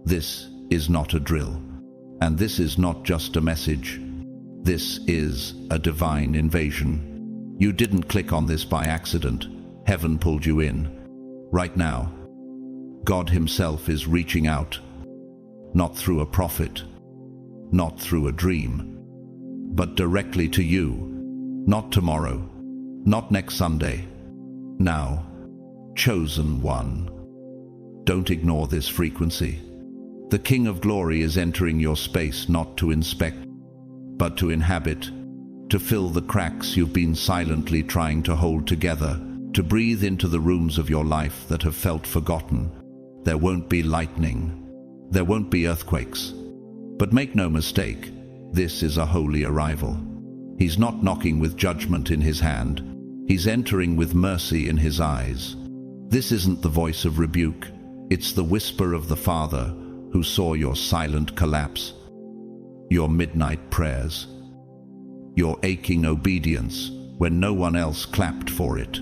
This is not a drill. And this is not just a message. This is a divine invasion. You didn't click on this by accident. Heaven pulled you in. Right now, God Himself is reaching out. Not through a prophet, not through a dream, but directly to you. Not tomorrow, not next Sunday. Now, chosen one. Don't ignore this frequency. The King of Glory is entering your space not to inspect, but to inhabit, to fill the cracks you've been silently trying to hold together, to breathe into the rooms of your life that have felt forgotten. There won't be lightning. There won't be earthquakes. But make no mistake, this is a holy arrival. He's not knocking with judgment in His hand. He's entering with mercy in His eyes. This isn't the voice of rebuke. It's the whisper of the Father who saw your silent collapse, your midnight prayers, your aching obedience when no one else clapped for it.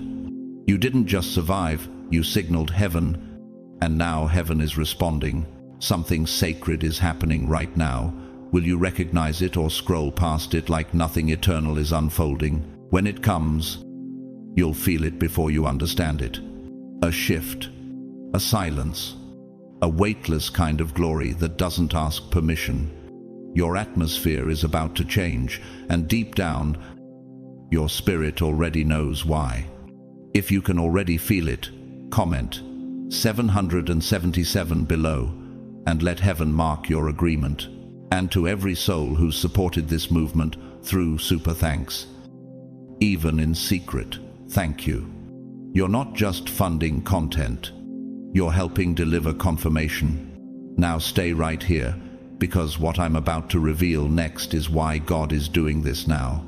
You didn't just survive, you signaled heaven, and now heaven is responding. Something sacred is happening right now. Will you recognize it or scroll past it like nothing eternal is unfolding? When it comes, you'll feel it before you understand it. A shift, a silence, a weightless kind of glory that doesn't ask permission. Your atmosphere is about to change, and deep down, your spirit already knows why. If you can already feel it, comment 777 below, and let heaven mark your agreement. And to every soul who supported this movement through super thanks, even in secret, thank you. You're not just funding content, you're helping deliver confirmation. Now stay right here, because what I'm about to reveal next is why God is doing this now,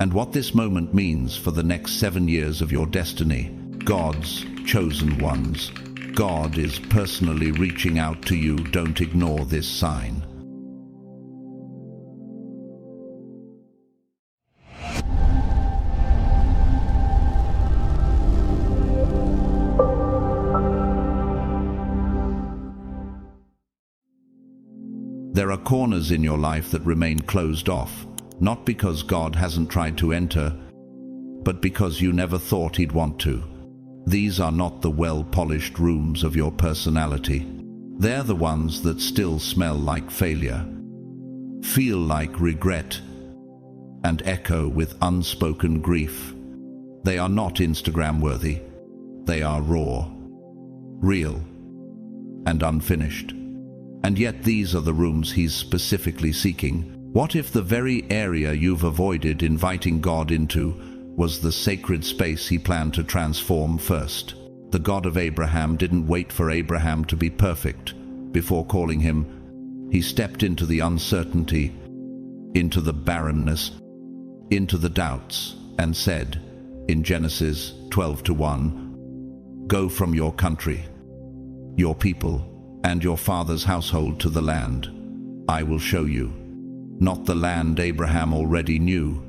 and what this moment means for the next 7 years of your destiny. God's chosen ones. God is personally reaching out to you. Don't ignore this sign. There are corners in your life that remain closed off, not because God hasn't tried to enter, but because you never thought He'd want to. These are not the well-polished rooms of your personality. They're the ones that still smell like failure, feel like regret, and echo with unspoken grief. They are not Instagram-worthy. They are raw, real, and unfinished. And yet these are the rooms He's specifically seeking. What if the very area you've avoided inviting God into was the sacred space He planned to transform first? The God of Abraham didn't wait for Abraham to be perfect before calling him. He stepped into the uncertainty, into the barrenness, into the doubts, and said, in Genesis 12:1, "Go from your country, your people, and your father's household to the land I will show you." Not the land Abraham already knew,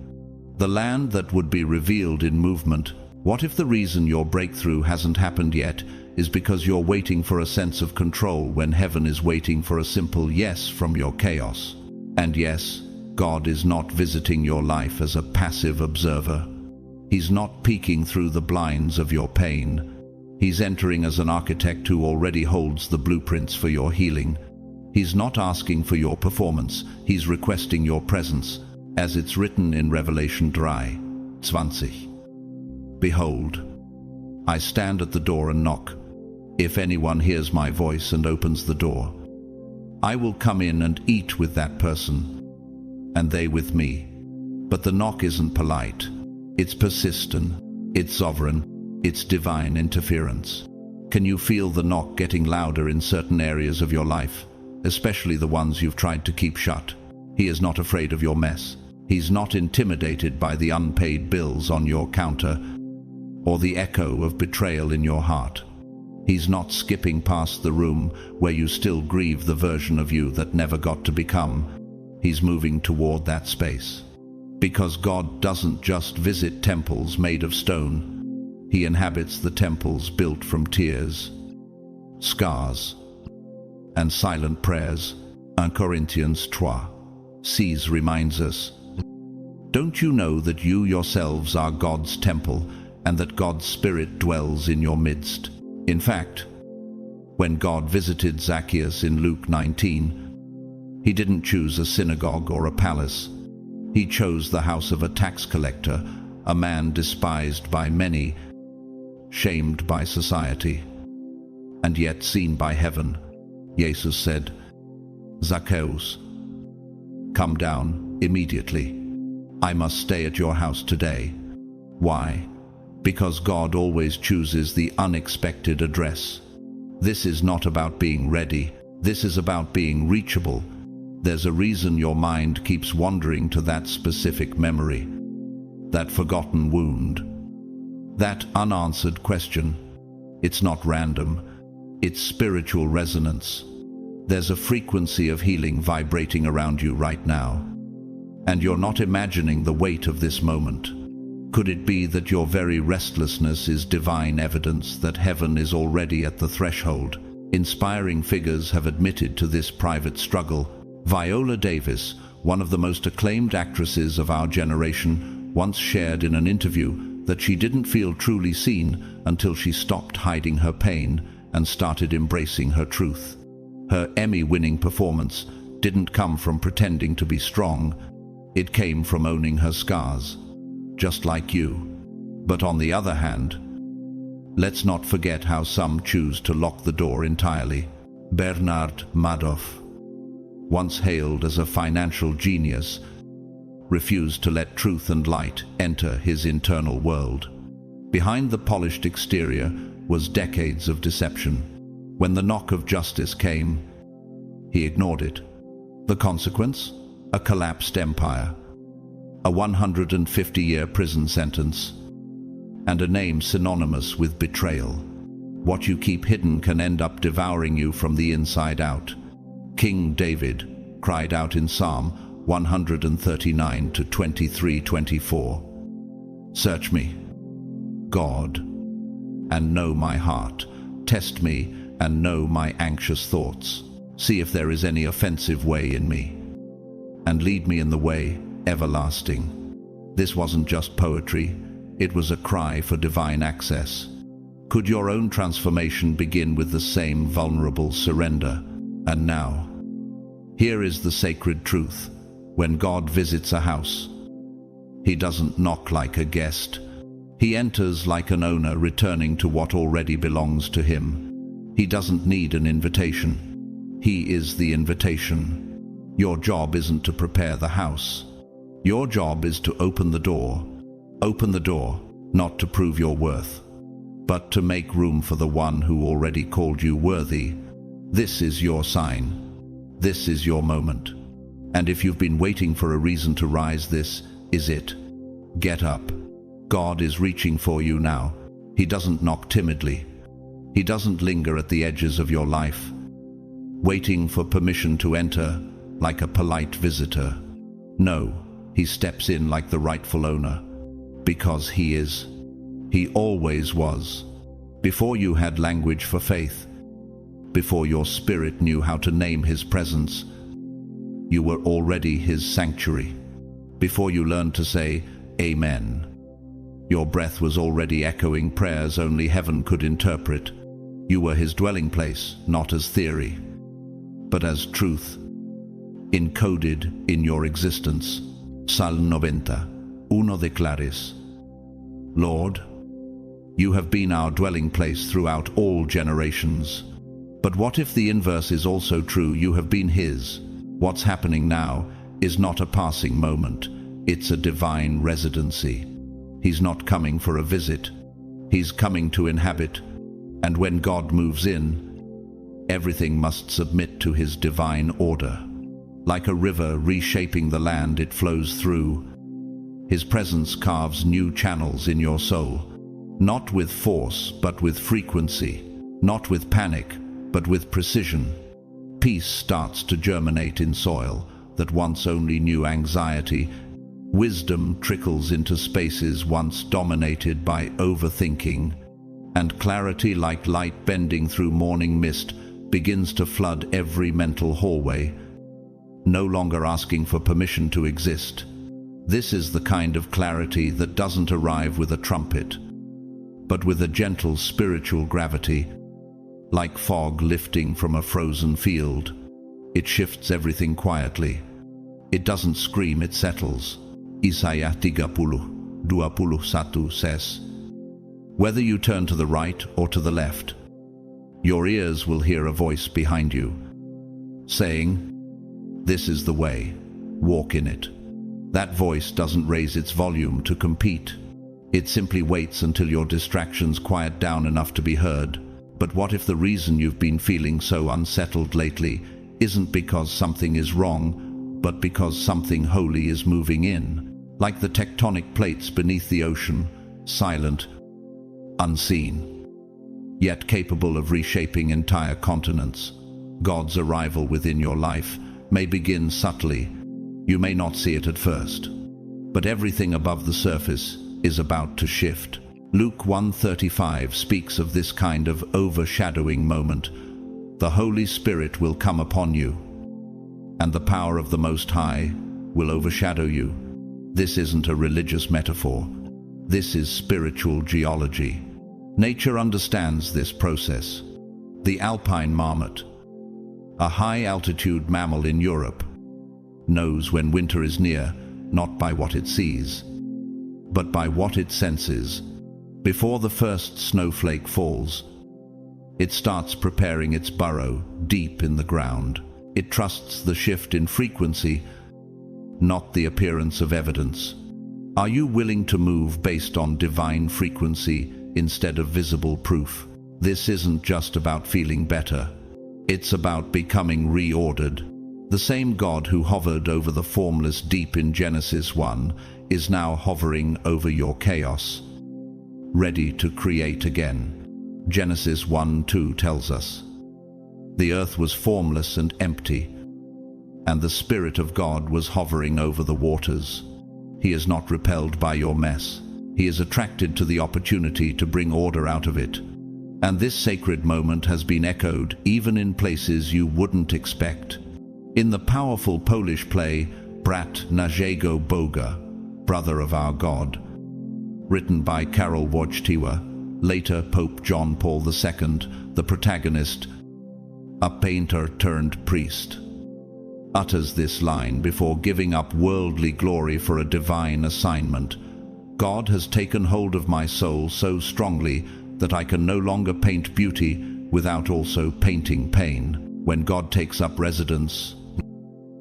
the land that would be revealed in movement. What if the reason your breakthrough hasn't happened yet is because you're waiting for a sense of control when heaven is waiting for a simple yes from your chaos? And yes, God is not visiting your life as a passive observer. He's not peeking through the blinds of your pain. He's entering as an architect who already holds the blueprints for your healing. He's not asking for your performance, He's requesting your presence, as it's written in Revelation 3:20. "Behold, I stand at the door and knock. If anyone hears my voice and opens the door, I will come in and eat with that person, and they with me." But the knock isn't polite. It's persistent. It's sovereign. It's divine interference. Can you feel the knock getting louder in certain areas of your life, especially the ones you've tried to keep shut? He is not afraid of your mess. He's not intimidated by the unpaid bills on your counter or the echo of betrayal in your heart. He's not skipping past the room where you still grieve the version of you that never got to become. He's moving toward that space. Because God doesn't just visit temples made of stone. He inhabits the temples built from tears, scars, and silent prayers. 1 Corinthians 3:6 reminds us, "Don't you know that you yourselves are God's temple and that God's Spirit dwells in your midst?" In fact, when God visited Zacchaeus in Luke 19, he didn't choose a synagogue or a palace. He chose the house of a tax collector, a man despised by many, shamed by society, and yet seen by heaven. Jesus said, "Zacchaeus, come down immediately. I must stay at your house today." Why? Because God always chooses the unexpected address. This is not about being ready. This is about being reachable. There's a reason your mind keeps wandering to that specific memory, that forgotten wound, that unanswered question. It's not random. It's spiritual resonance. There's a frequency of healing vibrating around you right now, and you're not imagining the weight of this moment. Could it be that your very restlessness is divine evidence that heaven is already at the threshold? Inspiring figures have admitted to this private struggle. Viola Davis, one of the most acclaimed actresses of our generation, once shared in an interview that she didn't feel truly seen until she stopped hiding her pain and started embracing her truth. Her Emmy-winning performance didn't come from pretending to be strong. It came from owning her scars, just like you. But on the other hand, let's not forget how some choose to lock the door entirely. Bernard Madoff, once hailed as a financial genius, refused to let truth and light enter his internal world. Behind the polished exterior was decades of deception. When the knock of justice came, he ignored it. The consequence? A collapsed empire, a 150-year prison sentence, and a name synonymous with betrayal. What you keep hidden can end up devouring you from the inside out. King David cried out in Psalm 139 to 23:24, "Search me, God, and know my heart. Test me and know my anxious thoughts. See if there is any offensive way in me, and lead me in the way everlasting." This wasn't just poetry, it was a cry for divine access. Could your own transformation begin with the same vulnerable surrender? And now, here is the sacred truth. When God visits a house, he doesn't knock like a guest. He enters like an owner returning to what already belongs to him. He doesn't need an invitation. He is the invitation. Your job isn't to prepare the house. Your job is to open the door. Open the door, not to prove your worth, but to make room for the one who already called you worthy. This is your sign. This is your moment. And if you've been waiting for a reason to rise, this is it. Get up. God is reaching for you now. He doesn't knock timidly. He doesn't linger at the edges of your life, waiting for permission to enter like a polite visitor. No, he steps in like the rightful owner, because he is. He always was. Before you had language for faith, before your spirit knew how to name his presence, you were already his sanctuary. Before you learned to say, "Amen," your breath was already echoing prayers only heaven could interpret. You were his dwelling place, not as theory, but as truth, encoded in your existence. Psalm 90, 1 declares, "Lord, you have been our dwelling place throughout all generations." But what if the inverse is also true? You have been his. What's happening now is not a passing moment. It's a divine residency. He's not coming for a visit. He's coming to inhabit. And when God moves in, everything must submit to his divine order. Like a river reshaping the land it flows through, his presence carves new channels in your soul, not with force, but with frequency, not with panic, but with precision. Peace starts to germinate in soil that once only knew anxiety. Wisdom trickles into spaces once dominated by overthinking, and clarity, like light bending through morning mist, begins to flood every mental hallway, no longer asking for permission to exist. This is the kind of clarity that doesn't arrive with a trumpet, but with a gentle spiritual gravity, like fog lifting from a frozen field. It shifts everything quietly. It doesn't scream, it settles. Isaiah 30:21 says, "Whether you turn to the right or to the left, your ears will hear a voice behind you, saying, 'This is the way, walk in it.'" That voice doesn't raise its volume to compete. It simply waits until your distractions quiet down enough to be heard. But what if the reason you've been feeling so unsettled lately isn't because something is wrong, but because something holy is moving in, like the tectonic plates beneath the ocean, silent, unseen, yet capable of reshaping entire continents? God's arrival within your life may begin subtly. You may not see it at first, but everything above the surface is about to shift. Luke 1:35 speaks of this kind of overshadowing moment. The Holy Spirit will come upon you, and the power of the Most High will overshadow you. This isn't a religious metaphor. This is spiritual geology. Nature understands this process. The alpine marmot, a high-altitude mammal in Europe, knows when winter is near, not by what it sees, but by what it senses. Before the first snowflake falls, it starts preparing its burrow deep in the ground. It trusts the shift in frequency, not the appearance of evidence. Are you willing to move based on divine frequency instead of visible proof? This isn't just about feeling better. It's about becoming reordered. The same God who hovered over the formless deep in Genesis 1 is now hovering over your chaos, ready to create again. Genesis 1:2 tells us, "The earth was formless and empty, and the Spirit of God was hovering over the waters." He is not repelled by your mess. He is attracted to the opportunity to bring order out of it. And this sacred moment has been echoed even in places you wouldn't expect. In the powerful Polish play Brat Naszego Boga, Brother of Our God, written by Karol Wojtyła, later Pope John Paul II, the protagonist, a painter turned priest, utters this line before giving up worldly glory for a divine assignment. "God has taken hold of my soul so strongly that I can no longer paint beauty without also painting pain." When God takes up residence,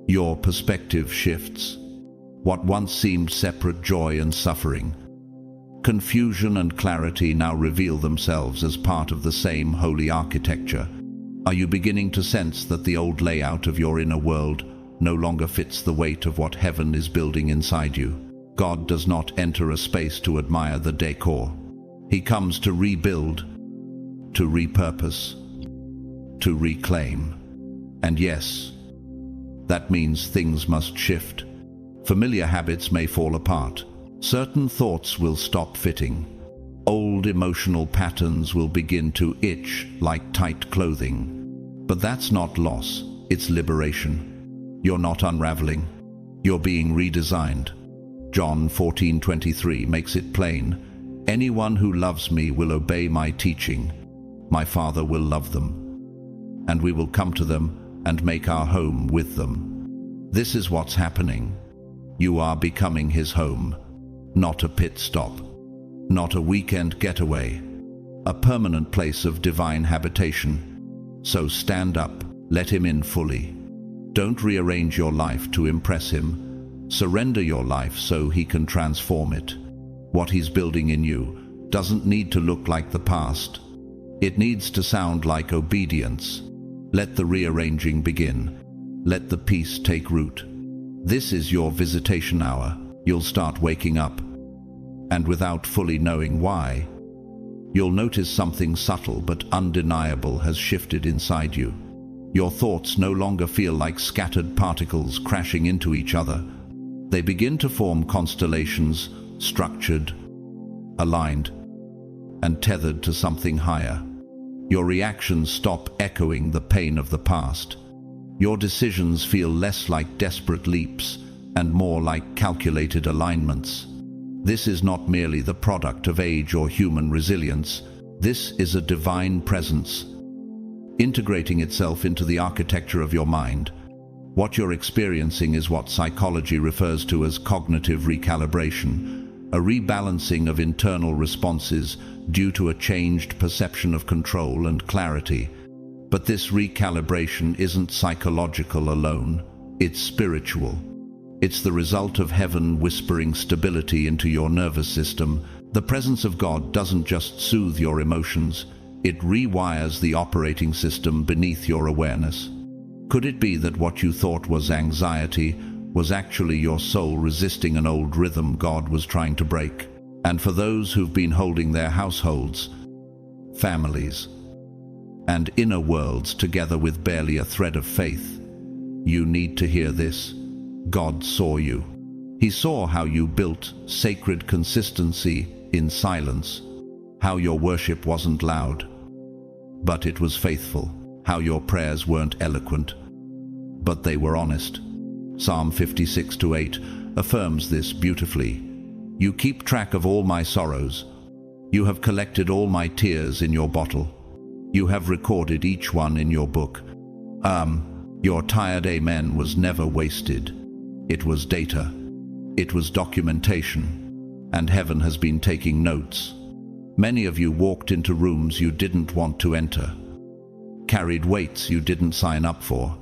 your perspective shifts. What once seemed separate joy and suffering, confusion and clarity now reveal themselves as part of the same holy architecture. Are you beginning to sense that the old layout of your inner world no longer fits the weight of what heaven is building inside you? God does not enter a space to admire the decor. He comes to rebuild, to repurpose, to reclaim. And yes, that means things must shift. Familiar habits may fall apart. Certain thoughts will stop fitting. Old emotional patterns will begin to itch like tight clothing. But that's not loss, it's liberation. You're not unraveling. You're being redesigned. John 14:23 makes it plain, "Anyone who loves me will obey my teaching. My Father will love them, and we will come to them and make our home with them." This is what's happening. You are becoming his home, not a pit stop, not a weekend getaway, a permanent place of divine habitation. So stand up, let him in fully. Don't rearrange your life to impress him. Surrender your life so he can transform it. What he's building in you doesn't need to look like the past. It needs to sound like obedience. Let the rearranging begin. Let the peace take root. This is your visitation hour. You'll start waking up, and without fully knowing why, you'll notice something subtle but undeniable has shifted inside you. Your thoughts no longer feel like scattered particles crashing into each other. They begin to form constellations, structured, aligned, and tethered to something higher. Your reactions stop echoing the pain of the past. Your decisions feel less like desperate leaps and more like calculated alignments. This is not merely the product of age or human resilience. This is a divine presence, integrating itself into the architecture of your mind. What you're experiencing is what psychology refers to as cognitive recalibration, a rebalancing of internal responses due to a changed perception of control and clarity. But this recalibration isn't psychological alone, it's spiritual. It's the result of heaven whispering stability into your nervous system. The presence of God doesn't just soothe your emotions, it rewires the operating system beneath your awareness. Could it be that what you thought was anxiety was actually your soul resisting an old rhythm God was trying to break? And for those who've been holding their households, families, and inner worlds together with barely a thread of faith, you need to hear this. God saw you. He saw how you built sacred consistency in silence, how your worship wasn't loud, but it was faithful, how your prayers weren't eloquent, but they were honest. Psalm 56:8 affirms this beautifully. You keep track of all my sorrows. You have collected all my tears in your bottle. You have recorded each one in your book. Your tired amen was never wasted. It was data. It was documentation. And heaven has been taking notes. Many of you walked into rooms you didn't want to enter, carried weights you didn't sign up for,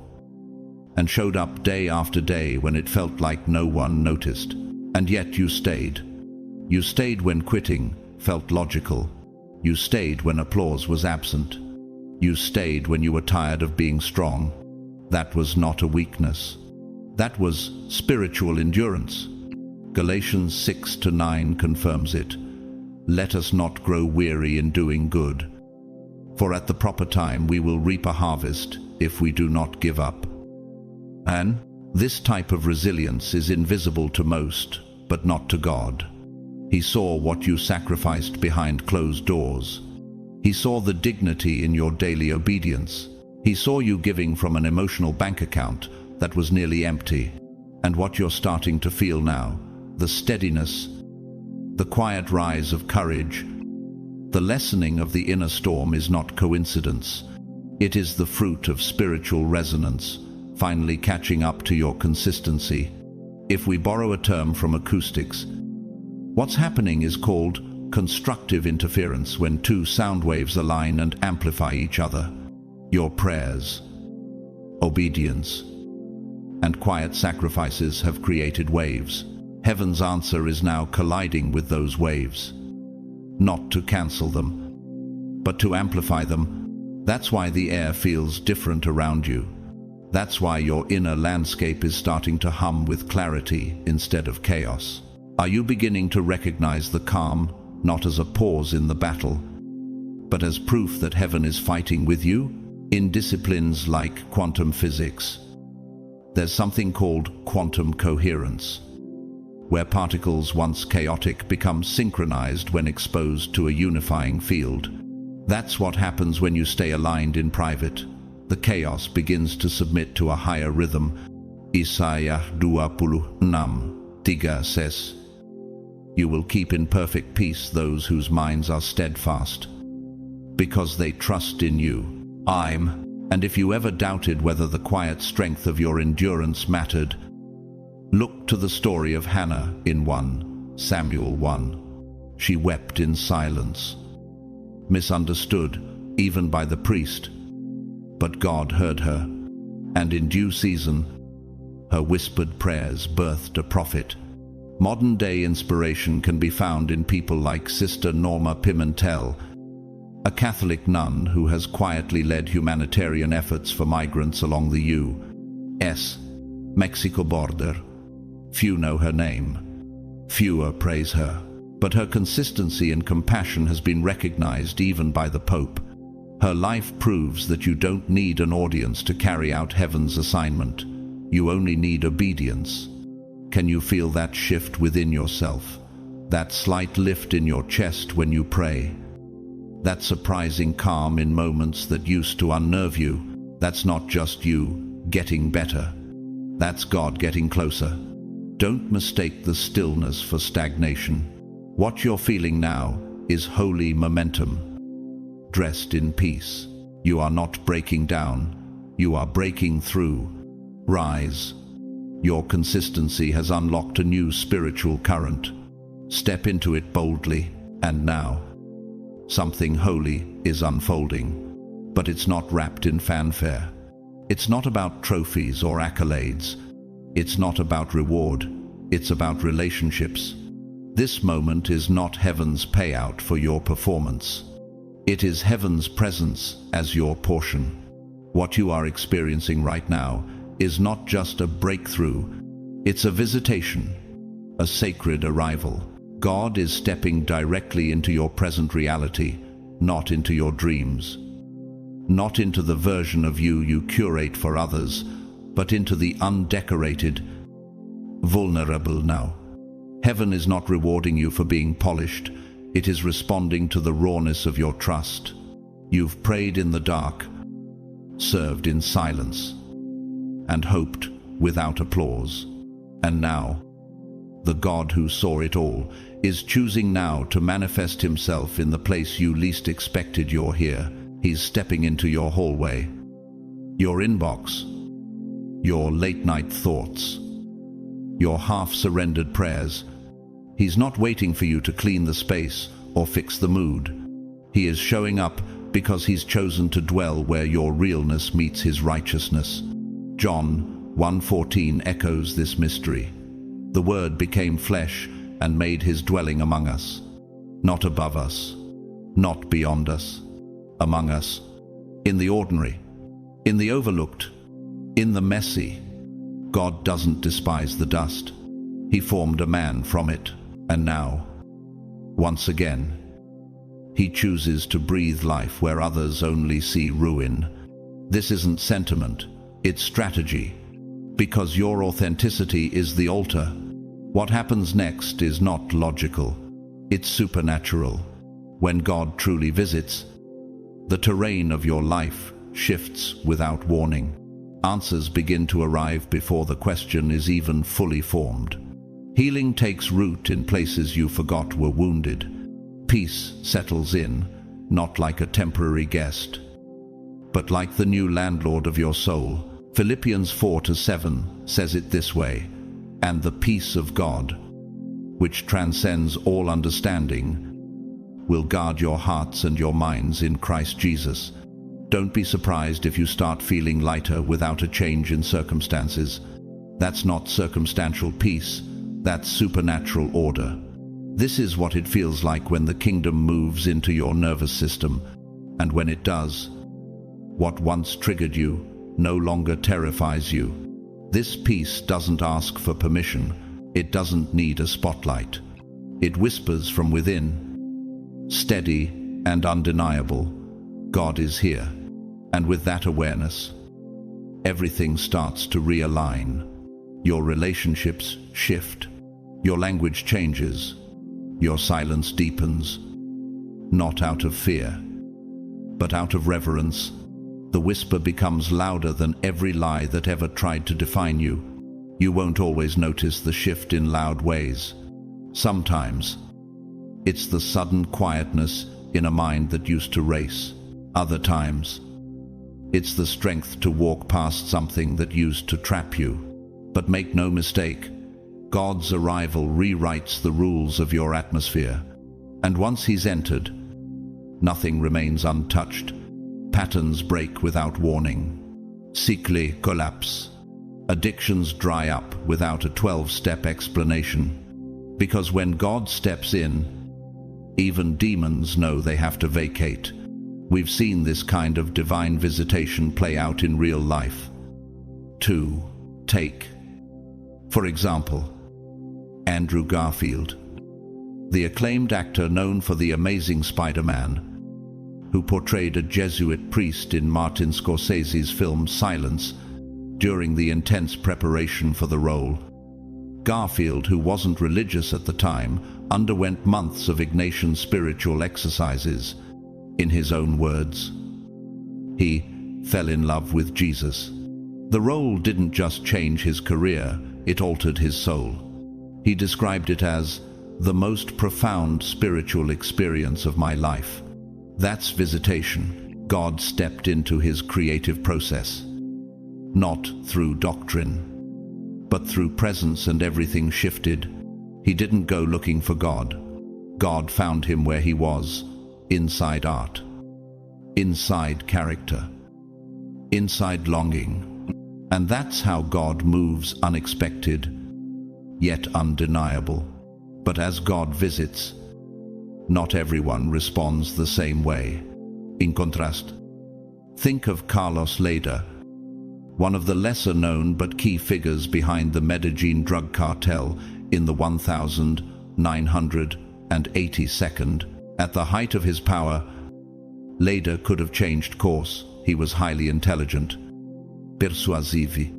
and showed up day after day when it felt like no one noticed. And yet you stayed. You stayed when quitting felt logical. You stayed when applause was absent. You stayed when you were tired of being strong. That was not a weakness. That was spiritual endurance. Galatians 6:9 confirms it. Let us not grow weary in doing good, for at the proper time we will reap a harvest if we do not give up. And this type of resilience is invisible to most, but not to God. He saw what you sacrificed behind closed doors. He saw the dignity in your daily obedience. He saw you giving from an emotional bank account that was nearly empty. And what you're starting to feel now, the steadiness, the quiet rise of courage, the lessening of the inner storm is not coincidence. It is the fruit of spiritual resonance, finally catching up to your consistency. If we borrow a term from acoustics, what's happening is called constructive interference, when two sound waves align and amplify each other. Your prayers, obedience, and quiet sacrifices have created waves. Heaven's answer is now colliding with those waves. Not to cancel them, but to amplify them. That's why the air feels different around you. That's why your inner landscape is starting to hum with clarity instead of chaos. Are you beginning to recognize the calm, not as a pause in the battle, but as proof that heaven is fighting with you? In disciplines like quantum physics, there's something called quantum coherence, where particles once chaotic become synchronized when exposed to a unifying field. That's what happens when you stay aligned in private. The chaos begins to submit to a higher rhythm. Isaiah 26:3 says, "You will keep in perfect peace those whose minds are steadfast, because they trust in you." And if you ever doubted whether the quiet strength of your endurance mattered, look to the story of Hannah in 1 Samuel 1. She wept in silence, misunderstood even by the priest, but God heard her, and in due season, her whispered prayers birthed a prophet. Modern-day inspiration can be found in people like Sister Norma Pimentel, a Catholic nun who has quietly led humanitarian efforts for migrants along the U.S. Mexico border. Few know her name. Fewer praise her. But her consistency and compassion has been recognized even by the Pope. Her life proves that you don't need an audience to carry out heaven's assignment. You only need obedience. Can you feel that shift within yourself? That slight lift in your chest when you pray? That surprising calm in moments that used to unnerve you, that's not just you getting better. That's God getting closer. Don't mistake the stillness for stagnation. What you're feeling now is holy momentum, dressed in peace. You are not breaking down, you are breaking through. Rise. Your consistency has unlocked a new spiritual current. Step into it boldly, and now, something holy is unfolding. But it's not wrapped in fanfare. It's not about trophies or accolades. It's not about reward. It's about relationships. This moment is not heaven's payout for your performance. It is heaven's presence as your portion. What you are experiencing right now is not just a breakthrough. It's a visitation, a sacred arrival. God is stepping directly into your present reality, not into your dreams. Not into the version of you you curate for others, but into the undecorated, vulnerable now. Heaven is not rewarding you for being polished. It is responding to the rawness of your trust. You've prayed in the dark, served in silence, and hoped without applause. And now, the God who saw it all is choosing now to manifest himself in the place you least expected. You're here. He's stepping into your hallway, your inbox, your late-night thoughts, your half-surrendered prayers. He's not waiting for you to clean the space or fix the mood. He is showing up because he's chosen to dwell where your realness meets his righteousness. John 1:14 echoes this mystery. The Word became flesh and made his dwelling among us. Not above us, not beyond us, among us, in the ordinary, in the overlooked, in the messy. God doesn't despise the dust. He formed a man from it, and now, once again, he chooses to breathe life where others only see ruin. This isn't sentiment, it's strategy. Because your authenticity is the altar, what happens next is not logical, it's supernatural. When God truly visits, the terrain of your life shifts without warning. Answers begin to arrive before the question is even fully formed. Healing takes root in places you forgot were wounded. Peace settles in, not like a temporary guest, but like the new landlord of your soul. Philippians 4:7 says it this way, "And the peace of God, which transcends all understanding, will guard your hearts and your minds in Christ Jesus." Don't be surprised if you start feeling lighter without a change in circumstances. That's not circumstantial peace, that's supernatural order. This is what it feels like when the kingdom moves into your nervous system, and when it does, what once triggered you no longer terrifies you. This peace doesn't ask for permission, it doesn't need a spotlight. It whispers from within, steady and undeniable, God is here. And with that awareness, everything starts to realign. Your relationships shift, your language changes, your silence deepens, not out of fear, but out of reverence. The whisper becomes louder than every lie that ever tried to define you. You won't always notice the shift in loud ways. Sometimes, it's the sudden quietness in a mind that used to race. Other times, it's the strength to walk past something that used to trap you. But make no mistake, God's arrival rewrites the rules of your atmosphere. And once he's entered, nothing remains untouched. Patterns break without warning. Cycles collapse. Addictions dry up without a 12-step explanation. Because when God steps in, even demons know they have to vacate. We've seen this kind of divine visitation play out in real life. Take, for example, Andrew Garfield, the acclaimed actor known for The Amazing Spider-Man, who portrayed a Jesuit priest in Martin Scorsese's film Silence during the intense preparation for the role. Garfield, who wasn't religious at the time, underwent months of Ignatian spiritual exercises, In his own words, he fell in love with Jesus. The role didn't just change his career, it altered his soul. He described it as the most profound spiritual experience of my life. That's visitation. God stepped into his creative process. Not through doctrine, but through presence, and everything shifted. He didn't go looking for God. God found him where he was, inside art, inside character, inside longing. And that's how God moves, unexpected, yet undeniable. But as God visits, not everyone responds the same way. In contrast, think of Carlos Leda, one of the lesser-known but key figures behind the Medellin drug cartel in the 1982nd. At the height of his power, Leda could have changed course. He was highly intelligent, persuasive,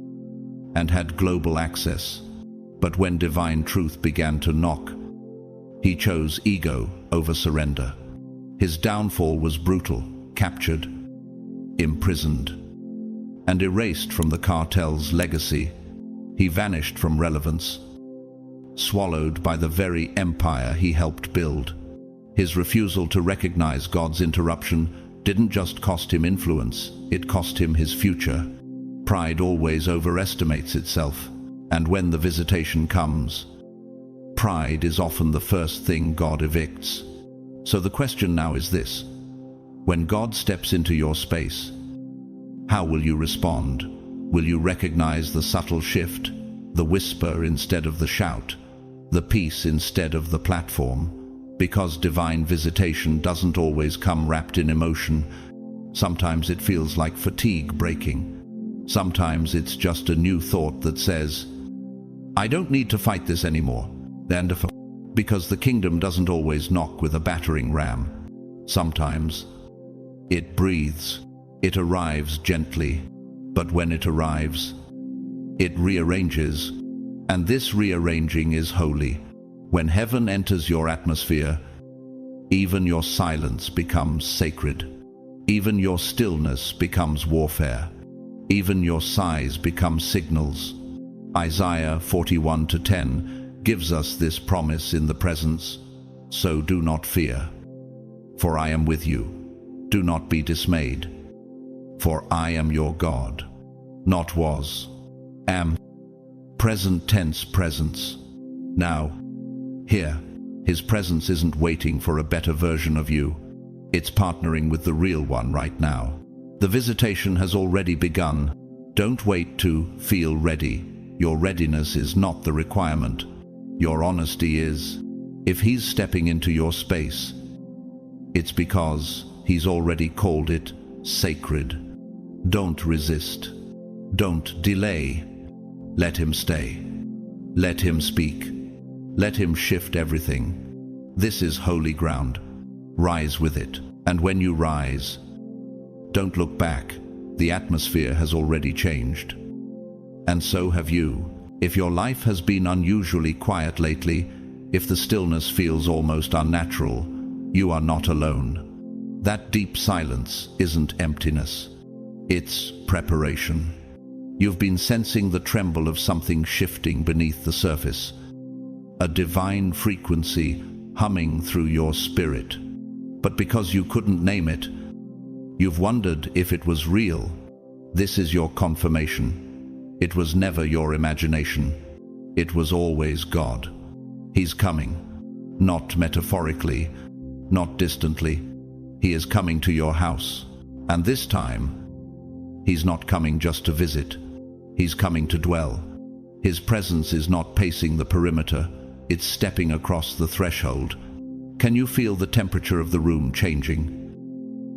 and had global access. But when divine truth began to knock, he chose ego over surrender. His downfall was brutal, captured, imprisoned, and erased from the cartel's legacy. He vanished from relevance, swallowed by the very empire he helped build. His refusal to recognize God's interruption didn't just cost him influence, it cost him his future. Pride always overestimates itself, and when the visitation comes, pride is often the first thing God evicts. So the question now is this: when God steps into your space, how will you respond? Will you recognize the subtle shift, the whisper instead of the shout, the peace instead of the platform? Because divine visitation doesn't always come wrapped in emotion. Sometimes it feels like fatigue breaking. Sometimes it's just a new thought that says, I don't need to fight this anymore. Because the kingdom doesn't always knock with a battering ram. Sometimes it breathes. It arrives gently. But when it arrives, it rearranges. And this rearranging is holy. When heaven enters your atmosphere, even your silence becomes sacred. Even your stillness becomes warfare. Even your sighs become signals. Isaiah 41:10 gives us this promise in the presence. So do not fear, for I am with you. Do not be dismayed, for I am your God. Not was, am. Present tense presence. Now, here, his presence isn't waiting for a better version of you. It's partnering with the real one right now. The visitation has already begun. Don't wait to feel ready. Your readiness is not the requirement. Your honesty is. If he's stepping into your space, it's because he's already called it sacred. Don't resist. Don't delay. Let him stay. Let him speak. Let him shift everything. This is holy ground. Rise with it. And when you rise, don't look back. The atmosphere has already changed. And so have you. If your life has been unusually quiet lately, if the stillness feels almost unnatural, you are not alone. That deep silence isn't emptiness. It's preparation. You've been sensing the tremble of something shifting beneath the surface. A divine frequency humming through your spirit. But because you couldn't name it, you've wondered if it was real. This is your confirmation. It was never your imagination. It was always God. He's coming. Not metaphorically, not distantly. He is coming to your house. And this time, he's not coming just to visit. He's coming to dwell. His presence is not pacing the perimeter. It's stepping across the threshold. Can you feel the temperature of the room changing?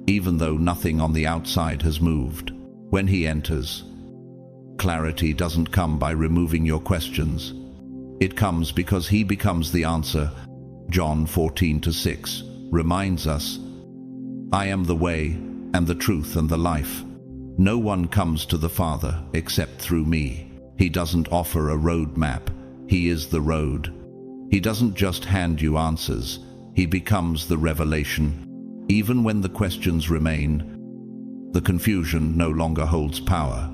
Even though nothing on the outside has moved. When he enters, clarity doesn't come by removing your questions. It comes because he becomes the answer. John 14:6 reminds us, I am the way and the truth and the life. No one comes to the Father except through me. He doesn't offer a road map. He is the road. He doesn't just hand you answers. He becomes the revelation. Even when the questions remain, the confusion no longer holds power.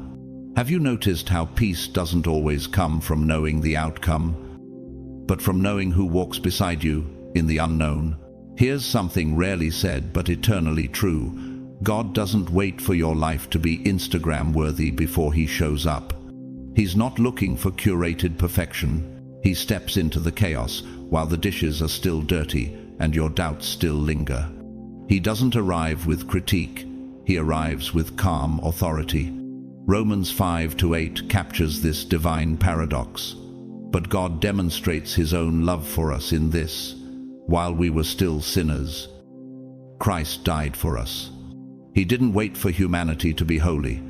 Have you noticed how peace doesn't always come from knowing the outcome, but from knowing who walks beside you in the unknown? Here's something rarely said but eternally true. God doesn't wait for your life to be Instagram-worthy before He shows up. He's not looking for curated perfection. He steps into the chaos while the dishes are still dirty and your doubts still linger. He doesn't arrive with critique. He arrives with calm authority. Romans 5-8 captures this divine paradox. But God demonstrates His own love for us in this: while we were still sinners, Christ died for us. He didn't wait for humanity to be holy.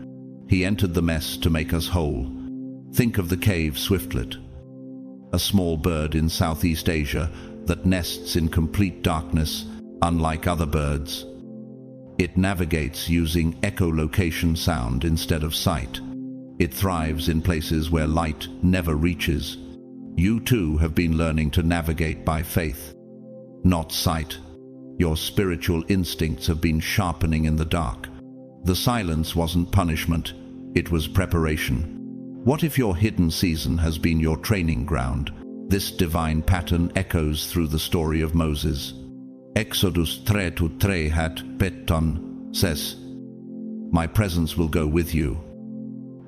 He entered the mess to make us whole. Think of the cave swiftlet, a small bird in Southeast Asia that nests in complete darkness, unlike other birds. It navigates using echolocation sound instead of sight. It thrives in places where light never reaches. You too have been learning to navigate by faith, not sight. Your spiritual instincts have been sharpening in the dark. The silence wasn't punishment, it was preparation. What if your hidden season has been your training ground? This divine pattern echoes through the story of Moses. Exodus 3:3 hat peton says, "My presence will go with you,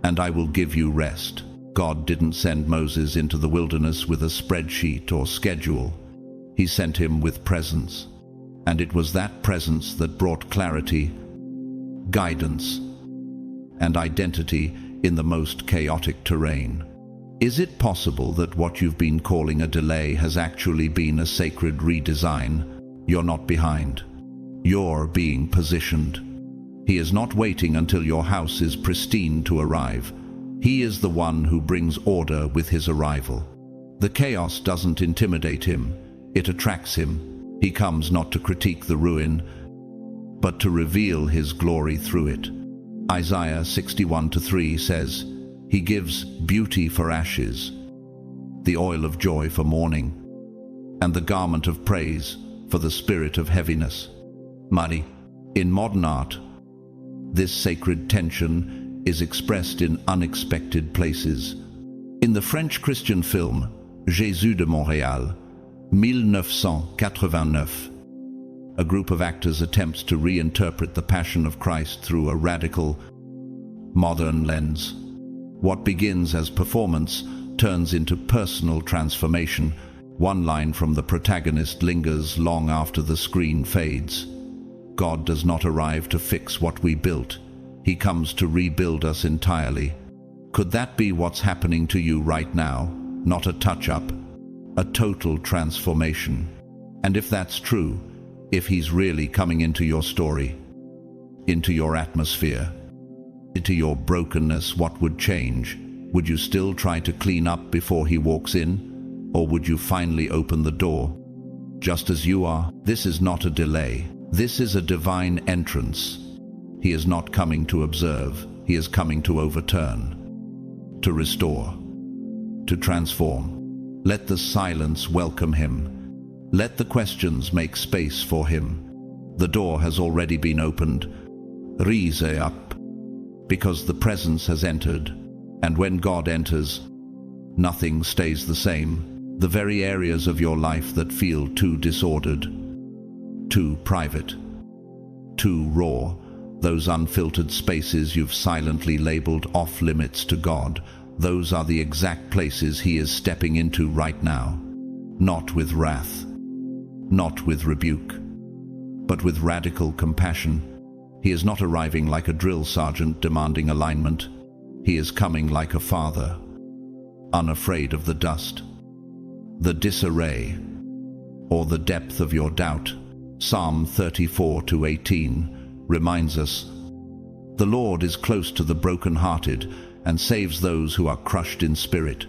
and I will give you rest." God didn't send Moses into the wilderness with a spreadsheet or schedule. He sent him with presence. And it was that presence that brought clarity, guidance, and identity in the most chaotic terrain. Is it possible that what you've been calling a delay has actually been a sacred redesign? You're not behind. You're being positioned. He is not waiting until your house is pristine to arrive. He is the one who brings order with His arrival. The chaos doesn't intimidate Him, it attracts Him. He comes not to critique the ruin, but to reveal His glory through it. Isaiah 61:3 says, He gives beauty for ashes, the oil of joy for mourning, and the garment of praise for the spirit of heaviness. Mari. In modern art, this sacred tension is expressed in unexpected places. In the French Christian film Jésus de Montréal, 1989, a group of actors attempts to reinterpret the Passion of Christ through a radical, modern lens. What begins as performance turns into personal transformation. One line from the protagonist lingers long after the screen fades. God does not arrive to fix what we built. He comes to rebuild us entirely. Could that be what's happening to you right now? Not a touch-up, a total transformation. And if that's true, if He's really coming into your story, into your atmosphere, into your brokenness, what would change? Would you still try to clean up before He walks in? Or would you finally open the door, just as you are? This is not a delay. This is a divine entrance. He is not coming to observe. He is coming to overturn, to restore, to transform. Let the silence welcome Him. Let the questions make space for Him. The door has already been opened. Rise up, because the presence has entered. And when God enters, nothing stays the same. The very areas of your life that feel too disordered, too private, too raw, those unfiltered spaces you've silently labeled off limits to God, those are the exact places He is stepping into right now. Not with wrath, not with rebuke, but with radical compassion. He is not arriving like a drill sergeant demanding alignment. He is coming like a father, unafraid of the dust, the disarray, or the depth of your doubt. Psalm 34:18 reminds us, "The Lord is close to the broken-hearted and saves those who are crushed in spirit."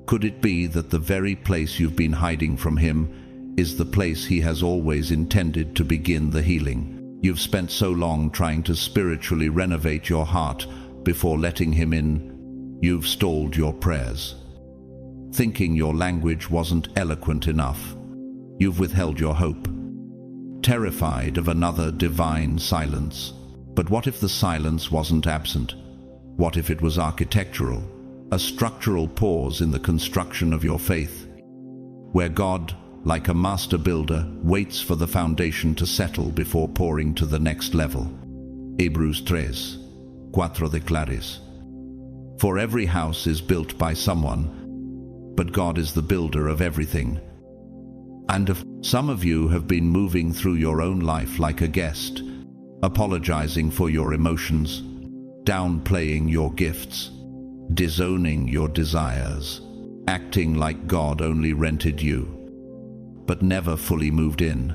Could it be that the very place you've been hiding from Him is the place He has always intended to begin the healing? You've spent so long trying to spiritually renovate your heart before letting Him in. You've stalled your prayers, thinking your language wasn't eloquent enough. You've withheld your hope, terrified of another divine silence. But what if the silence wasn't absent? What if it was architectural, a structural pause in the construction of your faith, where God, like a master builder, waits for the foundation to settle before pouring to the next level? Hebrews 3:4 declares, "For every house is built by someone, but God is the builder of everything." And if some of you have been moving through your own life like a guest, apologizing for your emotions, downplaying your gifts, disowning your desires, acting like God only rented you, but never fully moved in.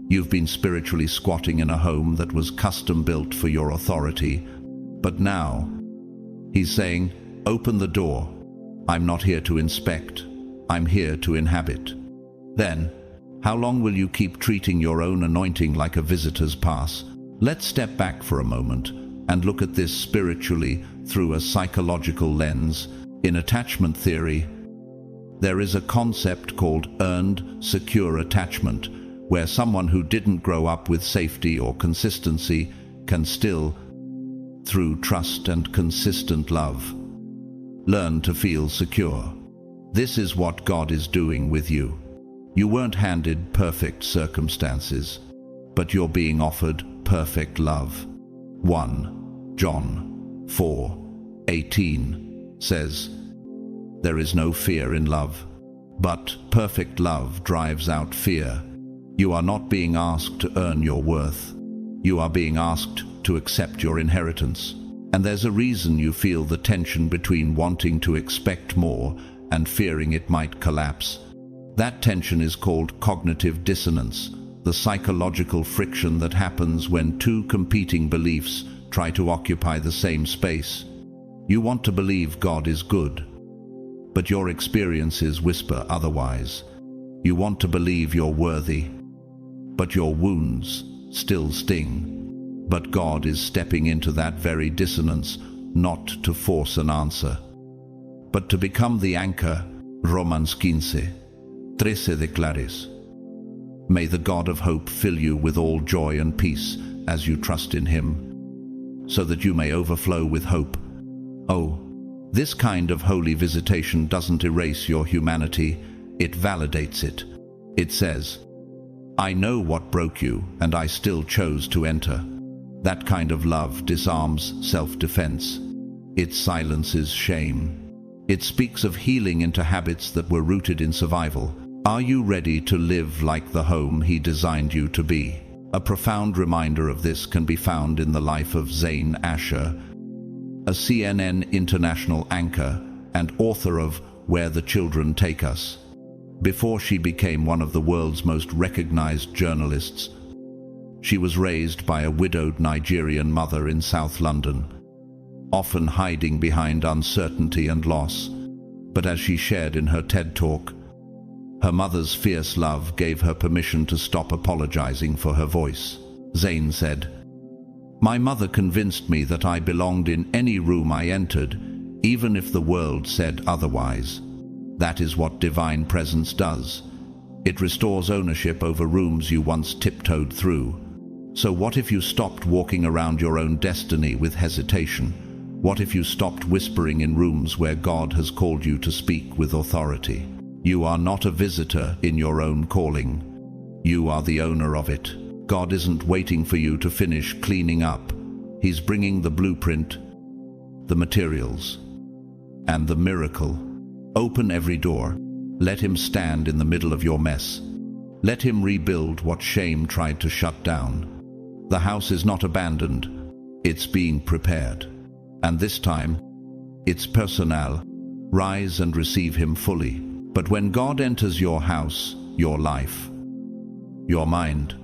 You've been spiritually squatting in a home that was custom built for your authority, but now He's saying, "Open the door. I'm not here to inspect. I'm here to inhabit." Then, how long will you keep treating your own anointing like a visitor's pass? Let's step back for a moment and look at this spiritually through a psychological lens. In attachment theory, there is a concept called earned, secure attachment, where someone who didn't grow up with safety or consistency can still, through trust and consistent love, learn to feel secure. This is what God is doing with you. You weren't handed perfect circumstances, but you're being offered perfect love. 1 John 4:18 says, "There is no fear in love, but perfect love drives out fear." You are not being asked to earn your worth. You are being asked to accept your inheritance. And there's a reason you feel the tension between wanting to expect more and fearing it might collapse. That tension is called cognitive dissonance, the psychological friction that happens when two competing beliefs try to occupy the same space. You want to believe God is good, but your experiences whisper otherwise. You want to believe you're worthy, but your wounds still sting. But God is stepping into that very dissonance, not to force an answer, but to become the anchor. Romans 15:13 declares, "May the God of hope fill you with all joy and peace as you trust in Him, so that you may overflow with hope." Oh, this kind of holy visitation doesn't erase your humanity, it validates it. It says, "I know what broke you, and I still chose to enter." That kind of love disarms self-defense. It silences shame. It speaks of healing into habits that were rooted in survival. Are you ready to live like the home He designed you to be? A profound reminder of this can be found in the life of Zain Asher, a CNN international anchor and author of Where the Children Take Us. Before she became one of the world's most recognized journalists, she was raised by a widowed Nigerian mother in South London, often hiding behind uncertainty and loss. But as she shared in her TED Talk, her mother's fierce love gave her permission to stop apologizing for her voice. Zain said, "My mother convinced me that I belonged in any room I entered, even if the world said otherwise. That is what divine presence does. It restores ownership over rooms you once tiptoed through. So what if you stopped walking around your own destiny with hesitation? What if you stopped whispering in rooms where God has called you to speak with authority? You are not a visitor in your own calling. You are the owner of it. God isn't waiting for you to finish cleaning up. He's bringing the blueprint, the materials, and the miracle. Open every door. Let Him stand in the middle of your mess. Let Him rebuild what shame tried to shut down. The house is not abandoned. It's being prepared. And this time, it's personal. Rise and receive Him fully. But when God enters your house, your life, your mind,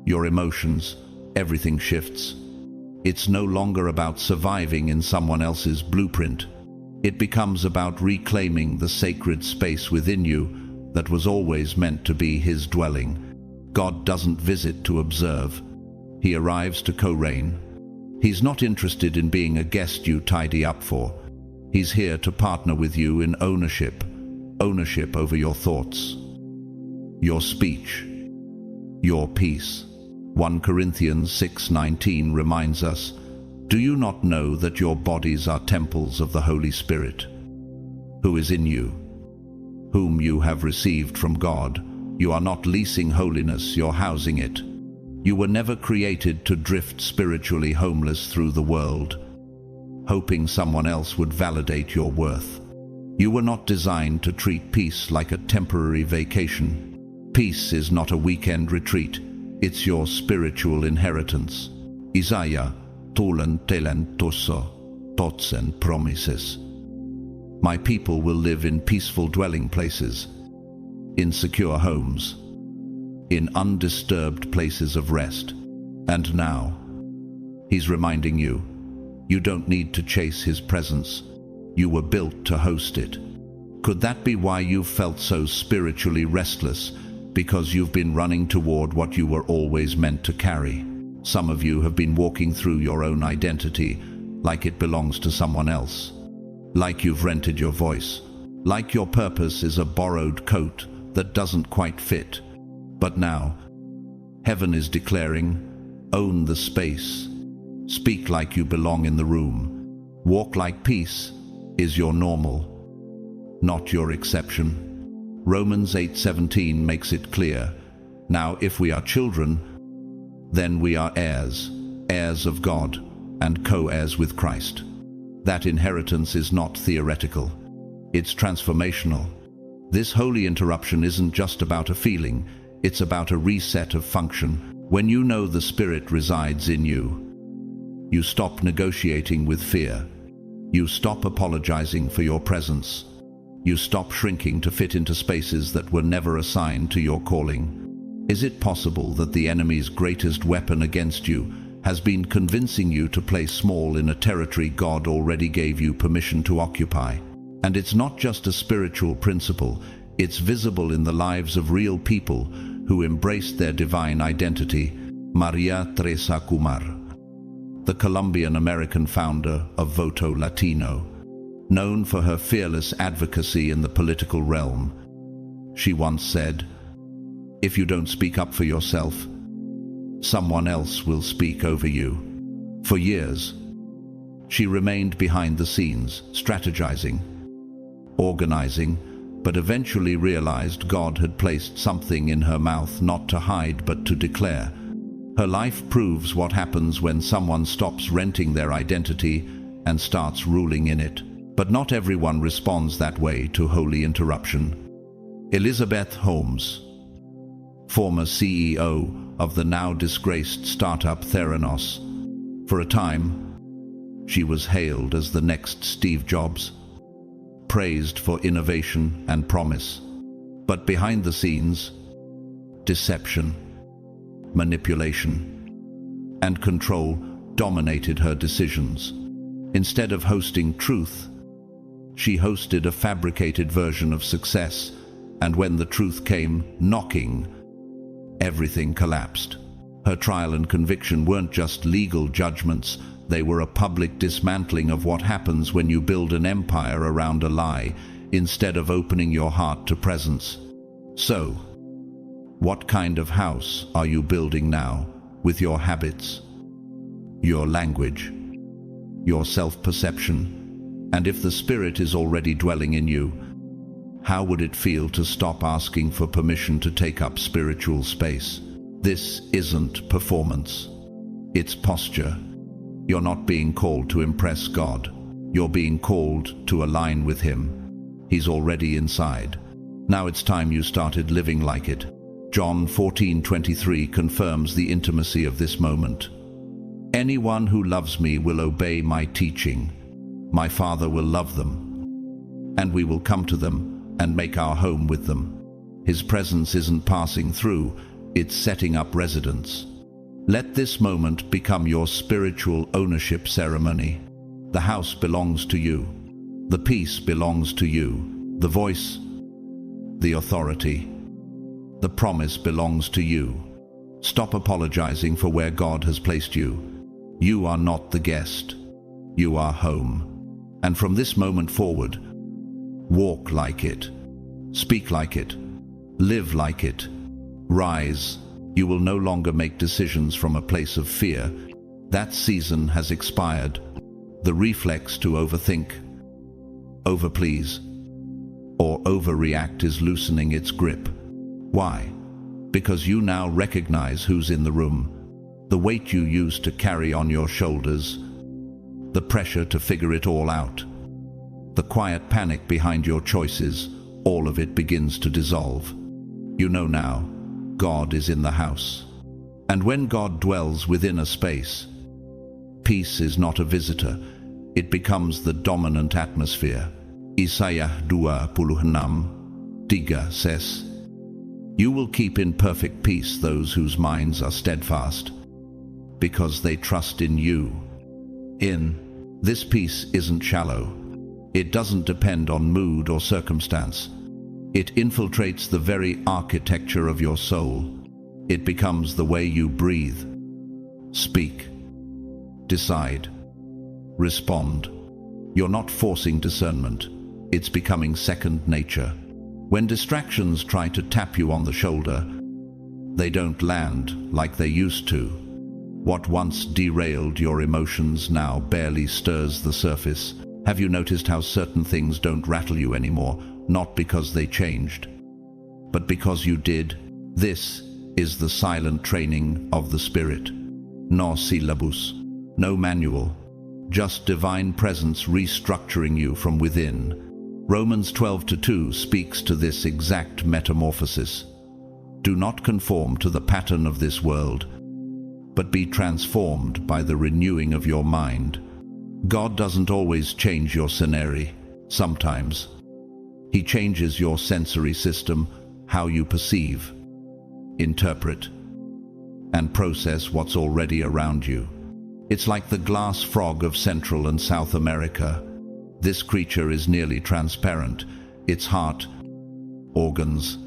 your emotions, everything shifts. It's no longer about surviving in someone else's blueprint. It becomes about reclaiming the sacred space within you that was always meant to be His dwelling. God doesn't visit to observe. He arrives to co-reign. He's not interested in being a guest you tidy up for. He's here to partner with you in ownership over your thoughts, your speech, your peace. 1 Corinthians 6:19 reminds us, "Do you not know that your bodies are temples of the Holy Spirit, who is in you, whom you have received from God? You are not leasing holiness, you're housing it." You were never created to drift spiritually homeless through the world, hoping someone else would validate your worth. You were not designed to treat peace like a temporary vacation. Peace is not a weekend retreat, it's your spiritual inheritance. Isaiah, tulen telen tusso, totsen promises. My people will live in peaceful dwelling places, in secure homes, in undisturbed places of rest. And now, he's reminding you, you don't need to chase his presence. You were built to host it. Could that be why you've felt so spiritually restless? Because you've been running toward what you were always meant to carry. Some of you have been walking through your own identity like it belongs to someone else, like you've rented your voice, like your purpose is a borrowed coat that doesn't quite fit. But now, heaven is declaring, own the space. Speak like you belong in the room. Walk like peace is your normal, not your exception. Romans 8:17 makes it clear. Now, if we are children, then we are heirs, heirs of God, and co-heirs with Christ. That inheritance is not theoretical. It's transformational. This holy interruption isn't just about a feeling, it's about a reset of function. When you know the Spirit resides in you, you stop negotiating with fear. You stop apologizing for your presence. You stop shrinking to fit into spaces that were never assigned to your calling. Is it possible that the enemy's greatest weapon against you has been convincing you to play small in a territory God already gave you permission to occupy? And it's not just a spiritual principle, it's visible in the lives of real people who embraced their divine identity. Maria Teresa Kumar, the Colombian-American founder of Voto Latino, known for her fearless advocacy in the political realm. She once said, "If you don't speak up for yourself, someone else will speak over you." For years, she remained behind the scenes, strategizing, organizing, but eventually realized God had placed something in her mouth not to hide but to declare. Her life proves what happens when someone stops renting their identity and starts ruling in it. But not everyone responds that way to holy interruption. Elizabeth Holmes, former CEO of the now disgraced startup Theranos, for a time, she was hailed as the next Steve Jobs, praised for innovation and promise. But behind the scenes, deception, manipulation, and control dominated her decisions. Instead of hosting truth, she hosted a fabricated version of success, and when the truth came knocking, everything collapsed. Her trial and conviction weren't just legal judgments, they were a public dismantling of what happens when you build an empire around a lie, instead of opening your heart to presence. So, what kind of house are you building now, with your habits, your language, your self-perception? And if the Spirit is already dwelling in you, how would it feel to stop asking for permission to take up spiritual space? This isn't performance. It's posture. You're not being called to impress God. You're being called to align with Him. He's already inside. Now it's time you started living like it. John 14:23 confirms the intimacy of this moment. Anyone who loves me will obey my teaching. My Father will love them, and we will come to them and make our home with them. His presence isn't passing through, it's setting up residence. Let this moment become your spiritual ownership ceremony. The house belongs to you. The peace belongs to you. The voice, the authority, the promise belongs to you. Stop apologizing for where God has placed you. You are not the guest. You are home. And from this moment forward, walk like it, speak like it, live like it, rise You will no longer make decisions from a place of fear. That season has expired. The reflex to overthink, overplease, or overreact is loosening its grip. Why? Because you now recognize who's in the room. The weight you used to carry on your shoulders, the pressure to figure it all out, the quiet panic behind your choices, all of it begins to dissolve. You know now, God is in the house. And when God dwells within a space, peace is not a visitor, it becomes the dominant atmosphere. Isaiah 26:3 says, "You will keep in perfect peace those whose minds are steadfast, because they trust in you." This peace isn't shallow. It doesn't depend on mood or circumstance. It infiltrates the very architecture of your soul. It becomes the way you breathe, speak, decide, respond. You're not forcing discernment. It's becoming second nature. When distractions try to tap you on the shoulder, they don't land like they used to. What once derailed your emotions now barely stirs the surface. Have you noticed how certain things don't rattle you anymore, not because they changed, but because you did? This is the silent training of the Spirit. No syllabus, no manual, just divine presence restructuring you from within. Romans 12:2 speaks to this exact metamorphosis. Do not conform to the pattern of this world, but be transformed by the renewing of your mind. God doesn't always change your scenario. Sometimes He changes your sensory system, how you perceive, interpret, and process what's already around you. It's like the glass frog of Central and South America. This creature is nearly transparent, its heart, organs,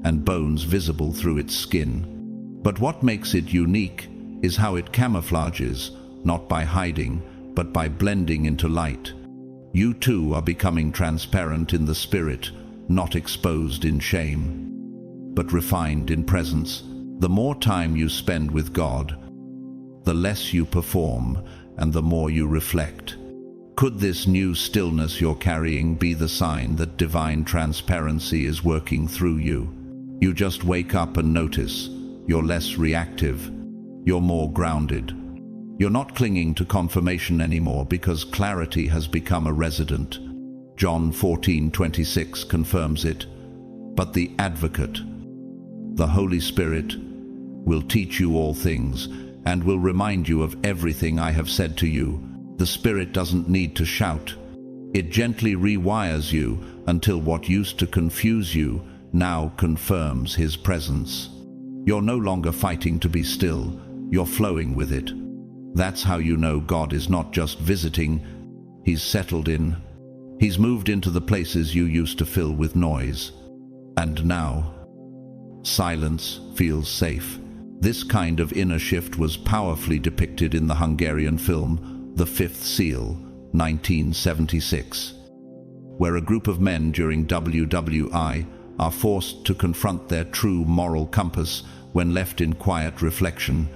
and bones visible through its skin. But what makes it unique is how it camouflages, not by hiding, but by blending into light. You too are becoming transparent in the Spirit, not exposed in shame, but refined in presence. The more time you spend with God, the less you perform and the more you reflect. Could this new stillness you're carrying be the sign that divine transparency is working through you? You just wake up and notice. You're less reactive. You're more grounded. You're not clinging to confirmation anymore because clarity has become a resident. John 14:26 confirms it. But the Advocate, the Holy Spirit, will teach you all things and will remind you of everything I have said to you. The Spirit doesn't need to shout. It gently rewires you until what used to confuse you now confirms His presence. You're no longer fighting to be still. You're flowing with it. That's how you know God is not just visiting. He's settled in. He's moved into the places you used to fill with noise. And now, silence feels safe. This kind of inner shift was powerfully depicted in the Hungarian film The Fifth Seal, 1976, where a group of men during WWI are forced to confront their true moral compass when left in quiet reflection.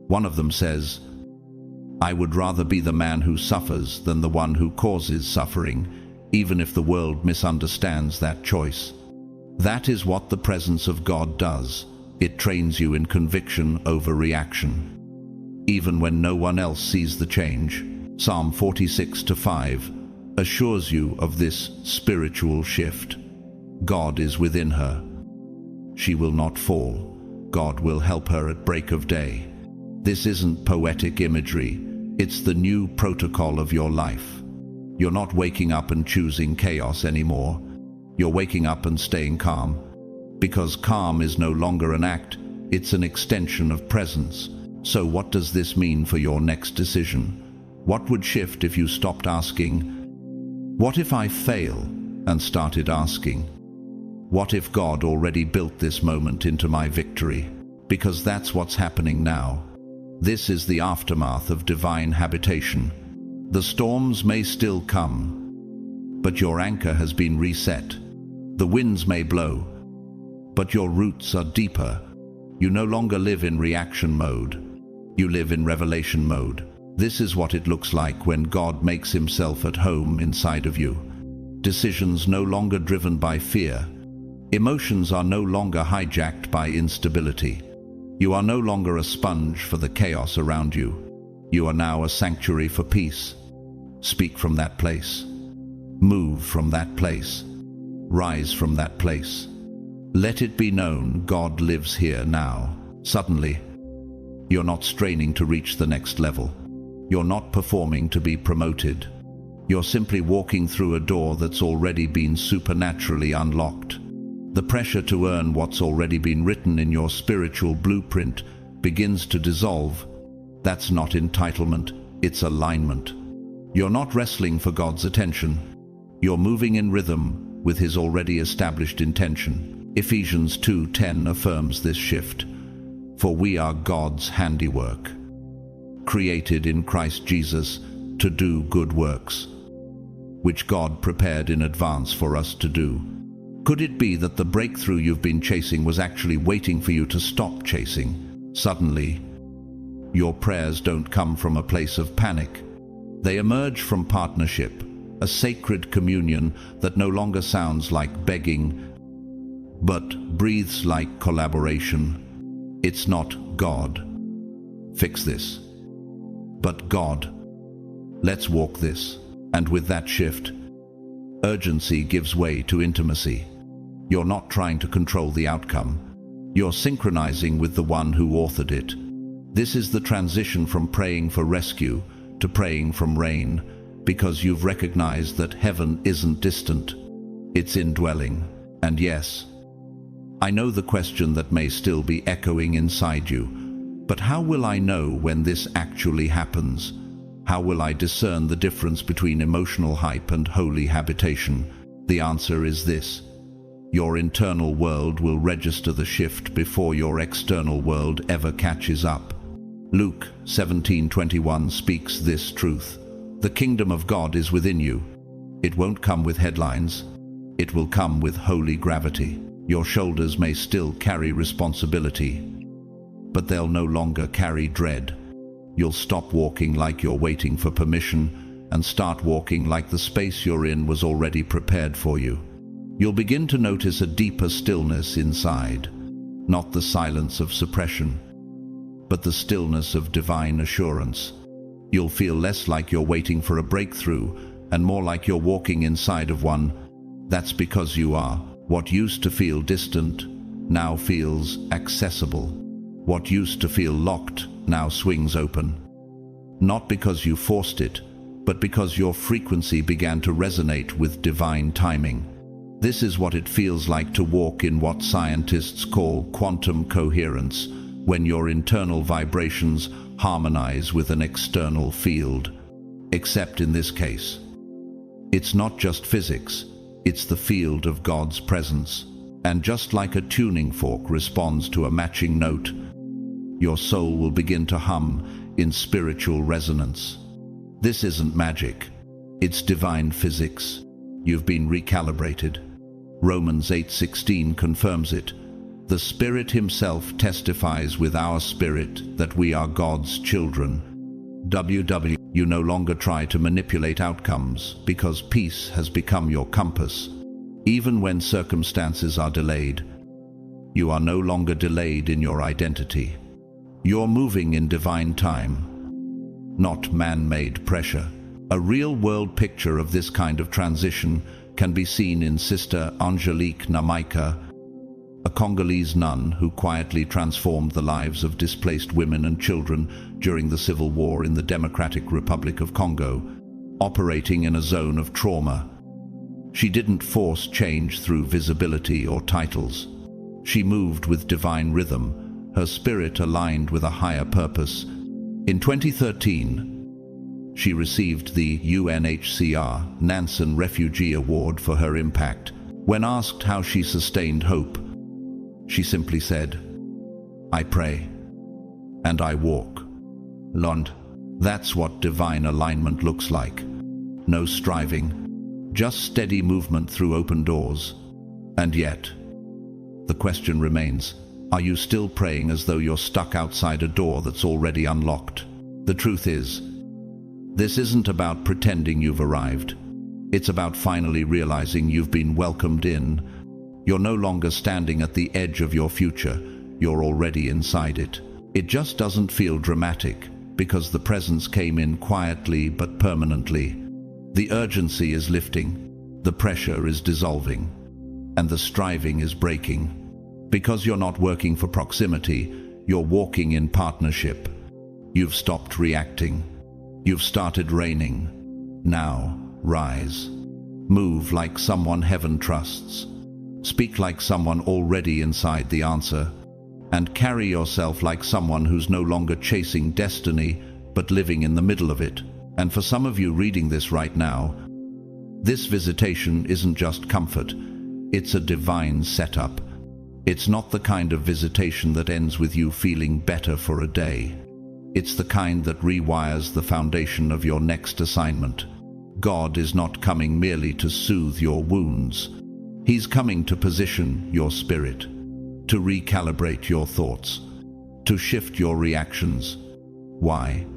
One of them says, "I would rather be the man who suffers than the one who causes suffering, even if the world misunderstands that choice." That is what the presence of God does. It trains you in conviction over reaction, even when no one else sees the change. Psalm 46:5 assures you of this spiritual shift. God is within her. She will not fall. God will help her at break of day. This isn't poetic imagery. It's the new protocol of your life. You're not waking up and choosing chaos anymore. You're waking up and staying calm. Because calm is no longer an act, it's an extension of presence. So what does this mean for your next decision? What would shift if you stopped asking, "What if I fail?" and started asking, "What if God already built this moment into my victory?" Because that's what's happening now. This is the aftermath of divine habitation. The storms may still come, but your anchor has been reset. The winds may blow, but your roots are deeper. You no longer live in reaction mode. You live in revelation mode. This is what it looks like when God makes himself at home inside of you. Decisions no longer driven by fear. Emotions are no longer hijacked by instability. You are no longer a sponge for the chaos around you. You are now a sanctuary for peace. Speak from that place. Move from that place. Rise from that place. Let it be known God lives here now. Suddenly, you're not straining to reach the next level. You're not performing to be promoted. You're simply walking through a door that's already been supernaturally unlocked. The pressure to earn what's already been written in your spiritual blueprint begins to dissolve. That's not entitlement, it's alignment. You're not wrestling for God's attention. You're moving in rhythm with his already established intention. Ephesians 2:10 affirms this shift. For we are God's handiwork, created in Christ Jesus to do good works, which God prepared in advance for us to do. Could it be that the breakthrough you've been chasing was actually waiting for you to stop chasing? Suddenly, your prayers don't come from a place of panic. They emerge from partnership, a sacred communion that no longer sounds like begging, but breathes like collaboration. It's not God, fix this, but God, let's walk this. And with that shift, urgency gives way to intimacy. You're not trying to control the outcome. You're synchronizing with the one who authored it. This is the transition from praying for rescue to praying from rain, because you've recognized that heaven isn't distant. It's indwelling. And yes, I know the question that may still be echoing inside you, but how will I know when this actually happens? How will I discern the difference between emotional hype and holy habitation? The answer is this. Your internal world will register the shift before your external world ever catches up. Luke 17:21 speaks this truth. The kingdom of God is within you. It won't come with headlines. It will come with holy gravity. Your shoulders may still carry responsibility, but they'll no longer carry dread. You'll stop walking like you're waiting for permission and start walking like the space you're in was already prepared for you. You'll begin to notice a deeper stillness inside, not the silence of suppression, but the stillness of divine assurance. You'll feel less like you're waiting for a breakthrough and more like you're walking inside of one. That's because you are. What used to feel distant now feels accessible. What used to feel locked now swings open. Not because you forced it, but because your frequency began to resonate with divine timing. This is what it feels like to walk in what scientists call quantum coherence, when your internal vibrations harmonize with an external field. Except in this case, it's not just physics, it's the field of God's presence. And just like a tuning fork responds to a matching note, your soul will begin to hum in spiritual resonance. This isn't magic, it's divine physics. You've been recalibrated. Romans 8:16 confirms it. The Spirit himself testifies with our spirit that we are God's children. You no longer try to manipulate outcomes because peace has become your compass. Even when circumstances are delayed, you are no longer delayed in your identity. You're moving in divine time, not man-made pressure. A real-world picture of this kind of transition can be seen in Sister Angelique Namaika, a Congolese nun who quietly transformed the lives of displaced women and children during the civil war in the Democratic Republic of Congo, operating in a zone of trauma. She didn't force change through visibility or titles. She moved with divine rhythm, her spirit aligned with a higher purpose. In 2013, she received the UNHCR Nansen Refugee Award for her impact. When asked how she sustained hope, she simply said, "I pray, and I walk." Lord, that's what divine alignment looks like. No striving, just steady movement through open doors. And yet, the question remains, Are you still praying as though you're stuck outside a door that's already unlocked? The truth is, this isn't about pretending you've arrived. It's about finally realizing you've been welcomed in. You're no longer standing at the edge of your future. You're already inside it. It just doesn't feel dramatic, because the presence came in quietly but permanently. The urgency is lifting, the pressure is dissolving, and the striving is breaking. Because you're not working for proximity, you're walking in partnership. You've stopped reacting. You've started reigning. Now, rise. Move like someone heaven trusts. Speak like someone already inside the answer. And carry yourself like someone who's no longer chasing destiny, but living in the middle of it. And for some of you reading this right now, this visitation isn't just comfort. It's a divine setup. It's not the kind of visitation that ends with you feeling better for a day. It's the kind that rewires the foundation of your next assignment. God is not coming merely to soothe your wounds. He's coming to position your spirit, to recalibrate your thoughts, to shift your reactions. Why?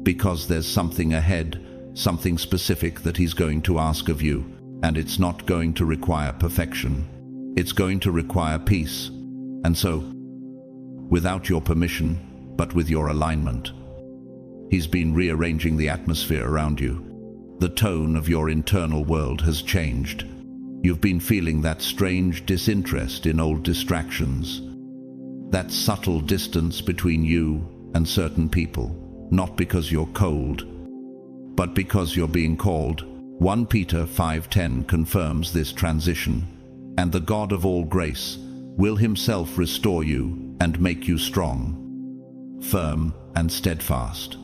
Because there's something ahead, something specific that He's going to ask of you, and it's not going to require perfection. It's going to require peace. And so, without your permission, but with your alignment, He's been rearranging the atmosphere around you. The tone of your internal world has changed. You've been feeling that strange disinterest in old distractions, that subtle distance between you and certain people, not because you're cold, but because you're being called. 1 Peter 5:10 confirms this transition. And the God of all grace will Himself restore you and make you strong, firm and steadfast.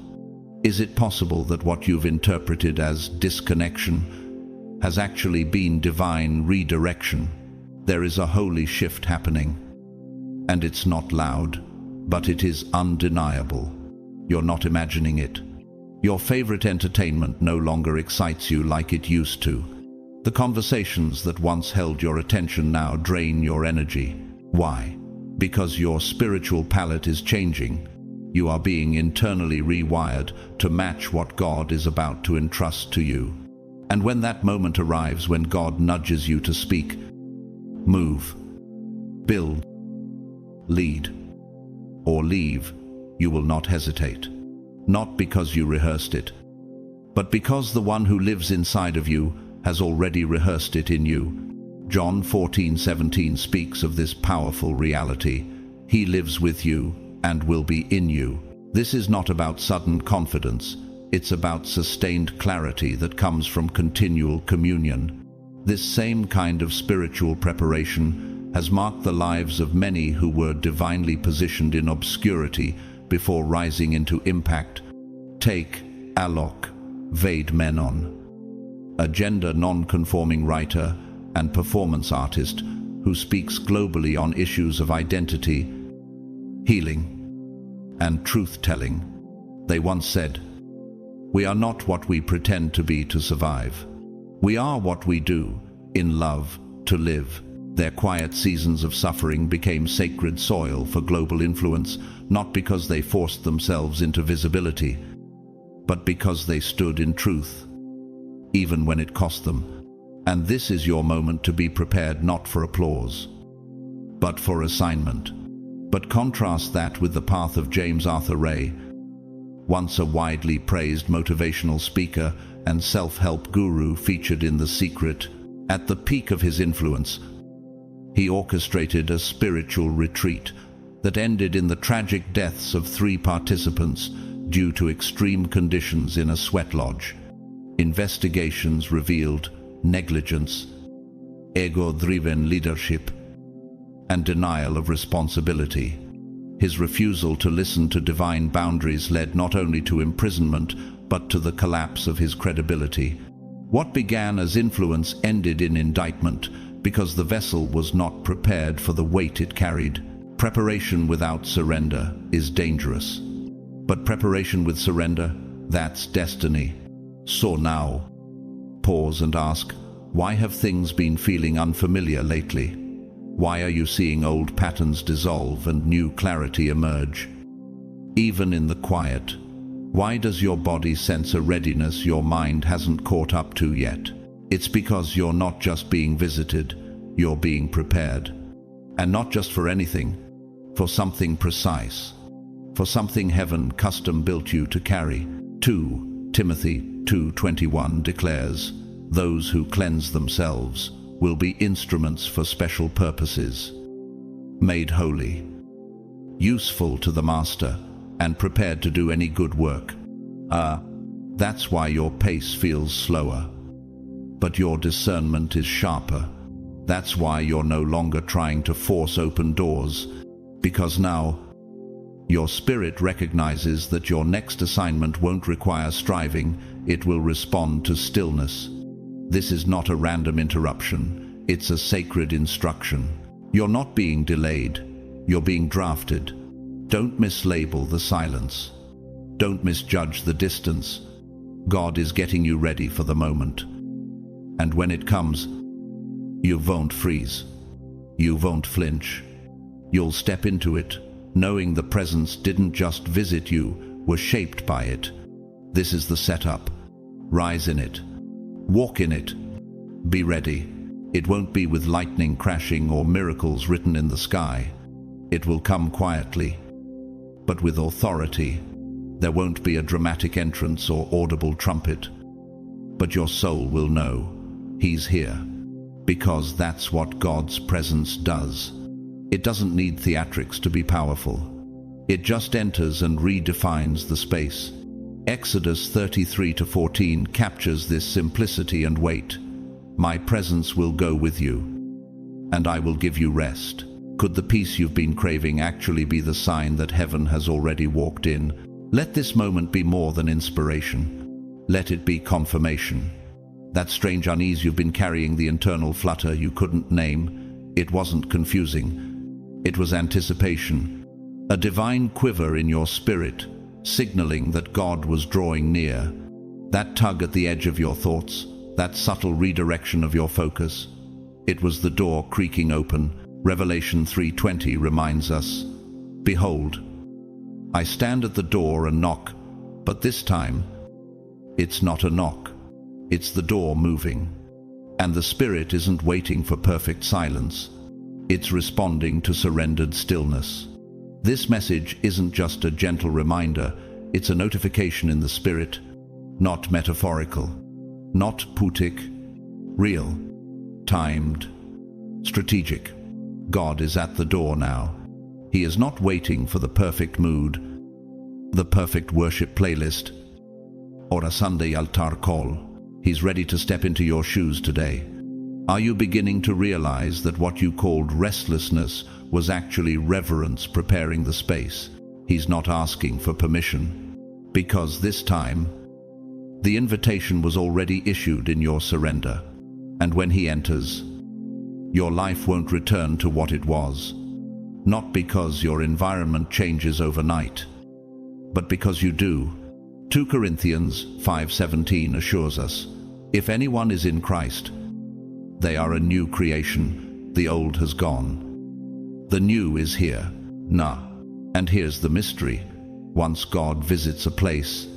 Is it possible that what you've interpreted as disconnection has actually been divine redirection? There is a holy shift happening, and it's not loud, but it is undeniable. You're not imagining it. Your favorite entertainment no longer excites you like it used to. The conversations that once held your attention now drain your energy. Why? Because your spiritual palette is changing. You are being internally rewired to match what God is about to entrust to you. And when that moment arrives, when God nudges you to speak, move, build, lead, or leave, you will not hesitate. Not because you rehearsed it, but because the one who lives inside of you has already rehearsed it in you. John 14:17 speaks of this powerful reality. He lives with you and will be in you. This is not about sudden confidence. It's about sustained clarity that comes from continual communion. This same kind of spiritual preparation has marked the lives of many who were divinely positioned in obscurity before rising into impact. Take Alok Vaid-Menon, a gender non-conforming writer and performance artist who speaks globally on issues of identity, healing, and truth-telling. They once said, "We are not what we pretend to be to survive. We are what we do, in love, to live." Their quiet seasons of suffering became sacred soil for global influence, not because they forced themselves into visibility, but because they stood in truth, even when it cost them. And this is your moment to be prepared, not for applause, but for assignment. But contrast that with the path of James Arthur Ray, once a widely praised motivational speaker and self-help guru featured in The Secret. At the peak of his influence, he orchestrated a spiritual retreat that ended in the tragic deaths of 3 participants due to extreme conditions in a sweat lodge. Investigations revealed negligence, ego-driven leadership, and denial of responsibility. His refusal to listen to divine boundaries led not only to imprisonment, but to the collapse of his credibility. What began as influence ended in indictment, because the vessel was not prepared for the weight it carried. Preparation without surrender is dangerous. But preparation with surrender, that's destiny. So now, pause and ask, why have things been feeling unfamiliar lately? Why are you seeing old patterns dissolve and new clarity emerge? Even in the quiet, why does your body sense a readiness your mind hasn't caught up to yet? It's because you're not just being visited, you're being prepared. And not just for anything, for something precise, for something heaven custom built you to carry. 2 Timothy 2:21 declares, "Those who cleanse themselves will be instruments for special purposes, made holy, useful to the master, and prepared to do any good work." That's why your pace feels slower, but your discernment is sharper. That's why you're no longer trying to force open doors, because now your spirit recognizes that your next assignment won't require striving, it will respond to stillness. This is not a random interruption, it's a sacred instruction. You're not being delayed, you're being drafted. Don't mislabel the silence. Don't misjudge the distance. God is getting you ready for the moment. And when it comes, you won't freeze. You won't flinch. You'll step into it, knowing the presence didn't just visit you, was shaped by it. This is the setup. Rise in it. Walk in it. Be ready. It won't be with lightning crashing or miracles written in the sky. It will come quietly, but with authority. There won't be a dramatic entrance or audible trumpet, but your soul will know He's here, because that's what God's presence does. It doesn't need theatrics to be powerful. It just enters and redefines the space. Exodus 33:14 captures this simplicity and weight. "My presence will go with you, and I will give you rest." Could the peace you've been craving actually be the sign that heaven has already walked in? Let this moment be more than inspiration. Let it be confirmation. That strange unease you've been carrying, the internal flutter you couldn't name, it wasn't confusing. It was anticipation. A divine quiver in your spirit, signaling that God was drawing near. That tug at the edge of your thoughts, that subtle redirection of your focus. It was the door creaking open. Revelation 3:20 reminds us, "Behold, I stand at the door and knock," but this time, it's not a knock. It's the door moving. And the Spirit isn't waiting for perfect silence. It's responding to surrendered stillness. This message isn't just a gentle reminder, it's a notification in the Spirit, not metaphorical, not poetic, real, timed, strategic. God is at the door now. He is not waiting for the perfect mood, the perfect worship playlist, or a Sunday altar call. He's ready to step into your shoes today. Are you beginning to realize that what you called restlessness was actually reverence preparing the space? He's not asking for permission, because this time, the invitation was already issued in your surrender. And when He enters, your life won't return to what it was. Not because your environment changes overnight, but because you do. 2 Corinthians 5:17 assures us, "If anyone is in Christ, they are a new creation. The old has gone. The new is here." And here's the mystery. Once God visits a place,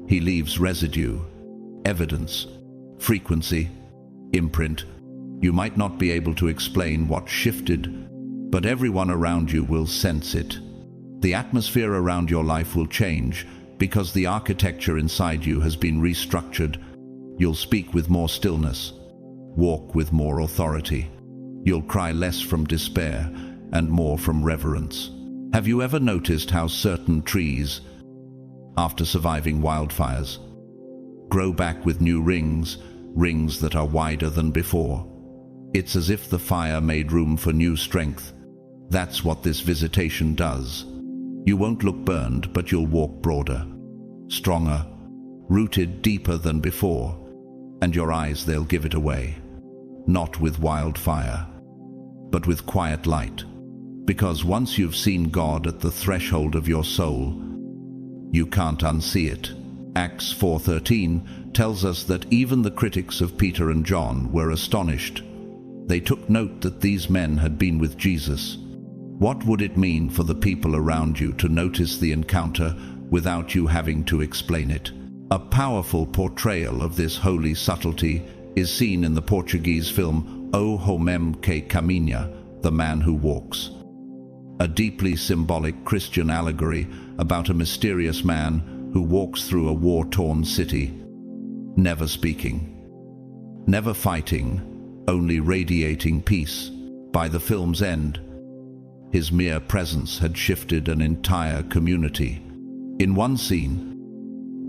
He leaves residue, evidence, frequency, imprint. You might not be able to explain what shifted, but everyone around you will sense it. The atmosphere around your life will change because the architecture inside you has been restructured. You'll speak with more stillness, walk with more authority. You'll cry less from despair and more from reverence. Have you ever noticed how certain trees, after surviving wildfires, grow back with new rings that are wider than before? It's as if the fire made room for new strength. That's what this visitation does. You won't look burned, but you'll walk broader, stronger, rooted deeper than before. And your eyes, they'll give it away. Not with wildfire, but with quiet light. Because once you've seen God at the threshold of your soul, you can't unsee it. Acts 4:13 tells us that even the critics of Peter and John were astonished. They took note that these men had been with Jesus. What would it mean for the people around you to notice the encounter without you having to explain it? A powerful portrayal of this holy subtlety is seen in the Portuguese film O Homem que Caminha, The Man Who Walks, a deeply symbolic Christian allegory about a mysterious man who walks through a war-torn city, never speaking, never fighting, only radiating peace. By the film's end, his mere presence had shifted an entire community. In one scene,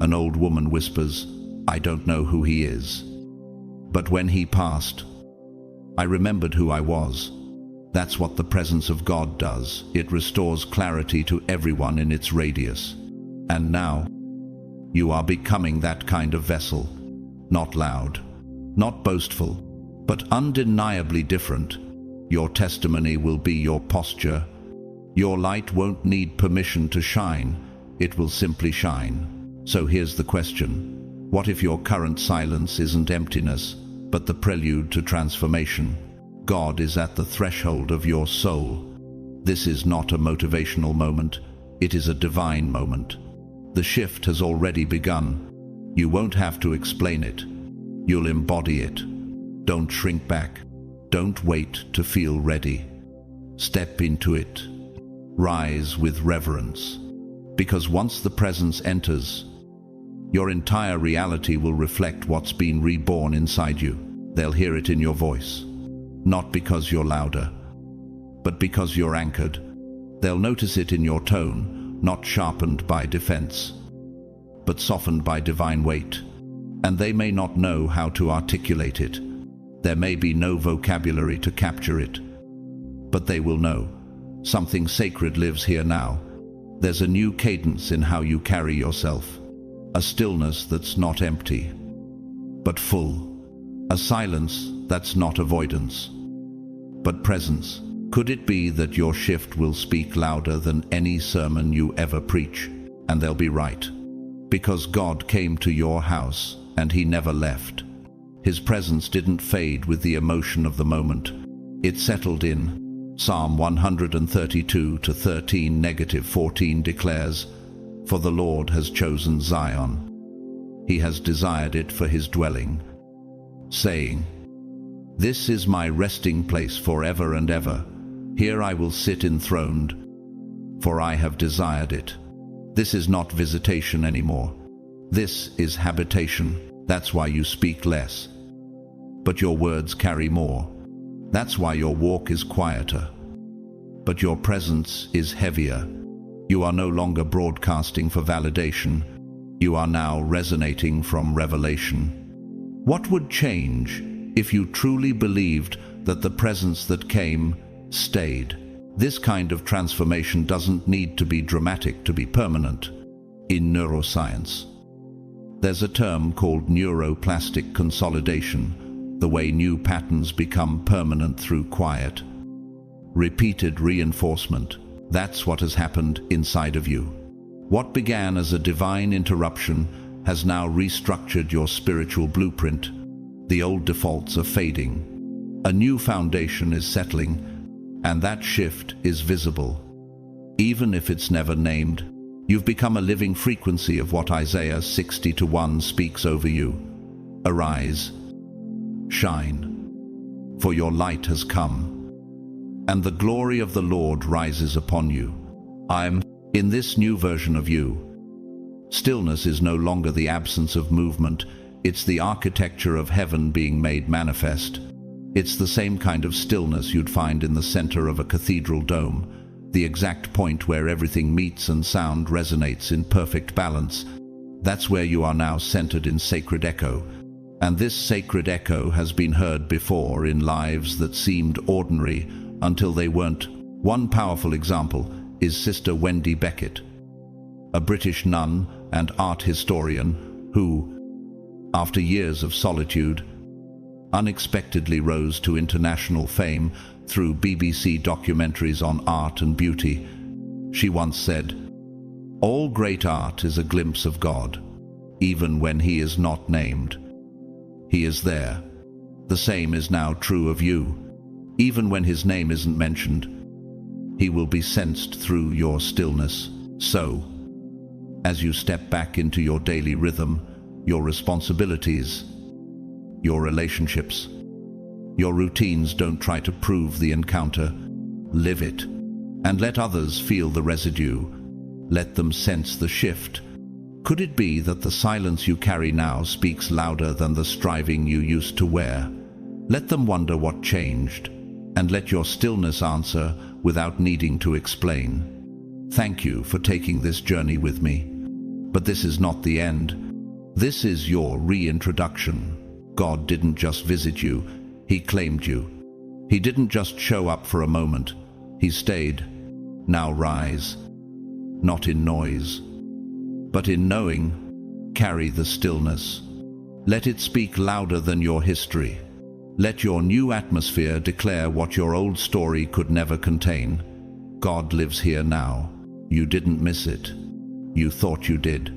an old woman whispers, "I don't know who he is. But when he passed, I remembered who I was." That's what the presence of God does. It restores clarity to everyone in its radius. And now, you are becoming that kind of vessel. Not loud, not boastful, but undeniably different. Your testimony will be your posture. Your light won't need permission to shine. It will simply shine. So here's the question. What if your current silence isn't emptiness, but the prelude to transformation? God is at the threshold of your soul. This is not a motivational moment. It is a divine moment. The shift has already begun. You won't have to explain it. You'll embody it. Don't shrink back. Don't wait to feel ready. Step into it. Rise with reverence. Because once the presence enters, your entire reality will reflect what's been reborn inside you. They'll hear it in your voice. Not because you're louder, but because you're anchored. They'll notice it in your tone, not sharpened by defense, but softened by divine weight. And they may not know how to articulate it. There may be no vocabulary to capture it, but they will know. Something sacred lives here now. There's a new cadence in how you carry yourself. A stillness that's not empty, but full. A silence that's not avoidance, but presence. Could it be that your shift will speak louder than any sermon you ever preach? And they'll be right. Because God came to your house and he never left. His presence didn't fade with the emotion of the moment. It settled in. Psalm 132:13-14 declares, "For the Lord has chosen Zion. He has desired it for his dwelling, saying, 'This is my resting place forever and ever. Here I will sit enthroned, for I have desired it.'" This is not visitation anymore. This is habitation. That's why you speak less, but your words carry more. That's why your walk is quieter, but your presence is heavier. You are no longer broadcasting for validation. You are now resonating from revelation. What would change if you truly believed that the presence that came stayed? This kind of transformation doesn't need to be dramatic to be permanent. In neuroscience, there's a term called neuroplastic consolidation, the way new patterns become permanent through quiet, repeated reinforcement. That's what has happened inside of you. What began as a divine interruption has now restructured your spiritual blueprint. The old defaults are fading. A new foundation is settling, and that shift is visible. Even if it's never named, you've become a living frequency of what Isaiah 60:1 speaks over you. Arise, shine, for your light has come, and the glory of the Lord rises upon you. I'm in this new version of you. Stillness is no longer the absence of movement. It's the architecture of heaven being made manifest. It's the same kind of stillness you'd find in the center of a cathedral dome, the exact point where everything meets and sound resonates in perfect balance. That's where you are now centered in sacred echo. And this sacred echo has been heard before in lives that seemed ordinary until they weren't. One powerful example is Sister Wendy Beckett, a British nun and art historian who, after years of solitude, unexpectedly rose to international fame through BBC documentaries on art and beauty. She once said, "All great art is a glimpse of God, even when he is not named. He is there." The same is now true of you. even when his name isn't mentioned. He will be sensed through your stillness. So, as you step back into your daily rhythm, your responsibilities, your relationships, your routines, don't try to prove the encounter. Live it. And let others feel the residue. Let them sense the shift. Could it be that the silence you carry now speaks louder than the striving you used to wear? Let them wonder what changed, and let your stillness answer without needing to explain. Thank you for taking this journey with me. But this is not the end. This is your reintroduction. God didn't just visit you, He claimed you. He didn't just show up for a moment, He stayed. Now rise, not in noise, but in knowing. Carry the stillness. Let it speak louder than your history. Let your new atmosphere declare what your old story could never contain. God lives here now. You didn't miss it. You thought you did.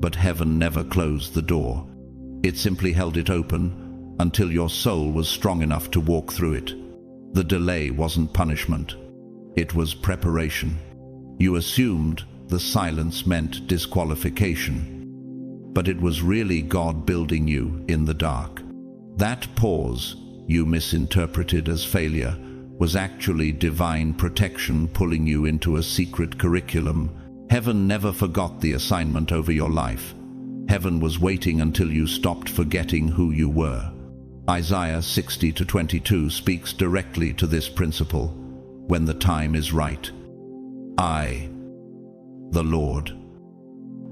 But heaven never closed the door. It simply held it open until your soul was strong enough to walk through it. The delay wasn't punishment. It was preparation. You assumed the silence meant disqualification, but it was really God building you in the dark. That pause you misinterpreted as failure was actually divine protection pulling you into a secret curriculum. Heaven never forgot the assignment over your life. Heaven was waiting until you stopped forgetting who you were. Isaiah 60:22 speaks directly to this principle. When the time is right, I, the Lord,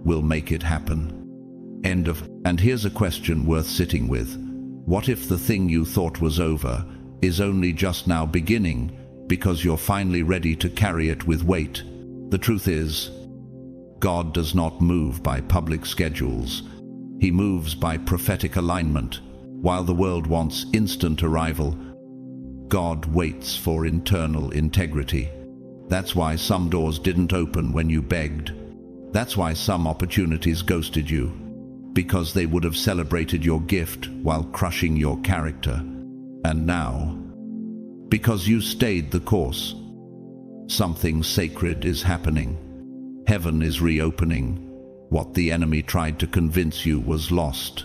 will make it happen. End of. And here's a question worth sitting with. What if the thing you thought was over is only just now beginning because you're finally ready to carry it with weight? The truth is, God does not move by public schedules. He moves by prophetic alignment. While the world wants instant arrival, God waits for internal integrity. That's why some doors didn't open when you begged. That's why some opportunities ghosted you, because they would have celebrated your gift while crushing your character. And now, because you stayed the course, something sacred is happening. Heaven is reopening. What the enemy tried to convince you was lost.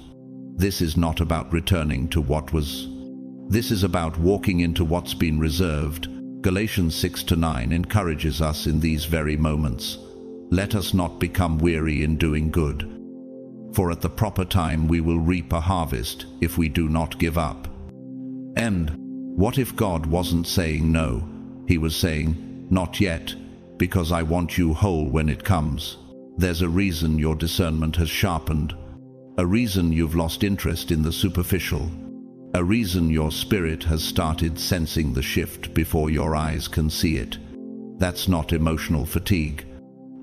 This is not about returning to what was. This is about walking into what's been reserved. Galatians 6-9 encourages us in these very moments. Let us not become weary in doing good, for at the proper time we will reap a harvest if we do not give up. And what if God wasn't saying no? He was saying, not yet, because I want you whole when it comes. There's a reason your discernment has sharpened, a reason you've lost interest in the superficial, a reason your spirit has started sensing the shift before your eyes can see it. That's not emotional fatigue.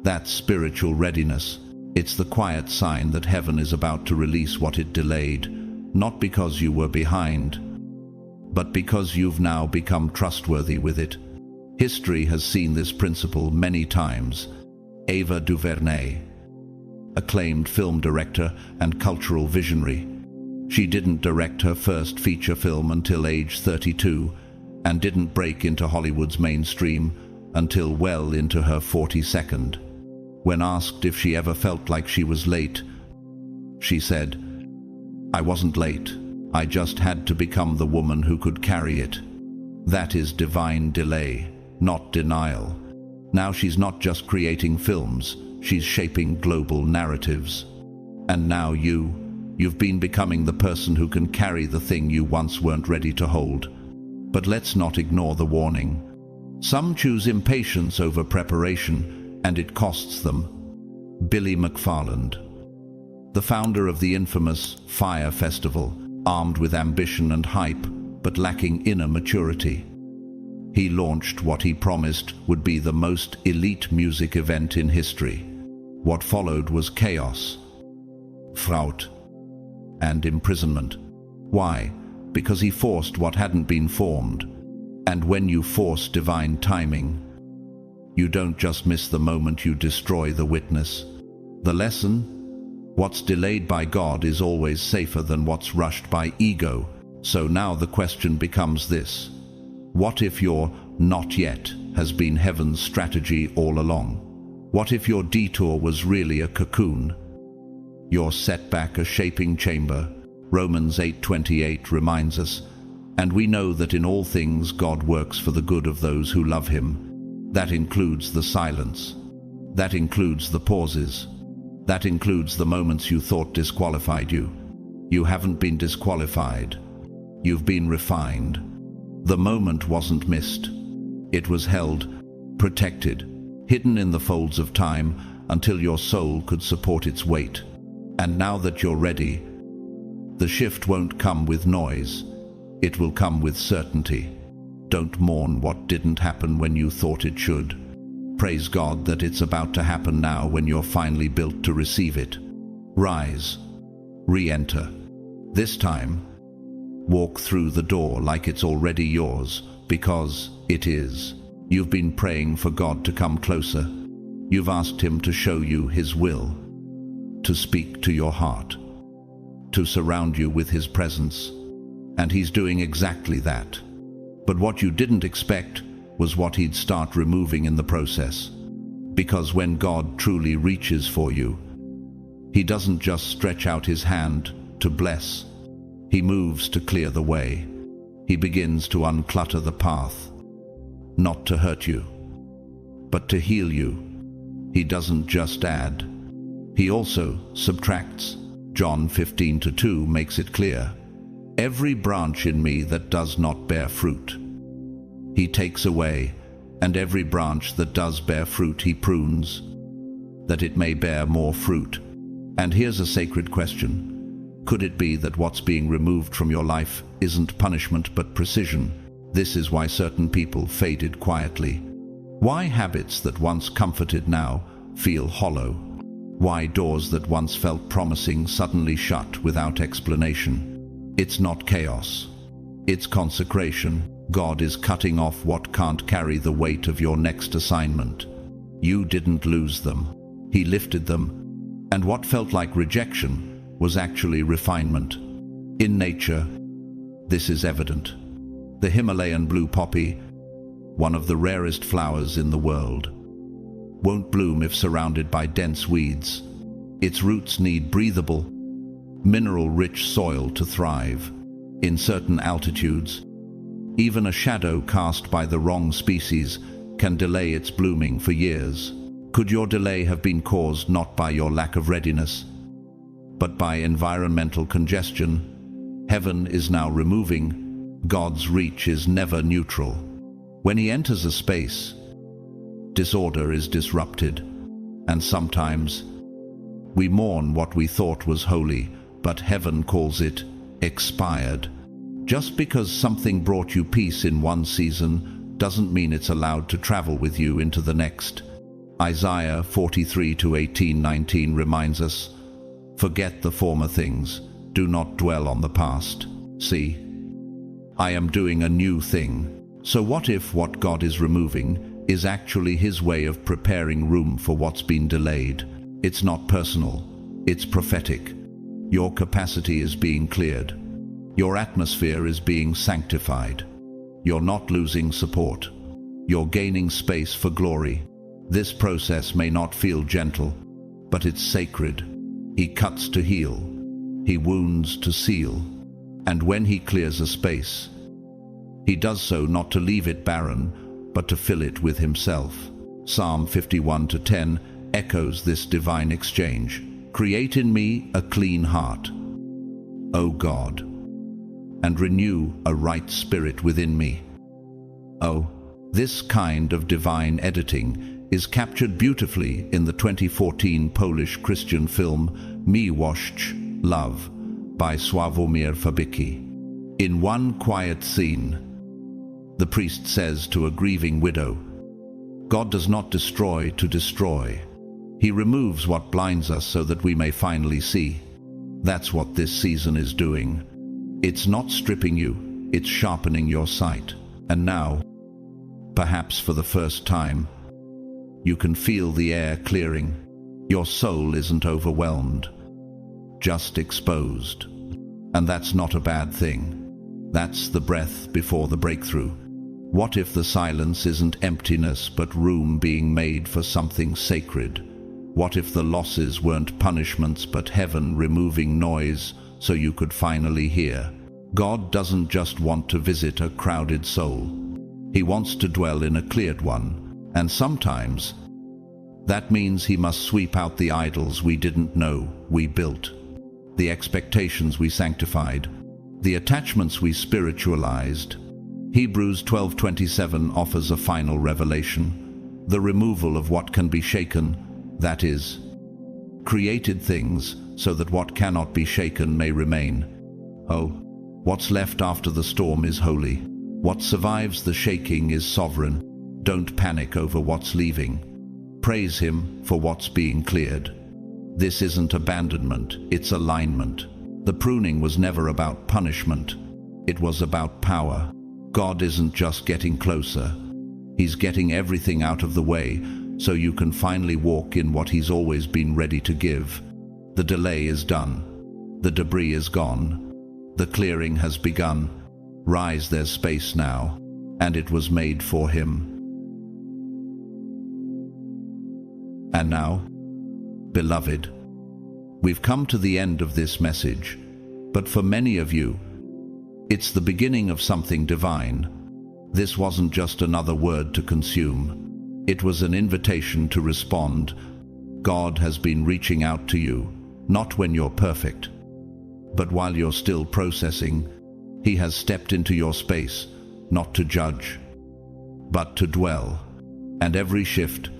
That's spiritual readiness. It's the quiet sign that heaven is about to release what it delayed, not because you were behind, but because you've now become trustworthy with it. History has seen this principle many times. Ava DuVernay, acclaimed film director and cultural visionary. She didn't direct her first feature film until age 32 and didn't break into Hollywood's mainstream until well into her 42nd. When asked if she ever felt like she was late, she said, "I wasn't late. I just had to become the woman who could carry it." That is divine delay, not denial. Now she's not just creating films, she's shaping global narratives. And now you've been becoming the person who can carry the thing you once weren't ready to hold. But let's not ignore the warning. Some choose impatience over preparation, and it costs them. Billy McFarland, the founder of the infamous Fire Festival, armed with ambition and hype, but lacking inner maturity. He launched what he promised would be the most elite music event in history. What followed was chaos, fraud, and imprisonment. Why? Because he forced what hadn't been formed. And when you force divine timing, you don't just miss the moment, you destroy the witness. The lesson? What's delayed by God is always safer than what's rushed by ego. So now the question becomes this: What if your "not yet" has been heaven's strategy all along? What if your detour was really a cocoon, your setback a shaping chamber? Romans 8:28 reminds us, "And we know that in all things God works for the good of those who love him." That includes the silence. That includes the pauses. That includes the moments you thought disqualified you. You haven't been disqualified. You've been refined. The moment wasn't missed. It was held, protected, hidden in the folds of time until your soul could support its weight. And now that you're ready, the shift won't come with noise. It will come with certainty. Don't mourn what didn't happen when you thought it should. Praise God that it's about to happen now when you're finally built to receive it. Rise. Re-enter. This time, walk through the door like it's already yours, because it is. You've been praying for God to come closer. You've asked him to show you his will, to speak to your heart, to surround you with his presence. And he's doing exactly that. But what you didn't expect was what he'd start removing in the process. Because when God truly reaches for you, he doesn't just stretch out his hand to bless. He moves to clear the way. He begins to unclutter the path, not to hurt you, but to heal you. He doesn't just add, he also subtracts. John 15:2 makes it clear. Every branch in me that does not bear fruit, he takes away, and every branch that does bear fruit he prunes, that it may bear more fruit. And here's a sacred question. Could it be that what's being removed from your life isn't punishment but precision? This is why certain people faded quietly. Why habits that once comforted now feel hollow? Why doors that once felt promising suddenly shut without explanation? It's not chaos. It's consecration. God is cutting off what can't carry the weight of your next assignment. You didn't lose them. He lifted them. And what felt like rejection was actually refinement. In nature, this is evident. The Himalayan blue poppy, one of the rarest flowers in the world, won't bloom if surrounded by dense weeds. Its roots need breathable, mineral-rich soil to thrive. In certain altitudes, even a shadow cast by the wrong species can delay its blooming for years. Could your delay have been caused not by your lack of readiness, but by environmental congestion? Heaven is now removing. God's reach is never neutral. When he enters a space, disorder is disrupted, and sometimes we mourn what we thought was holy, but heaven calls it expired. Just because something brought you peace in one season doesn't mean it's allowed to travel with you into the next. Isaiah 43:18-19 reminds us, "Forget the former things, do not dwell on the past. See, I am doing a new thing." So what if what God is removing is actually his way of preparing room for what's been delayed? It's not personal, it's prophetic. Your capacity is being cleared. Your atmosphere is being sanctified. You're not losing support. You're gaining space for glory. This process may not feel gentle, but it's sacred. He cuts to heal. He wounds to seal. And when he clears a space, he does so not to leave it barren, but to fill it with himself. Psalm 51:10 echoes this divine exchange. "Create in me a clean heart, O God, and renew a right spirit within me." Oh, this kind of divine editing is captured beautifully in the 2014 Polish Christian film Miłość, Love, by Sławomir Fabicki. In one quiet scene, the priest says to a grieving widow, "God does not destroy to destroy. He removes what blinds us so that we may finally see." That's what this season is doing. It's not stripping you, it's sharpening your sight. And now, perhaps for the first time, you can feel the air clearing. Your soul isn't overwhelmed, just exposed. And that's not a bad thing. That's the breath before the breakthrough. What if the silence isn't emptiness but room being made for something sacred? What if the losses weren't punishments but heaven removing noise so you could finally hear? God doesn't just want to visit a crowded soul. He wants to dwell in a cleared one, and sometimes that means he must sweep out the idols we didn't know we built, the expectations we sanctified, the attachments we spiritualized. Hebrews 12:27 offers a final revelation, the removal of what can be shaken, that is, created things, so that what cannot be shaken may remain. Oh, what's left after the storm is holy. What survives the shaking is sovereign. Don't panic over what's leaving. Praise him for what's being cleared. This isn't abandonment, it's alignment. The pruning was never about punishment. It was about power. God isn't just getting closer. He's getting everything out of the way so you can finally walk in what he's always been ready to give. The delay is done. The debris is gone. The clearing has begun. Rise, there's space now, and it was made for him. And now, beloved, we've come to the end of this message, but for many of you, it's the beginning of something divine. This wasn't just another word to consume. It was an invitation to respond. God has been reaching out to you, not when you're perfect, but while you're still processing. He has stepped into your space, not to judge, but to dwell. And every shift,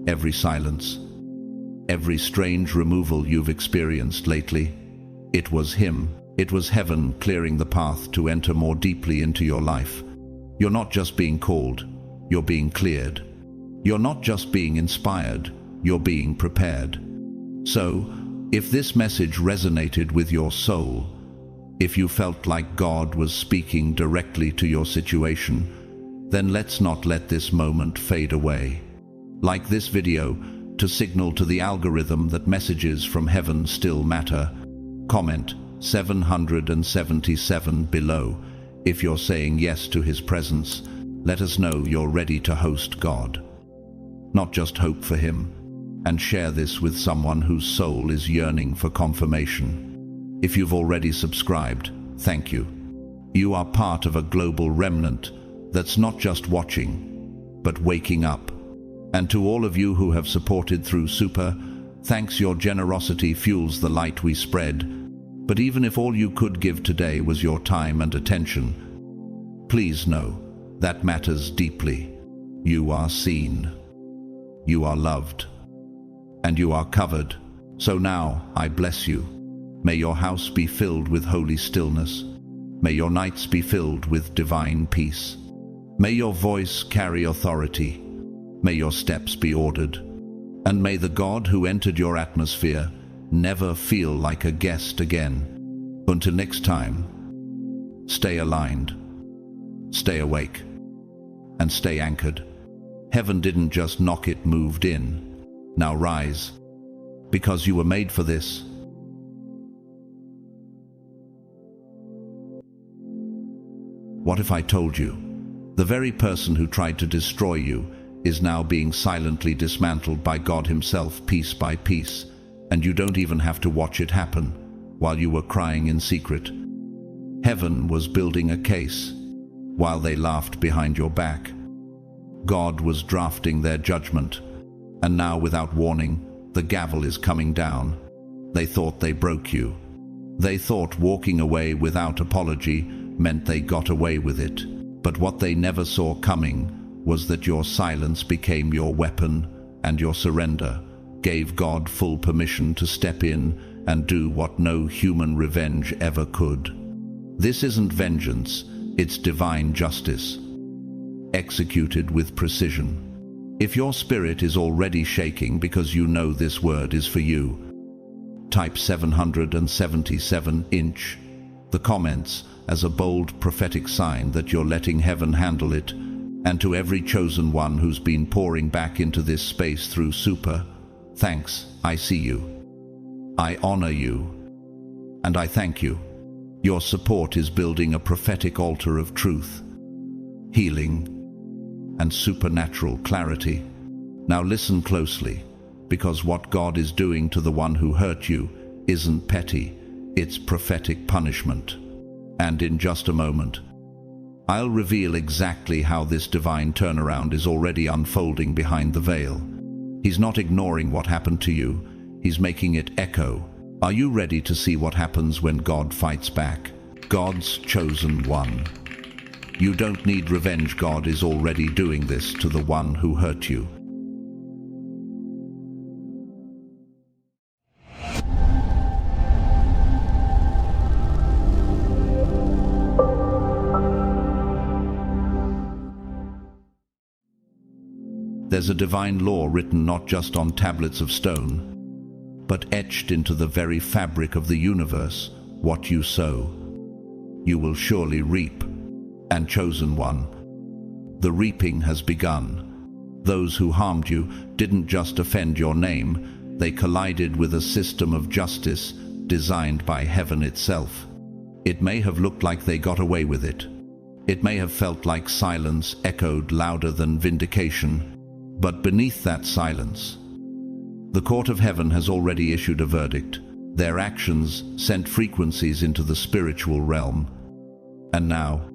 every silence, every strange removal you've experienced lately, it was him. It was heaven clearing the path to enter more deeply into your life. You're not just being called, you're being cleared. You're not just being inspired, you're being prepared. So, if this message resonated with your soul, if you felt like God was speaking directly to your situation, then let's not let this moment fade away. Like this video to signal to the algorithm that messages from heaven still matter. Comment 777 below if you're saying yes to his presence. Let us know you're ready to host God, not just hope for him. And share this with someone whose soul is yearning for confirmation. If you've already subscribed, thank you. You are part of a global remnant that's not just watching, but waking up. And to all of you who have supported through Super, thanks. Your generosity fuels the light we spread. But even if all you could give today was your time and attention, please know that matters deeply. You are seen, you are loved, and you are covered. So now I bless you. May your house be filled with holy stillness. May your nights be filled with divine peace. May your voice carry authority. May your steps be ordered. And may the God who entered your atmosphere never feel like a guest again. Until next time, stay aligned, stay awake, and stay anchored. Heaven didn't just knock, it moved in. Now rise, because you were made for this. What if I told you, the very person who tried to destroy you is now being silently dismantled by God himself piece by piece, and you don't even have to watch it happen while you were crying in secret? Heaven was building a case while they laughed behind your back. God was drafting their judgment, and now without warning, the gavel is coming down. They thought they broke you. They thought walking away without apology meant they got away with it. But what they never saw coming was that your silence became your weapon, and your surrender gave God full permission to step in and do what no human revenge ever could. This isn't vengeance, it's divine justice, executed with precision. If your spirit is already shaking because you know this word is for you, type 777 the comments as a bold prophetic sign that you're letting heaven handle it. And to every chosen one who's been pouring back into this space through Super, thanks. I see you, I honor you, and I thank you. Your support is building a prophetic altar of truth, healing, and supernatural clarity. Now listen closely, because what God is doing to the one who hurt you isn't petty, it's prophetic punishment. And in just a moment, I'll reveal exactly how this divine turnaround is already unfolding behind the veil. He's not ignoring what happened to you, he's making it echo. Are you ready to see what happens when God fights back? God's chosen one. You don't need revenge. God is already doing this to the one who hurt you. There's a divine law written not just on tablets of stone, but etched into the very fabric of the universe. What you sow, you will surely reap. And chosen one, the reaping has begun. Those who harmed you didn't just offend your name, they collided with a system of justice designed by heaven itself. It may have looked like they got away with it. It may have felt like silence echoed louder than vindication. But beneath that silence, the court of heaven has already issued a verdict. Their actions sent frequencies into the spiritual realm. And now,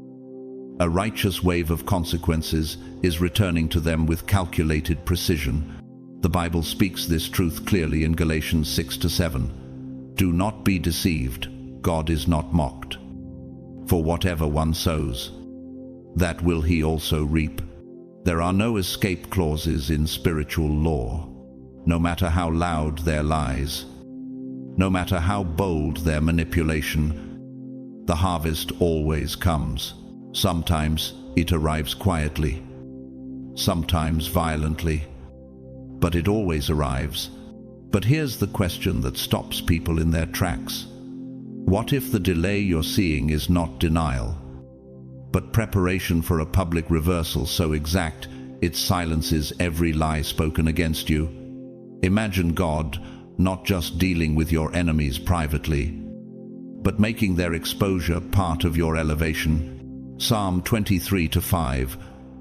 a righteous wave of consequences is returning to them with calculated precision. The Bible speaks this truth clearly in Galatians 6-7. Do not be deceived. God is not mocked. For whatever one sows, that will he also reap. There are no escape clauses in spiritual law. No matter how loud their lies, no matter how bold their manipulation, the harvest always comes. Sometimes it arrives quietly, sometimes violently, but it always arrives. But here's the question that stops people in their tracks. What if the delay you're seeing is not denial, but preparation for a public reversal so exact it silences every lie spoken against you? Imagine God not just dealing with your enemies privately, but making their exposure part of your elevation. Psalm 23:5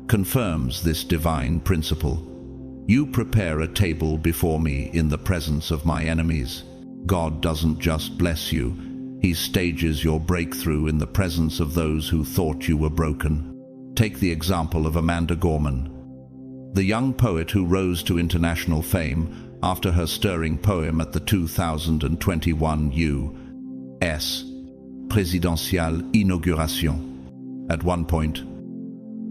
confirms this divine principle. You prepare a table before me in the presence of my enemies. God doesn't just bless you, he stages your breakthrough in the presence of those who thought you were broken. Take the example of Amanda Gorman, the young poet who rose to international fame after her stirring poem at the 2021 U.S. Presidential Inauguration. At one point,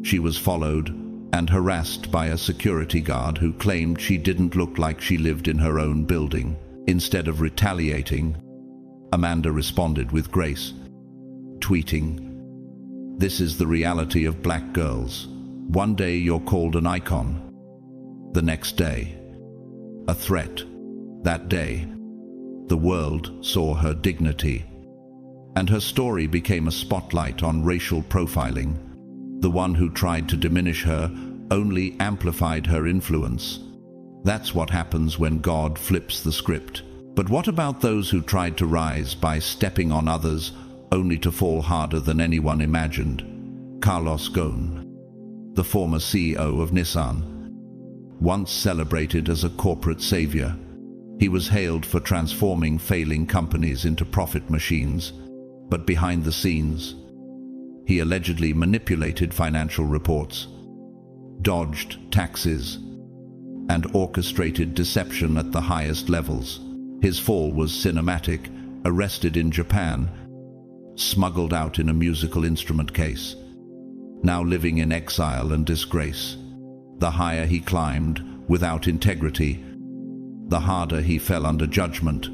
she was followed and harassed by a security guard who claimed she didn't look like she lived in her own building. Instead of retaliating, Amanda responded with grace, tweeting, "This is the reality of black girls. One day you're called an icon. The next day, a threat. That day, the world saw her dignity." And her story became a spotlight on racial profiling. The one who tried to diminish her only amplified her influence. That's what happens when God flips the script. But what about those who tried to rise by stepping on others only to fall harder than anyone imagined? Carlos Ghosn, the former CEO of Nissan, once celebrated as a corporate savior. He was hailed for transforming failing companies into profit machines. But behind the scenes, he allegedly manipulated financial reports, dodged taxes, and orchestrated deception at the highest levels. His fall was cinematic: arrested in Japan, smuggled out in a musical instrument case, now living in exile and disgrace. The higher he climbed without integrity, the harder he fell under judgment.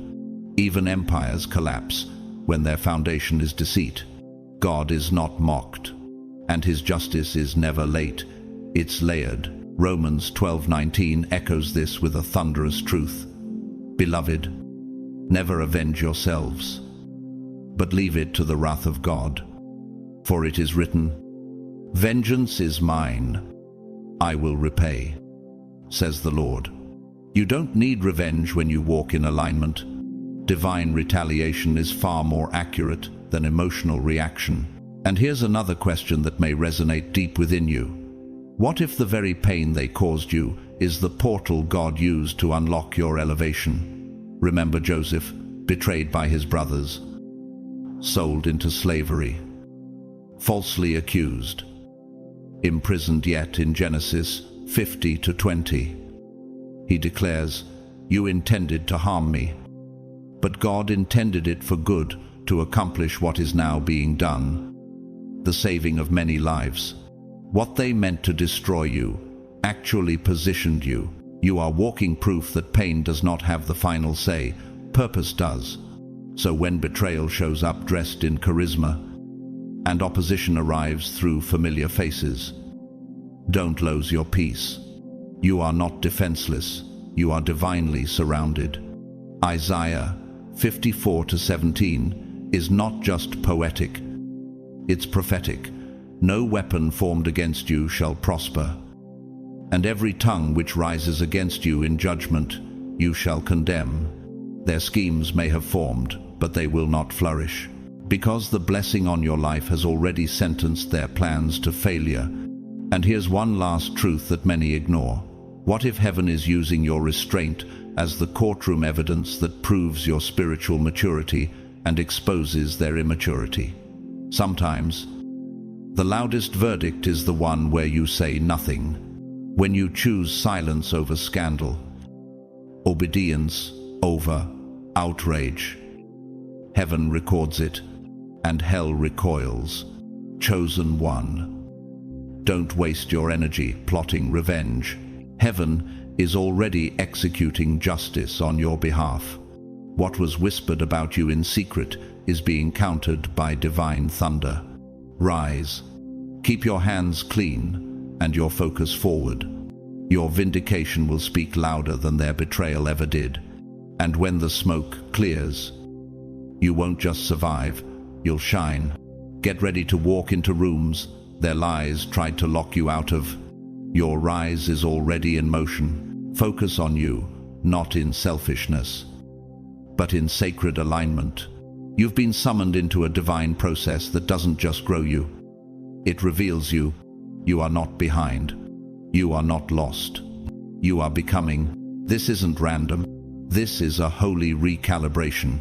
Even empires collapse when their foundation is deceit. God is not mocked, and his justice is never late. It's layered. Romans 12:19 echoes this with a thunderous truth. Beloved, never avenge yourselves, but leave it to the wrath of God. For it is written, "Vengeance is mine, I will repay," says the Lord. You don't need revenge when you walk in alignment. Divine retaliation is far more accurate than emotional reaction. And here's another question that may resonate deep within you. What if the very pain they caused you is the portal God used to unlock your elevation? Remember Joseph, betrayed by his brothers, sold into slavery, falsely accused, imprisoned, yet in Genesis 50-20, he declares, "You intended to harm me, but God intended it for good to accomplish what is now being done, the saving of many lives." What they meant to destroy you actually positioned you. You are walking proof that pain does not have the final say, purpose does. So when betrayal shows up dressed in charisma and opposition arrives through familiar faces, don't lose your peace. You are not defenseless, you are divinely surrounded. Isaiah 54-17 is not just poetic, it's prophetic. No weapon formed against you shall prosper, and every tongue which rises against you in judgment you shall condemn. Their schemes may have formed, but they will not flourish, because the blessing on your life has already sentenced their plans to failure. And here's one last truth that many ignore. What if heaven is using your restraint as the courtroom evidence that proves your spiritual maturity and exposes their immaturity? Sometimes, the loudest verdict is the one where you say nothing, when you choose silence over scandal, obedience over outrage. Heaven records it, and hell recoils. Chosen one. Don't waste your energy plotting revenge. Heaven is already executing justice on your behalf. What was whispered about you in secret is being countered by divine thunder. Rise. Keep your hands clean and your focus forward. Your vindication will speak louder than their betrayal ever did. And when the smoke clears, you won't just survive, you'll shine. Get ready to walk into rooms their lies tried to lock you out of. Your rise is already in motion. Focus on you, not in selfishness, but in sacred alignment. You've been summoned into a divine process that doesn't just grow you. It reveals you. You are not behind. You are not lost. You are becoming. This isn't random. This is a holy recalibration.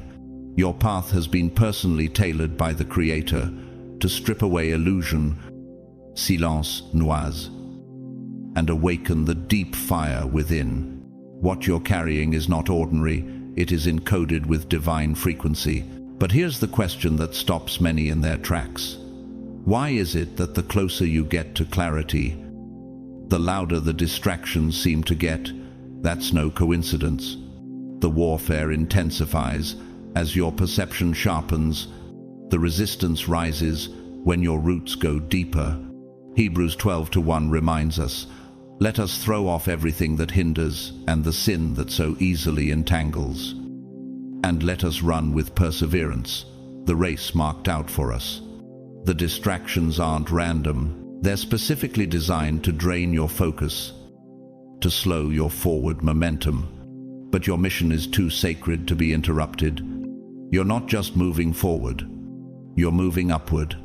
Your path has been personally tailored by the Creator to strip away illusion, silence noise, and awaken the deep fire within. What you're carrying is not ordinary. It is encoded with divine frequency. But here's the question that stops many in their tracks. Why is it that the closer you get to clarity, the louder the distractions seem to get? That's no coincidence. The warfare intensifies as your perception sharpens. The resistance rises when your roots go deeper. Hebrews 12:1 reminds us, "Let us throw off everything that hinders and the sin that so easily entangles. And let us run with perseverance the race marked out for us." The distractions aren't random. They're specifically designed to drain your focus, to slow your forward momentum. But your mission is too sacred to be interrupted. You're not just moving forward, you're moving upward,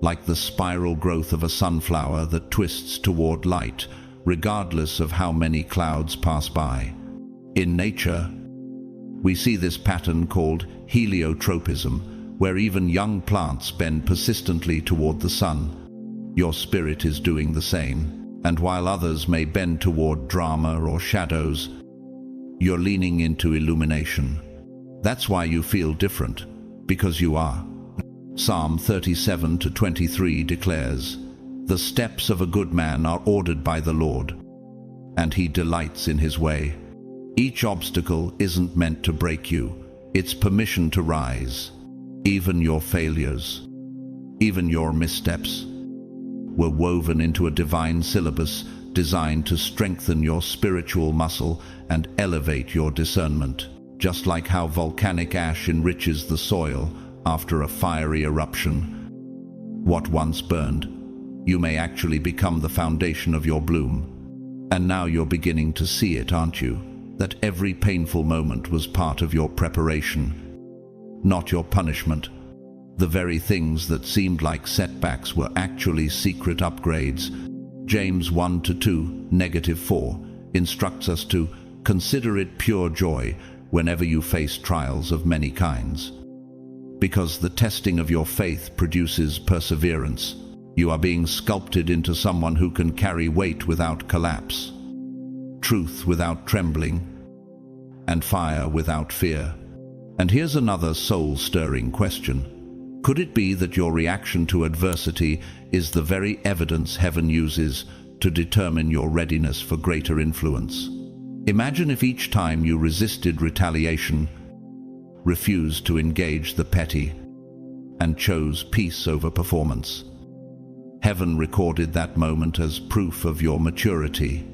like the spiral growth of a sunflower that twists toward light, regardless of how many clouds pass by. In nature, we see this pattern called heliotropism, where even young plants bend persistently toward the sun. Your spirit is doing the same, and while others may bend toward drama or shadows, you're leaning into illumination. That's why you feel different, because you are. Psalm 37:23 declares, "The steps of a good man are ordered by the Lord, and he delights in his way." Each obstacle isn't meant to break you, it's permission to rise. Even your failures, even your missteps, were woven into a divine syllabus designed to strengthen your spiritual muscle and elevate your discernment. Just like how volcanic ash enriches the soil after a fiery eruption, what once burned, you may actually become the foundation of your bloom. And now you're beginning to see it, aren't you? That every painful moment was part of your preparation, not your punishment. The very things that seemed like setbacks were actually secret upgrades. James 1:2, -4, instructs us to consider it pure joy whenever you face trials of many kinds, because the testing of your faith produces perseverance. You are being sculpted into someone who can carry weight without collapse, truth without trembling, and fire without fear. And here's another soul-stirring question. Could it be that your reaction to adversity is the very evidence heaven uses to determine your readiness for greater influence? Imagine if each time you resisted retaliation, refused to engage the petty, and chose peace over performance. Heaven recorded that moment as proof of your maturity.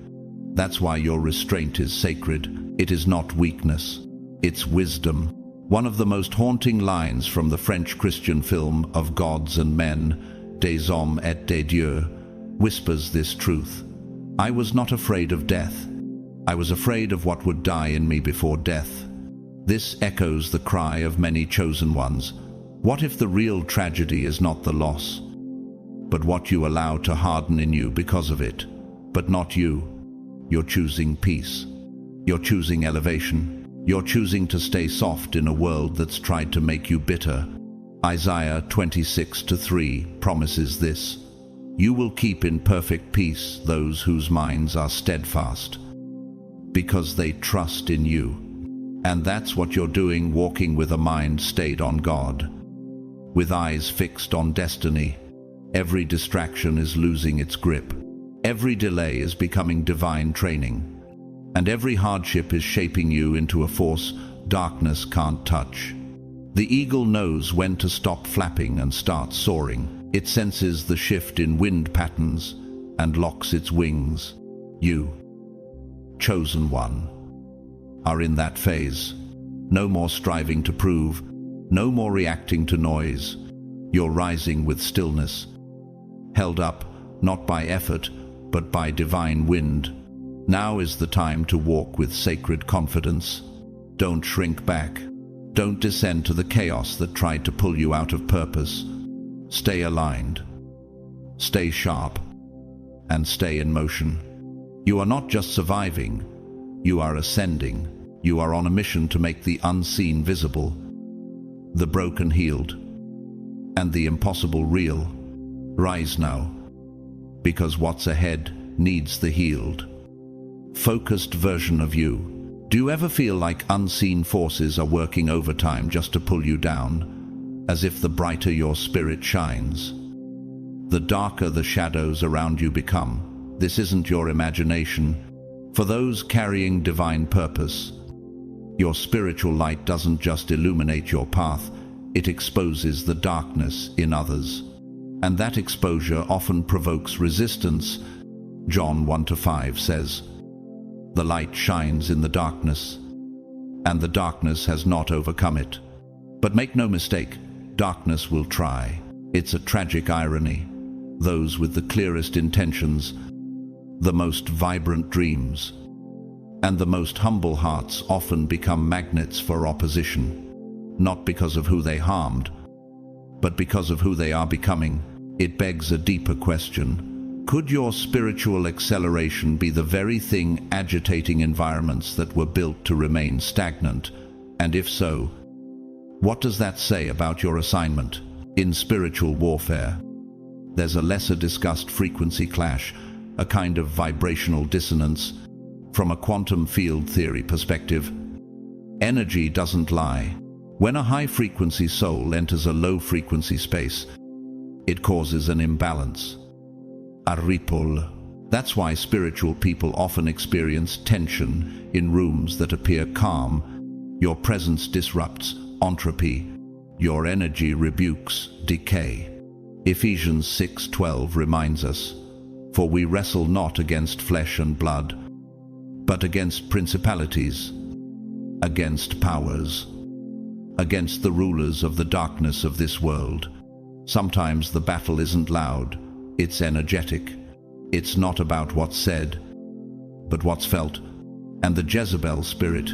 That's why your restraint is sacred. It is not weakness, it's wisdom. One of the most haunting lines from the French Christian film Of Gods and Men, Des Hommes et des Dieux, whispers this truth. I was not afraid of death. I was afraid of what would die in me before death. This echoes the cry of many chosen ones. What if the real tragedy is not the loss, but what you allow to harden in you because of it? But not you. You're choosing peace. You're choosing elevation. You're choosing to stay soft in a world that's tried to make you bitter. Isaiah 26:3 promises this. You will keep in perfect peace those whose minds are steadfast, because they trust in you. And that's what you're doing, walking with a mind stayed on God, with eyes fixed on destiny. Every distraction is losing its grip. Every delay is becoming divine training. And every hardship is shaping you into a force darkness can't touch. The eagle knows when to stop flapping and start soaring. It senses the shift in wind patterns and locks its wings. You, chosen one, are in that phase. No more striving to prove, no more reacting to noise. You're rising with stillness, held up not by effort, but by divine wind. Now is the time to walk with sacred confidence. Don't shrink back. Don't descend to the chaos that tried to pull you out of purpose. Stay aligned, stay sharp, and stay in motion. You are not just surviving, you are ascending. You are on a mission to make the unseen visible, the broken healed, and the impossible real. Rise now, because what's ahead needs the healed, focused version of you. Do you ever feel like unseen forces are working overtime just to pull you down, as if the brighter your spirit shines, the darker the shadows around you become? This isn't your imagination. For those carrying divine purpose, your spiritual light doesn't just illuminate your path, it exposes the darkness in others. And that exposure often provokes resistance. John 1:5 says, the light shines in the darkness, and the darkness has not overcome it. But make no mistake, darkness will try. It's a tragic irony. Those with the clearest intentions, the most vibrant dreams, and the most humble hearts often become magnets for opposition, not because of who they harmed, but because of who they are becoming. It begs a deeper question. Could your spiritual acceleration be the very thing agitating environments that were built to remain stagnant? And if so, what does that say about your assignment? In spiritual warfare, there's a lesser discussed frequency clash, a kind of vibrational dissonance. From a quantum field theory perspective, energy doesn't lie. When a high-frequency soul enters a low-frequency space, it causes an imbalance, a ripple. That's why spiritual people often experience tension in rooms that appear calm. Your presence disrupts entropy. Your energy rebukes decay. Ephesians 6:12 reminds us, for we wrestle not against flesh and blood, but against principalities, against powers, against the rulers of the darkness of this world. Sometimes the battle isn't loud, it's energetic. It's not about what's said, but what's felt. And the Jezebel spirit,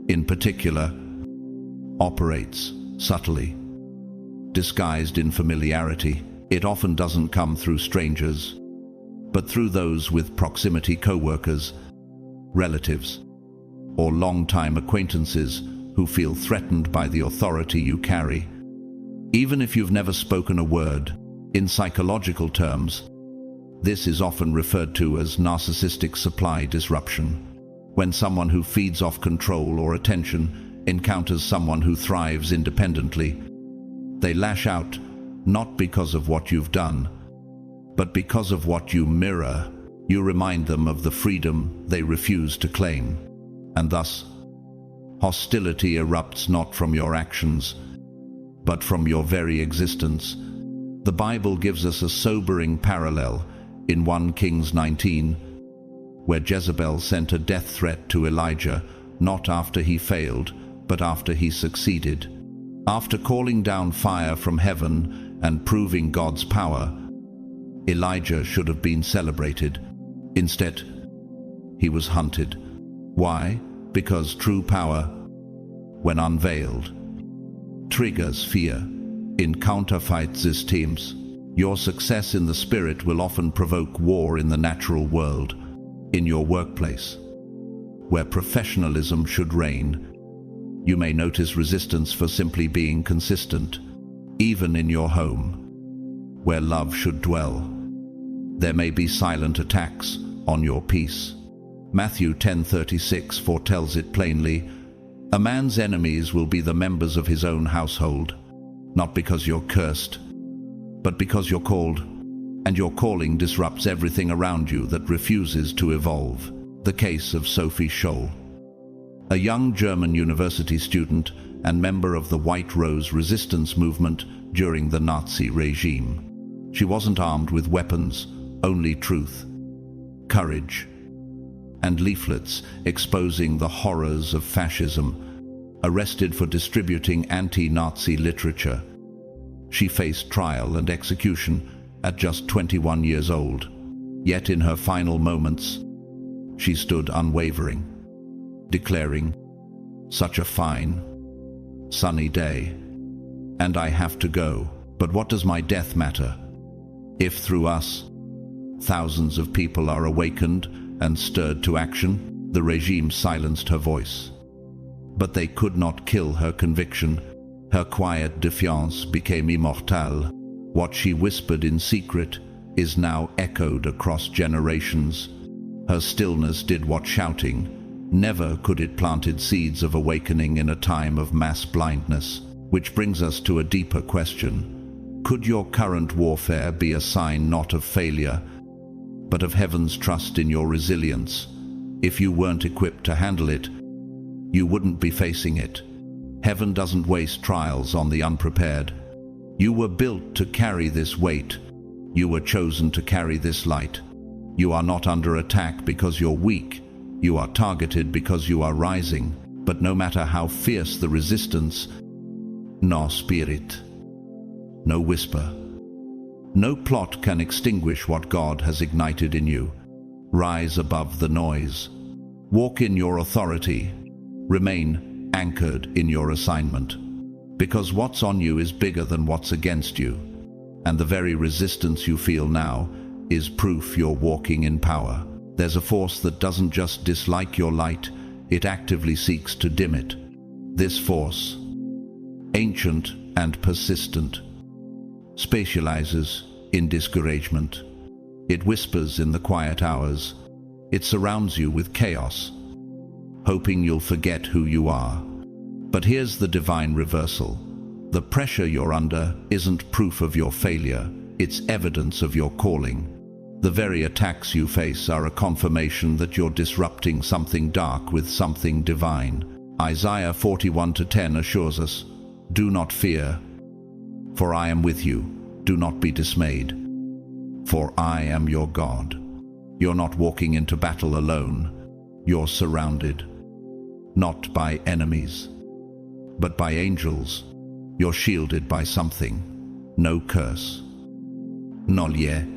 in particular, operates subtly. disguised in familiarity. It often doesn't come through strangers, but through those with proximity, co-workers, relatives, or long-time acquaintances who feel threatened by the authority you carry. Even if you've never spoken a word, in psychological terms, this is often referred to as narcissistic supply disruption. When someone who feeds off control or attention encounters someone who thrives independently, they lash out not because of what you've done, but because of what you mirror. You remind them of the freedom they refuse to claim, and thus hostility erupts not from your actions, but from your very existence. The Bible gives us a sobering parallel in 1 Kings 19, where Jezebel sent a death threat to Elijah, not after he failed, but after he succeeded. After calling down fire from heaven and proving God's power, Elijah should have been celebrated. Instead, he was hunted. Why? Because true power, when unveiled, triggers fear. In counterfight systems, your success in the spirit will often provoke war in the natural world. In your workplace, where professionalism should reign, you may notice resistance for simply being consistent. Even in your home, where love should dwell, there may be silent attacks on your peace. Matthew 10:36 foretells it plainly. A man's enemies will be the members of his own household, not because you're cursed, but because you're called, and your calling disrupts everything around you that refuses to evolve. The case of Sophie Scholl, a young German university student and member of the White Rose resistance movement during the Nazi regime. She wasn't armed with weapons, only truth, courage, and leaflets exposing the horrors of fascism. Arrested for distributing anti-Nazi literature, she faced trial and execution at just 21 years old. Yet in her final moments, she stood unwavering, declaring, "Such a fine, sunny day, and I have to go. But what does my death matter? If through us, thousands of people are awakened and stirred to action." The regime silenced her voice, but they could not kill her conviction. Her quiet defiance became immortal. What she whispered in secret is now echoed across generations. Her stillness did what shouting never could. It planted seeds of awakening in a time of mass blindness. Which brings us to a deeper question. Could your current warfare be a sign not of failure, but of heaven's trust in your resilience? If you weren't equipped to handle it, you wouldn't be facing it. Heaven doesn't waste trials on the unprepared. You were built to carry this weight. You were chosen to carry this light. You are not under attack because you're weak. You are targeted because you are rising. But no matter how fierce the resistance, no spirit, no whisper, no plot can extinguish what God has ignited in you. Rise above the noise. Walk in your authority. Remain anchored in your assignment. Because what's on you is bigger than what's against you. And the very resistance you feel now is proof you're walking in power. There's a force that doesn't just dislike your light, it actively seeks to dim it. This force, ancient and persistent, specializes in discouragement. It whispers in the quiet hours. It surrounds you with chaos, hoping you'll forget who you are. But here's the divine reversal. The pressure you're under isn't proof of your failure, it's evidence of your calling. The very attacks you face are a confirmation that you're disrupting something dark with something divine. Isaiah 41:10 assures us, "Do not fear, for I am with you. Do not be dismayed, for I am your God." You're not walking into battle alone. You're surrounded, not by enemies, but by angels. You're shielded by something. No curse, no lie,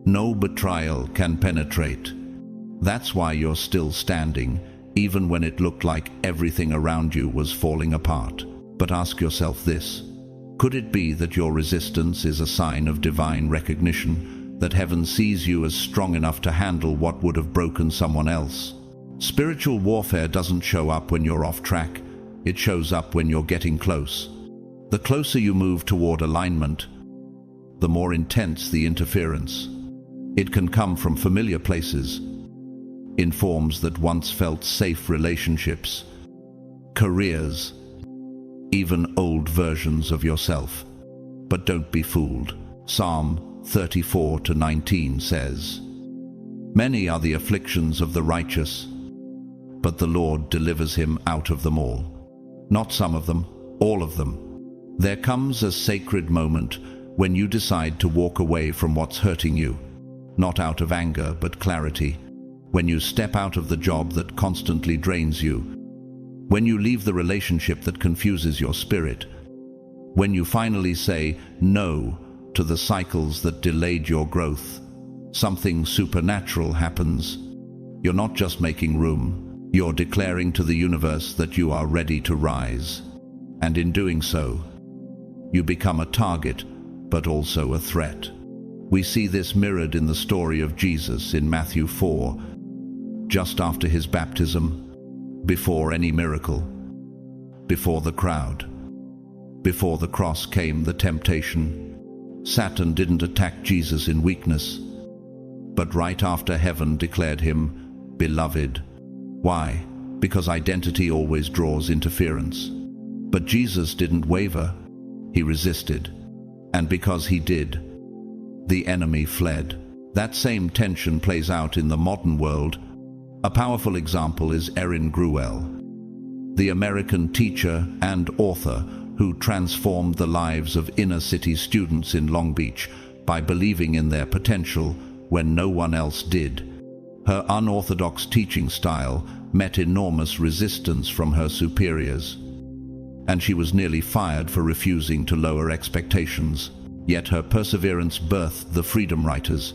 no betrayal can penetrate. That's why you're still standing, even when it looked like everything around you was falling apart. But ask yourself this: Could it be that your resistance is a sign of divine recognition, that heaven sees you as strong enough to handle what would have broken someone else? Spiritual warfare doesn't show up when you're off track. It shows up when you're getting close. The closer you move toward alignment, the more intense the interference. It can come from familiar places, in forms that once felt safe relationships, careers, even old versions of yourself. But don't be fooled. Psalm 34:19 says, "Many are the afflictions of the righteous, but the Lord delivers him out of them all." Not some of them, all of them. There comes a sacred moment when you decide to walk away from what's hurting you, not out of anger but clarity. When you step out of the job that constantly drains you, when you leave the relationship that confuses your spirit, when you finally say no to the cycles that delayed your growth, something supernatural happens. You're not just making room, you're declaring to the universe that you are ready to rise. And in doing so, you become a target, but also a threat. We see this mirrored in the story of Jesus in Matthew 4, just after his baptism, before any miracle, before the crowd, before the cross came the temptation. Satan didn't attack Jesus in weakness, but right after heaven declared him beloved. Why? Because identity always draws interference. But Jesus didn't waver. He resisted. And because he did, the enemy fled. That same tension plays out in the modern world. A powerful example is Erin Gruwell, the American teacher and author who transformed the lives of inner-city students in Long Beach by believing in their potential when no one else did. Her unorthodox teaching style met enormous resistance from her superiors, and she was nearly fired for refusing to lower expectations. Yet her perseverance birthed the Freedom Writers,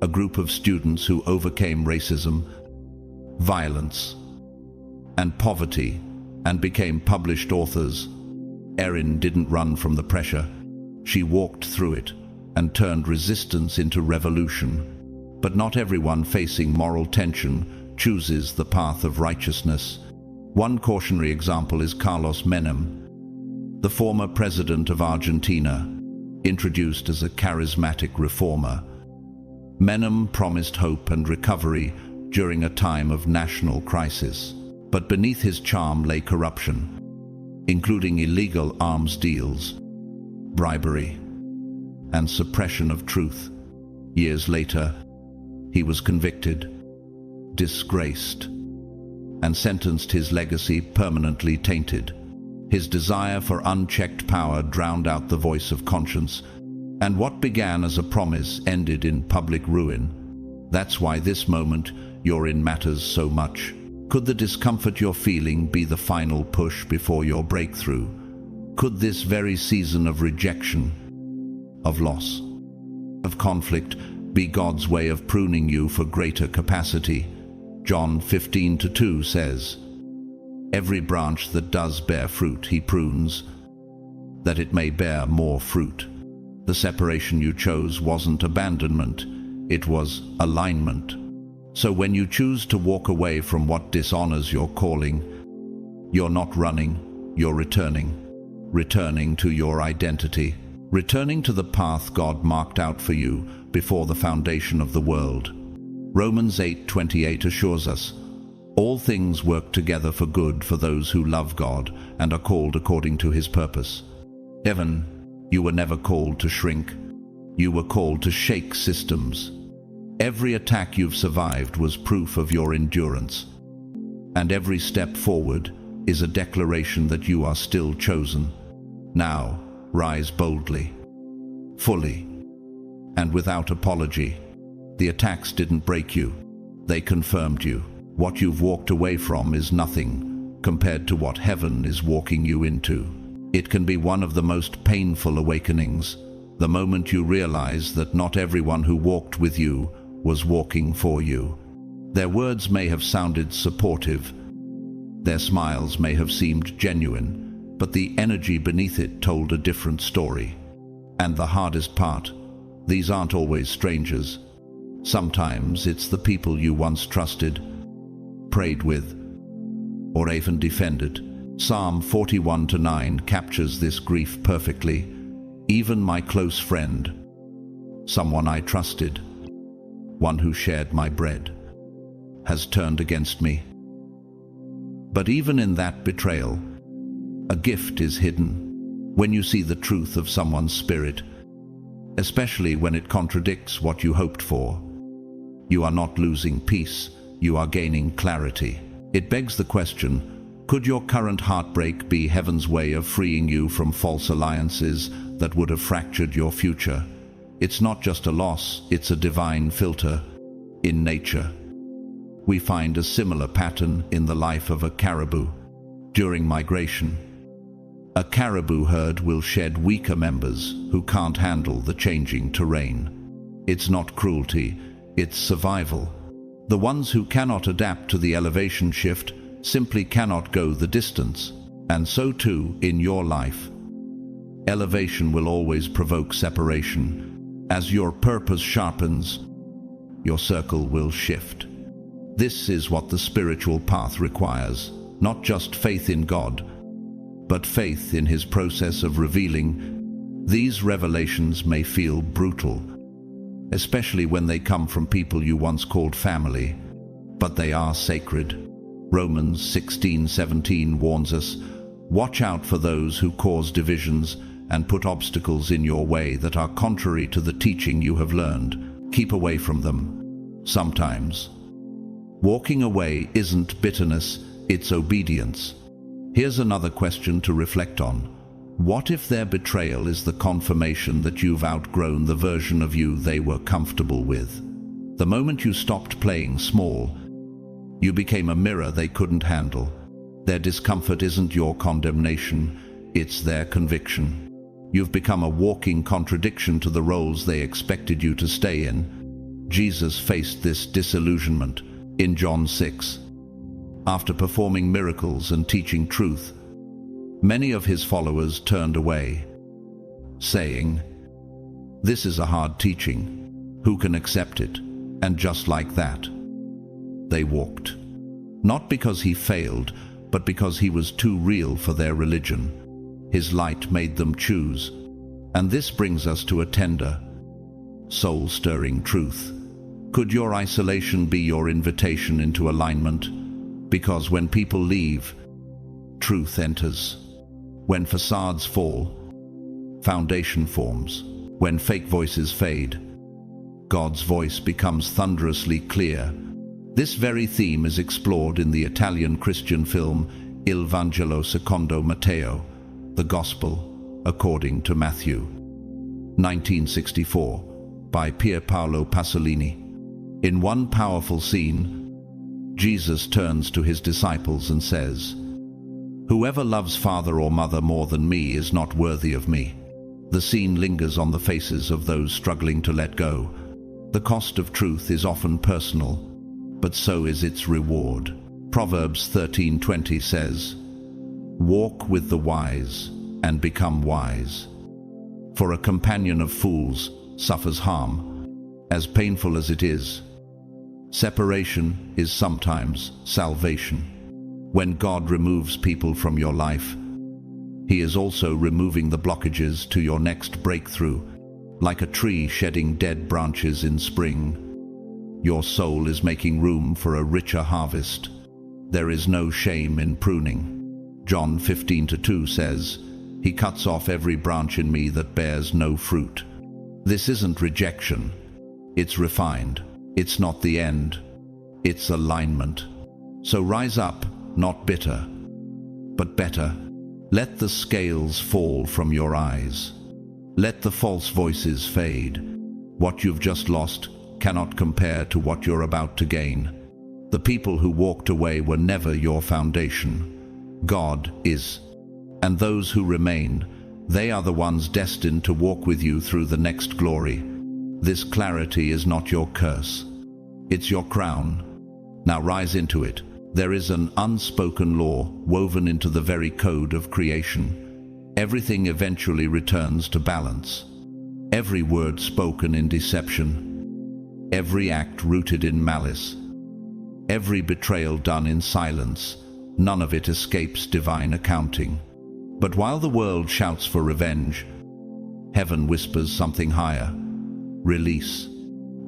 a group of students who overcame racism, violence, and poverty and became published authors. Erin didn't run from the pressure. She walked through it and turned resistance into revolution. But not everyone facing moral tension chooses the path of righteousness. One cautionary example is Carlos Menem, the former president of Argentina, introduced as a charismatic reformer. Menem promised hope and recovery during a time of national crisis, but beneath his charm lay corruption, including illegal arms deals, bribery, and suppression of truth. Years later, he was convicted, disgraced, and sentenced, his legacy permanently tainted. His desire for unchecked power drowned out the voice of conscience, and what began as a promise ended in public ruin. That's why this moment you're in matters so much. Could the discomfort you're feeling be the final push before your breakthrough? Could this very season of rejection, of loss, of conflict be God's way of pruning you for greater capacity? John 15:2 says, "Every branch that does bear fruit he prunes, that it may bear more fruit." The separation you chose wasn't abandonment, it was alignment. So when you choose to walk away from what dishonors your calling, you're not running, you're returning to your identity, returning to the path God marked out for you before the foundation of the world. Romans 8:28 assures us, "All things work together for good for those who love God and are called according to his purpose." Evan, you were never called to shrink. You were called to shake systems. Every attack you've survived was proof of your endurance. And every step forward is a declaration that you are still chosen. Now, rise boldly, fully, and without apology. The attacks didn't break you. They confirmed you. What you've walked away from is nothing compared to what heaven is walking you into. It can be one of the most painful awakenings, the moment you realize that not everyone who walked with you was walking for you. Their words may have sounded supportive, their smiles may have seemed genuine, but the energy beneath it told a different story. And the hardest part, these aren't always strangers. Sometimes it's the people you once trusted, prayed with, or even defended. Psalm 41:9 captures this grief perfectly. Even my close friend, someone I trusted, one who shared my bread, has turned against me. But even in that betrayal, a gift is hidden. When you see the truth of someone's spirit, especially when it contradicts what you hoped for, you are not losing peace, you are gaining clarity. It begs the question, could your current heartbreak be heaven's way of freeing you from false alliances that would have fractured your future? It's not just a loss, it's a divine filter. In nature, we find a similar pattern in the life of a caribou. During migration, a caribou herd will shed weaker members who can't handle the changing terrain. It's not cruelty, it's survival. The ones who cannot adapt to the elevation shift simply cannot go the distance. And so too in your life. Elevation will always provoke separation. As your purpose sharpens, your circle will shift. This is what the spiritual path requires, not just faith in God, but faith in His process of revealing. These revelations may feel brutal, especially when they come from people you once called family, but they are sacred. Romans 16:17 warns us, watch out for those who cause divisions and put obstacles in your way that are contrary to the teaching you have learned. Keep away from them. Sometimes, walking away isn't bitterness, it's obedience. Here's another question to reflect on. What if their betrayal is the confirmation that you've outgrown the version of you they were comfortable with? The moment you stopped playing small, you became a mirror they couldn't handle. Their discomfort isn't your condemnation, it's their conviction. You've become a walking contradiction to the roles they expected you to stay in. Jesus faced this disillusionment in John 6. After performing miracles and teaching truth, many of His followers turned away, saying, "This is a hard teaching. Who can accept it?" And just like that, they walked. Not because He failed, but because He was too real for their religion. His light made them choose. And this brings us to a tender, soul-stirring truth. Could your isolation be your invitation into alignment? Because when people leave, truth enters. When facades fall, foundation forms. When fake voices fade, God's voice becomes thunderously clear. This very theme is explored in the Italian Christian film Il Vangelo secondo Matteo, The Gospel according to Matthew, 1964, by Pier Paolo Pasolini. In one powerful scene, Jesus turns to His disciples and says, "Whoever loves father or mother more than me is not worthy of me." The scene lingers on the faces of those struggling to let go. The cost of truth is often personal, but so is its reward. Proverbs 13:20 says, "Walk with the wise and become wise. For a companion of fools suffers harm, as painful as it is. Separation is sometimes salvation." When God removes people from your life, He is also removing the blockages to your next breakthrough. Like a tree shedding dead branches in spring, your soul is making room for a richer harvest. There is no shame in pruning. John 15:2 says, "He cuts off every branch in me that bears no fruit." This isn't rejection, it's refined. It's not the end, it's alignment. So rise up, not bitter, but better. Let the scales fall from your eyes. Let the false voices fade. What you've just lost cannot compare to what you're about to gain. The people who walked away were never your foundation. God is. And those who remain, they are the ones destined to walk with you through the next glory. This clarity is not your curse. It's your crown. Now rise into it. There is an unspoken law woven into the very code of creation. Everything eventually returns to balance. Every word spoken in deception, every act rooted in malice, every betrayal done in silence, none of it escapes divine accounting. But while the world shouts for revenge, heaven whispers something higher: release.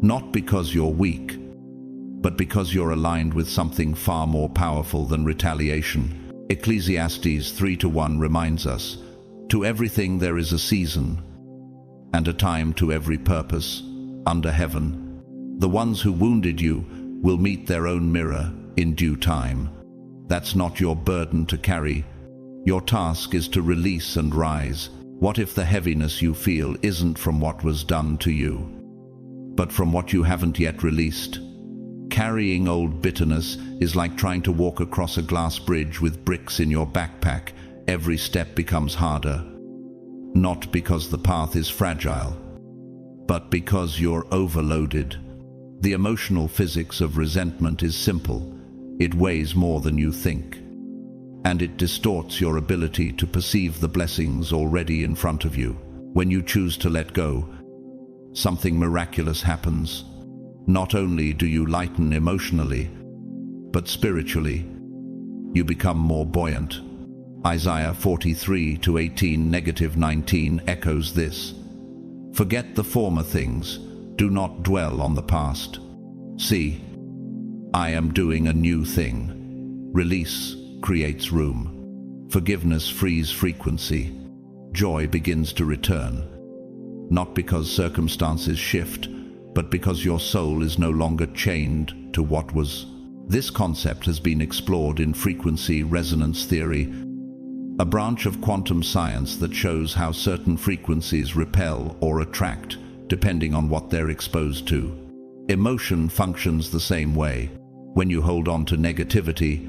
Not because you're weak, but because you're aligned with something far more powerful than retaliation. Ecclesiastes 3:1 reminds us, "To everything there is a season, and a time to every purpose under heaven. The ones who wounded you will meet their own mirror in due time." That's not your burden to carry. Your task is to release and rise. What if the heaviness you feel isn't from what was done to you, but from what you haven't yet released? Carrying old bitterness is like trying to walk across a glass bridge with bricks in your backpack. Every step becomes harder, not because the path is fragile, but because you're overloaded. The emotional physics of resentment is simple. It weighs more than you think, and it distorts your ability to perceive the blessings already in front of you. When you choose to let go, something miraculous happens. Not only do you lighten emotionally, but spiritually, you become more buoyant. Isaiah 43:18-19 echoes this. "Forget the former things, do not dwell on the past. See, I am doing a new thing." Release creates room. Forgiveness frees frequency. Joy begins to return, not because circumstances shift, but because your soul is no longer chained to what was. This concept has been explored in frequency resonance theory, a branch of quantum science that shows how certain frequencies repel or attract depending on what they're exposed to. Emotion functions the same way. When you hold on to negativity,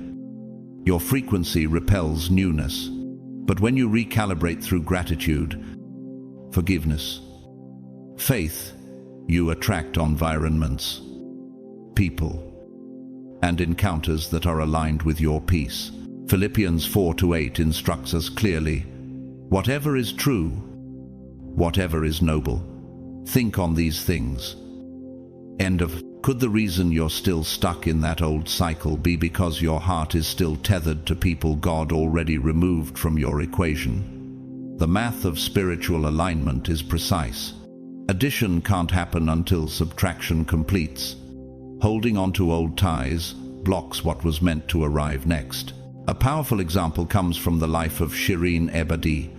your frequency repels newness. But when you recalibrate through gratitude, forgiveness, faith, you attract environments, people, and encounters that are aligned with your peace. Philippians 4:8 instructs us clearly, "Whatever is true, whatever is noble, think on these things." Could the reason you're still stuck in that old cycle be because your heart is still tethered to people God already removed from your equation? The math of spiritual alignment is precise. Addition can't happen until subtraction completes. Holding on to old ties blocks what was meant to arrive next. A powerful example comes from the life of Shireen Ebadi,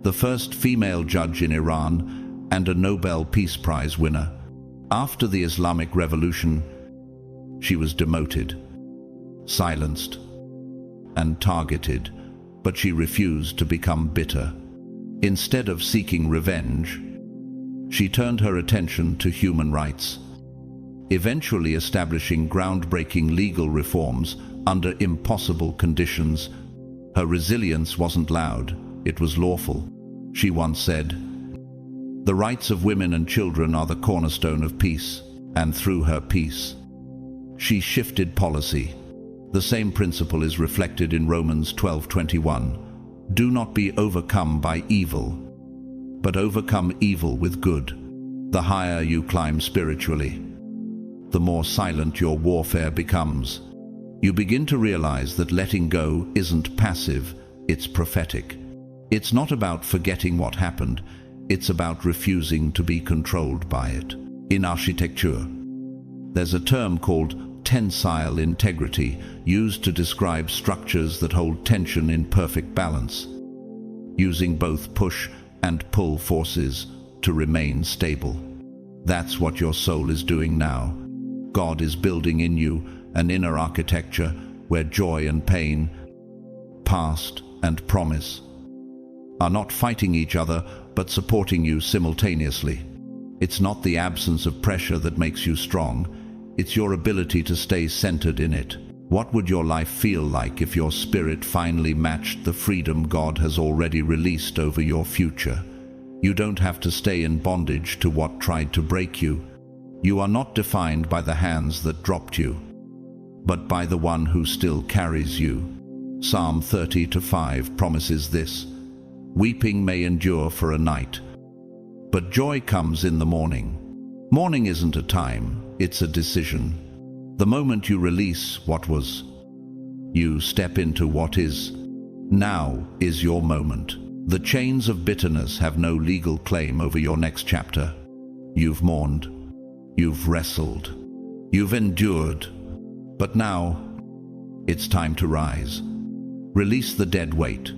the first female judge in Iran and a Nobel Peace Prize winner. After the Islamic Revolution, she was demoted, silenced, and targeted, but she refused to become bitter. Instead of seeking revenge, she turned her attention to human rights, eventually establishing groundbreaking legal reforms under impossible conditions. Her resilience wasn't loud, it was lawful. She once said, "The rights of women and children are the cornerstone of peace," and through her peace, she shifted policy. The same principle is reflected in Romans 12:21. "Do not be overcome by evil, but overcome evil with good." The higher you climb spiritually, the more silent your warfare becomes. You begin to realize that letting go isn't passive, it's prophetic. It's not about forgetting what happened, it's about refusing to be controlled by it. In architecture, there's a term called tensile integrity, used to describe structures that hold tension in perfect balance, using both push and pull forces to remain stable. That's what your soul is doing now. God is building in you an inner architecture where joy and pain, past and promise, are not fighting each other but supporting you simultaneously. It's not the absence of pressure that makes you strong, it's your ability to stay centered in it. What would your life feel like if your spirit finally matched the freedom God has already released over your future? You don't have to stay in bondage to what tried to break you. You are not defined by the hands that dropped you, but by the one who still carries you. Psalm 30:5 promises this. Weeping may endure for a night, but joy comes in the morning. Morning isn't a time, it's a decision. The moment you release what was, you step into what is. Now is your moment. The chains of bitterness have no legal claim over your next chapter. You've mourned, you've wrestled, you've endured, but now it's time to rise. Release the dead weight.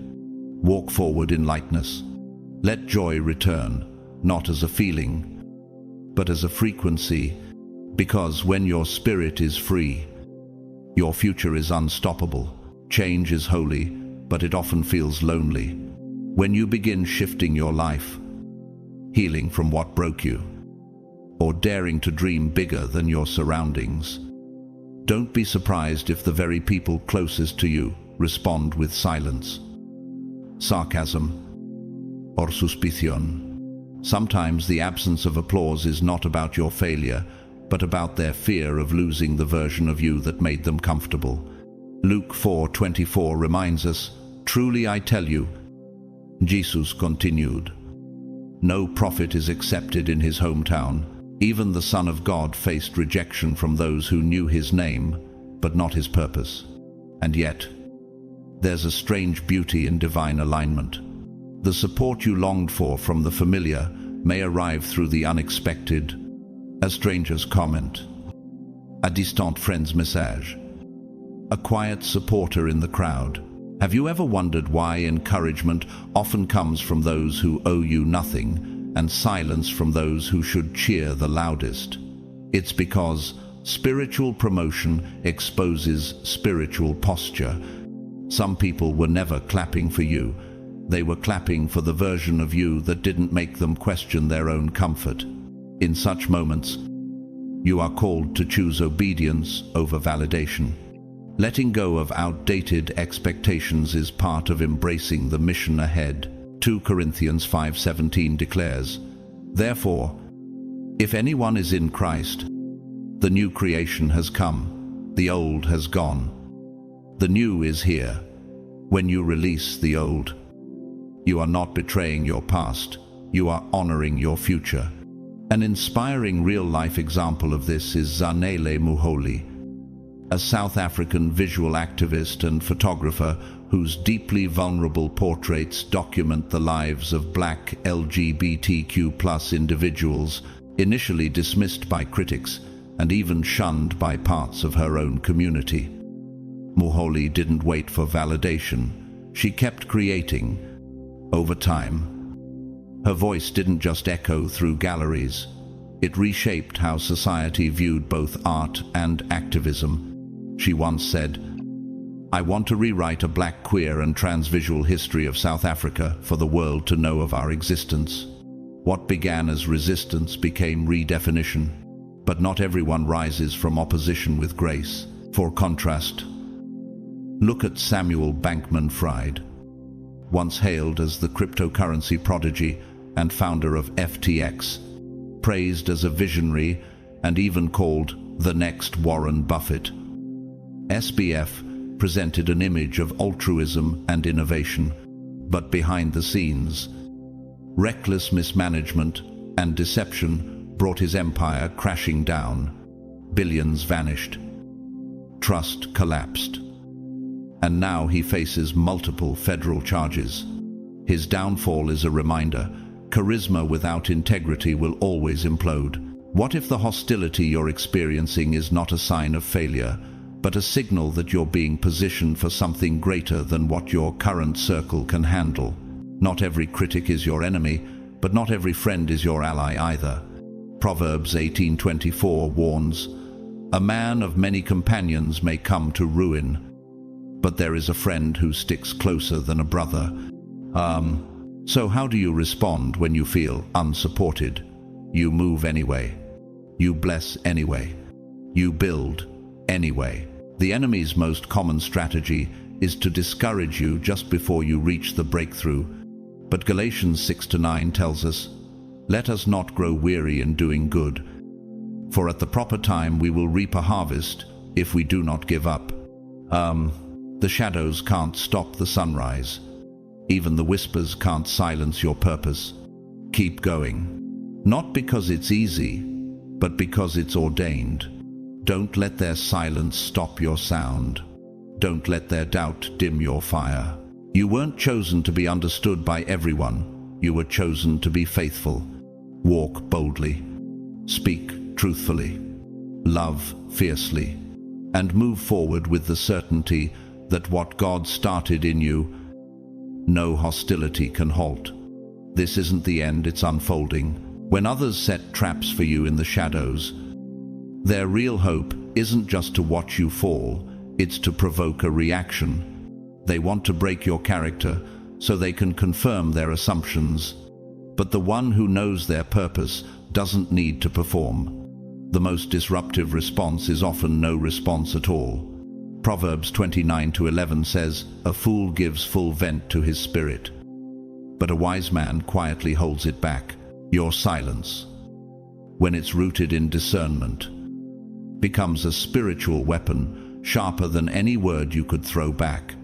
Walk forward in lightness. Let joy return, not as a feeling, but as a frequency, because when your spirit is free, your future is unstoppable. Change is holy, but it often feels lonely. When you begin shifting your life, healing from what broke you, or daring to dream bigger than your surroundings, don't be surprised if the very people closest to you respond with silence, sarcasm, or suspicion. Sometimes the absence of applause is not about your failure, but about their fear of losing the version of you that made them comfortable. Luke 4:24 reminds us, "Truly I tell you," Jesus continued, "no prophet is accepted in his hometown. Even the Son of God faced rejection from those who knew his name, but not his purpose. And yet, there's a strange beauty in divine alignment. The support you longed for from the familiar may arrive through the unexpected, a stranger's comment, a distant friend's message, a quiet supporter in the crowd. Have you ever wondered why encouragement often comes from those who owe you nothing and silence from those who should cheer the loudest? It's because spiritual promotion exposes spiritual posture. Some people were never clapping for you. They were clapping for the version of you that didn't make them question their own comfort. In such moments, you are called to choose obedience over validation. Letting go of outdated expectations is part of embracing the mission ahead. 2 Corinthians 5:17 declares, "Therefore, if anyone is in Christ, the new creation has come, the old has gone. The new is here." When you release the old, you are not betraying your past, you are honoring your future. An inspiring real-life example of this is Zanele Muholi, a South African visual activist and photographer whose deeply vulnerable portraits document the lives of Black LGBTQ+ individuals, initially dismissed by critics and even shunned by parts of her own community. Muholi didn't wait for validation. She kept creating. Over time, her voice didn't just echo through galleries. It reshaped how society viewed both art and activism. She once said, "I want to rewrite a Black, queer and transvisual history of South Africa for the world to know of our existence." What began as resistance became redefinition. But not everyone rises from opposition with grace. For contrast, look at Samuel Bankman-Fried, once hailed as the cryptocurrency prodigy and founder of FTX, praised as a visionary and even called the next Warren Buffett. SBF presented an image of altruism and innovation, but behind the scenes, reckless mismanagement and deception brought his empire crashing down. Billions vanished. Trust collapsed. And now he faces multiple federal charges. His downfall is a reminder: charisma without integrity will always implode. What if the hostility you're experiencing is not a sign of failure, but a signal that you're being positioned for something greater than what your current circle can handle? Not every critic is your enemy, but not every friend is your ally either. Proverbs 18:24 warns, "A man of many companions may come to ruin, but there is a friend who sticks closer than a brother." So how do you respond when you feel unsupported? You move anyway. You bless anyway. You build anyway. The enemy's most common strategy is to discourage you just before you reach the breakthrough. But Galatians 6-9 tells us, "Let us not grow weary in doing good, for at the proper time we will reap a harvest if we do not give up. The shadows can't stop the sunrise. Even the whispers can't silence your purpose. Keep going. Not because it's easy, but because it's ordained. Don't let their silence stop your sound. Don't let their doubt dim your fire. You weren't chosen to be understood by everyone. You were chosen to be faithful. Walk boldly. Speak truthfully. Love fiercely. And move forward with the certainty that what God started in you, no hostility can halt. This isn't the end, it's unfolding. When others set traps for you in the shadows, their real hope isn't just to watch you fall, it's to provoke a reaction. They want to break your character so they can confirm their assumptions. But the one who knows their purpose doesn't need to perform. The most disruptive response is often no response at all. Proverbs 29:11 says, "A fool gives full vent to his spirit, but a wise man quietly holds it back." Your silence, when it's rooted in discernment, becomes a spiritual weapon sharper than any word you could throw back.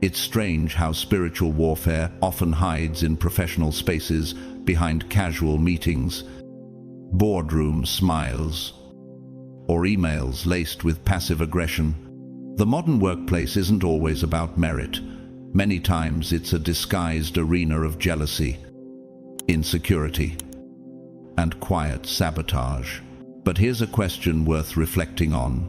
It's strange how spiritual warfare often hides in professional spaces, behind casual meetings, boardroom smiles, or emails laced with passive aggression. The modern workplace isn't always about merit. Many times it's a disguised arena of jealousy, insecurity, and quiet sabotage. But here's a question worth reflecting on.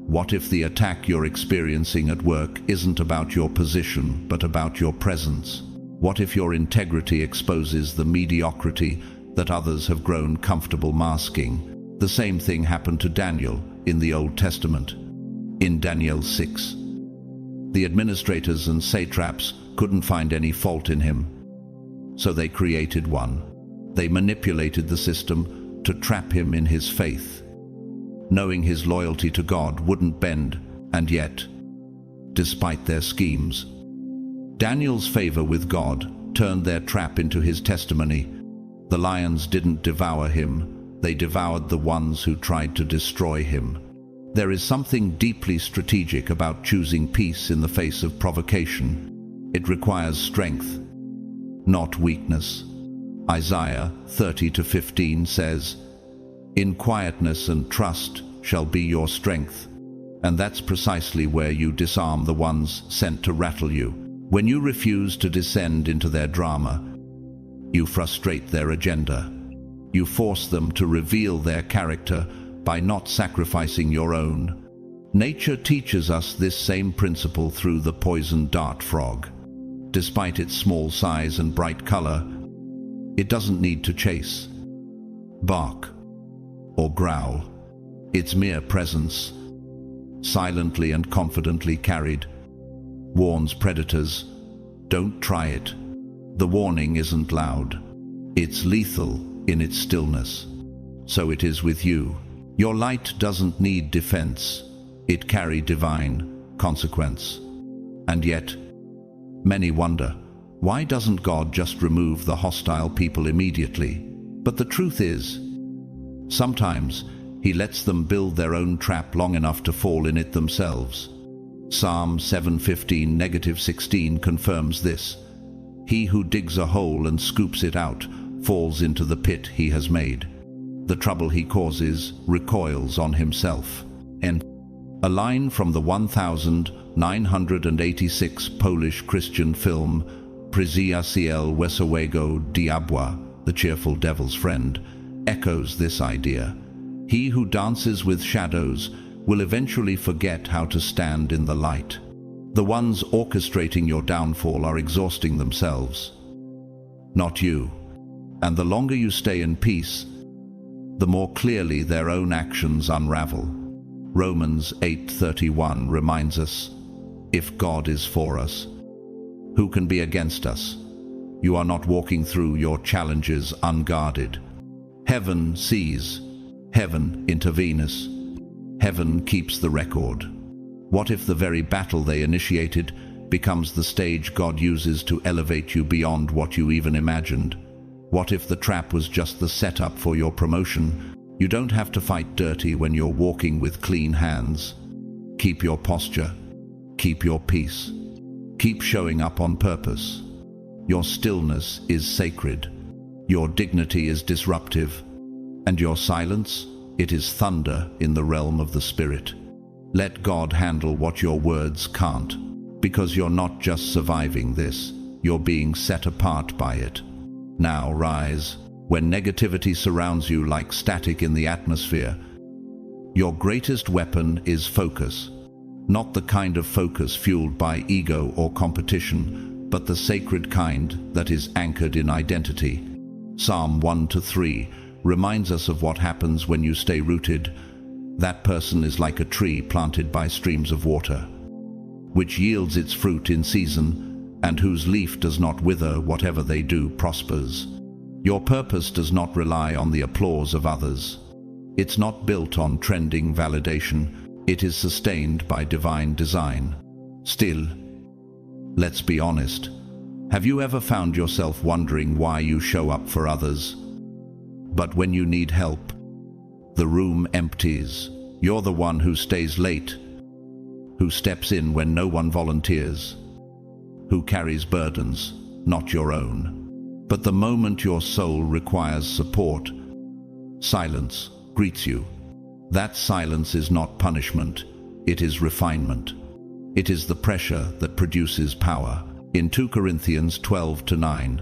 What if the attack you're experiencing at work isn't about your position, but about your presence? What if your integrity exposes the mediocrity that others have grown comfortable masking? The same thing happened to Daniel in the Old Testament. In Daniel 6, the administrators and satraps couldn't find any fault in him, so they created one. They manipulated the system to trap him in his faith, knowing his loyalty to God wouldn't bend, and yet, despite their schemes, Daniel's favor with God turned their trap into his testimony. The lions didn't devour him, they devoured the ones who tried to destroy him. There is something deeply strategic about choosing peace in the face of provocation. It requires strength, not weakness. Isaiah 30:15 says, "In quietness and trust shall be your strength." And that's precisely where you disarm the ones sent to rattle you. When you refuse to descend into their drama, you frustrate their agenda. You force them to reveal their character by not sacrificing your own. Nature teaches us this same principle through the poison dart frog. Despite its small size and bright color, it doesn't need to chase, bark, or growl. Its mere presence, silently and confidently carried, warns predators, "Don't try it." The warning isn't loud. It's lethal in its stillness. So it is with you. Your light doesn't need defense. It carries divine consequence. And yet, many wonder, why doesn't God just remove the hostile people immediately? But the truth is, sometimes He lets them build their own trap long enough to fall in it themselves. Psalm 7:15-16 confirms this. "He who digs a hole and scoops it out falls into the pit he has made. The trouble he causes recoils on himself." And a line from the 1986 Polish Christian film Przyjaciel Wesołego Diabła, The Cheerful Devil's Friend, echoes this idea. He who dances with shadows will eventually forget how to stand in the light. The ones orchestrating your downfall are exhausting themselves, not you. And the longer you stay in peace, the more clearly their own actions unravel. Romans 8:31 reminds us, "If God is for us, who can be against us?" You are not walking through your challenges unguarded. Heaven sees. Heaven intervenes. Heaven keeps the record. What if the very battle they initiated becomes the stage God uses to elevate you beyond what you even imagined? What if the trap was just the setup for your promotion? You don't have to fight dirty when you're walking with clean hands. Keep your posture. Keep your peace. Keep showing up on purpose. Your stillness is sacred. Your dignity is disruptive. And your silence, it is thunder in the realm of the Spirit. Let God handle what your words can't, because you're not just surviving this, you're being set apart by it. Now rise. When negativity surrounds you like static in the atmosphere, your greatest weapon is focus. Not the kind of focus fueled by ego or competition, but the sacred kind that is anchored in identity. Psalm 1-3 reminds us of what happens when you stay rooted. That person is like a tree planted by streams of water, which yields its fruit in season, and whose leaf does not wither. Whatever they do prospers. Your purpose does not rely on the applause of others. It's not built on trending validation. It is sustained by divine design. Still, let's be honest. Have you ever found yourself wondering why you show up for others, but when you need help, the room empties? You're the one who stays late, who steps in when no one volunteers, who carries burdens, not your own. But the moment your soul requires support, silence greets you. That silence is not punishment, it is refinement. It is the pressure that produces power. In 2 Corinthians 12-9,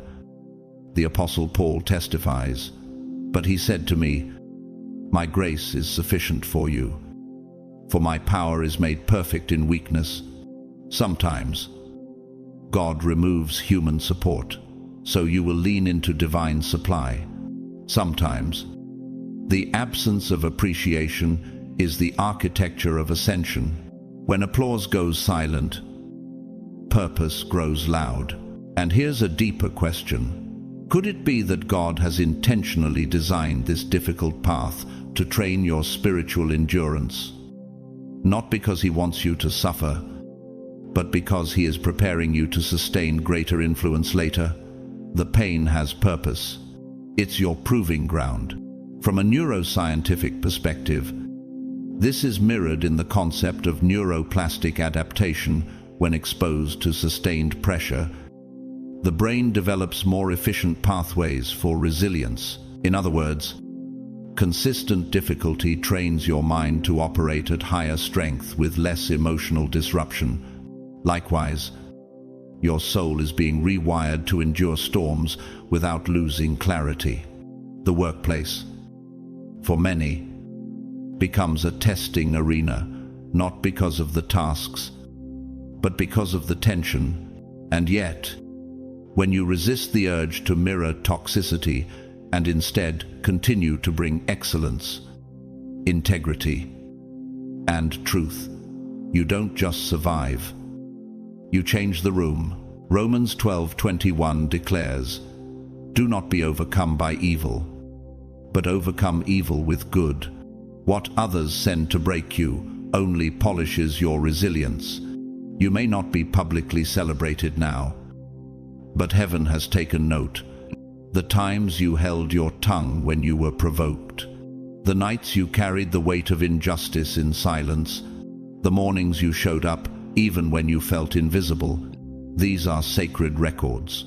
the Apostle Paul testifies, "But he said to me, 'My grace is sufficient for you, for my power is made perfect in weakness.'" Sometimes God removes human support, so you will lean into divine supply. Sometimes the absence of appreciation is the architecture of ascension. When applause goes silent, purpose grows loud. And here's a deeper question. Could it be that God has intentionally designed this difficult path to train your spiritual endurance? Not because he wants you to suffer, but because he is preparing you to sustain greater influence later. The pain has purpose. It's your proving ground. From a neuroscientific perspective, this is mirrored in the concept of neuroplastic adaptation. When exposed to sustained pressure, the brain develops more efficient pathways for resilience. In other words, consistent difficulty trains your mind to operate at higher strength with less emotional disruption. Likewise, your soul is being rewired to endure storms without losing clarity. The workplace, for many, becomes a testing arena, not because of the tasks, but because of the tension. And yet, when you resist the urge to mirror toxicity and instead continue to bring excellence, integrity, and truth, you don't just survive. You change the room. Romans 12:21 declares, "Do not be overcome by evil, but overcome evil with good." What others send to break you only polishes your resilience. You may not be publicly celebrated now, but heaven has taken note. The times you held your tongue when you were provoked, the nights you carried the weight of injustice in silence, the mornings you showed up even when you felt invisible. These are sacred records.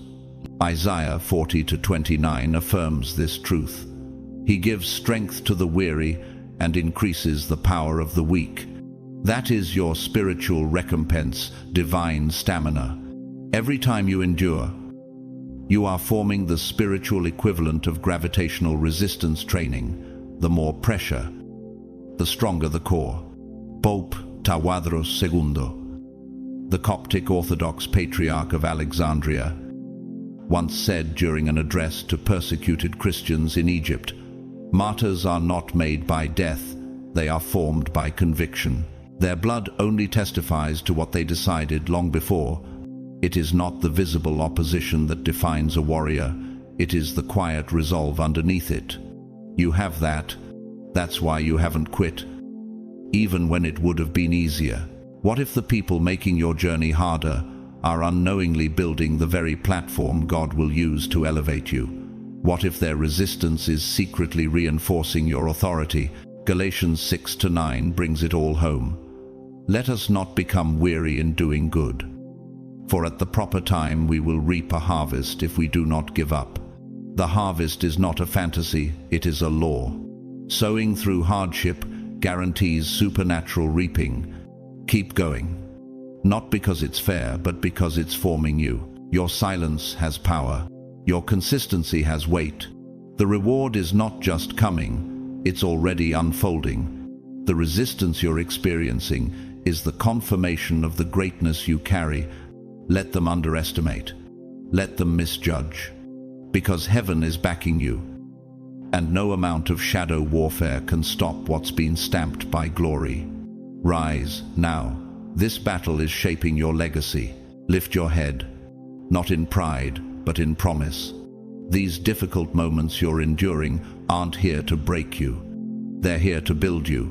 Isaiah 40-29 affirms this truth. He gives strength to the weary and increases the power of the weak. That is your spiritual recompense, divine stamina. Every time you endure, you are forming the spiritual equivalent of gravitational resistance training. The more pressure, the stronger the core. Pope Tawadros II, the Coptic Orthodox Patriarch of Alexandria, once said during an address to persecuted Christians in Egypt, "Martyrs are not made by death, they are formed by conviction. Their blood only testifies to what they decided long before. It is not the visible opposition that defines a warrior, it is the quiet resolve underneath it. You have that. That's why you haven't quit, even when it would have been easier. What if the people making your journey harder are unknowingly building the very platform God will use to elevate you? What if their resistance is secretly reinforcing your authority?" Galatians 6-9 brings it all home. Let us not become weary in doing good, for at the proper time we will reap a harvest if we do not give up. The harvest is not a fantasy, it is a law. Sowing through hardship guarantees supernatural reaping. Keep going. Not because it's fair, but because it's forming you. Your silence has power. Your consistency has weight. The reward is not just coming, it's already unfolding. The resistance you're experiencing is the confirmation of the greatness you carry. Let them underestimate. Let them misjudge. Because heaven is backing you. And no amount of shadow warfare can stop what's been stamped by glory. Rise now. This battle is shaping your legacy. Lift your head, not in pride, but in promise. These difficult moments you're enduring aren't here to break you. They're here to build you.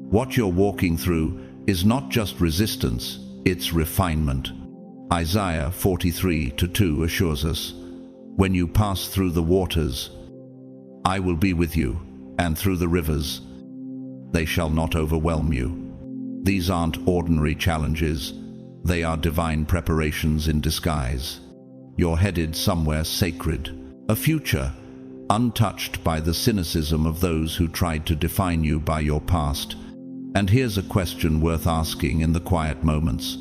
What you're walking through is not just resistance, it's refinement. Isaiah 43:2 assures us, "When you pass through the waters, I will be with you, and through the rivers, they shall not overwhelm you." These aren't ordinary challenges, they are divine preparations in disguise. You're headed somewhere sacred, a future untouched by the cynicism of those who tried to define you by your past. And here's a question worth asking in the quiet moments.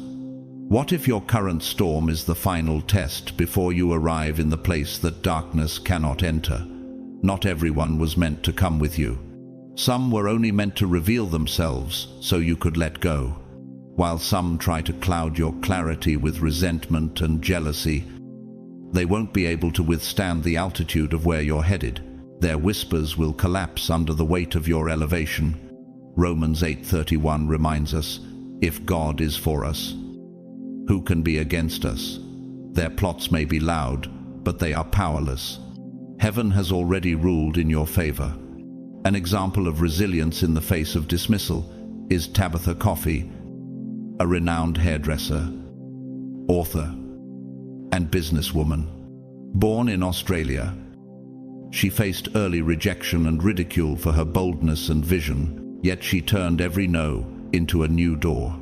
What if your current storm is the final test before you arrive in the place that darkness cannot enter? Not everyone was meant to come with you. Some were only meant to reveal themselves so you could let go. While some try to cloud your clarity with resentment and jealousy, they won't be able to withstand the altitude of where you're headed. Their whispers will collapse under the weight of your elevation. Romans 8:31 reminds us, if God is for us, who can be against us? Their plots may be loud, but they are powerless. Heaven has already ruled in your favor. An example of resilience in the face of dismissal is Tabitha Coffey, a renowned hairdresser, author, and businesswoman. Born in Australia, she faced early rejection and ridicule for her boldness and vision, yet she turned every no into a new door,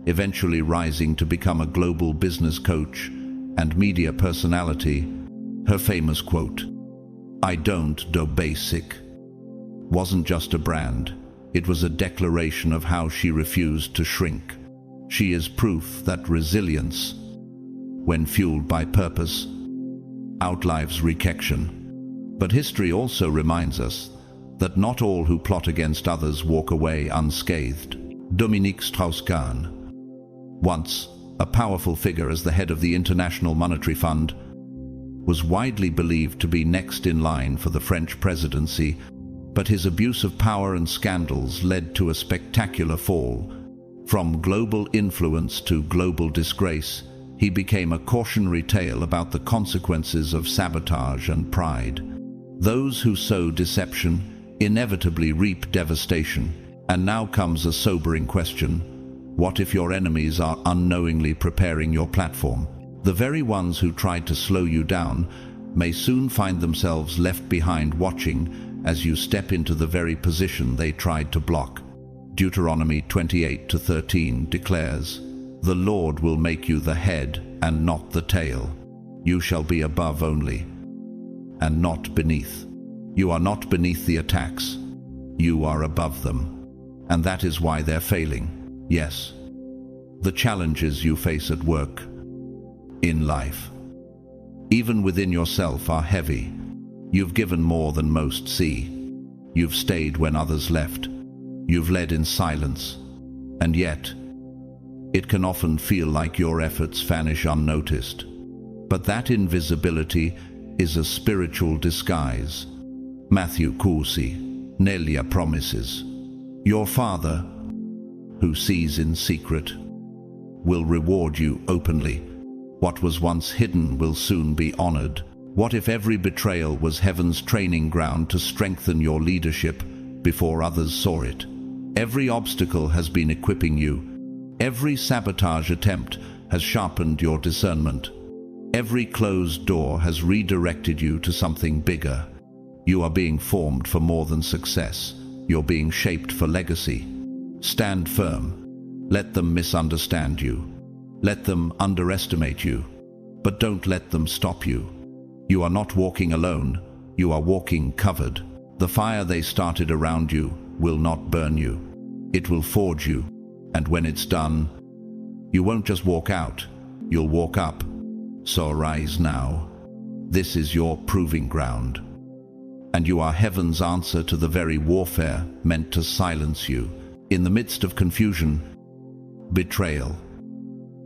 eventually rising to become a global business coach and media personality. Her famous quote, "I don't do basic," wasn't just a brand, it was a declaration of how she refused to shrink. She is proof that resilience, when fueled by purpose, outlives rejection. But history also reminds us that not all who plot against others walk away unscathed. Dominique Strauss-Kahn, once a powerful figure as the head of the International Monetary Fund, was widely believed to be next in line for the French presidency, but his abuse of power and scandals led to a spectacular fall. From global influence to global disgrace, he became a cautionary tale about the consequences of sabotage and pride. Those who sow deception inevitably reap devastation. And now comes a sobering question. What if your enemies are unknowingly preparing your platform? The very ones who tried to slow you down may soon find themselves left behind watching as you step into the very position they tried to block. Deuteronomy 28:13 declares, "The Lord will make you the head and not the tail. You shall be above only, and not beneath." You are not beneath the attacks. You are above them. And that is why they're failing. Yes, the challenges you face at work, in life, even within yourself, are heavy. You've given more than most see. You've stayed when others left. You've led in silence. And yet, it can often feel like your efforts vanish unnoticed. But that invisibility is a spiritual disguise. Matthew Kursi, Nelia promises, "Your Father, who sees in secret, will reward you openly. What was once hidden will soon be honored." What if every betrayal was heaven's training ground to strengthen your leadership before others saw it? Every obstacle has been equipping you. Every sabotage attempt has sharpened your discernment. Every closed door has redirected you to something bigger. You are being formed for more than success. You're being shaped for legacy. Stand firm. Let them misunderstand you. Let them underestimate you. But don't let them stop you. You are not walking alone. You are walking covered. The fire they started around you will not burn you. It will forge you. And when it's done, you won't just walk out. You'll walk up. So arise now. This is your proving ground. And you are heaven's answer to the very warfare meant to silence you. In the midst of confusion, betrayal,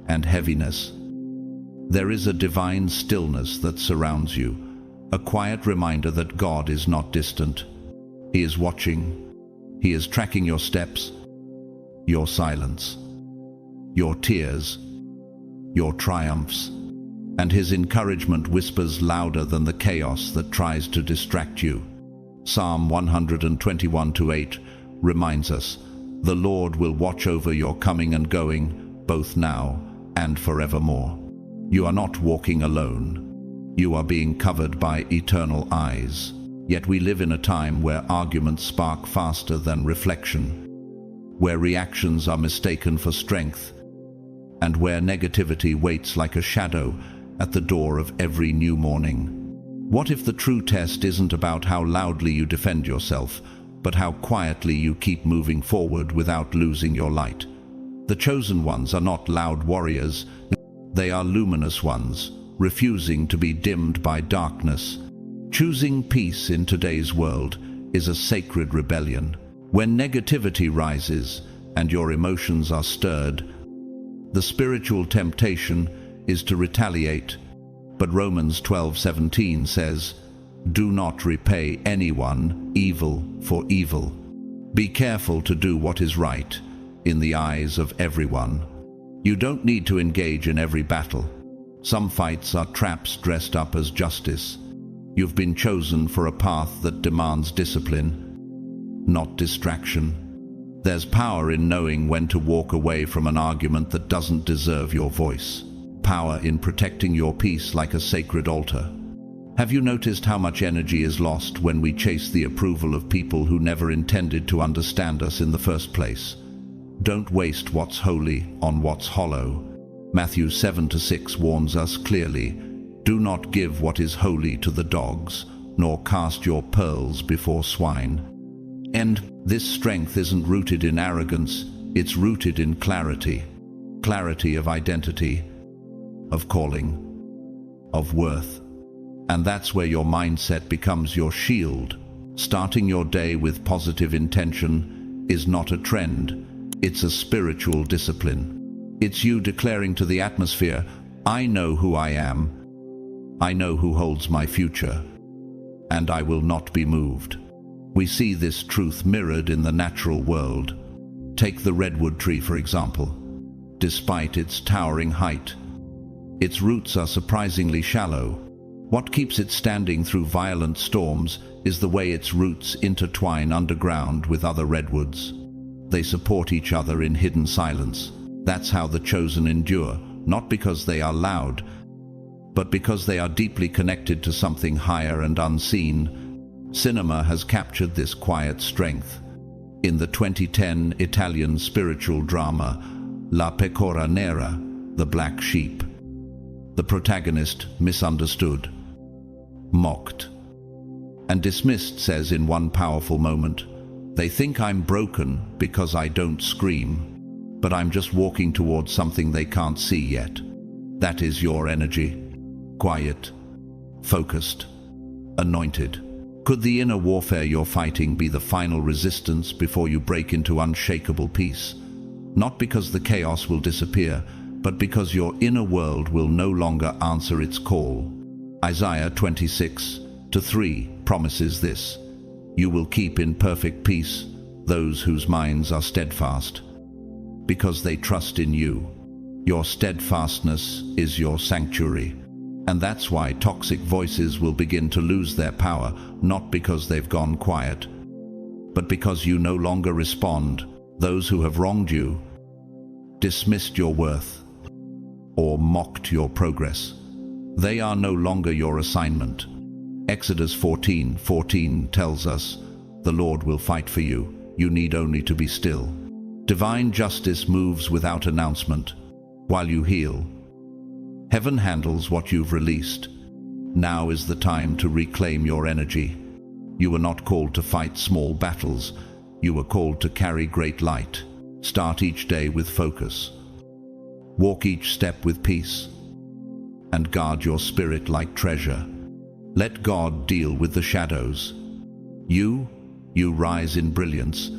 and heaviness, there is a divine stillness that surrounds you, a quiet reminder that God is not distant. He is watching. He is tracking your steps, your silence, your tears, your triumphs, and His encouragement whispers louder than the chaos that tries to distract you. Psalm 121:8 reminds us, "The Lord will watch over your coming and going, both now and forevermore." You are not walking alone. You are being covered by eternal eyes. Yet we live in a time where arguments spark faster than reflection, where reactions are mistaken for strength, and where negativity waits like a shadow at the door of every new morning. What if the true test isn't about how loudly you defend yourself, but how quietly you keep moving forward without losing your light? The chosen ones are not loud warriors. They are luminous ones, refusing to be dimmed by darkness. Choosing peace in today's world is a sacred rebellion. When negativity rises and your emotions are stirred, the spiritual temptation is to retaliate. But Romans 12:17 says, "Do not repay anyone evil for evil." Be careful to do what is right in the eyes of everyone. You don't need to engage in every battle. Some fights are traps dressed up as justice. You've been chosen for a path that demands discipline, not distraction. There's power in knowing when to walk away from an argument that doesn't deserve your voice. Power in protecting your peace like a sacred altar. Have you noticed how much energy is lost when we chase the approval of people who never intended to understand us in the first place? Don't waste what's holy on what's hollow. Matthew 7:6 warns us clearly, "Do not give what is holy to the dogs, nor cast your pearls before swine." And this strength isn't rooted in arrogance, it's rooted in clarity. Clarity of identity, of calling, of worth. And that's where your mindset becomes your shield. Starting your day with positive intention is not a trend, it's a spiritual discipline. It's you declaring to the atmosphere, "I know who I am, I know who holds my future, and I will not be moved." We see this truth mirrored in the natural world. Take the redwood tree, for example. Despite its towering height, its roots are surprisingly shallow. What keeps it standing through violent storms is the way its roots intertwine underground with other redwoods. They support each other in hidden silence. That's how the chosen endure, not because they are loud, but because they are deeply connected to something higher and unseen. Cinema has captured this quiet strength. In the 2010 Italian spiritual drama La Pecora Nera, The Black Sheep, the protagonist, misunderstood, mocked, and dismissed, says in one powerful moment, "They think I'm broken because I don't scream, but I'm just walking towards something they can't see yet." That is your energy. Quiet, focused, anointed. Could the inner warfare you're fighting be the final resistance before you break into unshakable peace? Not because the chaos will disappear, but because your inner world will no longer answer its call. Isaiah 26:3 promises this, "You will keep in perfect peace those whose minds are steadfast, because they trust in you." Your steadfastness is your sanctuary. And that's why toxic voices will begin to lose their power, not because they've gone quiet, but because you no longer respond. Those who have wronged you, dismissed your worth, or mocked your progress, they are no longer your assignment. Exodus 14:14 tells us, "The Lord will fight for you. You need only to be still." Divine justice moves without announcement. While you heal, heaven handles what you've released. Now is the time to reclaim your energy. You were not called to fight small battles. You were called to carry great light. Start each day with focus. Walk each step with peace. And guard your spirit like treasure. Let God deal with the shadows. You rise in brilliance.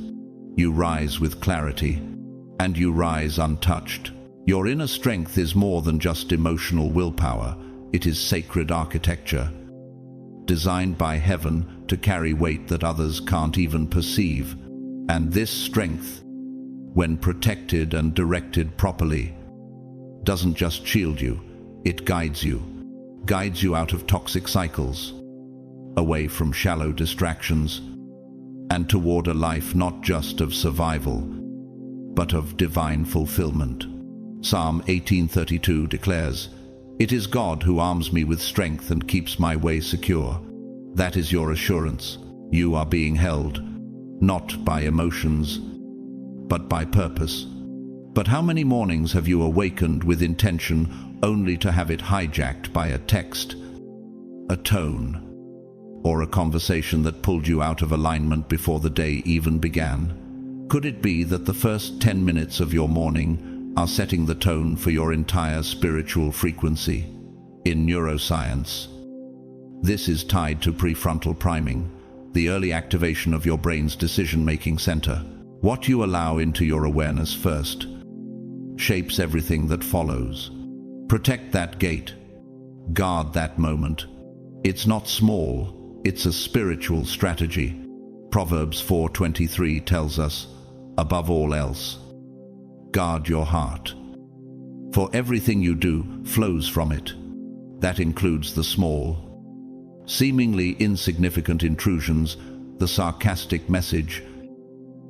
You rise with clarity. And you rise untouched. Your inner strength is more than just emotional willpower. It is sacred architecture, designed by heaven to carry weight that others can't even perceive. And this strength, when protected and directed properly, doesn't just shield you, it guides you out of toxic cycles, away from shallow distractions, and toward a life not just of survival, but of divine fulfillment. Psalm 18:32 declares, "It is God who arms me with strength and keeps my way secure." That is your assurance. You are being held, not by emotions, but by purpose. But how many mornings have you awakened with intention only to have it hijacked by a text, a tone, or a conversation that pulled you out of alignment before the day even began? Could it be that the first 10 minutes of your morning are setting the tone for your entire spiritual frequency? In neuroscience, this is tied to prefrontal priming, the early activation of your brain's decision-making center. What you allow into your awareness first shapes everything that follows. Protect that gate. Guard that moment. It's not small, it's a spiritual strategy. Proverbs 4:23 tells us, above all else, guard your heart, for everything you do flows from it. That includes the small, seemingly insignificant intrusions, the sarcastic message,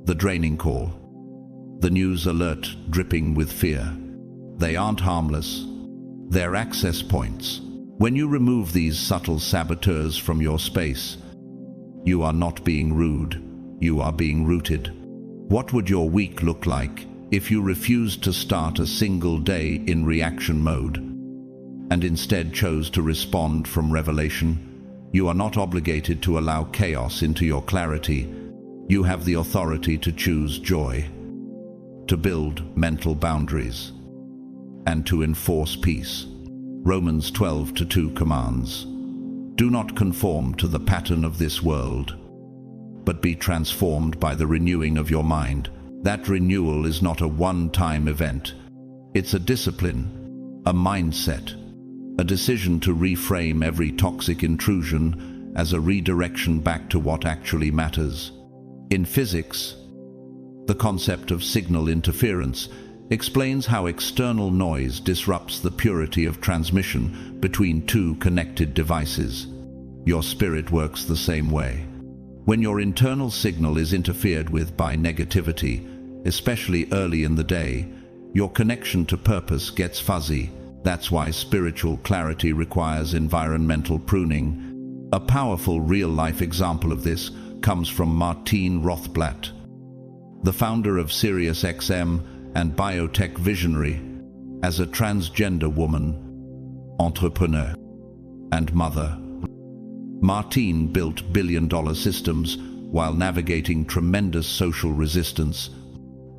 the draining call, the news alert dripping with fear. They aren't harmless. They're access points. When you remove these subtle saboteurs from your space, you are not being rude, you are being rooted. What would your week look like if you refused to start a single day in reaction mode and instead chose to respond from revelation? You are not obligated to allow chaos into your clarity. You have the authority to choose joy, to build mental boundaries, and to enforce peace. Romans 12:2 commands, "Do not conform to the pattern of this world, but be transformed by the renewing of your mind." That renewal is not a one-time event. It's a discipline, a mindset, a decision to reframe every toxic intrusion as a redirection back to what actually matters. In physics, the concept of signal interference explains how external noise disrupts the purity of transmission between two connected devices. Your spirit works the same way. When your internal signal is interfered with by negativity, especially early in the day, your connection to purpose gets fuzzy. That's why spiritual clarity requires environmental pruning. A powerful real-life example of this comes from Martine Rothblatt, the founder of SiriusXM and biotech visionary. As a transgender woman, entrepreneur, and mother, Martine built billion-dollar systems while navigating tremendous social resistance.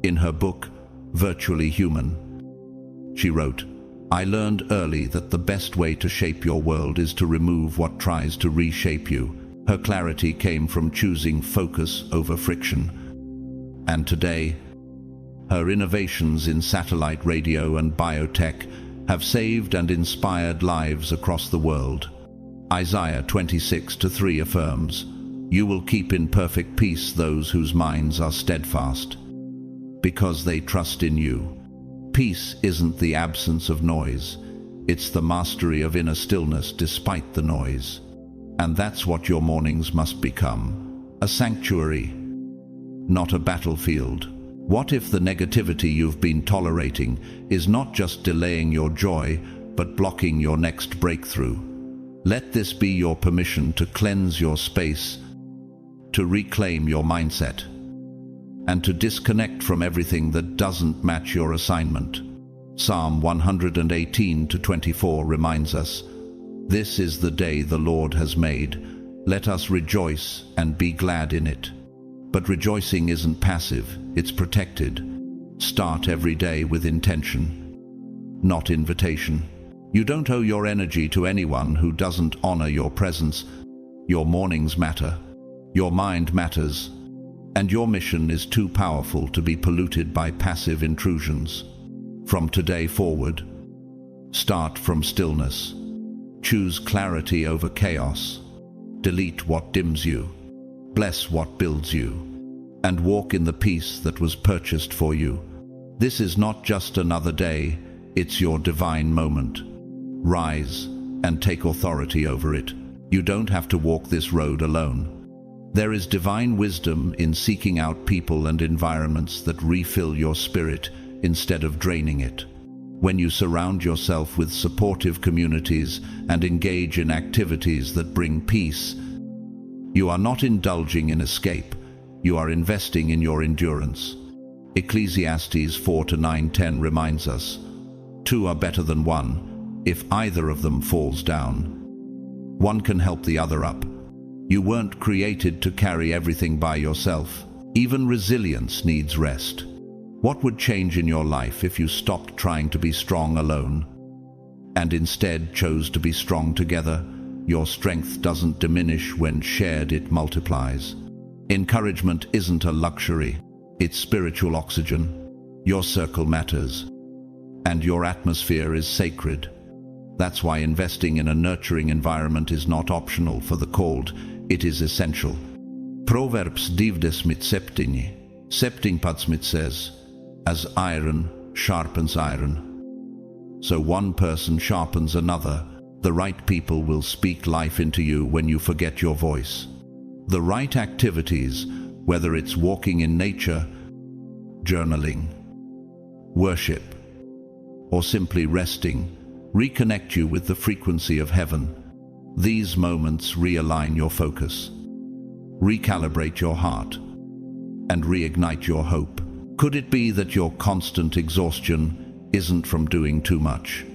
In her book, Virtually Human, she wrote, "I learned early that the best way to shape your world is to remove what tries to reshape you." Her clarity came from choosing focus over friction. And today, her innovations in satellite radio and biotech have saved and inspired lives across the world. Isaiah 26:3 affirms, "You will keep in perfect peace those whose minds are steadfast, because they trust in you." Peace isn't the absence of noise, it's the mastery of inner stillness despite the noise. And that's what your mornings must become, a sanctuary, not a battlefield. What if the negativity you've been tolerating is not just delaying your joy, but blocking your next breakthrough? Let this be your permission to cleanse your space, to reclaim your mindset, and to disconnect from everything that doesn't match your assignment. Psalm 118:24 reminds us, "This is the day the Lord has made. Let us rejoice and be glad in it." But rejoicing isn't passive, it's protected. Start every day with intention, not invitation. You don't owe your energy to anyone who doesn't honor your presence. Your mornings matter, your mind matters, and your mission is too powerful to be polluted by passive intrusions. From today forward, start from stillness. Choose clarity over chaos. Delete what dims you. Bless what builds you. And walk in the peace that was purchased for you. This is not just another day, it's your divine moment. Rise and take authority over it. You don't have to walk this road alone. There is divine wisdom in seeking out people and environments that refill your spirit instead of draining it. When you surround yourself with supportive communities and engage in activities that bring peace, you are not indulging in escape, you are investing in your endurance. Ecclesiastes 4:9-10 reminds us, "Two are better than one, if either of them falls down. One can help the other up." You weren't created to carry everything by yourself. Even resilience needs rest. What would change in your life if you stopped trying to be strong alone and instead chose to be strong together? Your strength doesn't diminish when shared, it multiplies. Encouragement isn't a luxury, it's spiritual oxygen. Your circle matters, and your atmosphere is sacred. That's why investing in a nurturing environment is not optional for the called, it is essential. Proverbs 20:17 says, "As iron sharpens iron, so one person sharpens another." The right people will speak life into you when you forget your voice. The right activities, whether it's walking in nature, journaling, worship, or simply resting, reconnect you with the frequency of heaven. These moments realign your focus, recalibrate your heart, and reignite your hope. Could it be that your constant exhaustion isn't from doing too much,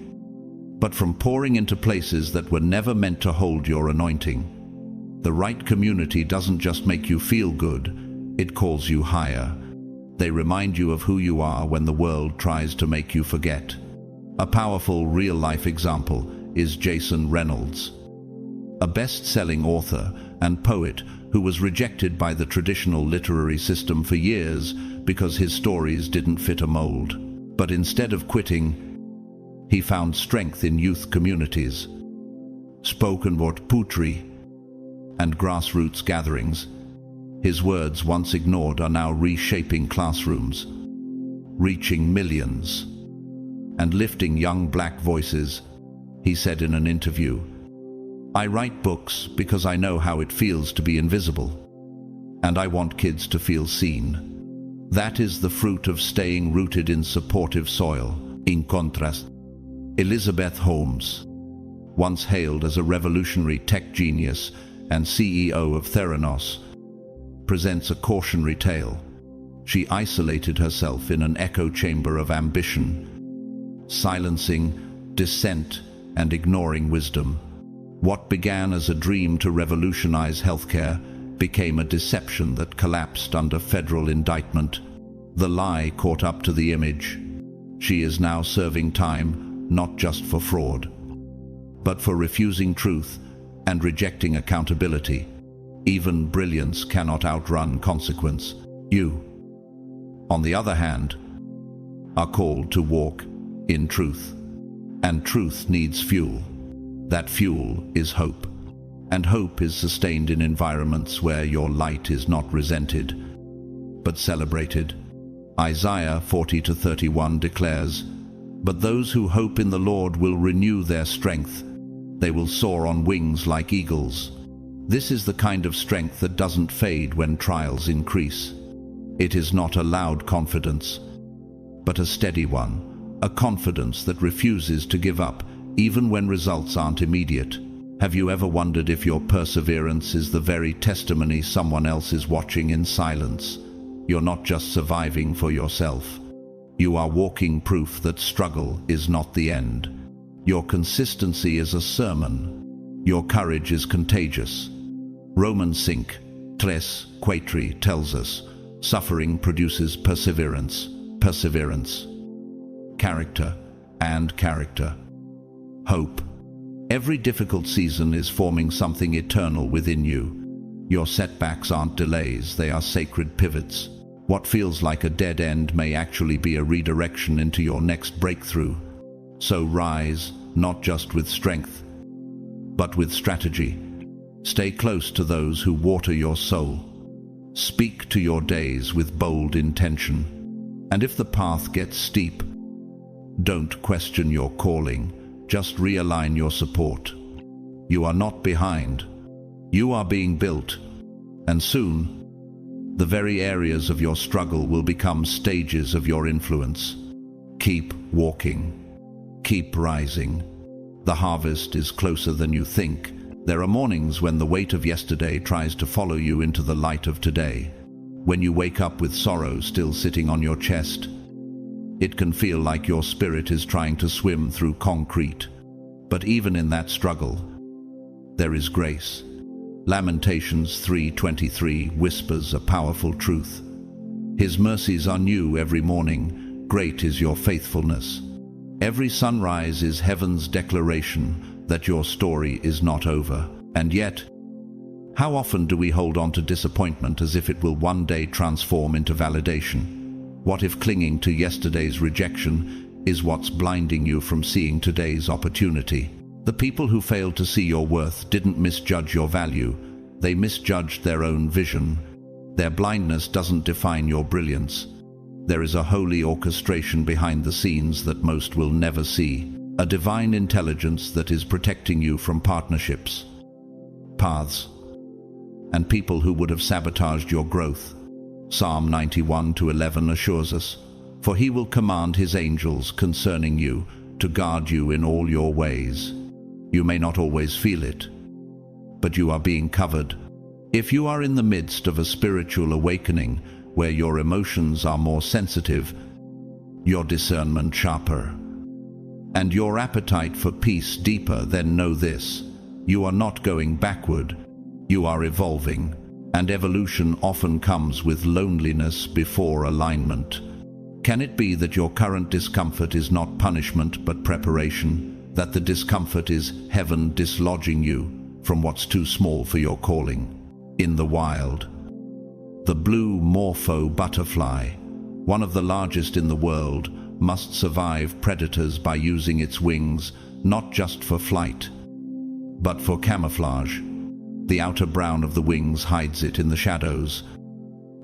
but from pouring into places that were never meant to hold your anointing? The right community doesn't just make you feel good, it calls you higher. They remind you of who you are when the world tries to make you forget. A powerful real-life example is Jason Reynolds, a best-selling author and poet who was rejected by the traditional literary system for years because his stories didn't fit a mold. But instead of quitting, he found strength in youth communities, spoken word poetry, and grassroots gatherings. His words, once ignored, are now reshaping classrooms, reaching millions, and lifting young black voices. He said in an interview, "I write books because I know how it feels to be invisible, and I want kids to feel seen." That is the fruit of staying rooted in supportive soil. In contrast, Elizabeth Holmes, once hailed as a revolutionary tech genius and CEO of Theranos, presents a cautionary tale. She isolated herself in an echo chamber of ambition, silencing dissent and ignoring wisdom. What began as a dream to revolutionize healthcare became a deception that collapsed under federal indictment. The lie caught up to the image. She is now serving time, not just for fraud, but for refusing truth and rejecting accountability. Even brilliance cannot outrun consequence. You, on the other hand, are called to walk in truth. And truth needs fuel. That fuel is hope. And hope is sustained in environments where your light is not resented, but celebrated. Isaiah 40:31 declares, "But those who hope in the Lord will renew their strength. They will soar on wings like eagles." This is the kind of strength that doesn't fade when trials increase. It is not a loud confidence, but a steady one, a confidence that refuses to give up, even when results aren't immediate. Have you ever wondered if your perseverance is the very testimony someone else is watching in silence? you're not just surviving for yourself. You are walking proof that struggle is not the end. Your consistency is a sermon. Your courage is contagious. Romans 5:3 tells us, suffering produces perseverance, perseverance, character, and character, hope. Every difficult season is forming something eternal within you. Your setbacks aren't delays, they are sacred pivots. What feels like a dead end may actually be a redirection into your next breakthrough. So rise, not just with strength, but with strategy. Stay close to those who water your soul. Speak to your days with bold intention. And if the path gets steep, don't question your calling, just realign your support. You are not behind. You are being built, and soon, the very areas of your struggle will become stages of your influence. Keep walking. Keep rising. The harvest is closer than you think. There are mornings when the weight of yesterday tries to follow you into the light of today. When you wake up with sorrow still sitting on your chest, it can feel like your spirit is trying to swim through concrete. But even in that struggle, there is grace. Lamentations 3:23 whispers a powerful truth. His mercies are new every morning. Great is your faithfulness. Every sunrise is heaven's declaration that your story is not over. And yet, how often do we hold on to disappointment as if it will one day transform into validation? What if clinging to yesterday's rejection is what's blinding you from seeing today's opportunity? The people who failed to see your worth didn't misjudge your value. They misjudged their own vision. Their blindness doesn't define your brilliance. There is a holy orchestration behind the scenes that most will never see. A divine intelligence that is protecting you from partnerships, paths, and people who would have sabotaged your growth. Psalm 91:11 assures us, "For he will command his angels concerning you to guard you in all your ways." You may not always feel it, but you are being covered. If you are in the midst of a spiritual awakening where your emotions are more sensitive, your discernment sharper, and your appetite for peace deeper, then know this: you are not going backward, you are evolving, and evolution often comes with loneliness before alignment. Can it be that your current discomfort is not punishment but preparation? That the discomfort is heaven dislodging you from what's too small for your calling? In the wild, the blue morpho butterfly, one of the largest in the world, must survive predators by using its wings not just for flight, but for camouflage. The outer brown of the wings hides it in the shadows,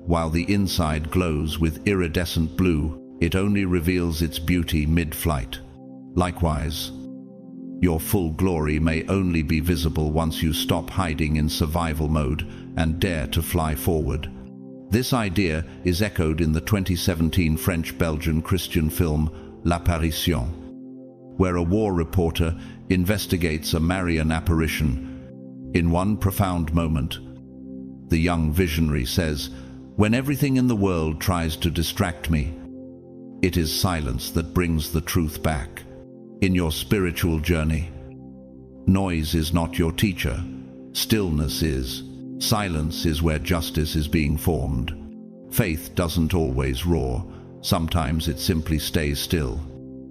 while the inside glows with iridescent blue. It only reveals its beauty mid-flight. Likewise, your full glory may only be visible once you stop hiding in survival mode and dare to fly forward. This idea is echoed in the 2017 French-Belgian Christian film L'Apparition, where a war reporter investigates a Marian apparition. In one profound moment, the young visionary says, "When everything in the world tries to distract me, it is silence that brings the truth back." In your spiritual journey, noise is not your teacher. Stillness is. Silence is where justice is being formed. Faith doesn't always roar. Sometimes it simply stays still.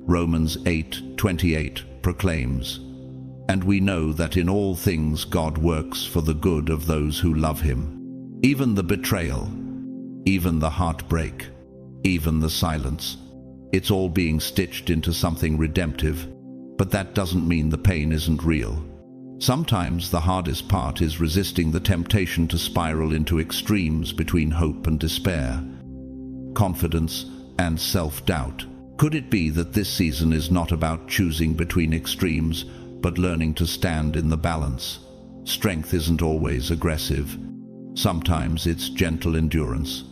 Romans 8:28 proclaims, "And we know that in all things God works for the good of those who love him." Even the betrayal, even the heartbreak, even the silence, it's all being stitched into something redemptive. But that doesn't mean the pain isn't real. Sometimes the hardest part is resisting the temptation to spiral into extremes between hope and despair, confidence and self-doubt. Could it be that this season is not about choosing between extremes, but learning to stand in the balance? Strength isn't always aggressive. Sometimes it's gentle endurance.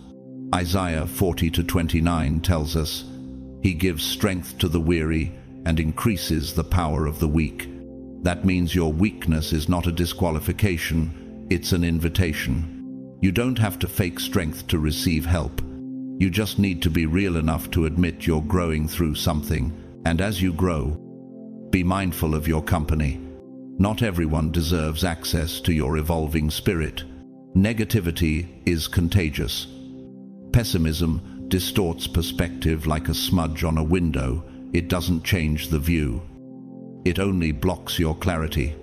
Isaiah 40:29 tells us, "He gives strength to the weary and increases the power of the weak." That means your weakness is not a disqualification, it's an invitation. You don't have to fake strength to receive help. You just need to be real enough to admit you're growing through something, and as you grow, be mindful of your company. Not everyone deserves access to your evolving spirit. Negativity is contagious. Pessimism distorts perspective like a smudge on a window. It doesn't change the view. It only blocks your clarity.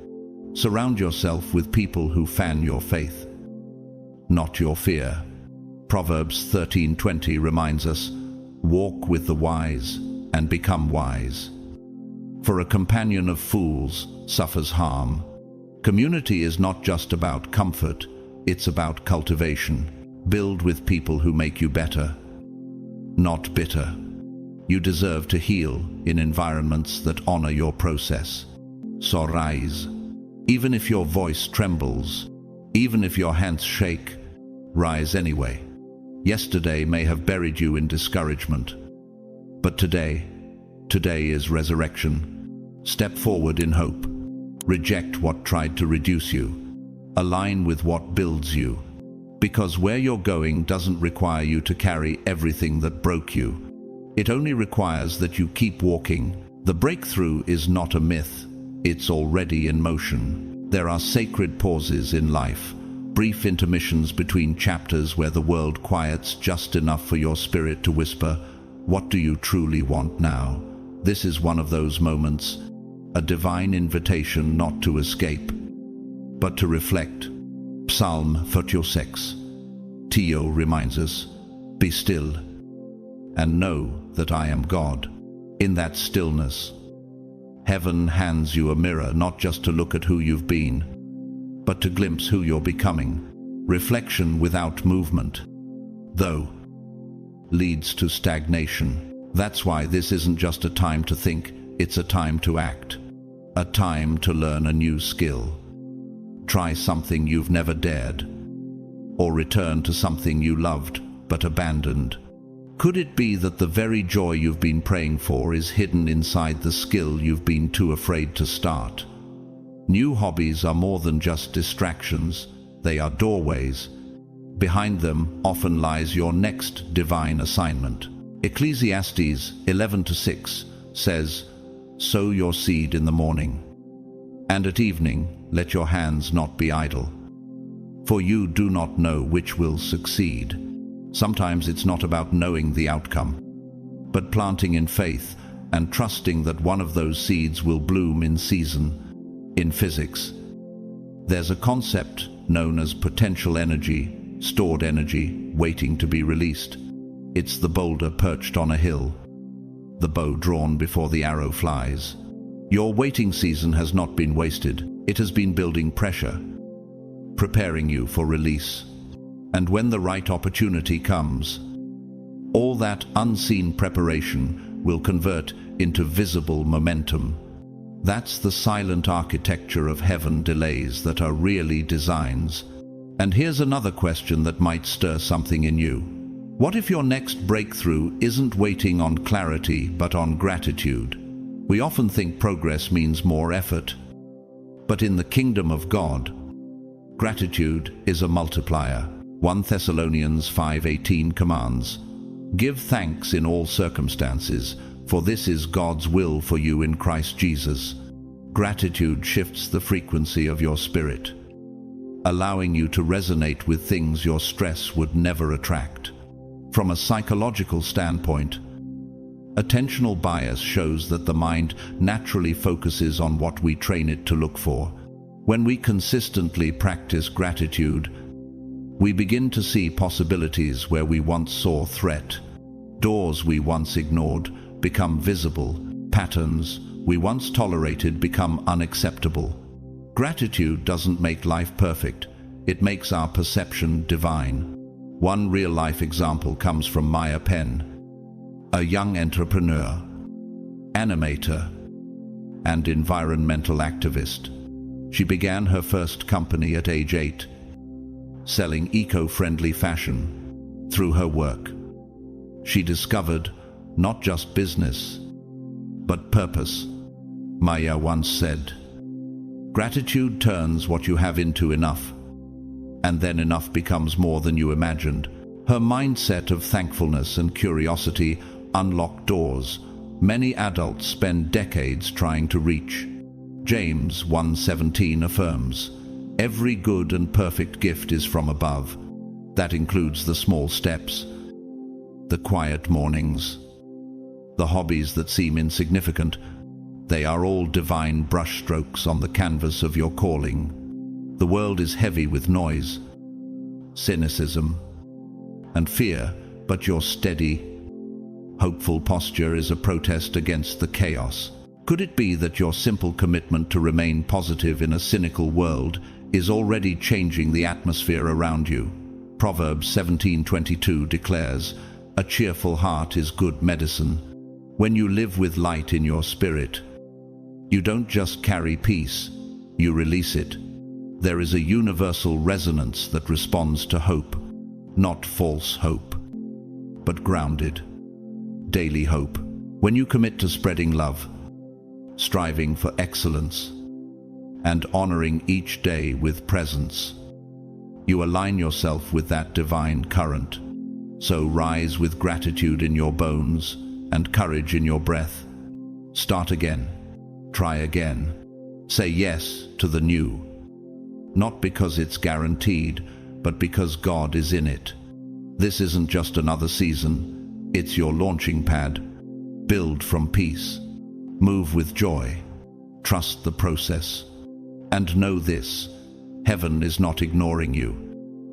Surround yourself with people who fan your faith, not your fear. Proverbs 13:20 reminds us, "Walk with the wise and become wise. For a companion of fools suffers harm." Community is not just about comfort, it's about cultivation. Build with people who make you better, not bitter. You deserve to heal in environments that honor your process. So rise. Even if your voice trembles, even if your hands shake, rise anyway. Yesterday may have buried you in discouragement, but today is resurrection. Step forward in hope. Reject what tried to reduce you. Align with what builds you. Because where you're going doesn't require you to carry everything that broke you. It only requires that you keep walking. The breakthrough is not a myth. It's already in motion. There are sacred pauses in life, brief intermissions between chapters where the world quiets just enough for your spirit to whisper, "What do you truly want now?" This is one of those moments, a divine invitation not to escape, but to reflect. Psalm 46. Tio reminds us, "Be still and know that I am God." In that stillness, heaven hands you a mirror, not just to look at who you've been, but to glimpse who you're becoming. Reflection without movement, though, leads to stagnation. That's why this isn't just a time to think, it's a time to act. A time to learn a new skill. Try something you've never dared, or return to something you loved but abandoned. Could it be that the very joy you've been praying for is hidden inside the skill you've been too afraid to start? New hobbies are more than just distractions, they are doorways. Behind them often lies your next divine assignment. Ecclesiastes 11:6 says, "Sow your seed in the morning, and at evening let your hands not be idle. For you do not know which will succeed." Sometimes it's not about knowing the outcome, but planting in faith and trusting that one of those seeds will bloom in season. In physics, there's a concept known as potential energy, stored energy, waiting to be released. It's the boulder perched on a hill, the bow drawn before the arrow flies. Your waiting season has not been wasted. It has been building pressure, preparing you for release. And when the right opportunity comes, all that unseen preparation will convert into visible momentum. That's the silent architecture of heaven delays that are really designs. And here's another question that might stir something in you. What if your next breakthrough isn't waiting on clarity but on gratitude? We often think progress means more effort, but in the kingdom of God, gratitude is a multiplier. 1 Thessalonians 5:18 commands, "Give thanks in all circumstances, for this is God's will for you in Christ Jesus." Gratitude shifts the frequency of your spirit, allowing you to resonate with things your stress would never attract. From a psychological standpoint, attentional bias shows that the mind naturally focuses on what we train it to look for. When we consistently practice gratitude, we begin to see possibilities where we once saw threat. Doors we once ignored become visible. Patterns we once tolerated become unacceptable. Gratitude doesn't make life perfect. It makes our perception divine. One real-life example comes from Maya Penn, a young entrepreneur, animator, and environmental activist. She began her first company at age 8, selling eco-friendly fashion. Through her work, she discovered not just business, but purpose. Maya once said, "Gratitude turns what you have into enough, and then enough becomes more than you imagined." Her mindset of thankfulness and curiosity unlock doors many adults spend decades trying to reach. James 1:17 affirms, "Every good and perfect gift is from above." That includes the small steps, the quiet mornings, the hobbies that seem insignificant. They are all divine brushstrokes on the canvas of your calling. The world is heavy with noise, cynicism, and fear, but your steady, hopeful posture is a protest against the chaos. Could it be that your simple commitment to remain positive in a cynical world is already changing the atmosphere around you? Proverbs 17:22 declares, "A cheerful heart is good medicine." When you live with light in your spirit, you don't just carry peace, you release it. There is a universal resonance that responds to hope, not false hope, but grounded, daily hope. When you commit to spreading love, striving for excellence, and honoring each day with presence, you align yourself with that divine current. So rise with gratitude in your bones and courage in your breath. Start again. Try again. Say yes to the new. Not because it's guaranteed, but because God is in it. This isn't just another season. It's your launching pad. Build from peace. Move with joy. Trust the process. And know this: heaven is not ignoring you.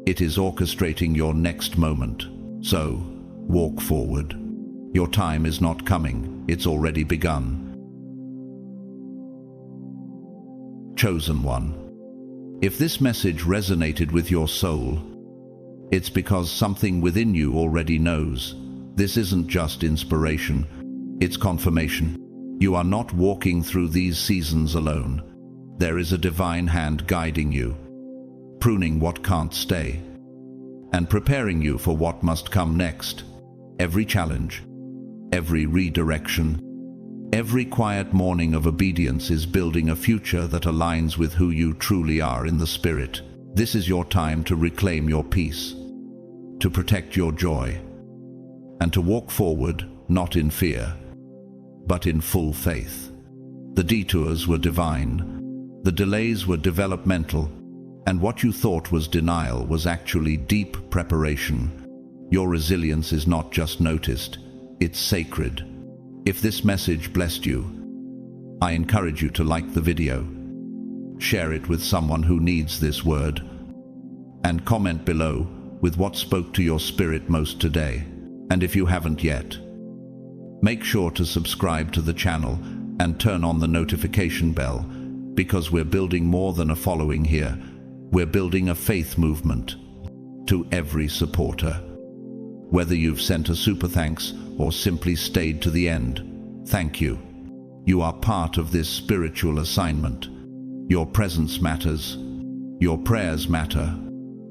It is orchestrating your next moment. So, walk forward. Your time is not coming, it's already begun. Chosen one. If this message resonated with your soul, it's because something within you already knows. This isn't just inspiration, it's confirmation. You are not walking through these seasons alone. There is a divine hand guiding you, pruning what can't stay, and preparing you for what must come next. Every challenge, every redirection, every quiet morning of obedience is building a future that aligns with who you truly are in the Spirit. This is your time to reclaim your peace, to protect your joy, and to walk forward, not in fear, but in full faith. The detours were divine, the delays were developmental, and what you thought was denial was actually deep preparation. Your resilience is not just noticed, it's sacred. If this message blessed you, I encourage you to like the video, share it with someone who needs this word, and comment below with what spoke to your spirit most today. And if you haven't yet, make sure to subscribe to the channel and turn on the notification bell, because we're building more than a following here. We're building a faith movement. To every supporter, whether you've sent a super thanks or simply stayed to the end, thank you. You are part of this spiritual assignment. Your presence matters. Your prayers matter.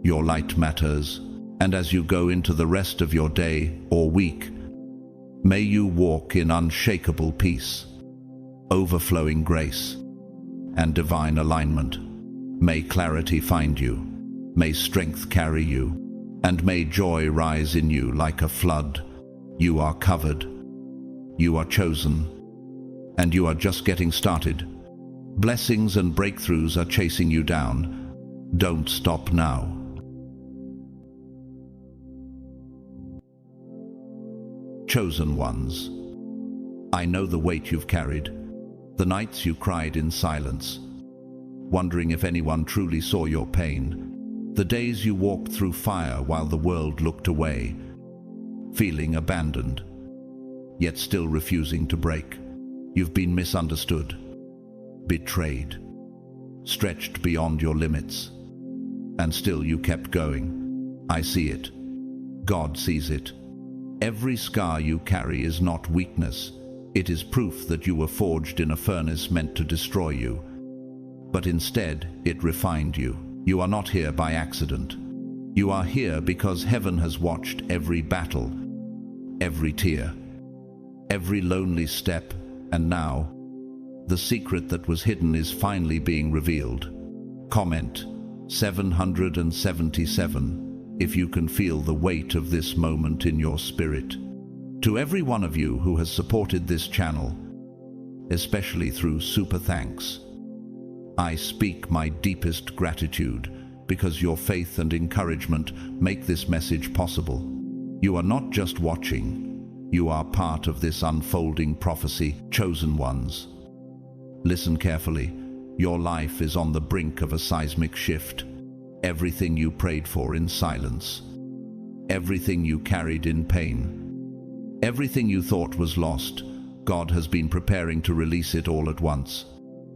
Your light matters. And as you go into the rest of your day or week, may you walk in unshakable peace, overflowing grace, and divine alignment. May clarity find you. May strength carry you. And may joy rise in you like a flood. You are covered. You are chosen. And you are just getting started. Blessings and breakthroughs are chasing you down. Don't stop now. Chosen ones. I know the weight you've carried, the nights you cried in silence, wondering if anyone truly saw your pain, the days you walked through fire while the world looked away, feeling abandoned, yet still refusing to break. You've been misunderstood, betrayed, stretched beyond your limits, and still you kept going. I see it. God sees it. Every scar you carry is not weakness. It is proof that you were forged in a furnace meant to destroy you. But instead, it refined you. You are not here by accident. You are here because heaven has watched every battle, every tear, every lonely step, and now, the secret that was hidden is finally being revealed. Comment 777. if you can feel the weight of this moment in your spirit. To every one of you who has supported this channel, especially through Super Thanks, I speak my deepest gratitude, because your faith and encouragement make this message possible. You are not just watching, you are part of this unfolding prophecy, chosen ones. Listen carefully. Your life is on the brink of a seismic shift. Everything you prayed for in silence, everything you carried in pain, everything you thought was lost, God has been preparing to release it all at once.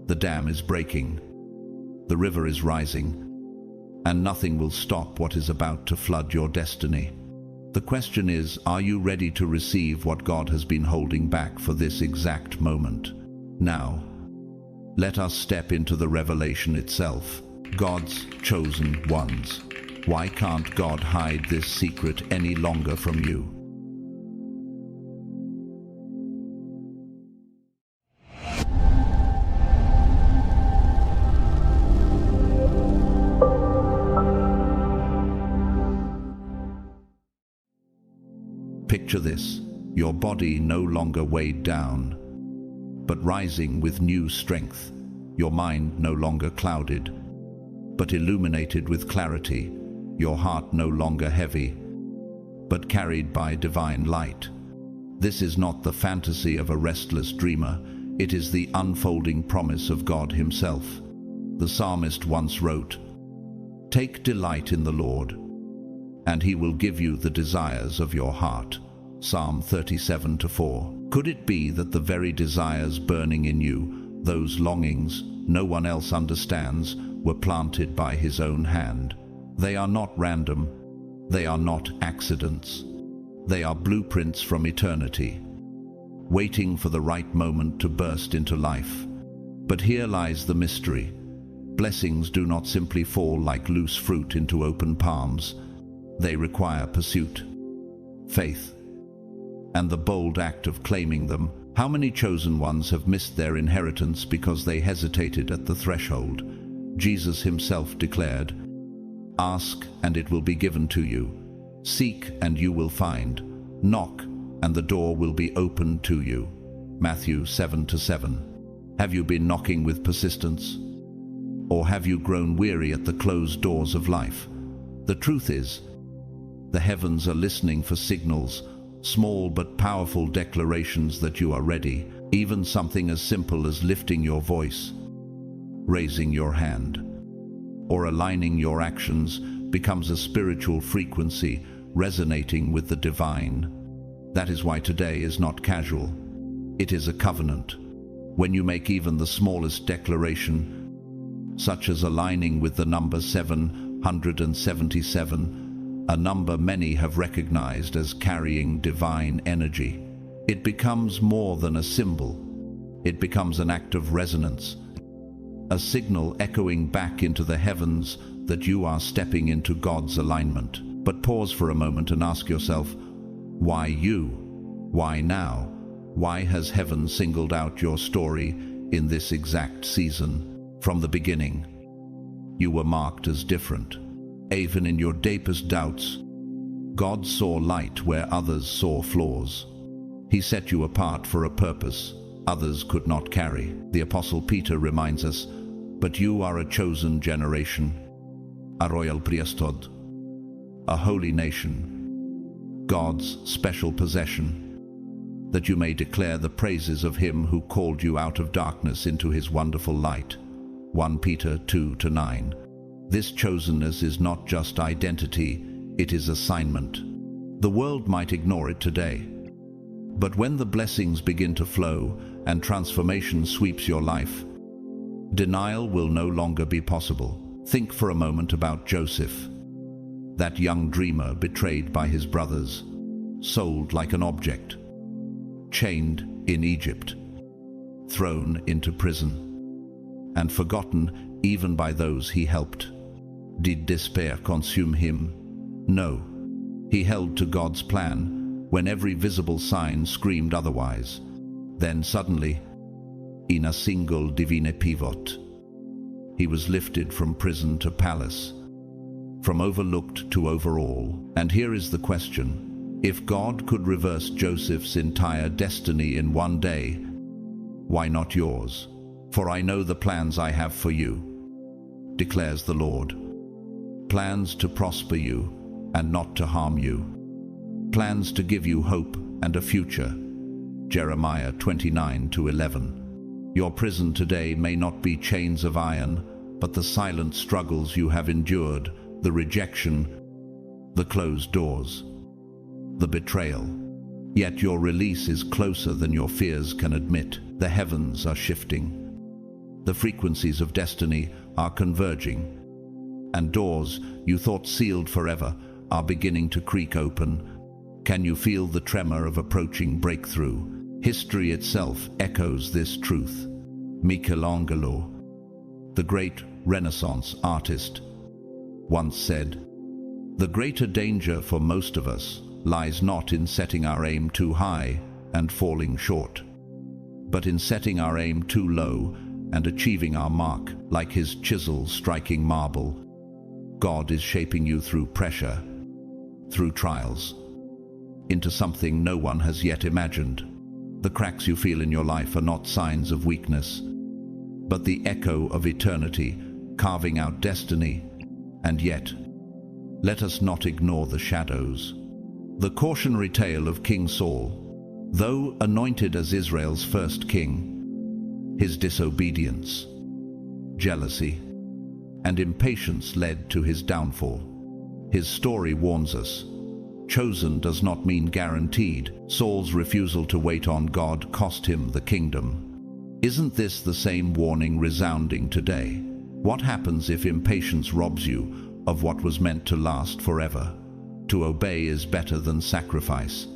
The dam is breaking, the river is rising, and nothing will stop what is about to flood your destiny. The question is, are you ready to receive what God has been holding back for this exact moment? Now, let us step into the revelation itself. God's chosen ones. Why can't God hide this secret any longer from you? Picture this, your body no longer weighed down, but rising with new strength, your mind no longer clouded, but illuminated with clarity, your heart no longer heavy, but carried by divine light. This is not the fantasy of a restless dreamer, it is the unfolding promise of God Himself. The psalmist once wrote, "Take delight in the Lord, and He will give you the desires of your heart." Psalm 37:4. Could it be that the very desires burning in you, those longings no one else understands, were planted by His own hand? They are not random, they are not accidents. They are blueprints from eternity, waiting for the right moment to burst into life. But here lies the mystery. Blessings do not simply fall like loose fruit into open palms. They require pursuit, faith, and the bold act of claiming them. How many chosen ones have missed their inheritance because they hesitated at the threshold? Jesus Himself declared, "Ask, and it will be given to you. Seek, and you will find. Knock, and the door will be opened to you." Matthew 7:7. Have you been knocking with persistence? Or have you grown weary at the closed doors of life? The truth is, the heavens are listening for signals, small but powerful declarations that you are ready. Even something as simple as lifting your voice, raising your hand, or aligning your actions becomes a spiritual frequency resonating with the divine. That is why today is not casual. It is a covenant. When you make even the smallest declaration, such as aligning with the number 777, a number many have recognized as carrying divine energy, it becomes more than a symbol. It becomes an act of resonance, a signal echoing back into the heavens that you are stepping into God's alignment. But pause for a moment and ask yourself, why you? Why now? Why has heaven singled out your story in this exact season? From the beginning, you were marked as different. Even in your deepest doubts, God saw light where others saw flaws. He set you apart for a purpose others could not carry. The Apostle Peter reminds us, "But you are a chosen generation, a royal priesthood, a holy nation, God's special possession, that you may declare the praises of Him who called you out of darkness into His wonderful light." 1 Peter 2:9. This chosenness is not just identity, it is assignment. The world might ignore it today, but when the blessings begin to flow and transformation sweeps your life, denial will no longer be possible. Think for a moment about Joseph, that young dreamer betrayed by his brothers, sold like an object, chained in Egypt, thrown into prison, and forgotten even by those he helped. Did despair consume him? No. He held to God's plan when every visible sign screamed otherwise. Then suddenly, in a single divine pivot, he was lifted from prison to palace, from overlooked to overall. And here is the question: if God could reverse Joseph's entire destiny in one day, why not yours? For I know the plans I have for you, declares the Lord. Plans to prosper you and not to harm you. Plans to give you hope and a future. Jeremiah 29:11. Your prison today may not be chains of iron, but the silent struggles you have endured, the rejection, the closed doors, the betrayal. Yet your release is closer than your fears can admit. The heavens are shifting. The frequencies of destiny are converging, and doors you thought sealed forever are beginning to creak open. Can you feel the tremor of approaching breakthrough? History itself echoes this truth. Michelangelo, the great Renaissance artist, once said, "The greater danger for most of us lies not in setting our aim too high and falling short, but in setting our aim too low and achieving our mark like his chisel striking marble." God is shaping you through pressure, through trials, into something no one has yet imagined. The cracks you feel in your life are not signs of weakness, but the echo of eternity carving out destiny. And yet, let us not ignore the shadows. The cautionary tale of King Saul, though anointed as Israel's first king, his disobedience, jealousy, and impatience led to his downfall. His story warns us. Chosen does not mean guaranteed. Saul's refusal to wait on God cost him the kingdom. Isn't this the same warning resounding today? What happens if impatience robs you of what was meant to last forever? To obey is better than sacrifice,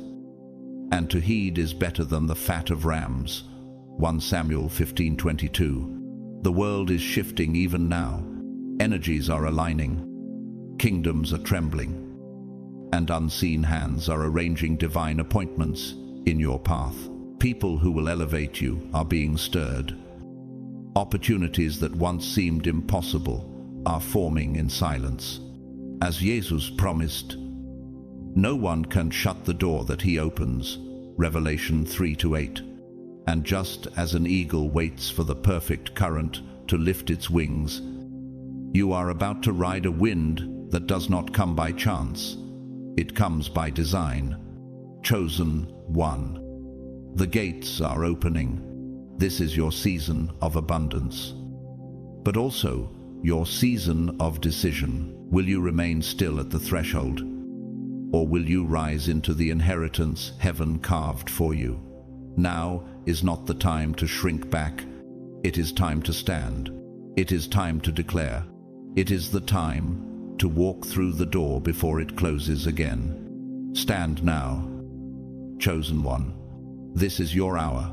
and to heed is better than the fat of rams. 1 Samuel 15:22. The world is shifting even now. Energies are aligning. Kingdoms are trembling. And unseen hands are arranging divine appointments in your path. People who will elevate you are being stirred. Opportunities that once seemed impossible are forming in silence. As Jesus promised, no one can shut the door that he opens. Revelation 3:8. And just as an eagle waits for the perfect current to lift its wings, you are about to ride a wind that does not come by chance. It comes by design. Chosen one. The gates are opening. This is your season of abundance, but also your season of decision. Will you remain still at the threshold, or will you rise into the inheritance heaven carved for you? Now is not the time to shrink back. It is time to stand. It is time to declare. It is the time to walk through the door before it closes again. Stand now, chosen one. This is your hour.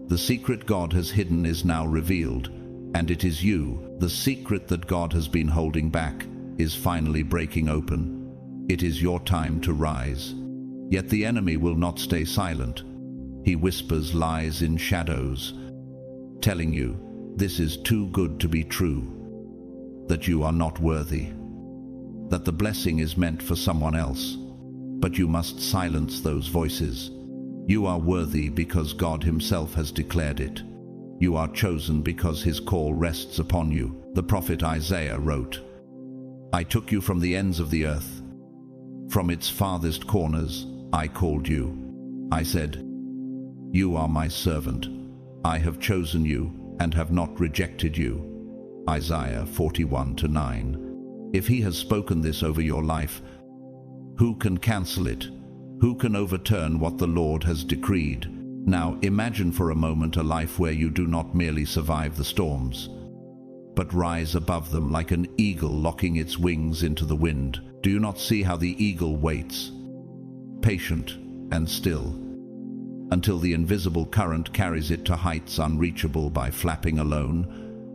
The secret God has hidden is now revealed, and it is you. The secret that God has been holding back is finally breaking open. It is your time to rise. Yet the enemy will not stay silent. He whispers lies in shadows, telling you this is too good to be true, that you are not worthy, that the blessing is meant for someone else. But you must silence those voices. You are worthy because God himself has declared it. You are chosen because his call rests upon you. The prophet Isaiah wrote, "I took you from the ends of the earth. From its farthest corners I called you. I said, you are my servant. I have chosen you and have not rejected you." Isaiah 41:9. If he has spoken this over your life, who can cancel it? Who can overturn what the Lord has decreed? Now imagine for a moment a life where you do not merely survive the storms, but rise above them like an eagle locking its wings into the wind. Do you not see how the eagle waits, patient and still, until the invisible current carries it to heights unreachable by flapping alone?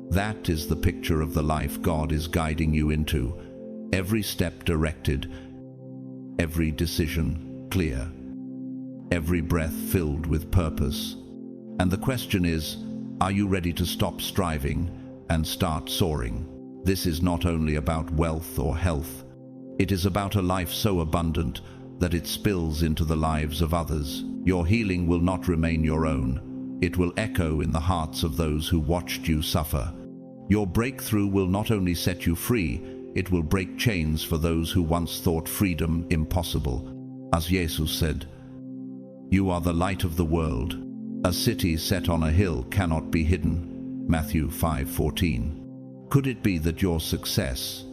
That is the picture of the life God is guiding you into. Every step directed, every decision clear, every breath filled with purpose. And the question is, are you ready to stop striving and start soaring? This is not only about wealth or health, It is about a life so abundant that it spills into the lives of others. Your healing will not remain your own. It will echo in the hearts of those who watched you suffer. Your breakthrough will not only set you free, it will break chains for those who once thought freedom impossible. As Jesus said, "You are the light of the world. A city set on a hill cannot be hidden." Matthew 5:14. Could it be that your success,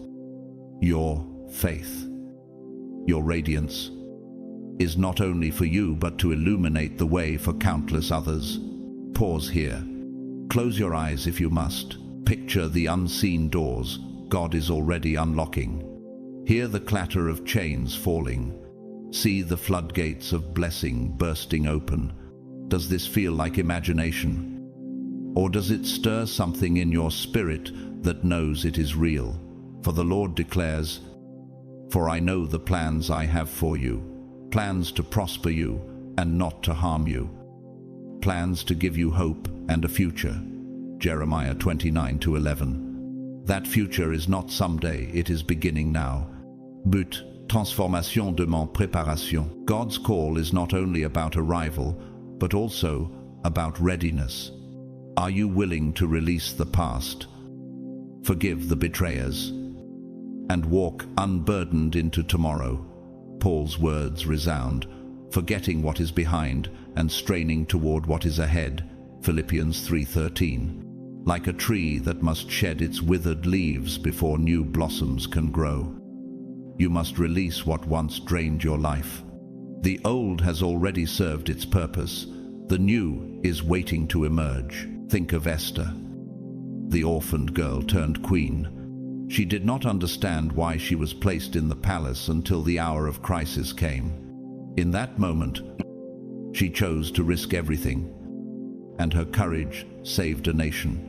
your faith, your radiance is not only for you but to illuminate the way for countless others? Pause here. Close your eyes if you must. Picture the unseen doors God is already unlocking. Hear the clatter of chains falling. See the floodgates of blessing bursting open. Does this feel like imagination? Or does it stir something in your spirit that knows it is real? For the Lord declares, "For I know the plans I have for you, plans to prosper you and not to harm you, plans to give you hope and a future." Jeremiah 29:11. That future is not someday, it is beginning now. But transformation demande préparation. God's call is not only about arrival, but also about readiness. Are you willing to release the past, forgive the betrayers, and walk unburdened into tomorrow? Paul's words resound, forgetting what is behind and straining toward what is ahead. Philippians 3:13. Like a tree that must shed its withered leaves before new blossoms can grow. You must release what once drained your life. The old has already served its purpose. The new is waiting to emerge. Think of Esther, the orphaned girl turned queen. She did not understand why she was placed in the palace until the hour of crisis came. In that moment, she chose to risk everything, and her courage saved a nation.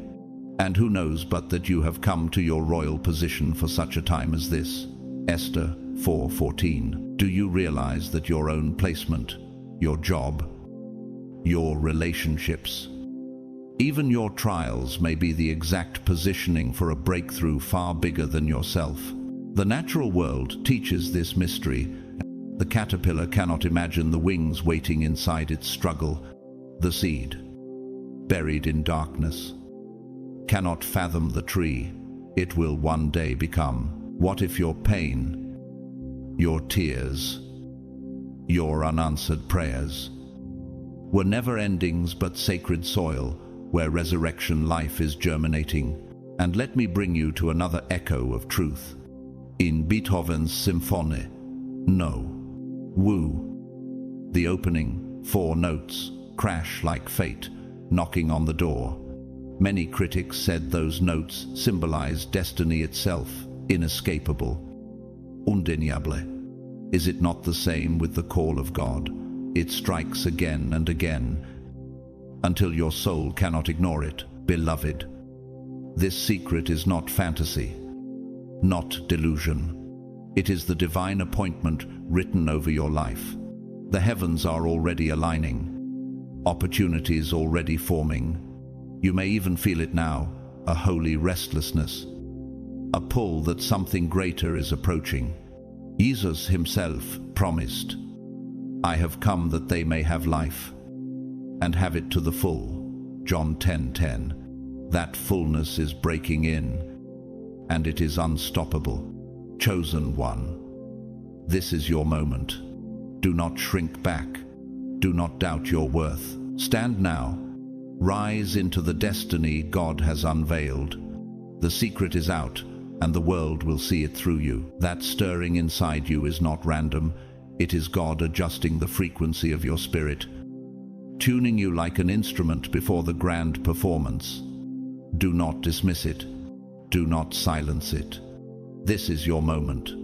And who knows but that you have come to your royal position for such a time as this? Esther 4:14. Do you realize that your own placement, your job, your relationships, even your trials may be the exact positioning for a breakthrough far bigger than yourself? The natural world teaches this mystery. The caterpillar cannot imagine the wings waiting inside its struggle. The seed, buried in darkness, cannot fathom the tree it will one day become. What if your pain, your tears, your unanswered prayers were never endings but sacred soil where resurrection life is germinating? And let me bring you to another echo of truth. In Beethoven's Symphonie No. Woo, the opening 4 notes crash like fate knocking on the door. Many critics said those notes symbolized destiny itself, inescapable, indéniable. Is it not the same with the call of God? It strikes again and again, until your soul cannot ignore it. Beloved, this secret is not fantasy, not delusion. It is the divine appointment written over your life. The heavens are already aligning, opportunities already forming. You may even feel it now, a holy restlessness, a pull that something greater is approaching. Jesus himself promised, "I have come that they may have life, and have it to the full." John 10:10. That fullness is breaking in, and it is unstoppable. Chosen one, this is your moment. Do not shrink back. Do not doubt your worth. Stand now. Rise into the destiny God has unveiled. The secret is out, and the world will see it through you. That stirring inside you is not random. It is God adjusting the frequency of your spirit, tuning you like an instrument before the grand performance. Do not dismiss it. Do not silence it. This is your moment.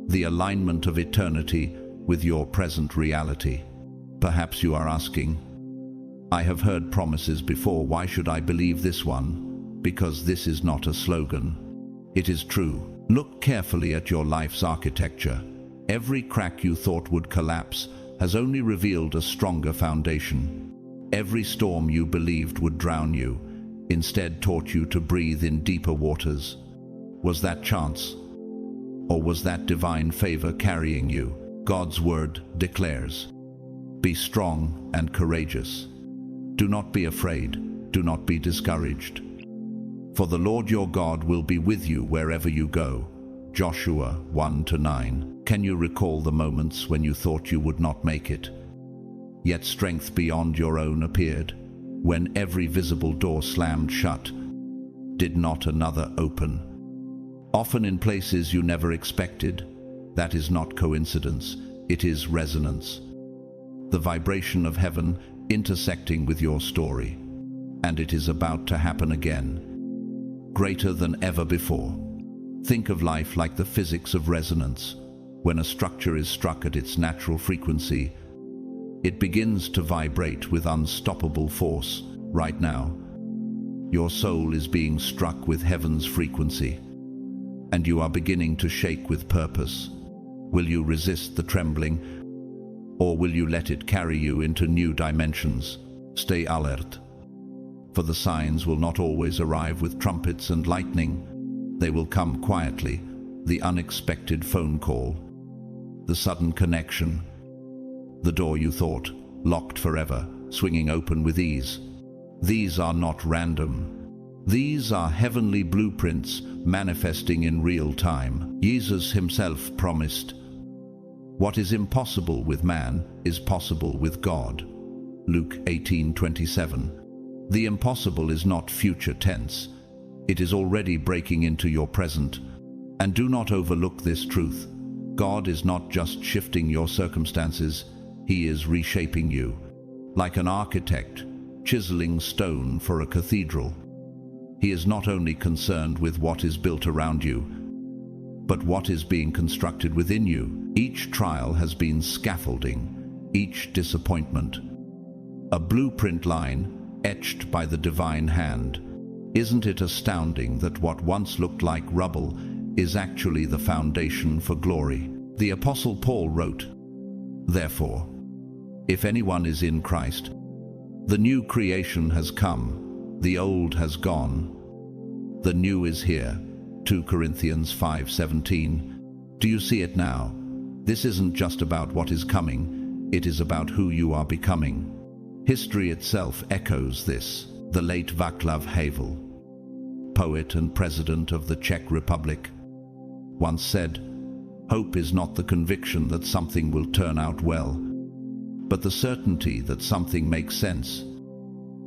The alignment of eternity with your present reality. Perhaps you are asking, "I have heard promises before, why should I believe this one?" Because this is not a slogan. It is true. Look carefully at your life's architecture. Every crack you thought would collapse has only revealed a stronger foundation. Every storm you believed would drown you instead taught you to breathe in deeper waters. Was that chance? Or was that divine favor carrying you? God's word declares, "Be strong and courageous. Do not be afraid, do not be discouraged. For the Lord your God will be with you wherever you go." Joshua 1-9. Can you recall the moments when you thought you would not make it? Yet strength beyond your own appeared. When every visible door slammed shut, did not another open? Often in places you never expected. That is not coincidence, it is resonance. The vibration of heaven intersecting with your story. And it is about to happen again, greater than ever before. Think of life like the physics of resonance. When a structure is struck at its natural frequency, it begins to vibrate with unstoppable force. Right now, your soul is being struck with heaven's frequency, and you are beginning to shake with purpose. Will you resist the trembling, or will you let it carry you into new dimensions? Stay alert, for the signs will not always arrive with trumpets and lightning. They will come quietly, the unexpected phone call, the sudden connection, the door you thought locked forever, swinging open with ease. These are not random. These are heavenly blueprints manifesting in real time. Jesus himself promised, "What is impossible with man is possible with God." Luke 18:27. The impossible is not future tense. It is already breaking into your present. And do not overlook this truth. God is not just shifting your circumstances, He is reshaping you. Like an architect chiseling stone for a cathedral, He is not only concerned with what is built around you, but what is being constructed within you. Each trial has been scaffolding, each disappointment a blueprint line etched by the divine hand. Isn't it astounding that what once looked like rubble is actually the foundation for glory? The Apostle Paul wrote, "Therefore, if anyone is in Christ, the new creation has come, the old has gone, the new is here." 2 Corinthians 5:17. Do you see it now? This isn't just about what is coming, it is about who you are becoming. History itself echoes this. The late Václav Havel, poet and president of the Czech Republic, once said, "Hope is not the conviction that something will turn out well, but the certainty that something makes sense,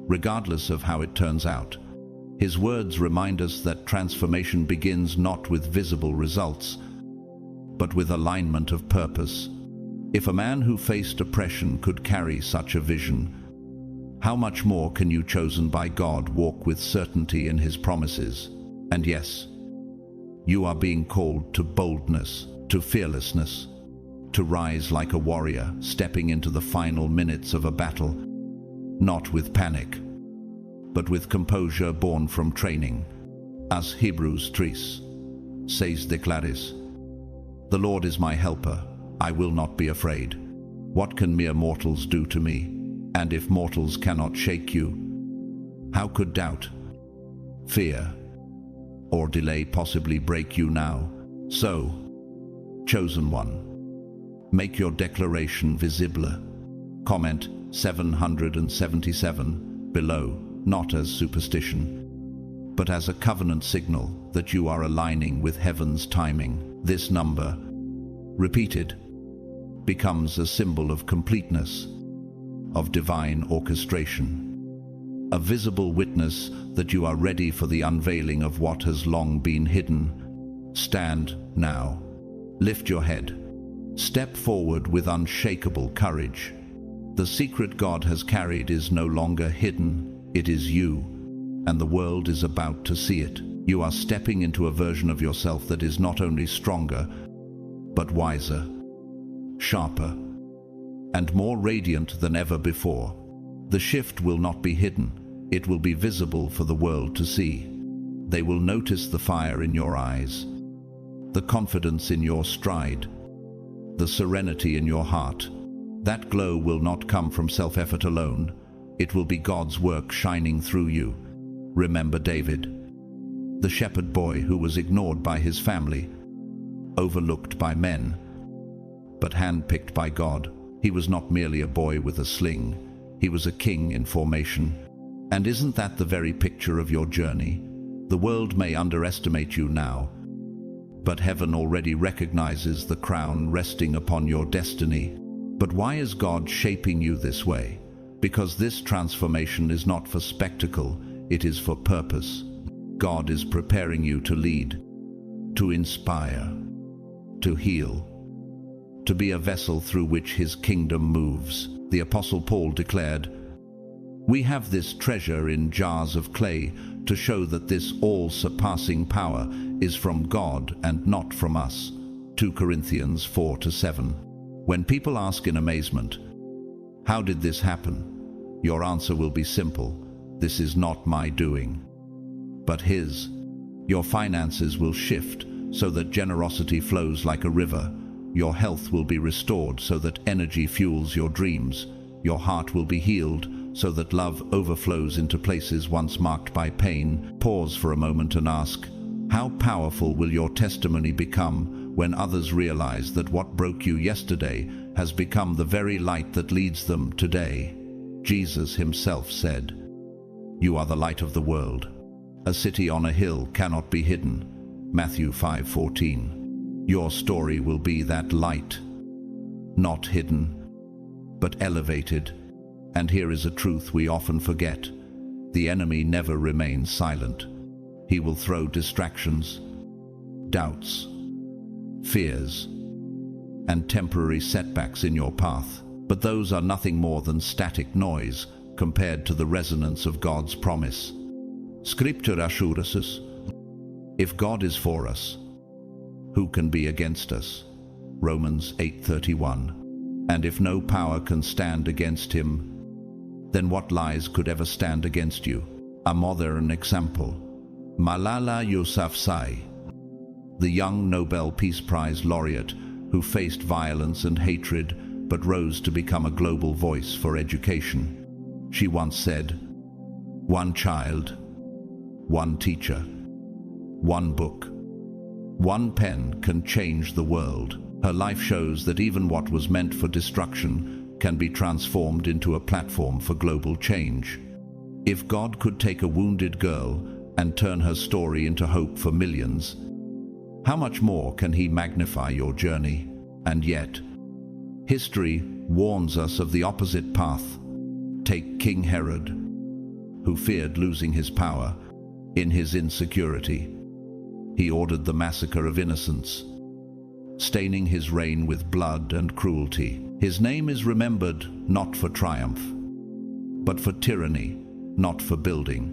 regardless of how it turns out." His words remind us that transformation begins not with visible results, but with alignment of purpose. If a man who faced oppression could carry such a vision, how much more can you, chosen by God, walk with certainty in His promises? And yes, you are being called to boldness, to fearlessness, to rise like a warrior, stepping into the final minutes of a battle, not with panic, but with composure born from training. As Hebrews 3:6 declares, "The Lord is my helper, I will not be afraid. What can mere mortals do to me? And if mortals cannot shake you, how could doubt, fear, or delay possibly break you now?" So, chosen one, make your declaration visible. Comment 777 below, not as superstition, but as a covenant signal that you are aligning with heaven's timing. This number, repeated, becomes a symbol of completeness, of divine orchestration, a visible witness that you are ready for the unveiling of what has long been hidden. Stand now. Lift your head. Step forward with unshakable courage. The secret God has carried is no longer hidden. It is you, and the world is about to see it. You are stepping into a version of yourself that is not only stronger, but wiser, sharper, and more radiant than ever before. The shift will not be hidden. It will be visible for the world to see. They will notice the fire in your eyes, the confidence in your stride, the serenity in your heart. That glow will not come from self-effort alone. It will be God's work shining through you. Remember David, the shepherd boy who was ignored by his family, overlooked by men, but handpicked by God. He was not merely a boy with a sling, he was a king in formation. And isn't that the very picture of your journey? The world may underestimate you now, but heaven already recognizes the crown resting upon your destiny. But why is God shaping you this way? Because this transformation is not for spectacle, it is for purpose. God is preparing you to lead, to inspire, to heal, to be a vessel through which his kingdom moves. The Apostle Paul declared, "We have this treasure in jars of clay to show that this all-surpassing power is from God and not from us." 2 Corinthians 4-7. When people ask in amazement, "How did this happen?" your answer will be simple: "This is not my doing, but his." Your finances will shift so that generosity flows like a river. Your health will be restored so that energy fuels your dreams. Your heart will be healed so that love overflows into places once marked by pain. Pause for a moment and ask, how powerful will your testimony become when others realize that what broke you yesterday has become the very light that leads them today? Jesus himself said, "You are the light of the world. A city on a hill cannot be hidden." Matthew 5:14. Your story will be that light, not hidden, but elevated. And here is a truth we often forget: the enemy never remains silent. He will throw distractions, doubts, fears, and temporary setbacks in your path. But those are nothing more than static noise compared to the resonance of God's promise. Scripture assures us, if God is for us, who can be against us? Romans 8:31. And if no power can stand against him, then what lies could ever stand against you? A modern example: Malala Yousafzai, the young Nobel Peace Prize laureate who faced violence and hatred but rose to become a global voice for education. She once said, "One child, one teacher, one book, one pen can change the world." Her life shows that even what was meant for destruction can be transformed into a platform for global change. If God could take a wounded girl and turn her story into hope for millions, how much more can he magnify your journey? And yet, history warns us of the opposite path. Take King Herod, who feared losing his power. In his insecurity, he ordered the massacre of innocents, staining his reign with blood and cruelty. His name is remembered not for triumph, but for tyranny, not for building,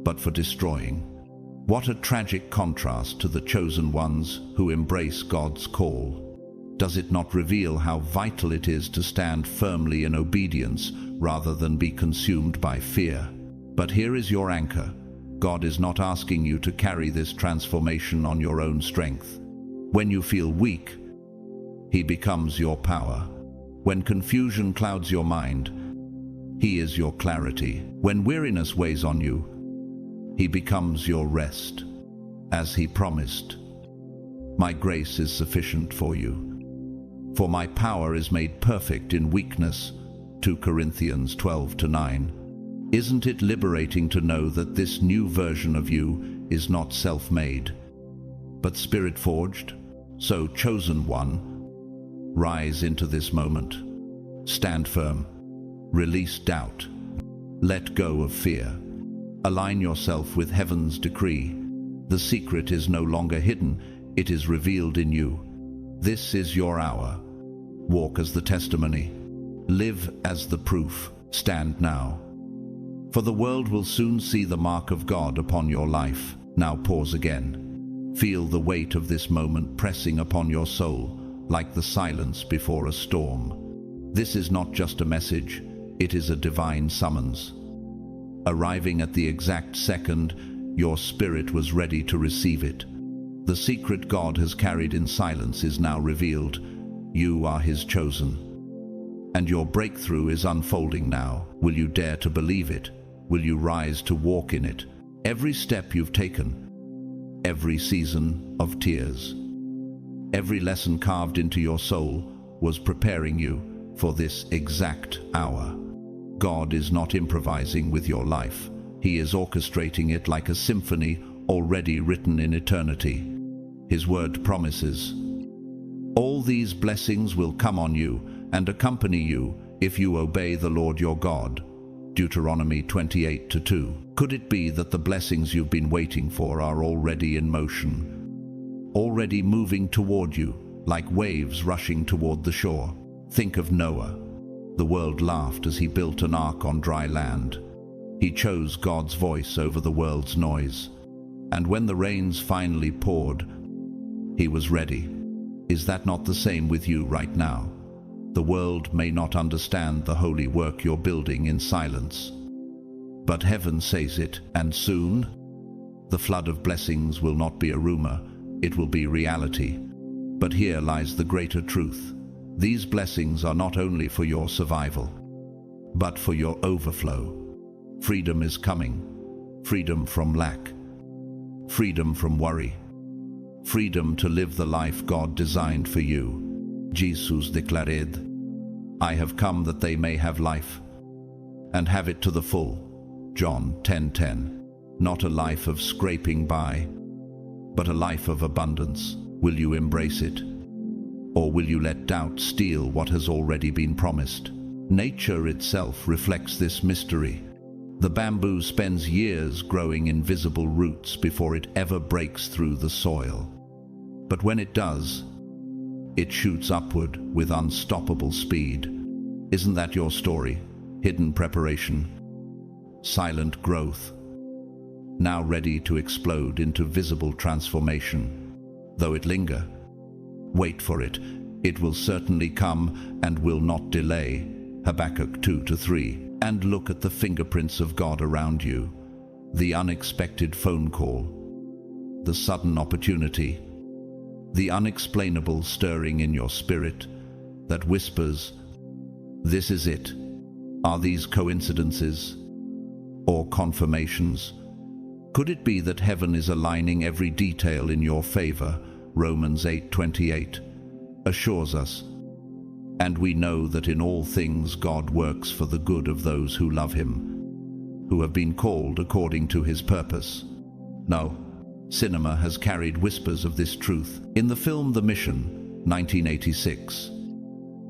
but for destroying. What a tragic contrast to the chosen ones who embrace God's call. Does it not reveal how vital it is to stand firmly in obedience rather than be consumed by fear? But here is your anchor. God is not asking you to carry this transformation on your own strength. When you feel weak, he becomes your power. When confusion clouds your mind, he is your clarity. When weariness weighs on you, he becomes your rest. As he promised, "My grace is sufficient for you, for my power is made perfect in weakness." 2 Corinthians 12-9. Isn't it liberating to know that this new version of you is not self-made, but spirit-forged? So, chosen one, rise into this moment. Stand firm. Release doubt. Let go of fear. Align yourself with heaven's decree. The secret is no longer hidden, it is revealed in you. This is your hour. Walk as the testimony. Live as the proof. Stand now. For the world will soon see the mark of God upon your life. Now pause again. Feel the weight of this moment pressing upon your soul, like the silence before a storm. This is not just a message, it is a divine summons. Arriving at the exact second your spirit was ready to receive it. The secret God has carried in silence is now revealed. You are his chosen. And your breakthrough is unfolding now. Will you dare to believe it? Will you rise to walk in it? Every step you've taken, every season of tears, Every lesson carved into your soul was preparing you for this exact hour. God is not improvising with your life. He is orchestrating it like a symphony already written in eternity. His word promises, "All these blessings will come on you and accompany you if you obey the Lord your God." Deuteronomy 28:2. Could it be that the blessings you've been waiting for are already in motion, already moving toward you, like waves rushing toward the shore? Think of Noah. The world laughed as he built an ark on dry land. He chose God's voice over the world's noise. And when the rains finally poured, he was ready. Is that not the same with you right now? The world may not understand the holy work you're building in silence, but heaven says it, and soon the flood of blessings will not be a rumor, it will be reality. But here lies the greater truth. These blessings are not only for your survival, but for your overflow. Freedom is coming. Freedom from lack. Freedom from worry. Freedom to live the life God designed for you. Jesus declared, "I have come that they may have life, and have it to the full." John 10:10. Not a life of scraping by, but a life of abundance. Will you embrace it? Or will you let doubt steal what has already been promised? Nature itself reflects this mystery. The bamboo spends years growing invisible roots before it ever breaks through the soil. But when it does, it shoots upward with unstoppable speed. Isn't that your story? Hidden preparation, silent growth, now ready to explode into visible transformation. Though it linger, wait for it. It will certainly come and will not delay. Habakkuk 2-3. And look at the fingerprints of God around you. The unexpected phone call, the sudden opportunity, the unexplainable stirring in your spirit that whispers, "This is it." Are these coincidences or confirmations? Could it be that heaven is aligning every detail in your favor? Romans 8:28 assures us, "And we know that in all things God works for the good of those who love him, who have been called according to his purpose." No, cinema has carried whispers of this truth. In the film The Mission, 1986,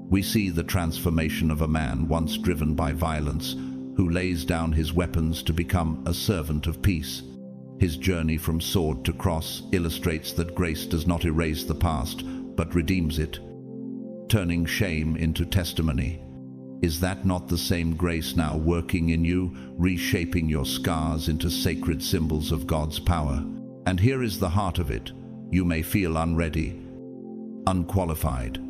we see the transformation of a man once driven by violence, who lays down his weapons to become a servant of peace. His journey from sword to cross illustrates that grace does not erase the past, but redeems it, turning shame into testimony. Is that not the same grace now working in you, reshaping your scars into sacred symbols of God's power? And here is the heart of it. You may feel unready, unqualified,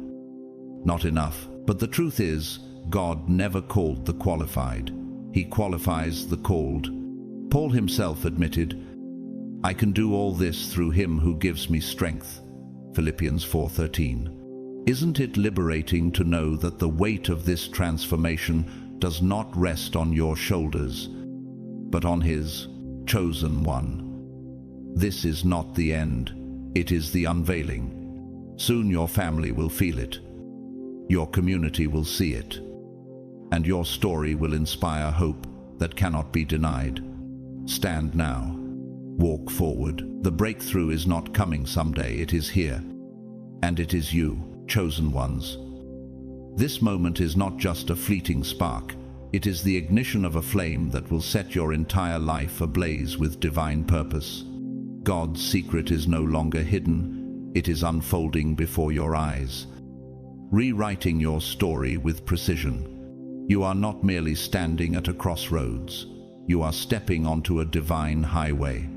not enough. But the truth is, God never called the qualified. He qualifies the called. Paul himself admitted, "I can do all this through him who gives me strength." Philippians 4:13. Isn't it liberating to know that the weight of this transformation does not rest on your shoulders, but on his chosen one? This is not the end, it is the unveiling. Soon your family will feel it, your community will see it, and your story will inspire hope that cannot be denied. Stand now. Walk forward. The breakthrough is not coming someday, it is here. And it is you, chosen ones. This moment is not just a fleeting spark. It is the ignition of a flame that will set your entire life ablaze with divine purpose. God's secret is no longer hidden. It is unfolding before your eyes, rewriting your story with precision. You are not merely standing at a crossroads. You are stepping onto a divine highway,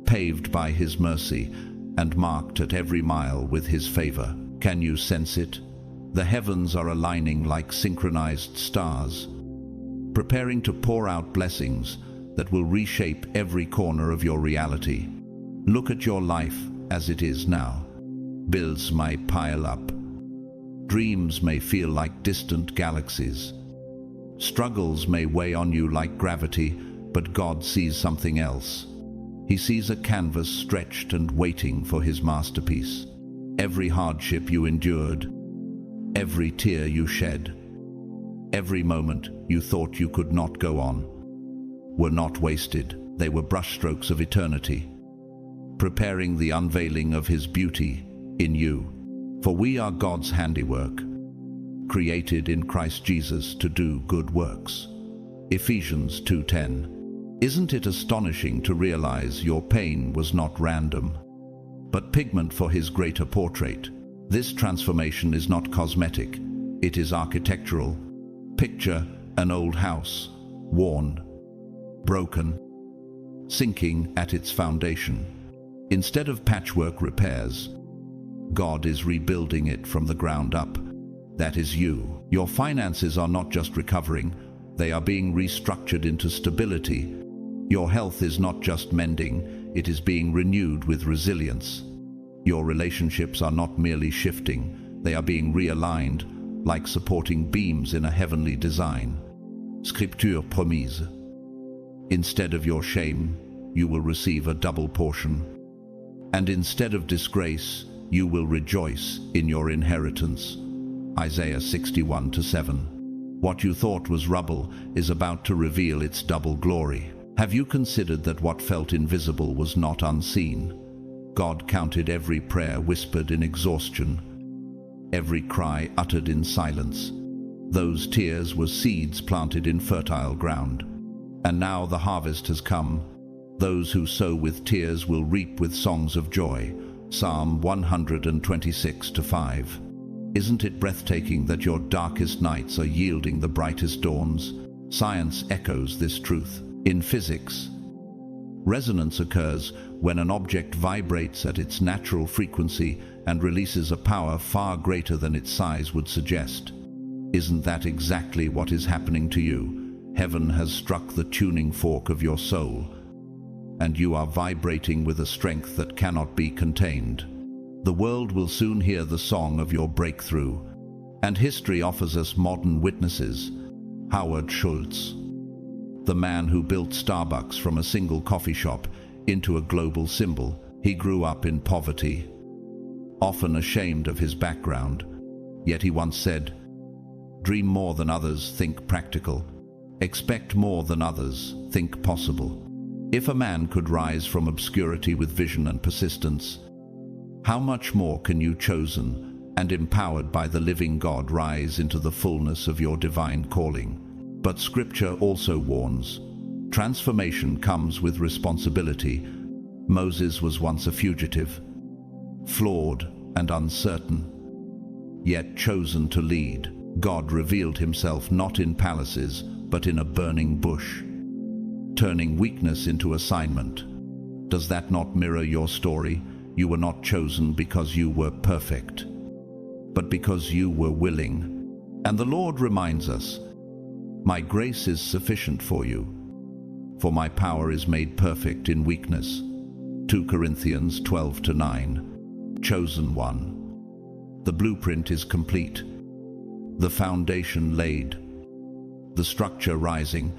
paved by his mercy and marked at every mile with his favor. Can you sense it? The heavens are aligning like synchronized stars, preparing to pour out blessings that will reshape every corner of your reality. Look at your life as it is now. Bills may pile up. Dreams may feel like distant galaxies. Struggles may weigh on you like gravity, but God sees something else. He sees a canvas stretched and waiting for his masterpiece. Every hardship you endured, every tear you shed, every moment you thought you could not go on, were not wasted. They were brushstrokes of eternity, preparing the unveiling of His beauty in you. For we are God's handiwork, created in Christ Jesus to do good works. Ephesians 2:10. Isn't it astonishing to realize your pain was not random, but pigment for His greater portrait? This transformation is not cosmetic, it is architectural. Picture an old house, worn, broken, sinking at its foundation. Instead of patchwork repairs, God is rebuilding it from the ground up. That is you. Your finances are not just recovering, they are being restructured into stability. Your health is not just mending, it is being renewed with resilience. Your relationships are not merely shifting, they are being realigned, like supporting beams in a heavenly design. Scripture promise. Instead of your shame, you will receive a double portion. And instead of disgrace, you will rejoice in your inheritance. Isaiah 61:7. What you thought was rubble is about to reveal its double glory. Have you considered that what felt invisible was not unseen? God counted every prayer whispered in exhaustion, every cry uttered in silence. Those tears were seeds planted in fertile ground. And now the harvest has come. Those who sow with tears will reap with songs of joy. Psalm 126:5. Isn't it breathtaking that your darkest nights are yielding the brightest dawns? Science echoes this truth. In physics, resonance occurs when an object vibrates at its natural frequency and releases a power far greater than its size would suggest. Isn't that exactly what is happening to you? Heaven has struck the tuning fork of your soul, and you are vibrating with a strength that cannot be contained. The world will soon hear the song of your breakthrough, and history offers us modern witnesses. Howard Schultz, the man who built Starbucks from a single coffee shop into a global symbol. He grew up in poverty, often ashamed of his background, yet he once said, "Dream more than others, think practical. Expect more than others, think possible." If a man could rise from obscurity with vision and persistence, how much more can you, chosen and empowered by the living God, rise into the fullness of your divine calling? But Scripture also warns, transformation comes with responsibility. Moses was once a fugitive, flawed and uncertain, yet chosen to lead. God revealed Himself not in palaces, but in a burning bush, turning weakness into assignment. Does that not mirror your story? You were not chosen because you were perfect, but because you were willing. And the Lord reminds us, "My grace is sufficient for you, for my power is made perfect in weakness." 2 Corinthians 12:9. Chosen one. The blueprint is complete, the foundation laid, the structure rising.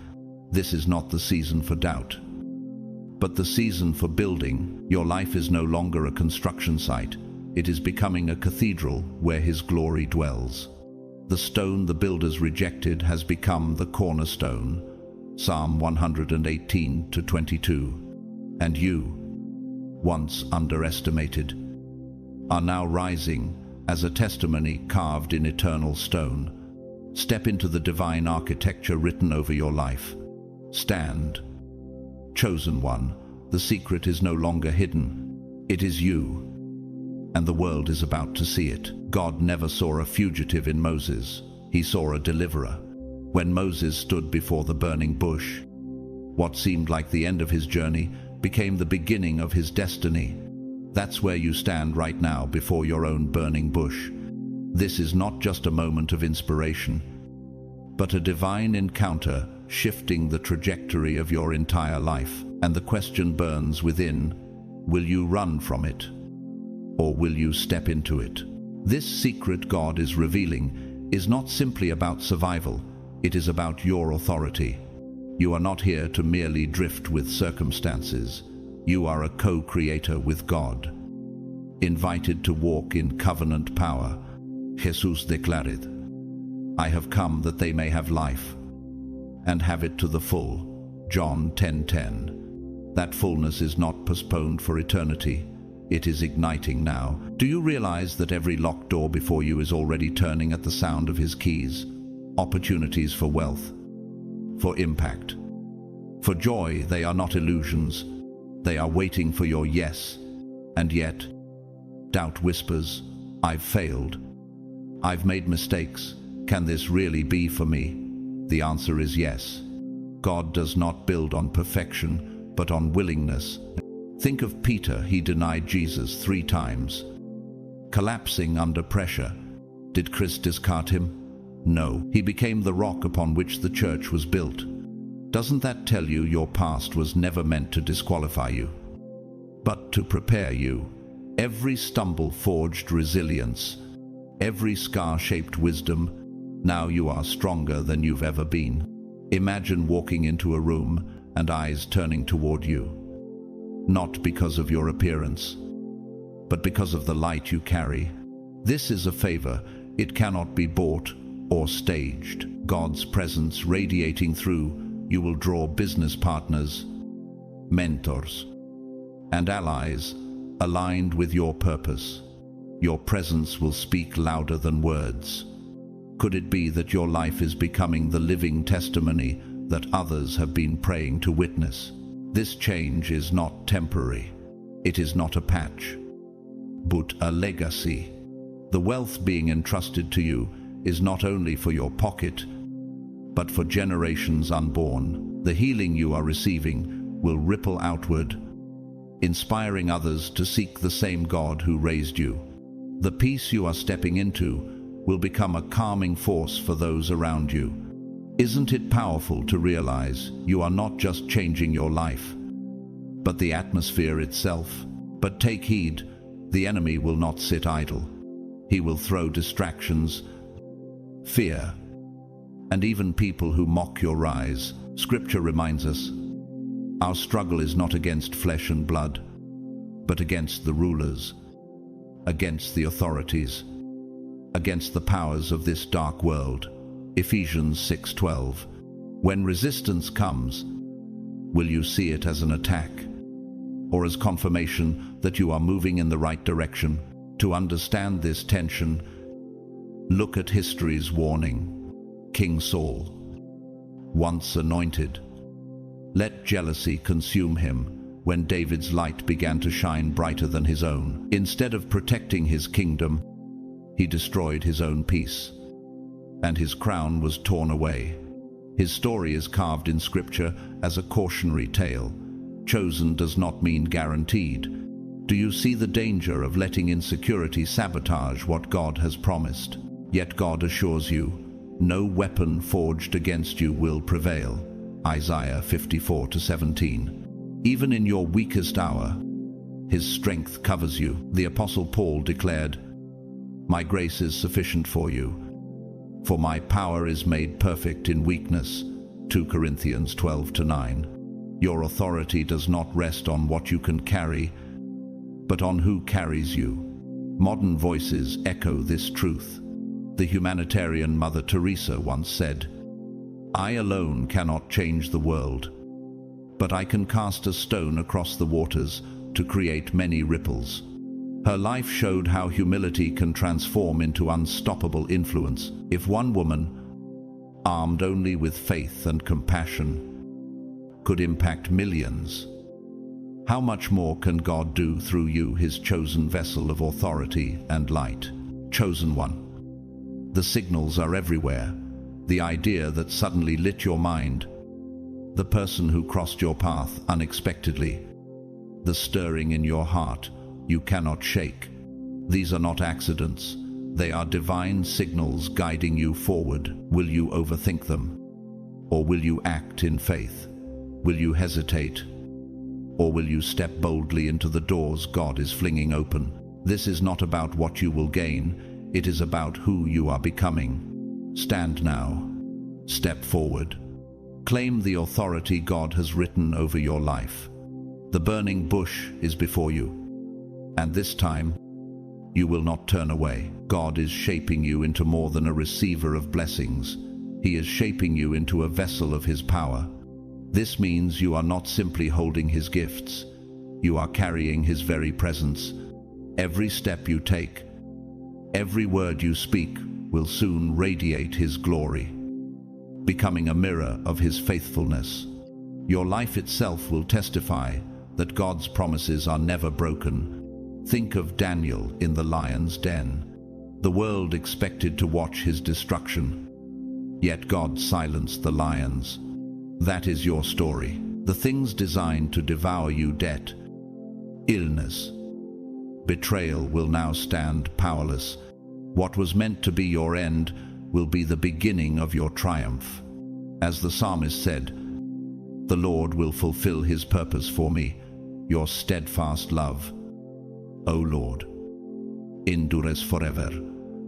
This is not the season for doubt, but the season for building. Your life is no longer a construction site. It is becoming a cathedral where His glory dwells. The stone the builders rejected has become the cornerstone. Psalm 118:22. And you, once underestimated, are now rising as a testimony carved in eternal stone. Step into the divine architecture written over your life. Stand. Chosen one, the secret is no longer hidden. It is you, and the world is about to see it. God never saw a fugitive in Moses. He saw a deliverer. When Moses stood before the burning bush, what seemed like the end of his journey became the beginning of his destiny. That's where you stand right now, before your own burning bush. This is not just a moment of inspiration, but a divine encounter shifting the trajectory of your entire life. And the question burns within, will you run from it, or will you step into it? This secret God is revealing is not simply about survival, it is about your authority. You are not here to merely drift with circumstances. You are a co-creator with God. invited to walk in covenant power. Jesús declared, "I have come that they may have life, and have it to the full." John 10:10. That fullness is not postponed for eternity. It is igniting now. Do you realize that every locked door before you is already turning at the sound of his keys? Opportunities for wealth, for impact, for joy, they are not illusions. They are waiting for your yes. And yet, doubt whispers, "I've failed. I've made mistakes. Can this really be for me?" The answer is yes. God does not build on perfection, but on willingness. Think of Peter. He denied Jesus 3 times, collapsing under pressure. Did Christ discard him? No. He became the rock upon which the church was built. Doesn't that tell you your past was never meant to disqualify you, but to prepare you? Every stumble forged resilience, every scar shaped wisdom. Now you are stronger than you've ever been. Imagine walking into a room and eyes turning toward you, not because of your appearance, but because of the light you carry. This is a favor. It cannot be bought or staged. God's presence radiating through you will draw business partners, mentors, and allies aligned with your purpose. Your presence will speak louder than words. Could it be that your life is becoming the living testimony that others have been praying to witness? This change is not temporary. It is not a patch, but a legacy. The wealth being entrusted to you is not only for your pocket, but for generations unborn. The healing you are receiving will ripple outward, inspiring others to seek the same God who raised you. The peace you are stepping into will become a calming force for those around you. Isn't it powerful to realize you are not just changing your life, but the atmosphere itself? But take heed, the enemy will not sit idle. He will throw distractions, fear, and even people who mock your rise. Scripture reminds us, our struggle is not against flesh and blood, but against the rulers, against the authorities, against the powers of this dark world. Ephesians 6:12. When resistance comes, will you see it as an attack, or as confirmation that you are moving in the right direction? To understand this tension, look at history's warning. King Saul, once anointed, let jealousy consume him when David's light began to shine brighter than his own. Instead of protecting his kingdom, he destroyed his own peace, and his crown was torn away. His story is carved in Scripture as a cautionary tale. Chosen does not mean guaranteed. Do you see the danger of letting insecurity sabotage what God has promised? Yet God assures you, no weapon forged against you will prevail. Isaiah 54:17. Even in your weakest hour, his strength covers you. The Apostle Paul declared, "My grace is sufficient for you, for my power is made perfect in weakness." 2 Corinthians 12:9. Your authority does not rest on what you can carry, but on who carries you. Modern voices echo this truth. The humanitarian Mother Teresa once said, "I alone cannot change the world, but I can cast a stone across the waters to create many ripples." Her life showed how humility can transform into unstoppable influence. If one woman, armed only with faith and compassion, could impact millions, how much more can God do through you, his chosen vessel of authority and light? Chosen one. The signals are everywhere. The idea that suddenly lit your mind, the person who crossed your path unexpectedly, the stirring in your heart you cannot shake. These are not accidents. They are divine signals guiding you forward. Will you overthink them? Or will you act in faith? Will you hesitate? Or will you step boldly into the doors God is flinging open? This is not about what you will gain. It is about who you are becoming. Stand now. Step forward. Claim the authority God has written over your life. The burning bush is before you, and this time You will not turn away. God is shaping you into more than a receiver of blessings. He is shaping you into a vessel of His power. This means you are not simply holding His gifts. You are carrying His very presence. Every step you take, every word you speak will soon radiate His glory, becoming a mirror of His faithfulness. Your life itself will testify that God's promises are never broken. Think of Daniel in the lion's den. The world expected to watch his destruction, yet God silenced the lions. That is your story. The things designed to devour you, debt, illness, betrayal, will now stand powerless. What was meant to be your end will be the beginning of your triumph. As the psalmist said, "The Lord will fulfill His purpose for me, your steadfast love, O Lord, endures forever."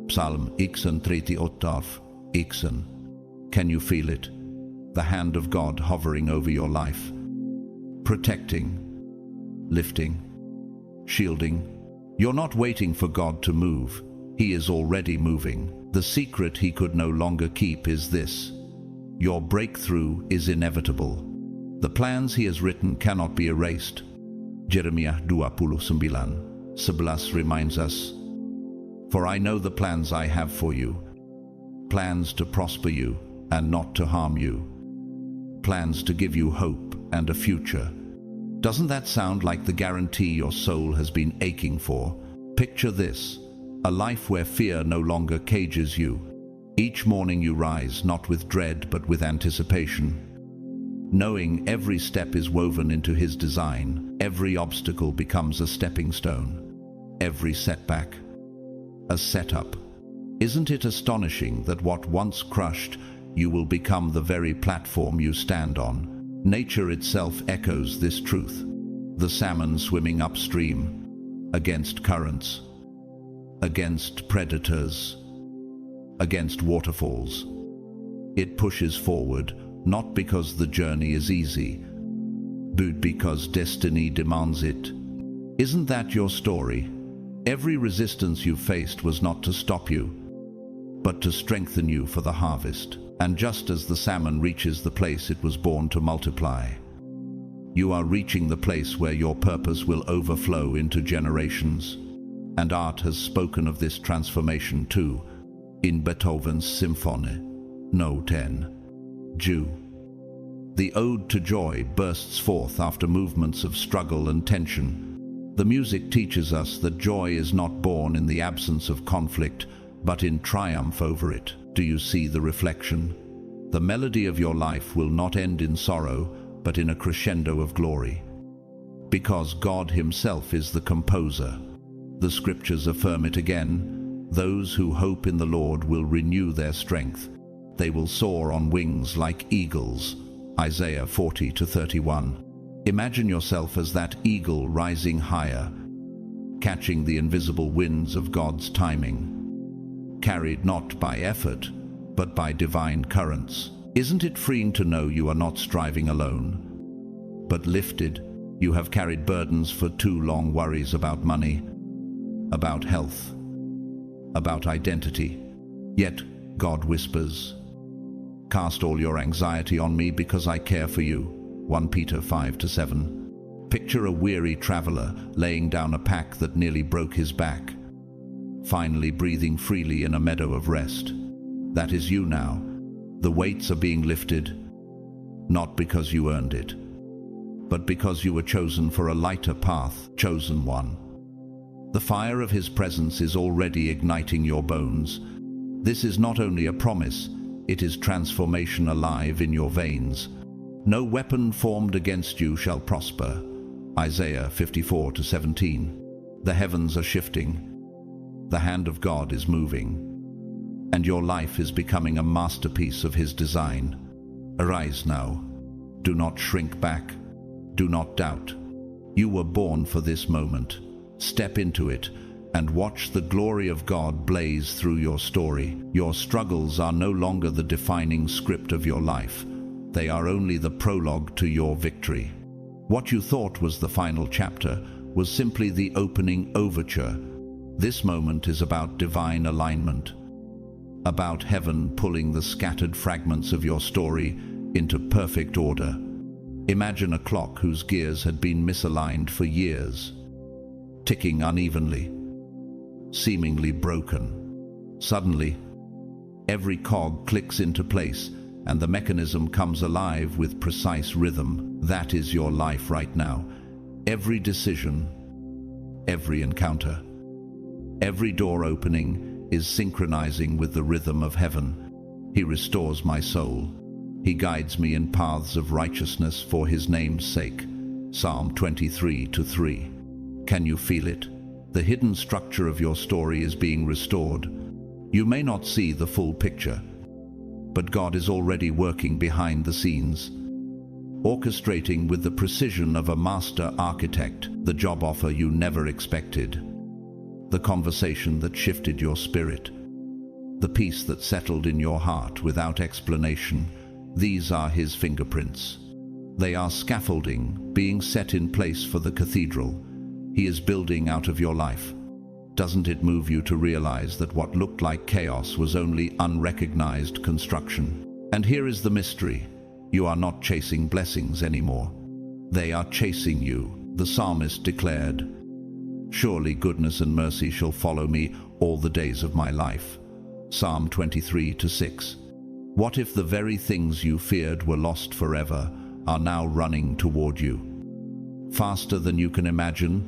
Psalm 138. Can you feel it? The hand of God hovering over your life, protecting, lifting, shielding. You're not waiting for God to move. He is already moving. The secret He could no longer keep is this: your breakthrough is inevitable. The plans He has written cannot be erased. Jeremiah 29:11 reminds us, "For I know the plans I have for you, plans to prosper you and not to harm you, plans to give you hope and a future." Doesn't that sound like the guarantee your soul has been aching for? Picture this: a life where fear no longer cages you. Each morning you rise not with dread but with anticipation, knowing every step is woven into His design. Every obstacle becomes a stepping stone, every setback a setup. Isn't it astonishing that what once crushed you will become the very platform you stand on? Nature itself echoes this truth. The salmon swimming upstream, against currents, against predators, against waterfalls. It pushes forward, not because the journey is easy, but because destiny demands it. Isn't that your story? Every resistance you faced was not to stop you, but to strengthen you for the harvest. And just as the salmon reaches the place it was born to multiply, you are reaching the place where your purpose will overflow into generations. And art has spoken of this transformation too, in Beethoven's Symphony No. 10. Jew. The ode to joy bursts forth after movements of struggle and tension. The music teaches us that joy is not born in the absence of conflict, but in triumph over it. Do you see the reflection? The melody of your life will not end in sorrow, but in a crescendo of glory. Because God Himself is the composer. The scriptures affirm it again: those who hope in the Lord will renew their strength. They will soar on wings like eagles. Isaiah 40:31. Imagine yourself as that eagle rising higher, catching the invisible winds of God's timing, carried not by effort, but by divine currents. Isn't it freeing to know you are not striving alone, but lifted? You have carried burdens for too long: worries about money, about health, about identity. Yet God whispers, "Cast all your anxiety on me because I care for you." 1 Peter 5:7. Picture a weary traveler laying down a pack that nearly broke his back, finally breathing freely in a meadow of rest. That is you now. The weights are being lifted, not because you earned it, but because you were chosen for a lighter path, chosen one. The fire of His presence is already igniting your bones. This is not only a promise, it is transformation alive in your veins. No weapon formed against you shall prosper. Isaiah 54:17. The heavens are shifting. The hand of God is moving, and your life is becoming a masterpiece of His design. Arise now. Do not shrink back. Do not doubt. You were born for this moment. Step into it and watch the glory of God blaze through your story. Your struggles are no longer the defining script of your life. They are only the prologue to your victory. What you thought was the final chapter was simply the opening overture. This moment is about divine alignment, about heaven pulling the scattered fragments of your story into perfect order. Imagine a clock whose gears had been misaligned for years, ticking unevenly, seemingly broken. Suddenly, every cog clicks into place and the mechanism comes alive with precise rhythm. That is your life right now. Every decision, every encounter, every door opening is synchronizing with the rhythm of heaven. He restores my soul. He guides me in paths of righteousness for his name's sake. Psalm 23:3. Can you feel it? The hidden structure of your story is being restored. You may not see the full picture, but God is already working behind the scenes, orchestrating with the precision of a master architect the job offer you never expected, the conversation that shifted your spirit, the peace that settled in your heart without explanation. These are his fingerprints. They are scaffolding being set in place for the cathedral he is building out of your life. Doesn't it move you to realize that what looked like chaos was only unrecognized construction? And here is the mystery. You are not chasing blessings anymore. They are chasing you. The psalmist declared, "Surely goodness and mercy shall follow me all the days of my life." Psalm 23:6. What if the very things you feared were lost forever are now running toward you, faster than you can imagine?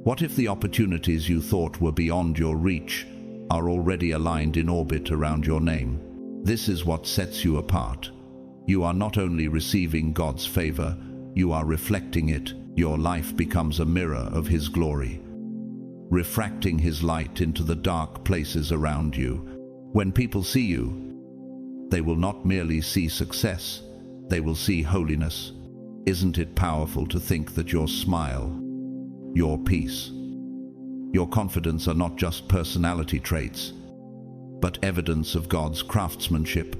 What if the opportunities you thought were beyond your reach are already aligned in orbit around your name? This is what sets you apart. You are not only receiving God's favor, you are reflecting it. Your life becomes a mirror of his glory, refracting his light into the dark places around you. When people see you, they will not merely see success, they will see holiness. Isn't it powerful to think that your smile, your peace, your confidence are not just personality traits, but evidence of God's craftsmanship?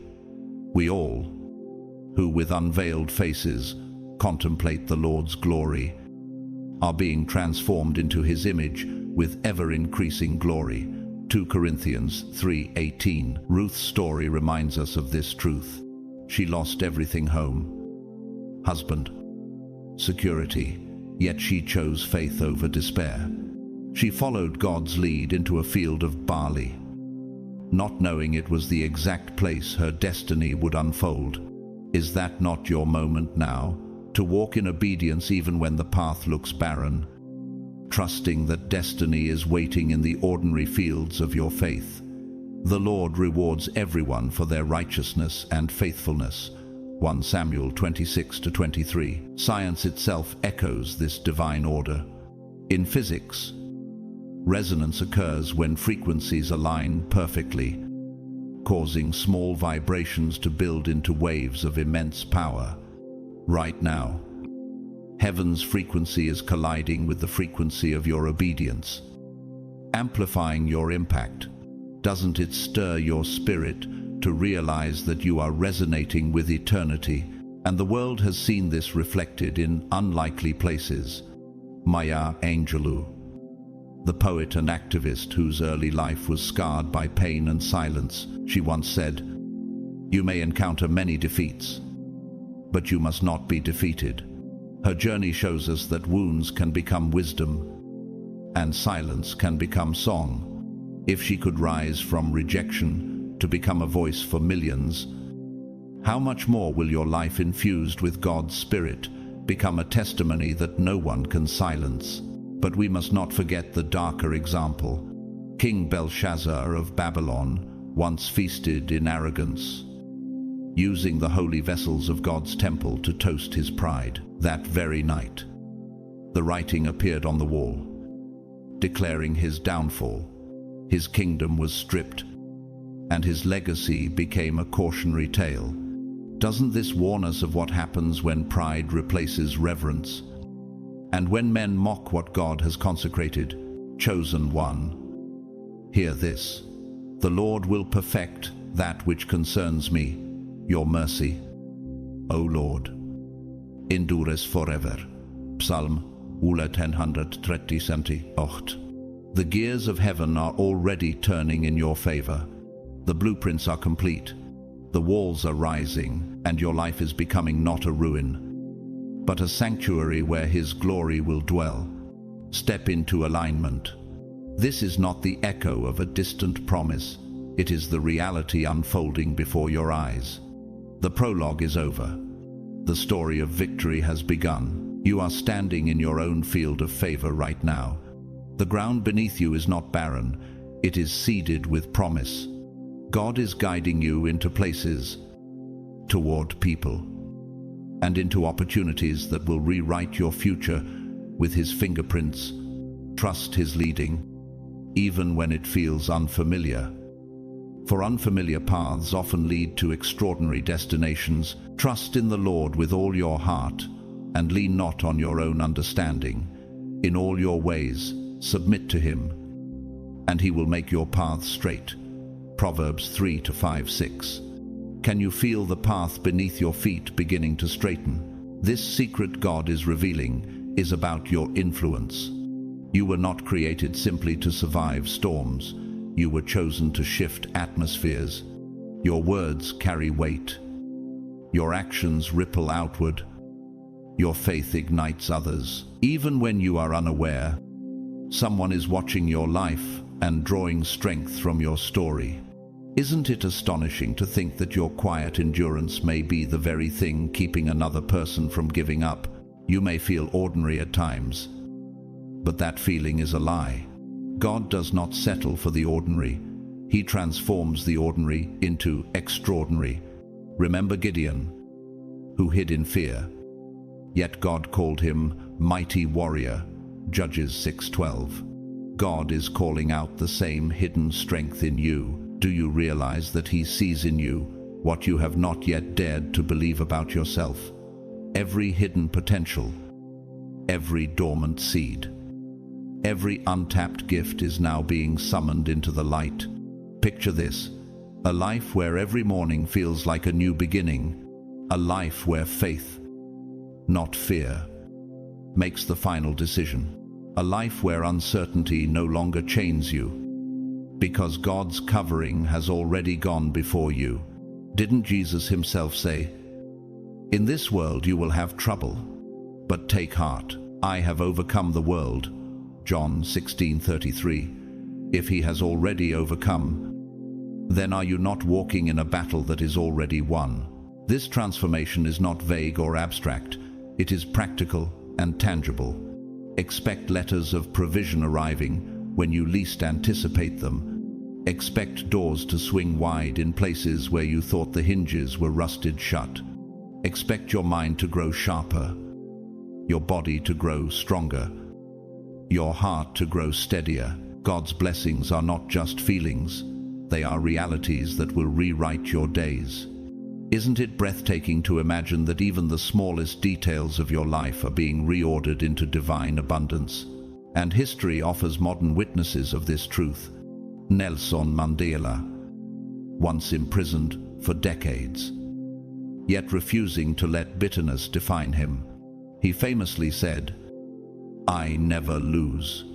We all, who with unveiled faces contemplate the Lord's glory, are being transformed into his image with ever-increasing glory. 2 Corinthians 3:18. Ruth's story reminds us of this truth. She lost everything: home, husband, security, yet she chose faith over despair. She followed God's lead into a field of barley, not knowing it was the exact place her destiny would unfold. Is that not your moment now? To walk in obedience even when the path looks barren, trusting that destiny is waiting in the ordinary fields of your faith. The Lord rewards everyone for their righteousness and faithfulness. 1 Samuel 26-23. Science itself echoes this divine order. In physics, resonance occurs when frequencies align perfectly, causing small vibrations to build into waves of immense power. Right now, heaven's frequency is colliding with the frequency of your obedience, amplifying your impact. Doesn't it stir your spirit to realize that you are resonating with eternity? And the world has seen this reflected in unlikely places. Maya Angelou, the poet and activist whose early life was scarred by pain and silence, she once said, "You may encounter many defeats, but you must not be defeated." Her journey shows us that wounds can become wisdom, and silence can become song. If she could rise from rejection to become a voice for millions, how much more will your life infused with God's Spirit become a testimony that no one can silence? But we must not forget the darker example. King Belshazzar of Babylon once feasted in arrogance, using the holy vessels of God's temple to toast his pride. That very night, the writing appeared on the wall, declaring his downfall. His kingdom was stripped, and his legacy became a cautionary tale. Doesn't this warn us of what happens when pride replaces reverence? And when men mock what God has consecrated? Chosen one, hear this: the Lord will perfect that which concerns me. Your mercy, O Lord, endures forever. Psalm 138. The gears of heaven are already turning in your favor. The blueprints are complete. The walls are rising, and your life is becoming not a ruin, but a sanctuary where His glory will dwell. Step into alignment. This is not the echo of a distant promise. It is the reality unfolding before your eyes. The prologue is over. The story of victory has begun. You are standing in your own field of favor right now. The ground beneath you is not barren. It is seeded with promise. God is guiding you into places, toward people, and into opportunities that will rewrite your future with His fingerprints. Trust His leading, even when it feels unfamiliar. For unfamiliar paths often lead to extraordinary destinations. Trust in the Lord with all your heart, and lean not on your own understanding. In all your ways, submit to Him, and He will make your paths straight. Proverbs 3:5-6. Can you feel the path beneath your feet beginning to straighten? This secret God is revealing is about your influence. You were not created simply to survive storms. You were chosen to shift atmospheres. Your words carry weight. Your actions ripple outward. Your faith ignites others. Even when you are unaware, someone is watching your life and drawing strength from your story. Isn't it astonishing to think that your quiet endurance may be the very thing keeping another person from giving up? You may feel ordinary at times, but that feeling is a lie. God does not settle for the ordinary. He transforms the ordinary into extraordinary. Remember Gideon, who hid in fear, yet God called him mighty warrior. Judges 6:12. God is calling out the same hidden strength in you. Do you realize that He sees in you what you have not yet dared to believe about yourself? Every hidden potential, every dormant seed, every untapped gift is now being summoned into the light. Picture this: a life where every morning feels like a new beginning, a life where faith, not fear, makes the final decision, a life where uncertainty no longer chains you, because God's covering has already gone before you. Didn't Jesus Himself say, "In this world you will have trouble, but take heart, I have overcome the world"? John 16:33. If He has already overcome, then are you not walking in a battle that is already won? This transformation is not vague or abstract. It is practical and tangible. Expect letters of provision arriving when you least anticipate them. Expect doors to swing wide in places where you thought the hinges were rusted shut. Expect your mind to grow sharper, your body to grow stronger, your heart to grow steadier. God's blessings are not just feelings. They are realities that will rewrite your days. Isn't it breathtaking to imagine that even the smallest details of your life are being reordered into divine abundance? And history offers modern witnesses of this truth. Nelson Mandela, once imprisoned for decades, yet refusing to let bitterness define him, he famously said, "I never lose.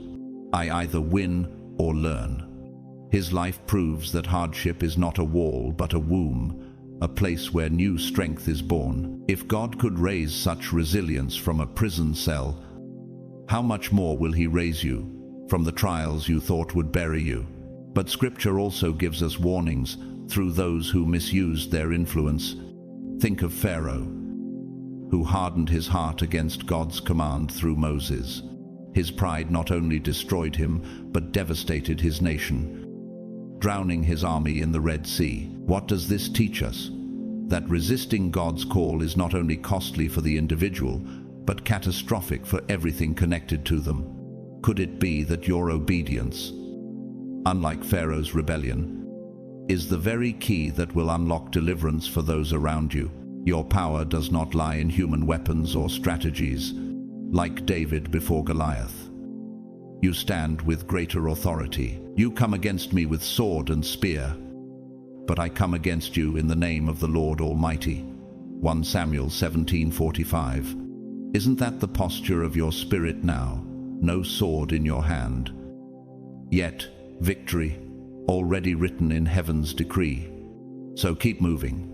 I either win or learn." His life proves that hardship is not a wall but a womb, a place where new strength is born. If God could raise such resilience from a prison cell, how much more will He raise you from the trials you thought would bury you? But Scripture also gives us warnings through those who misused their influence. Think of Pharaoh, who hardened his heart against God's command through Moses. His pride not only destroyed him, but devastated his nation, drowning his army in the Red Sea. What does this teach us? That resisting God's call is not only costly for the individual, but catastrophic for everything connected to them. Could it be that your obedience, unlike Pharaoh's rebellion, is the very key that will unlock deliverance for those around you? Your power does not lie in human weapons or strategies. Like David before Goliath, you stand with greater authority. You come against me with sword and spear, but I come against you in the name of the Lord Almighty. 1 Samuel 17:45. Isn't that the posture of your spirit now? No sword in your hand, Yet, victory, already written in heaven's decree. So keep moving.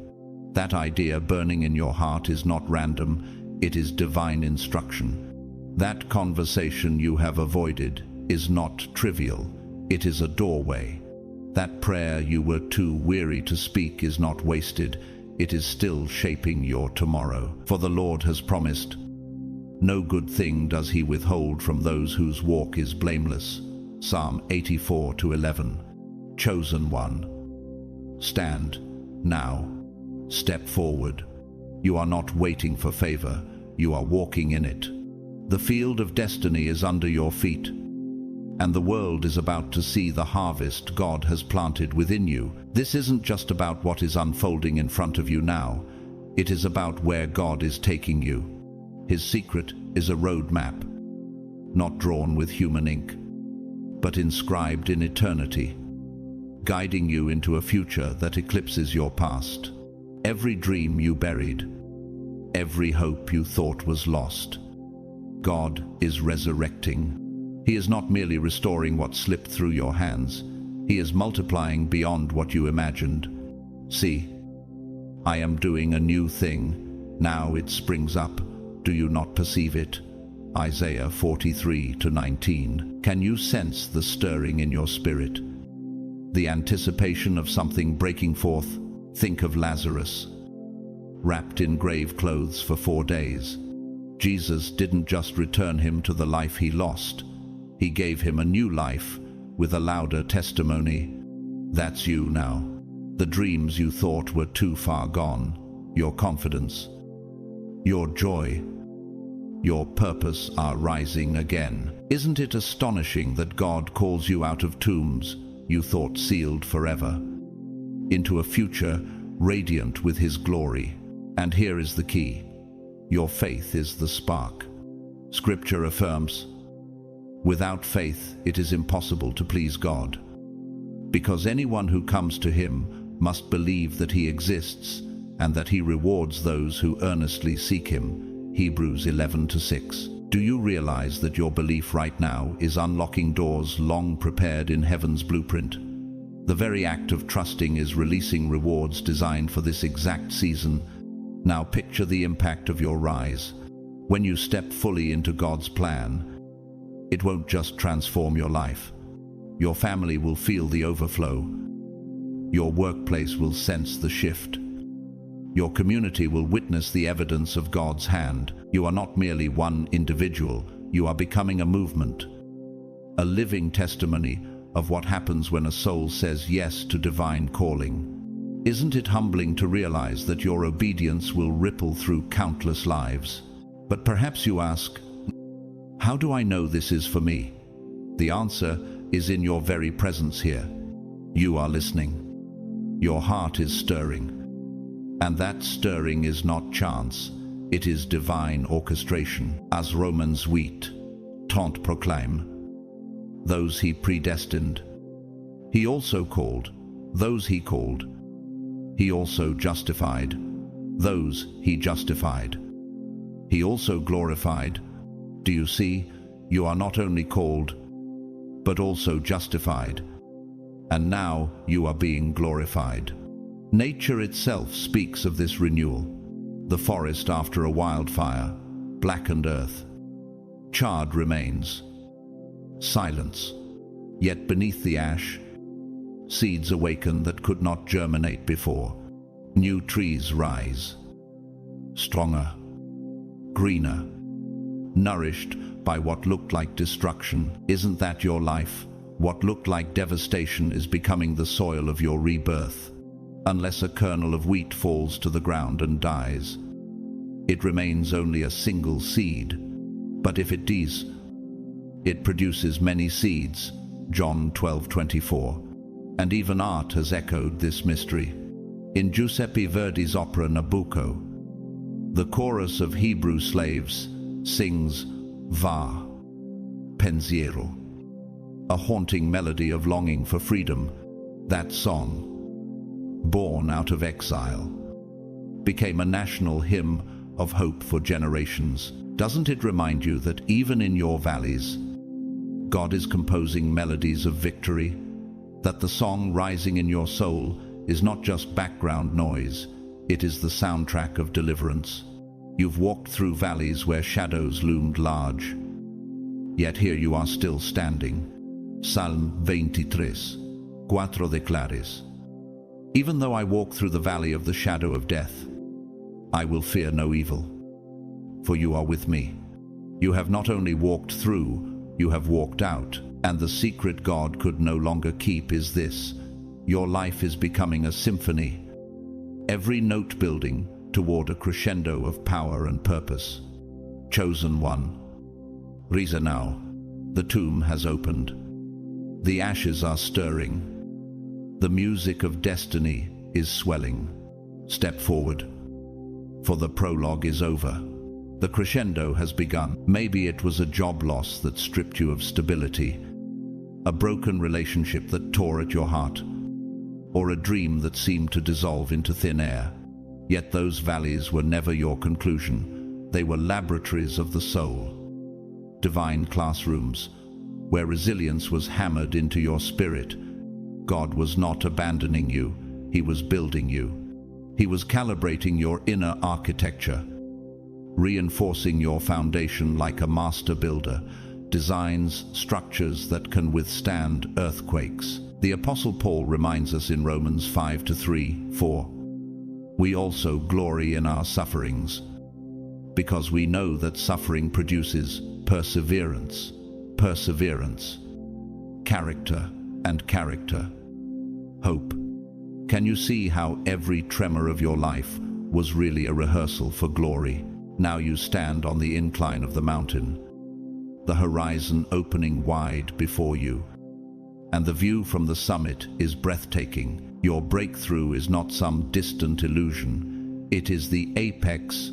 That idea burning in your heart is not random, it is divine instruction. That conversation you have avoided is not trivial, it is a doorway. That prayer you were too weary to speak is not wasted, it is still shaping your tomorrow. For the Lord has promised, no good thing does he withhold from those whose walk is blameless. Psalm 84:11. Chosen one. Stand, now. Step forward. You are not waiting for favor, you are walking in it. The field of destiny is under your feet, and the world is about to see the harvest God has planted within you. This isn't just about what is unfolding in front of you now, it is about where God is taking you. His secret is a road map, not drawn with human ink, but inscribed in eternity, guiding you into a future that eclipses your past. Every dream you buried, every hope you thought was lost, God is resurrecting. He is not merely restoring what slipped through your hands, He is multiplying beyond what you imagined. See, I am doing a new thing, now it springs up. Do you not perceive it? Isaiah 43:19. Can you sense the stirring in your spirit? The anticipation of something breaking forth? Think of Lazarus, wrapped in grave clothes for 4 days. Jesus didn't just return him to the life he lost. He gave him a new life with a louder testimony. That's you now. The dreams you thought were too far gone, your confidence, your joy, your purpose are rising again. Isn't it astonishing that God calls you out of tombs you thought sealed forever, into a future radiant with His glory? And here is the key. Your faith is the spark. Scripture affirms, without faith it is impossible to please God, because anyone who comes to Him must believe that He exists and that He rewards those who earnestly seek Him. Hebrews 11:6. Do you realize that your belief right now is unlocking doors long prepared in heaven's blueprint? The very act of trusting is releasing rewards designed for this exact season. Now picture the impact of your rise. When you step fully into God's plan, it won't just transform your life. Your family will feel the overflow. Your workplace will sense the shift. Your community will witness the evidence of God's hand. You are not merely one individual, you are becoming a movement, a living testimony of what happens when a soul says yes to divine calling. Isn't it humbling to realize that your obedience will ripple through countless lives? But perhaps you ask, how do I know this is for me? The answer is in your very presence here. You are listening. Your heart is stirring. And that stirring is not chance, it is divine orchestration. As Romans 8:30 proclaim, those He predestined, He also called. Those He called, He also justified. Those He justified, He also glorified. Do you see? You are not only called, but also justified. And now you are being glorified. Nature itself speaks of this renewal. The forest after a wildfire, blackened earth, charred remains, silence. Yet beneath the ash, seeds awaken that could not germinate before. New trees rise, stronger, greener, nourished by what looked like destruction. Isn't that your life? What looked like devastation is becoming the soil of your rebirth. Unless a kernel of wheat falls to the ground and dies, it remains only a single seed. But if it dies, it produces many seeds. John 12:24. And even art has echoed this mystery. In Giuseppe Verdi's opera Nabucco, the chorus of Hebrew slaves sings Va, pensiero, a haunting melody of longing for freedom. That song, born out of exile, became a national hymn of hope for generations. Doesn't it remind you that even in your valleys, God is composing melodies of victory, that the song rising in your soul is not just background noise, it is the soundtrack of deliverance. You've walked through valleys where shadows loomed large, yet here you are still standing. Psalm 23, 4 declares, "Even though I walk through the valley of the shadow of death, I will fear no evil, for you are with me." You have not only walked through, you have walked out, and the secret God could no longer keep is this: your life is becoming a symphony, every note building toward a crescendo of power and purpose. Chosen one, Risa now, the tomb has opened. The ashes are stirring. The music of destiny is swelling. Step forward, for the prologue is over. The crescendo has begun. Maybe it was a job loss that stripped you of stability, a broken relationship that tore at your heart, or a dream that seemed to dissolve into thin air. Yet those valleys were never your conclusion. They were laboratories of the soul, divine classrooms, where resilience was hammered into your spirit. God was not abandoning you, He was building you. He was calibrating your inner architecture, reinforcing your foundation like a master builder, designs structures that can withstand earthquakes. The Apostle Paul reminds us in Romans 5:3-4, "We also glory in our sufferings, because we know that suffering produces perseverance, character, and character, hope." Can you see how every tremor of your life was really a rehearsal for glory? Now you stand on the incline of the mountain, the horizon opening wide before you, and the view from the summit is breathtaking. Your breakthrough is not some distant illusion. It is the apex,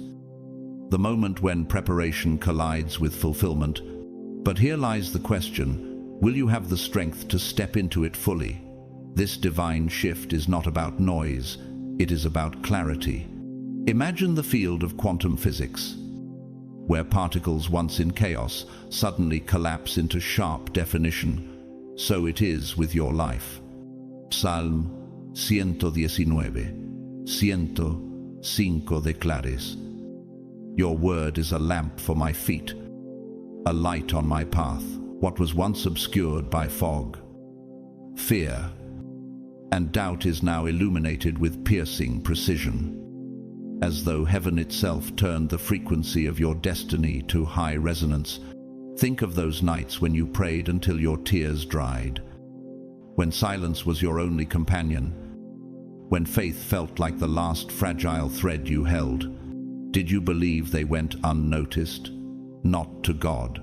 the moment when preparation collides with fulfillment. But here lies the question: will you have the strength to step into it fully? This divine shift is not about noise, it is about clarity. Imagine the field of quantum physics, where particles once in chaos suddenly collapse into sharp definition. So it is with your life. Psalm 119, 105 declares, "Your word is a lamp for my feet, a light on my path." What was once obscured by fog, fear, and doubt is now illuminated with piercing precision, as though heaven itself turned the frequency of your destiny to high resonance. Think of those nights when you prayed until your tears dried, when silence was your only companion, when faith felt like the last fragile thread you held. Did you believe they went unnoticed? Not to God.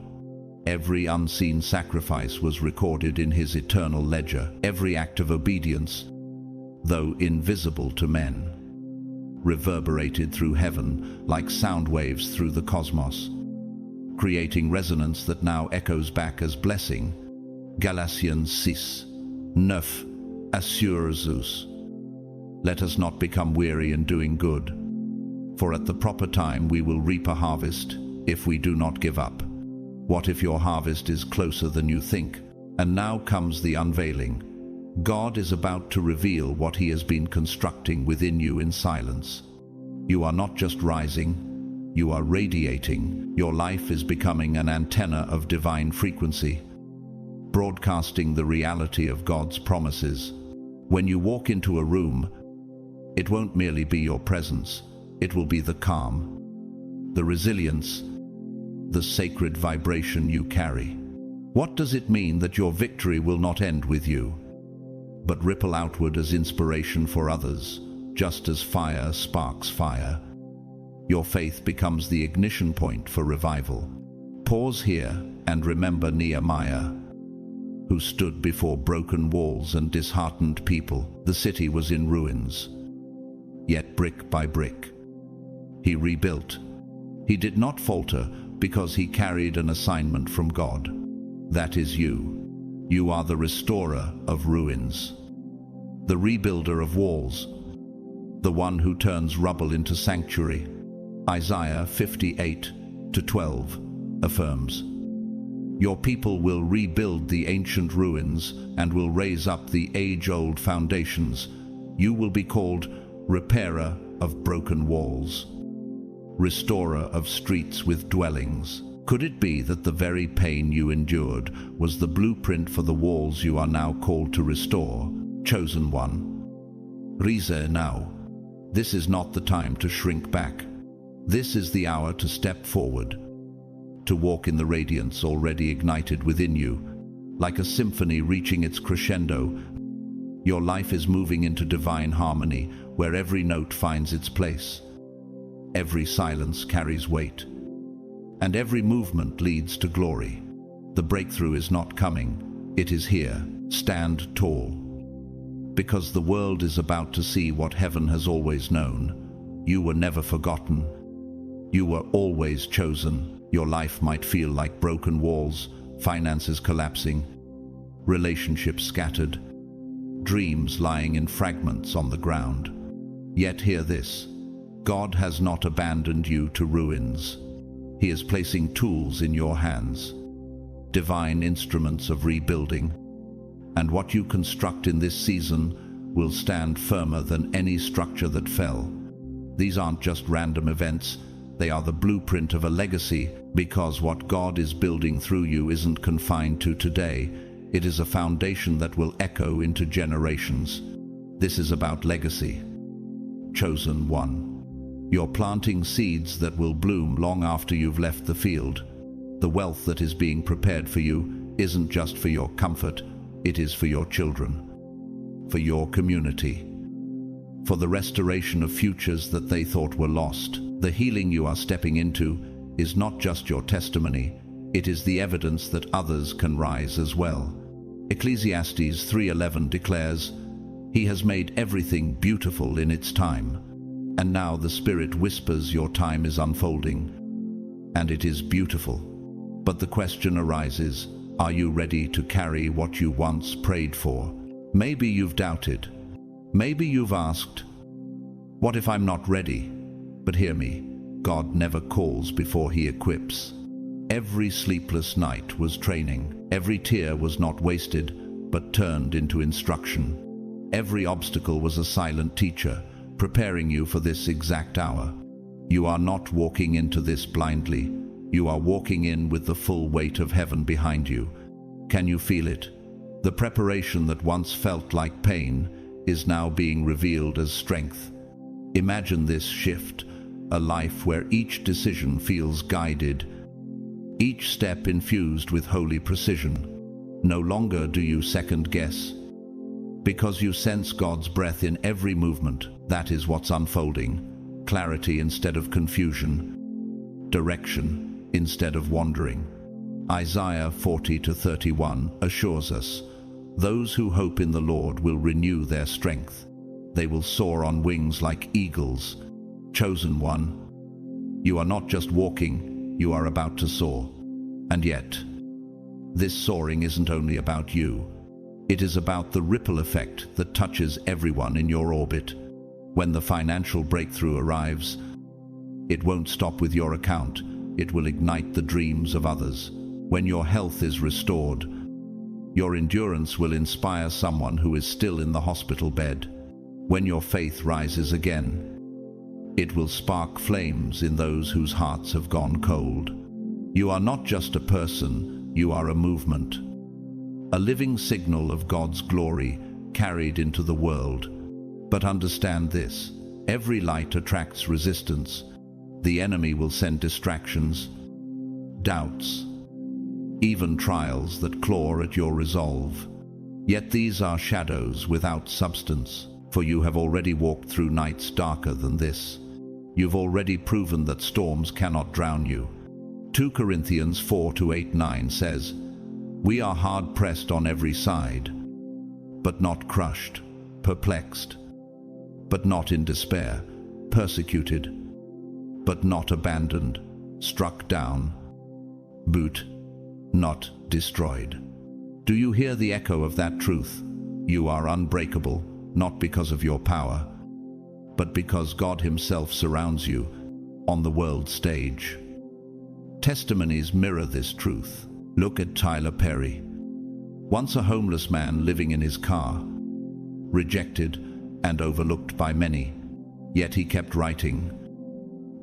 Every unseen sacrifice was recorded in His eternal ledger. Every act of obedience, though invisible to men, reverberated through heaven like sound waves through the cosmos, creating resonance that now echoes back as blessing. Galatians 6:9 assures us, "Let us not become weary in doing good, for at the proper time we will reap a harvest if we do not give up." What if your harvest is closer than you think? And now comes the unveiling. God is about to reveal what He has been constructing within you in silence. You are not just rising, you are radiating. Your life is becoming an antenna of divine frequency, broadcasting the reality of God's promises. When you walk into a room, it won't merely be your presence, it will be the calm, the resilience, the sacred vibration you carry. What does it mean that your victory will not end with you, but ripple outward as inspiration for others? Just as fire sparks fire, your faith becomes the ignition point for revival. Pause here and remember Nehemiah, who stood before broken walls and disheartened people. The city was in ruins, yet brick by brick, he rebuilt. He did not falter because he carried an assignment from God. That is you. You are the restorer of ruins, the rebuilder of walls, the one who turns rubble into sanctuary. Isaiah 58:12 affirms, Your people will rebuild the ancient ruins and will raise up the age-old foundations. You will be called repairer of broken walls, restorer of streets with dwellings. Could it be that the very pain you endured was the blueprint for the walls you are now called to restore? Chosen one, rise now. This is not the time to shrink back. This is the hour to step forward, to walk in the radiance already ignited within you. Like a symphony reaching its crescendo, your life is moving into divine harmony, where every note finds its place. Every silence carries weight, and every movement leads to glory. The breakthrough is not coming, it is here. Stand tall, because the world is about to see what heaven has always known. You were never forgotten. You were always chosen. Your life might feel like broken walls, finances collapsing, relationships scattered, dreams lying in fragments on the ground. Yet hear this: God has not abandoned you to ruins. He is placing tools in your hands, divine instruments of rebuilding, and what you construct in this season will stand firmer than any structure that fell. These aren't just random events, they are the blueprint of a legacy, because what God is building through you isn't confined to today. It is a foundation that will echo into generations. This is about legacy. Chosen one. You're planting seeds that will bloom long after you've left the field. The wealth that is being prepared for you isn't just for your comfort, it is for your children, for your community, for the restoration of futures that they thought were lost. The healing you are stepping into is not just your testimony, it is the evidence that others can rise as well. Ecclesiastes 3:11 declares, "He has made everything beautiful in its time." And now the Spirit whispers your time is unfolding, and it is beautiful. But the question arises, are you ready to carry what you once prayed for? Maybe you've doubted. Maybe you've asked, what if I'm not ready? But hear me, God never calls before He equips. Every sleepless night was training. Every tear was not wasted, but turned into instruction. Every obstacle was a silent teacher, preparing you for this exact hour. You are not walking into this blindly. You are walking in with the full weight of heaven behind you. Can you feel it? The preparation that once felt like pain is now being revealed as strength. Imagine this shift, a life where each decision feels guided, each step infused with holy precision. No longer do you second guess, because you sense God's breath in every movement. That is what's unfolding. Clarity instead of confusion, direction instead of wandering. Isaiah 40:31 assures us, "Those who hope in the Lord will renew their strength. They will soar on wings like eagles." Chosen one, you are not just walking, you are about to soar. And yet, this soaring isn't only about you. It is about the ripple effect that touches everyone in your orbit. When the financial breakthrough arrives, it won't stop with your account. It will ignite the dreams of others. When your health is restored, your endurance will inspire someone who is still in the hospital bed. When your faith rises again, it will spark flames in those whose hearts have gone cold. You are not just a person, you are a movement, a living signal of God's glory carried into the world. But understand this, every light attracts resistance. The enemy will send distractions, doubts, even trials that claw at your resolve. Yet these are shadows without substance, for you have already walked through nights darker than this. You've already proven that storms cannot drown you. 2 Corinthians 4:8-9 says, "We are hard-pressed on every side, but not crushed, perplexed, but not in despair, persecuted, but not abandoned, struck down, but not destroyed." Do you hear the echo of that truth? You are unbreakable, not because of your power, but because God Himself surrounds you on the world stage. Testimonies mirror this truth. Look at Tyler Perry. Once a homeless man living in his car, rejected and overlooked by many, yet he kept writing,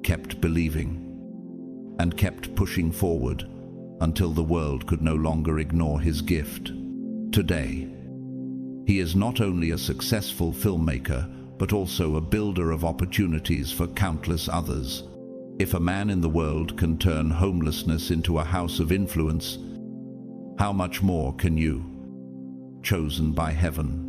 kept believing, and kept pushing forward until the world could no longer ignore his gift. Today, he is not only a successful filmmaker, but also a builder of opportunities for countless others. If a man in the world can turn homelessness into a house of influence, how much more can you, chosen by heaven,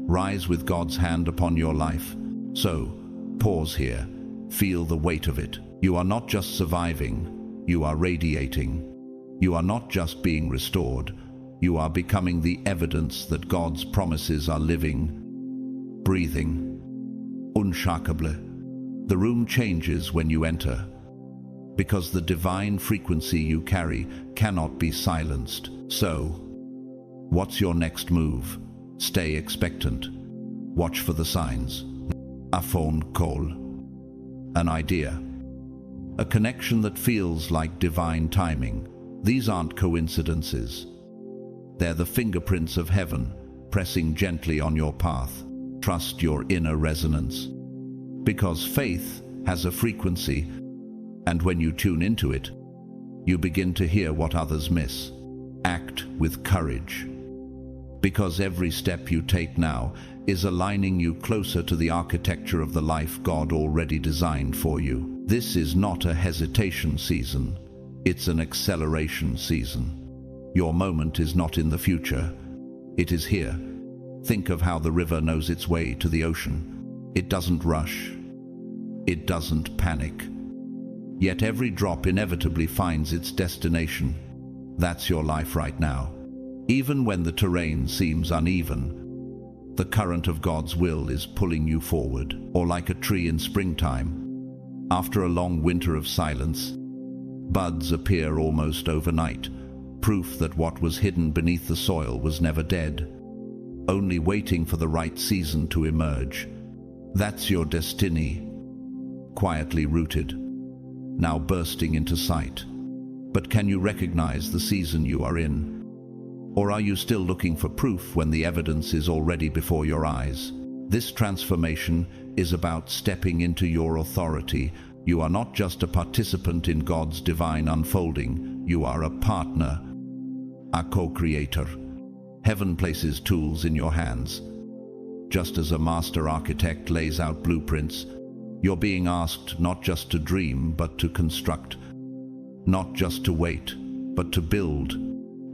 rise with God's hand upon your life? So, pause here, feel the weight of it. You are not just surviving, you are radiating. You are not just being restored, you are becoming the evidence that God's promises are living, breathing, unshakable. The room changes when you enter, because the divine frequency you carry cannot be silenced. So, what's your next move? Stay expectant. Watch for the signs. A phone call. An idea. A connection that feels like divine timing. These aren't coincidences. They're the fingerprints of heaven, pressing gently on your path. Trust your inner resonance. Because faith has a frequency, and when you tune into it, you begin to hear what others miss. Act with courage. Because every step you take now is aligning you closer to the architecture of the life God already designed for you. This is not a hesitation season. It's an acceleration season. Your moment is not in the future. It is here. Think of how the river knows its way to the ocean. It doesn't rush. It doesn't panic. Yet every drop inevitably finds its destination. That's your life right now. Even when the terrain seems uneven, the current of God's will is pulling you forward. Or like a tree in springtime, after a long winter of silence, buds appear almost overnight, proof that what was hidden beneath the soil was never dead, only waiting for the right season to emerge. That's your destiny, quietly rooted, now bursting into sight. But can you recognize the season you are in? Or are you still looking for proof when the evidence is already before your eyes? This transformation is about stepping into your authority. You are not just a participant in God's divine unfolding, you are a partner, a co-creator. Heaven places tools in your hands. Just as a master architect lays out blueprints, you're being asked not just to dream, but to construct. Not just to wait, but to build.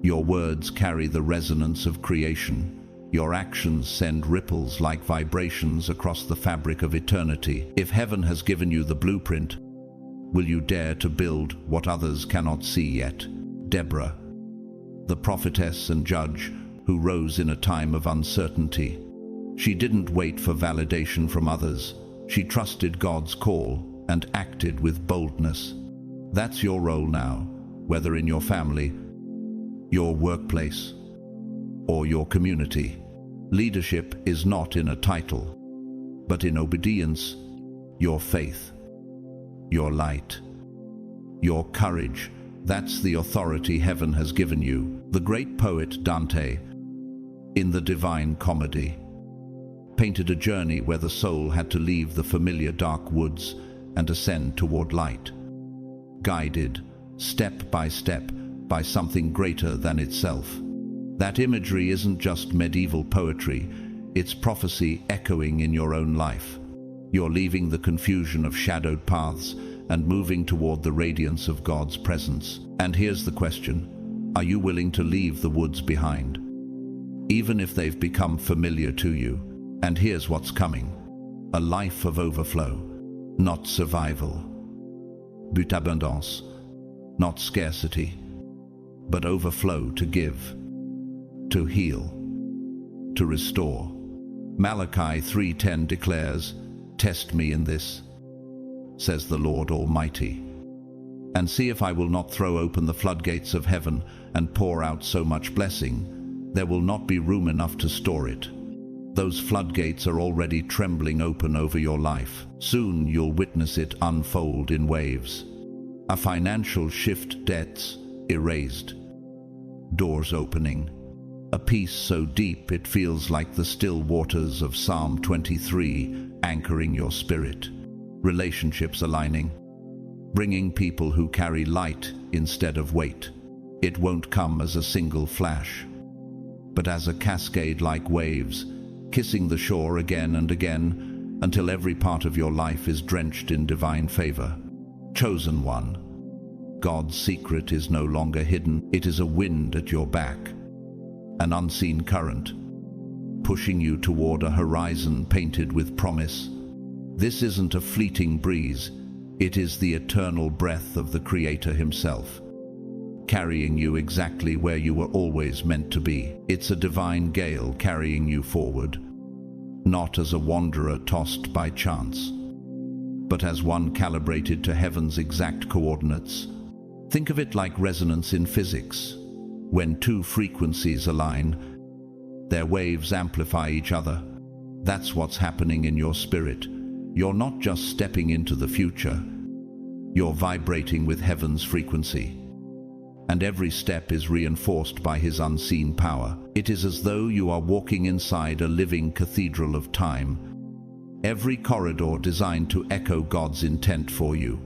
Your words carry the resonance of creation. Your actions send ripples like vibrations across the fabric of eternity. If heaven has given you the blueprint, will you dare to build what others cannot see yet? Deborah, the prophetess and judge who rose in a time of uncertainty. She didn't wait for validation from others. She trusted God's call and acted with boldness. That's your role now, whether in your family, your workplace, or your community. Leadership is not in a title, but in obedience, your faith, your light, your courage. That's the authority heaven has given you. The great poet Dante, in the Divine Comedy, painted a journey where the soul had to leave the familiar dark woods and ascend toward light, guided, step by something greater than itself. That imagery isn't just medieval poetry, it's prophecy echoing in your own life. You're leaving the confusion of shadowed paths and moving toward the radiance of God's presence. And here's the question: are you willing to leave the woods behind, even if they've become familiar to you? And here's what's coming: a life of overflow, not survival. But abundance, not scarcity, but overflow to give, to heal, to restore. Malachi 3:10 declares, "Test me in this, says the Lord Almighty, and see if I will not throw open the floodgates of heaven and pour out so much blessing, there will not be room enough to store it." Those floodgates are already trembling open over your life. Soon you'll witness it unfold in waves. A financial shift, debts erased, doors opening, a peace so deep it feels like the still waters of Psalm 23 anchoring your spirit, relationships aligning, bringing people who carry light instead of weight. It won't come as a single flash, but as a cascade like waves, kissing the shore again and again until every part of your life is drenched in divine favor. Chosen one, God's secret is no longer hidden. It is a wind at your back, an unseen current, pushing you toward a horizon painted with promise. This isn't a fleeting breeze, it is the eternal breath of the Creator himself, carrying you exactly where you were always meant to be. It's a divine gale carrying you forward, not as a wanderer tossed by chance, but as one calibrated to heaven's exact coordinates. Think of it like resonance in physics. When two frequencies align, their waves amplify each other. That's what's happening in your spirit. You're not just stepping into the future, you're vibrating with heaven's frequency. And every step is reinforced by his unseen power. It is as though you are walking inside a living cathedral of time, every corridor designed to echo God's intent for you.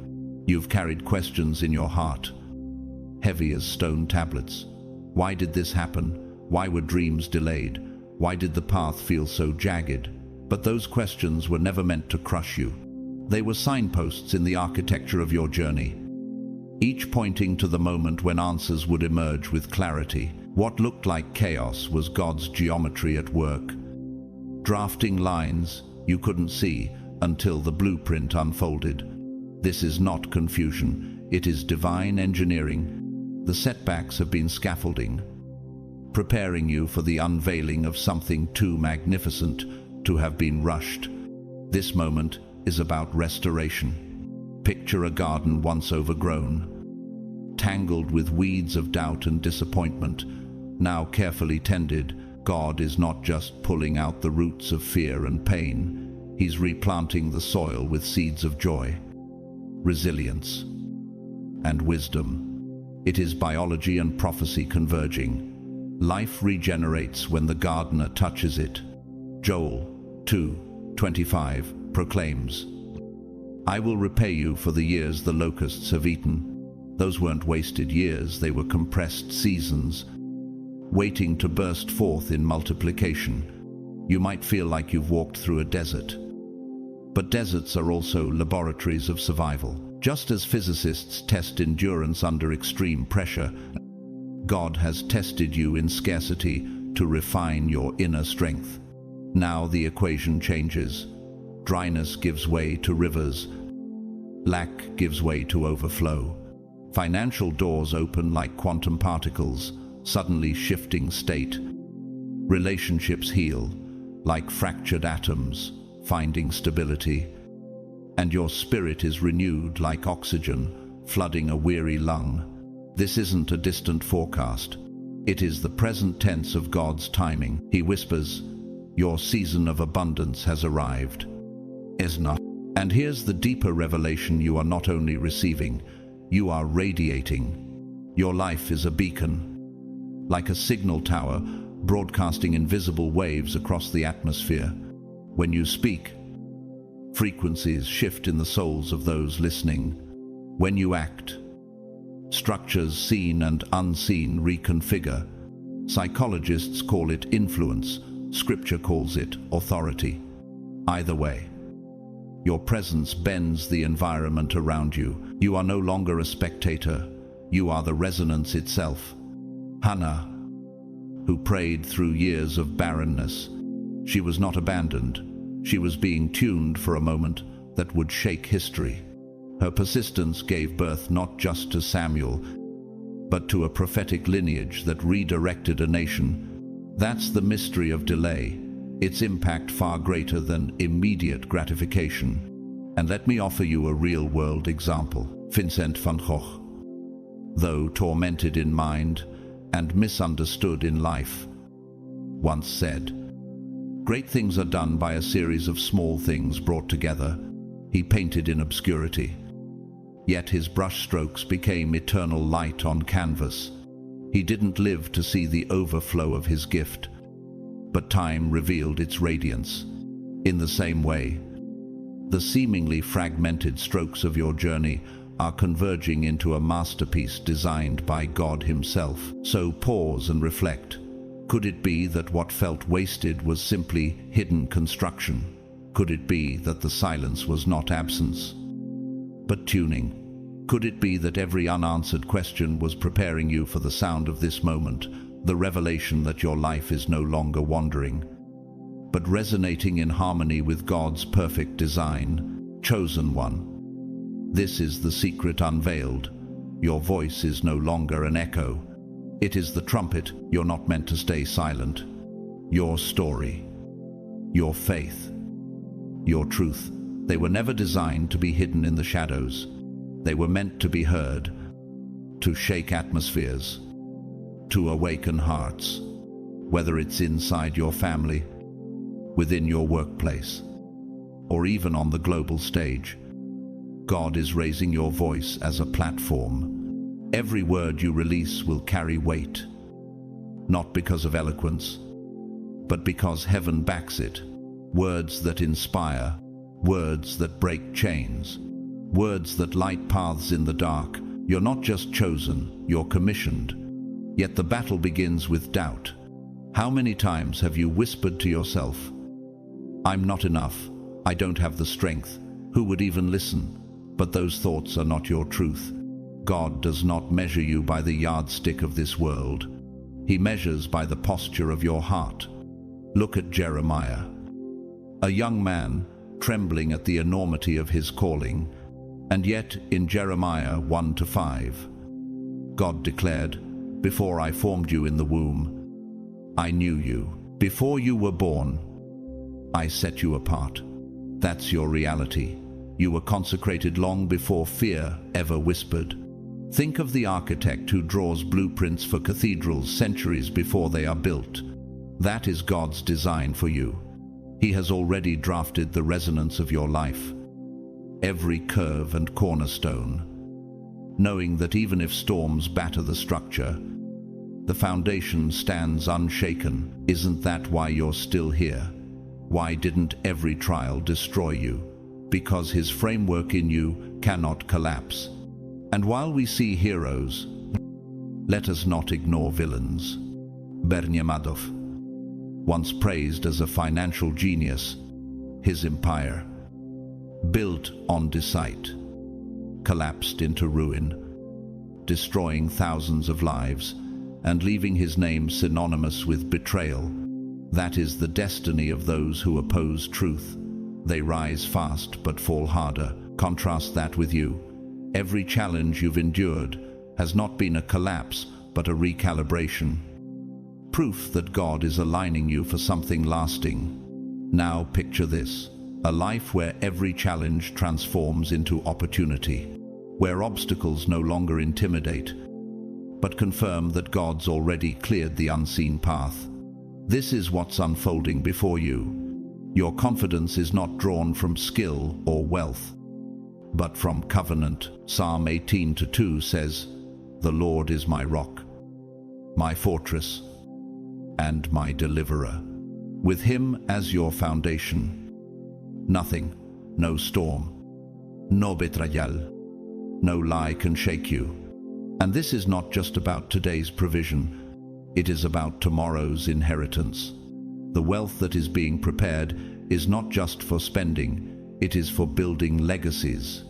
You've carried questions in your heart, heavy as stone tablets. Why did this happen? Why were dreams delayed? Why did the path feel so jagged? But those questions were never meant to crush you. They were signposts in the architecture of your journey, each pointing to the moment when answers would emerge with clarity. What looked like chaos was God's geometry at work, drafting lines you couldn't see until the blueprint unfolded. This is not confusion, it is divine engineering. The setbacks have been scaffolding, preparing you for the unveiling of something too magnificent to have been rushed. This moment is about restoration. Picture a garden once overgrown, tangled with weeds of doubt and disappointment, now carefully tended. God is not just pulling out the roots of fear and pain, he's replanting the soil with seeds of joy, resilience, and wisdom. It is biology and prophecy converging. Life regenerates when the gardener touches it. Joel 2:25 proclaims, "I will repay you for the years the locusts have eaten." Those weren't wasted years, they were compressed seasons, waiting to burst forth in multiplication. You might feel like you've walked through a desert, but deserts are also laboratories of survival. Just as physicists test endurance under extreme pressure, God has tested you in scarcity to refine your inner strength. Now the equation changes. Dryness gives way to rivers. Lack gives way to overflow. Financial doors open like quantum particles, suddenly shifting state. Relationships heal like fractured atoms, finding stability. And your spirit is renewed like oxygen, flooding a weary lung. This isn't a distant forecast. It is the present tense of God's timing. He whispers, "Your season of abundance has arrived." Is not. And here's the deeper revelation: you are not only receiving, you are radiating. Your life is a beacon, like a signal tower, broadcasting invisible waves across the atmosphere. When you speak, frequencies shift in the souls of those listening. When you act, structures seen and unseen reconfigure. Psychologists call it influence, Scripture calls it authority. Either way, your presence bends the environment around you. You are no longer a spectator, you are the resonance itself. Hannah, who prayed through years of barrenness, she was not abandoned. She was being tuned for a moment that would shake history. Her persistence gave birth not just to Samuel, but to a prophetic lineage that redirected a nation. That's the mystery of delay, its impact far greater than immediate gratification. And let me offer you a real-world example. Vincent van Gogh, though tormented in mind and misunderstood in life, once said, "Great things are done by a series of small things brought together." He painted in obscurity, yet his brushstrokes became eternal light on canvas. He didn't live to see the overflow of his gift, but time revealed its radiance. In the same way, the seemingly fragmented strokes of your journey are converging into a masterpiece designed by God Himself. So pause and reflect. Could it be that what felt wasted was simply hidden construction? Could it be that the silence was not absence, but tuning? Could it be that every unanswered question was preparing you for the sound of this moment, the revelation that your life is no longer wandering, but resonating in harmony with God's perfect design? Chosen one. This is the secret unveiled. Your voice is no longer an echo. It is the trumpet. You're not meant to stay silent. Your story, your faith, your truth, they were never designed to be hidden in the shadows. They were meant to be heard, to shake atmospheres, to awaken hearts, whether it's inside your family, within your workplace, or even on the global stage. God is raising your voice as a platform. Every word you release will carry weight, not because of eloquence, but because heaven backs it. Words that inspire, words that break chains, words that light paths in the dark. You're not just chosen, you're commissioned. Yet the battle begins with doubt. How many times have you whispered to yourself, "I'm not enough, I don't have the strength, who would even listen?" But those thoughts are not your truth. God does not measure you by the yardstick of this world. He measures by the posture of your heart. Look at Jeremiah, a young man trembling at the enormity of his calling. And yet, in Jeremiah 1-5, God declared, "Before I formed you in the womb, I knew you. Before you were born, I set you apart." That's your reality. You were consecrated long before fear ever whispered. Think of the architect who draws blueprints for cathedrals centuries before they are built. That is God's design for you. He has already drafted the resonance of your life, every curve and cornerstone, knowing that even if storms batter the structure, the foundation stands unshaken. Isn't that why you're still here? Why didn't every trial destroy you? Because His framework in you cannot collapse. And while we see heroes, let us not ignore villains. Bernie Madoff, once praised as a financial genius, his empire, built on deceit, collapsed into ruin, destroying thousands of lives and leaving his name synonymous with betrayal. That is the destiny of those who oppose truth. They rise fast but fall harder. Contrast that with you. Every challenge you've endured has not been a collapse but a recalibration. Proof that God is aligning you for something lasting. Now picture this. A life where every challenge transforms into opportunity, where obstacles no longer intimidate, but confirm that God's already cleared the unseen path. This is what's unfolding before you. Your confidence is not drawn from skill or wealth, but from covenant. Psalm 18:2 says, "The Lord is my rock, my fortress, and my deliverer." With Him as your foundation, nothing, no storm, no betrayal, no lie can shake you. And this is not just about today's provision. It is about tomorrow's inheritance. The wealth that is being prepared is not just for spending, it is for building legacies.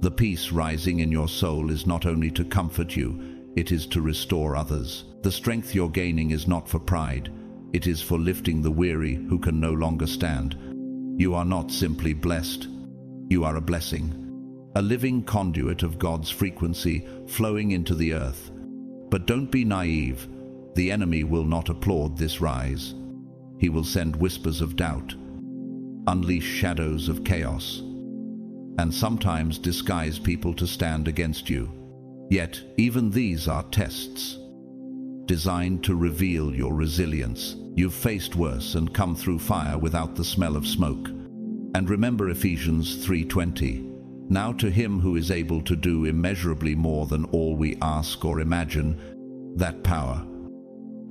The peace rising in your soul is not only to comfort you, it is to restore others. The strength you're gaining is not for pride, it is for lifting the weary who can no longer stand. You are not simply blessed, you are a blessing, a living conduit of God's frequency flowing into the earth. But don't be naive. The enemy will not applaud this rise. He will send whispers of doubt, unleash shadows of chaos, and sometimes disguise people to stand against you. Yet, even these are tests, designed to reveal your resilience. You've faced worse and come through fire without the smell of smoke. And remember Ephesians 3:20. Now to Him who is able to do immeasurably more than all we ask or imagine, That power,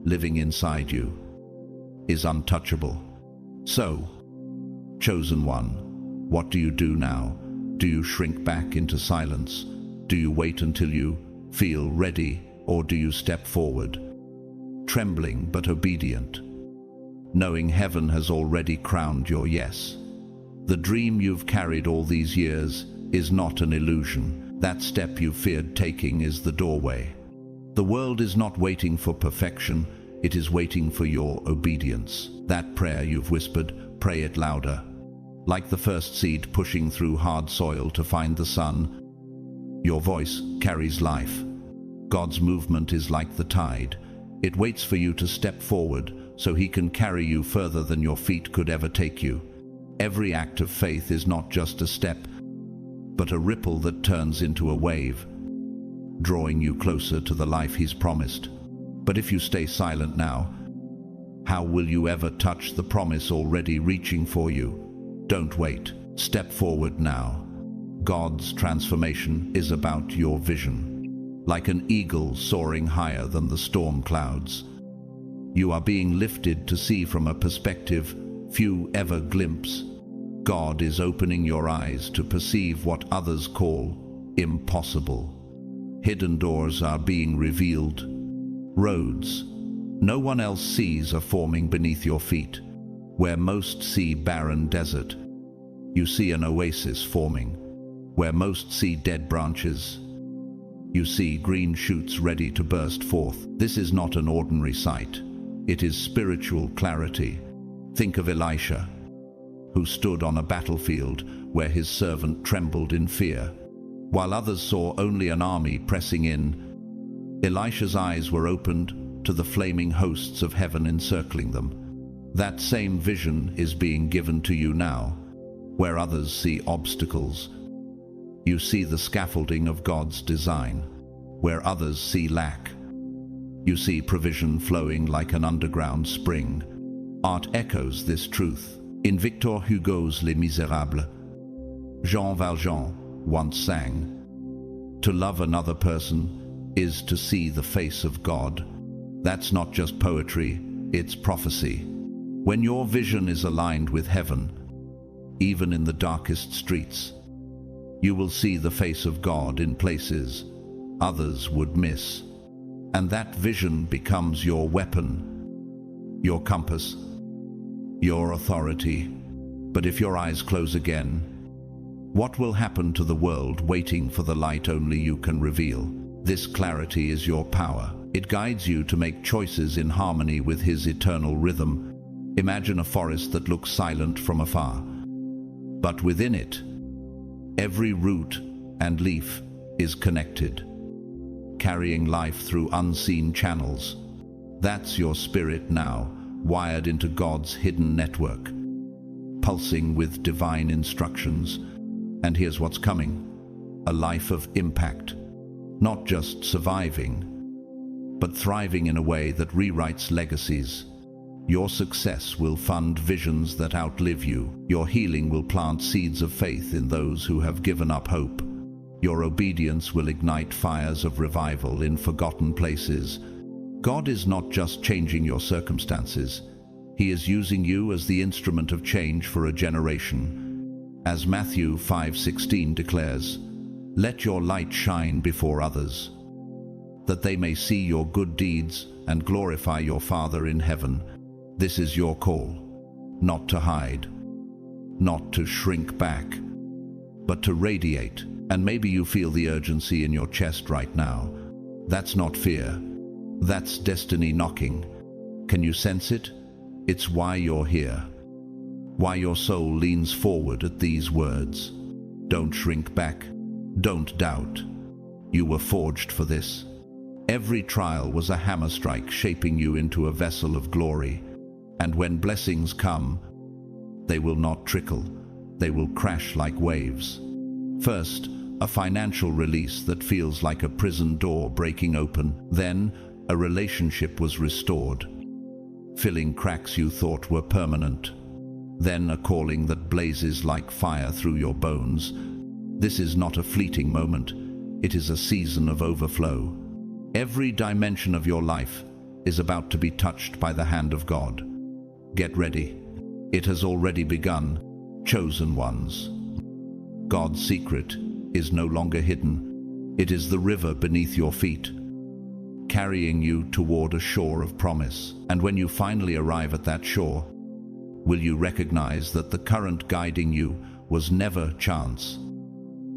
living inside you, is untouchable. So, chosen one, what do you do now? Do you shrink back into silence? Do you wait until you feel ready, or do you step forward, trembling but obedient, knowing heaven has already crowned your yes? The dream you've carried all these years is not an illusion. That step you feared taking is the doorway. The world is not waiting for perfection, it is waiting for your obedience. That prayer you've whispered, pray it louder. Like the first seed pushing through hard soil to find the sun, your voice carries life. God's movement is like the tide. It waits for you to step forward so he can carry you further than your feet could ever take you. Every act of faith is not just a step, but a ripple that turns into a wave, drawing you closer to the life he's promised. But if you stay silent now, how will you ever touch the promise already reaching for you? Don't wait. Step forward now. God's transformation is about your vision. Like an eagle soaring higher than the storm clouds, you are being lifted to see from a perspective few ever glimpse. God is opening your eyes to perceive what others call impossible. Hidden doors are being revealed. Roads no one else sees are forming beneath your feet. Where most see barren desert, you see an oasis forming. Where most see dead branches, you see green shoots ready to burst forth. This is not an ordinary sight. It is spiritual clarity. Think of Elisha, who stood on a battlefield where his servant trembled in fear. While others saw only an army pressing in, Elisha's eyes were opened to the flaming hosts of heaven encircling them. That same vision is being given to you now. Where others see obstacles, you see the scaffolding of God's design. Where others see lack, you see provision flowing like an underground spring. Art echoes this truth. In Victor Hugo's Les Misérables, Jean Valjean once sang, "To love another person is to see the face of God." That's not just poetry, it's prophecy. When your vision is aligned with heaven, even in the darkest streets, you will see the face of God in places others would miss. And that vision becomes your weapon, your compass, your authority. But if your eyes close again, what will happen to the world waiting for the light only you can reveal? This clarity is your power. It guides you to make choices in harmony with his eternal rhythm. Imagine a forest that looks silent from afar, but within it, every root and leaf is connected, carrying life through unseen channels. That's your spirit now, wired into God's hidden network, pulsing with divine instructions. And here's what's coming: a life of impact, not just surviving, but thriving in a way that rewrites legacies. Your success will fund visions that outlive you. Your healing will plant seeds of faith in those who have given up hope. Your obedience will ignite fires of revival in forgotten places. God is not just changing your circumstances. He is using you as the instrument of change for a generation. As Matthew 5:16 declares, "Let your light shine before others, that they may see your good deeds and glorify your Father in heaven." This is your call, not to hide, not to shrink back, but to radiate. And maybe you feel the urgency in your chest right now. That's not fear. That's destiny knocking. Can you sense it? It's why you're here. Why your soul leans forward at these words. Don't shrink back. Don't doubt. You were forged for this. Every trial was a hammer strike shaping you into a vessel of glory. And when blessings come, they will not trickle. They will crash like waves. First, a financial release that feels like a prison door breaking open. Then, a relationship was restored, filling cracks you thought were permanent. Then, a calling that blazes like fire through your bones. This is not a fleeting moment. It is a season of overflow. Every dimension of your life is about to be touched by the hand of God. Get ready. It has already begun. Chosen ones. God's secret is no longer hidden. It is the river beneath your feet, carrying you toward a shore of promise. And when you finally arrive at that shore, will you recognize that the current guiding you was never chance,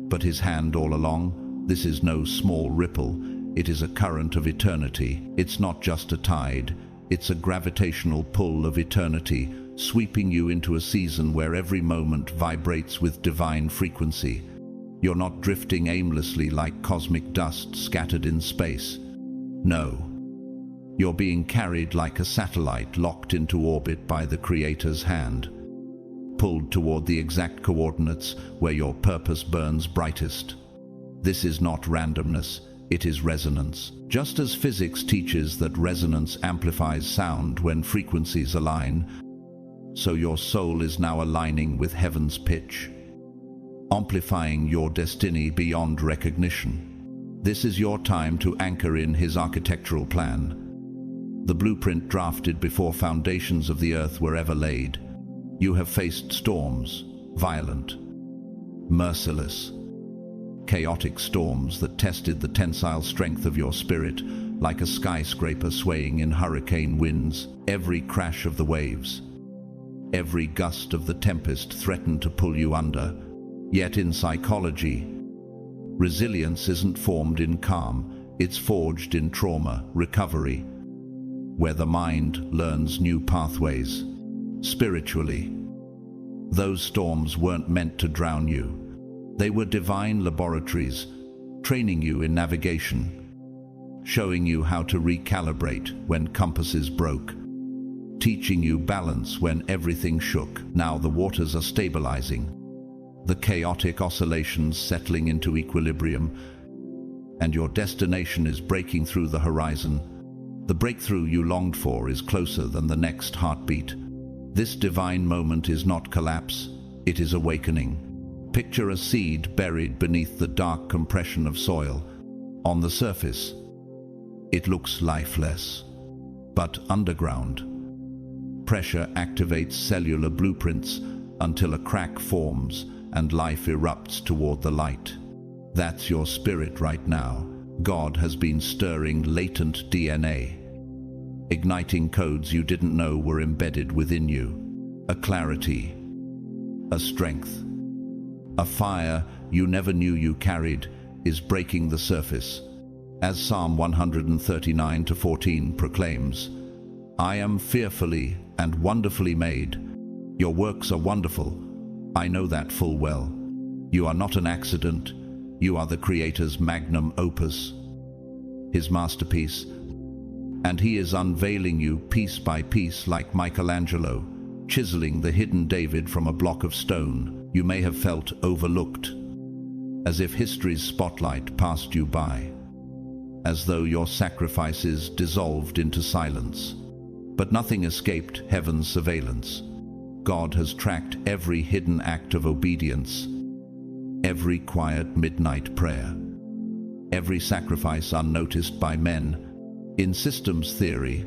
but His hand all along? This is no small ripple. It is a current of eternity. It's not just a tide. It's a gravitational pull of eternity, sweeping you into a season where every moment vibrates with divine frequency. You're not drifting aimlessly like cosmic dust scattered in space. No. You're being carried like a satellite locked into orbit by the Creator's hand, pulled toward the exact coordinates where your purpose burns brightest. This is not randomness, it is resonance. Just as physics teaches that resonance amplifies sound when frequencies align, so your soul is now aligning with heaven's pitch, amplifying your destiny beyond recognition. This is your time to anchor in His architectural plan, the blueprint drafted before foundations of the earth were ever laid. You have faced storms, violent, merciless, chaotic storms that tested the tensile strength of your spirit, like a skyscraper swaying in hurricane winds. Every crash of the waves, every gust of the tempest threatened to pull you under. Yet in psychology, resilience isn't formed in calm, it's forged in trauma, recovery, where the mind learns new pathways. Spiritually, those storms weren't meant to drown you. They were divine laboratories, training you in navigation, showing you how to recalibrate when compasses broke, teaching you balance when everything shook. Now the waters are stabilizing, the chaotic oscillations settling into equilibrium, and your destination is breaking through the horizon. The breakthrough you longed for is closer than the next heartbeat. This divine moment is not collapse, it is awakening. Picture a seed buried beneath the dark compression of soil. On the surface, it looks lifeless, but underground, pressure activates cellular blueprints until a crack forms and life erupts toward the light. That's your spirit right now. God has been stirring latent DNA, igniting codes you didn't know were embedded within you. A clarity, a strength, a fire you never knew you carried is breaking the surface. As Psalm 139:14 proclaims, I am fearfully and wonderfully made. Your works are wonderful. I know that full well. You are not an accident. You are the Creator's magnum opus, His masterpiece. And He is unveiling you piece by piece like Michelangelo, chiseling the hidden David from a block of stone. You may have felt overlooked, as if history's spotlight passed you by, as though your sacrifices dissolved into silence. But nothing escaped heaven's surveillance. God has tracked every hidden act of obedience, every quiet midnight prayer, every sacrifice unnoticed by men. In systems theory,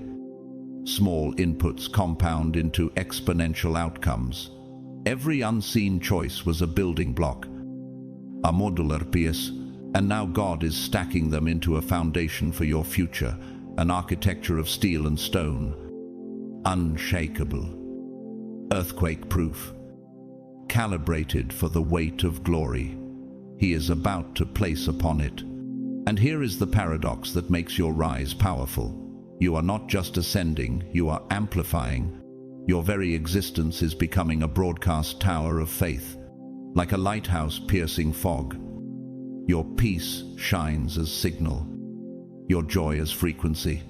small inputs compound into exponential outcomes. Every unseen choice was a building block, a modular piece, and now God is stacking them into a foundation for your future, an architecture of steel and stone, unshakable, earthquake-proof, calibrated for the weight of glory He is about to place upon it. And here is the paradox that makes your rise powerful. You are not just ascending, you are amplifying. Your very existence is becoming a broadcast tower of faith, like a lighthouse piercing fog. Your peace shines as signal, your joy as frequency,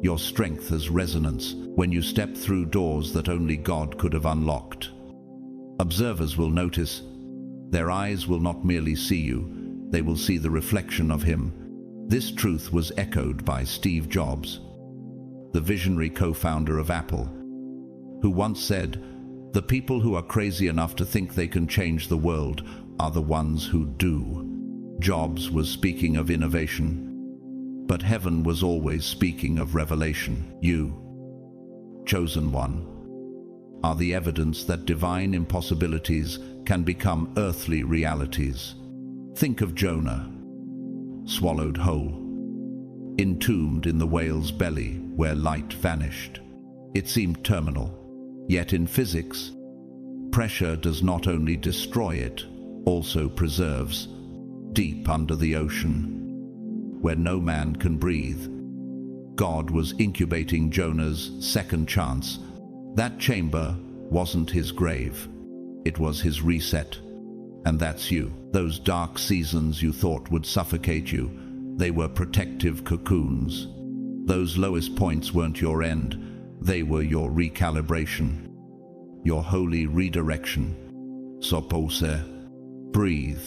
your strength as resonance when you step through doors that only God could have unlocked. Observers will notice. Their eyes will not merely see you, they will see the reflection of Him. This truth was echoed by Steve Jobs, the visionary co-founder of Apple, who once said, "The people who are crazy enough to think they can change the world are the ones who do." Jobs was speaking of innovation, But heaven was always speaking of revelation. You, chosen one, are the evidence that divine impossibilities can become earthly realities. Think of Jonah, swallowed whole, entombed in the whale's belly where light vanished. It seemed terminal. Yet in physics, pressure does not only destroy it, also preserves. Deep under the ocean, where no man can breathe, God was incubating Jonah's second chance. That chamber wasn't his grave. It was his reset. And that's you. Those dark seasons you thought would suffocate you, they were protective cocoons. Those lowest points weren't your end. They were your recalibration, your holy redirection. Sopose. Breathe.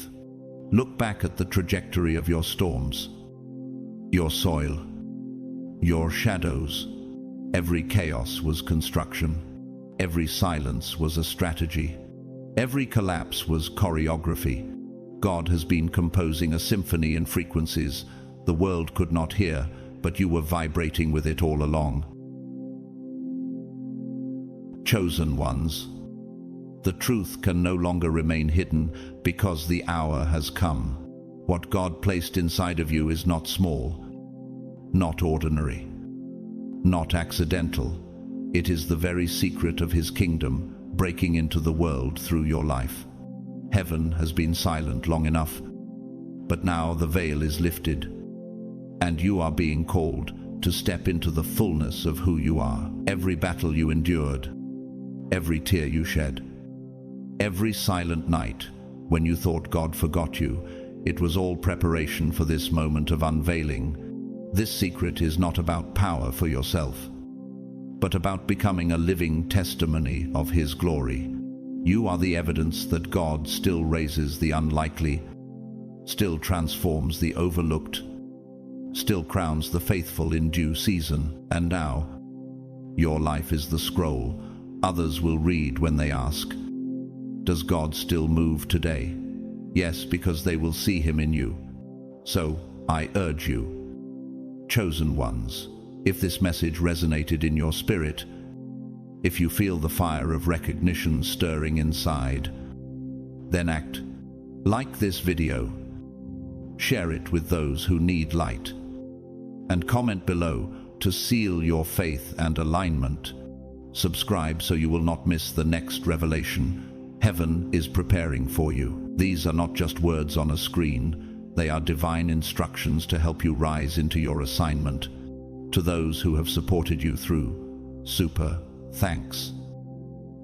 Look back at the trajectory of your storms, your soil, your shadows. Every chaos was construction. Every silence was a strategy. Every collapse was choreography. God has been composing a symphony in frequencies the world could not hear, but you were vibrating with it all along. Chosen ones, the truth can no longer remain hidden because the hour has come. What God placed inside of you is not small, not ordinary, not accidental. It is the very secret of His kingdom breaking into the world through your life. Heaven has been silent long enough, but now the veil is lifted, and you are being called to step into the fullness of who you are. Every battle you endured, every tear you shed, every silent night when you thought God forgot you, it was all preparation for this moment of unveiling. This secret is not about power for yourself, but about becoming a living testimony of His glory. You are the evidence that God still raises the unlikely, still transforms the overlooked, still crowns the faithful in due season. And now, your life is the scroll others will read when they ask, does God still move today? Yes, because they will see Him in you. So, I urge you, chosen ones, if this message resonated in your spirit, if you feel the fire of recognition stirring inside, then act. Like this video, share it with those who need light, and comment below to seal your faith and alignment. Subscribe so you will not miss the next revelation heaven is preparing for you. These are not just words on a screen. They are divine instructions to help you rise into your assignment. To those who have supported you through, super thanks.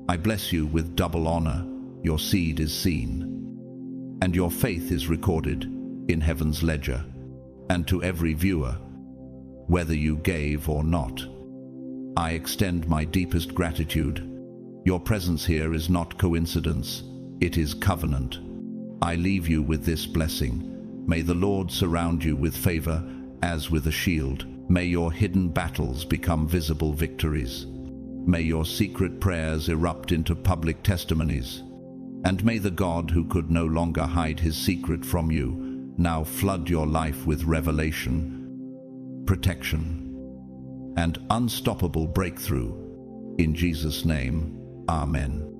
I bless you with double honor. Your seed is seen, and your faith is recorded in heaven's ledger. And to every viewer, whether you gave or not, I extend my deepest gratitude. Your presence here is not coincidence, it is covenant. I leave you with this blessing. May the Lord surround you with favor as with a shield. May your hidden battles become visible victories. May your secret prayers erupt into public testimonies. And may the God who could no longer hide His secret from you now flood your life with revelation, protection, and unstoppable breakthrough. In Jesus' name, Amen.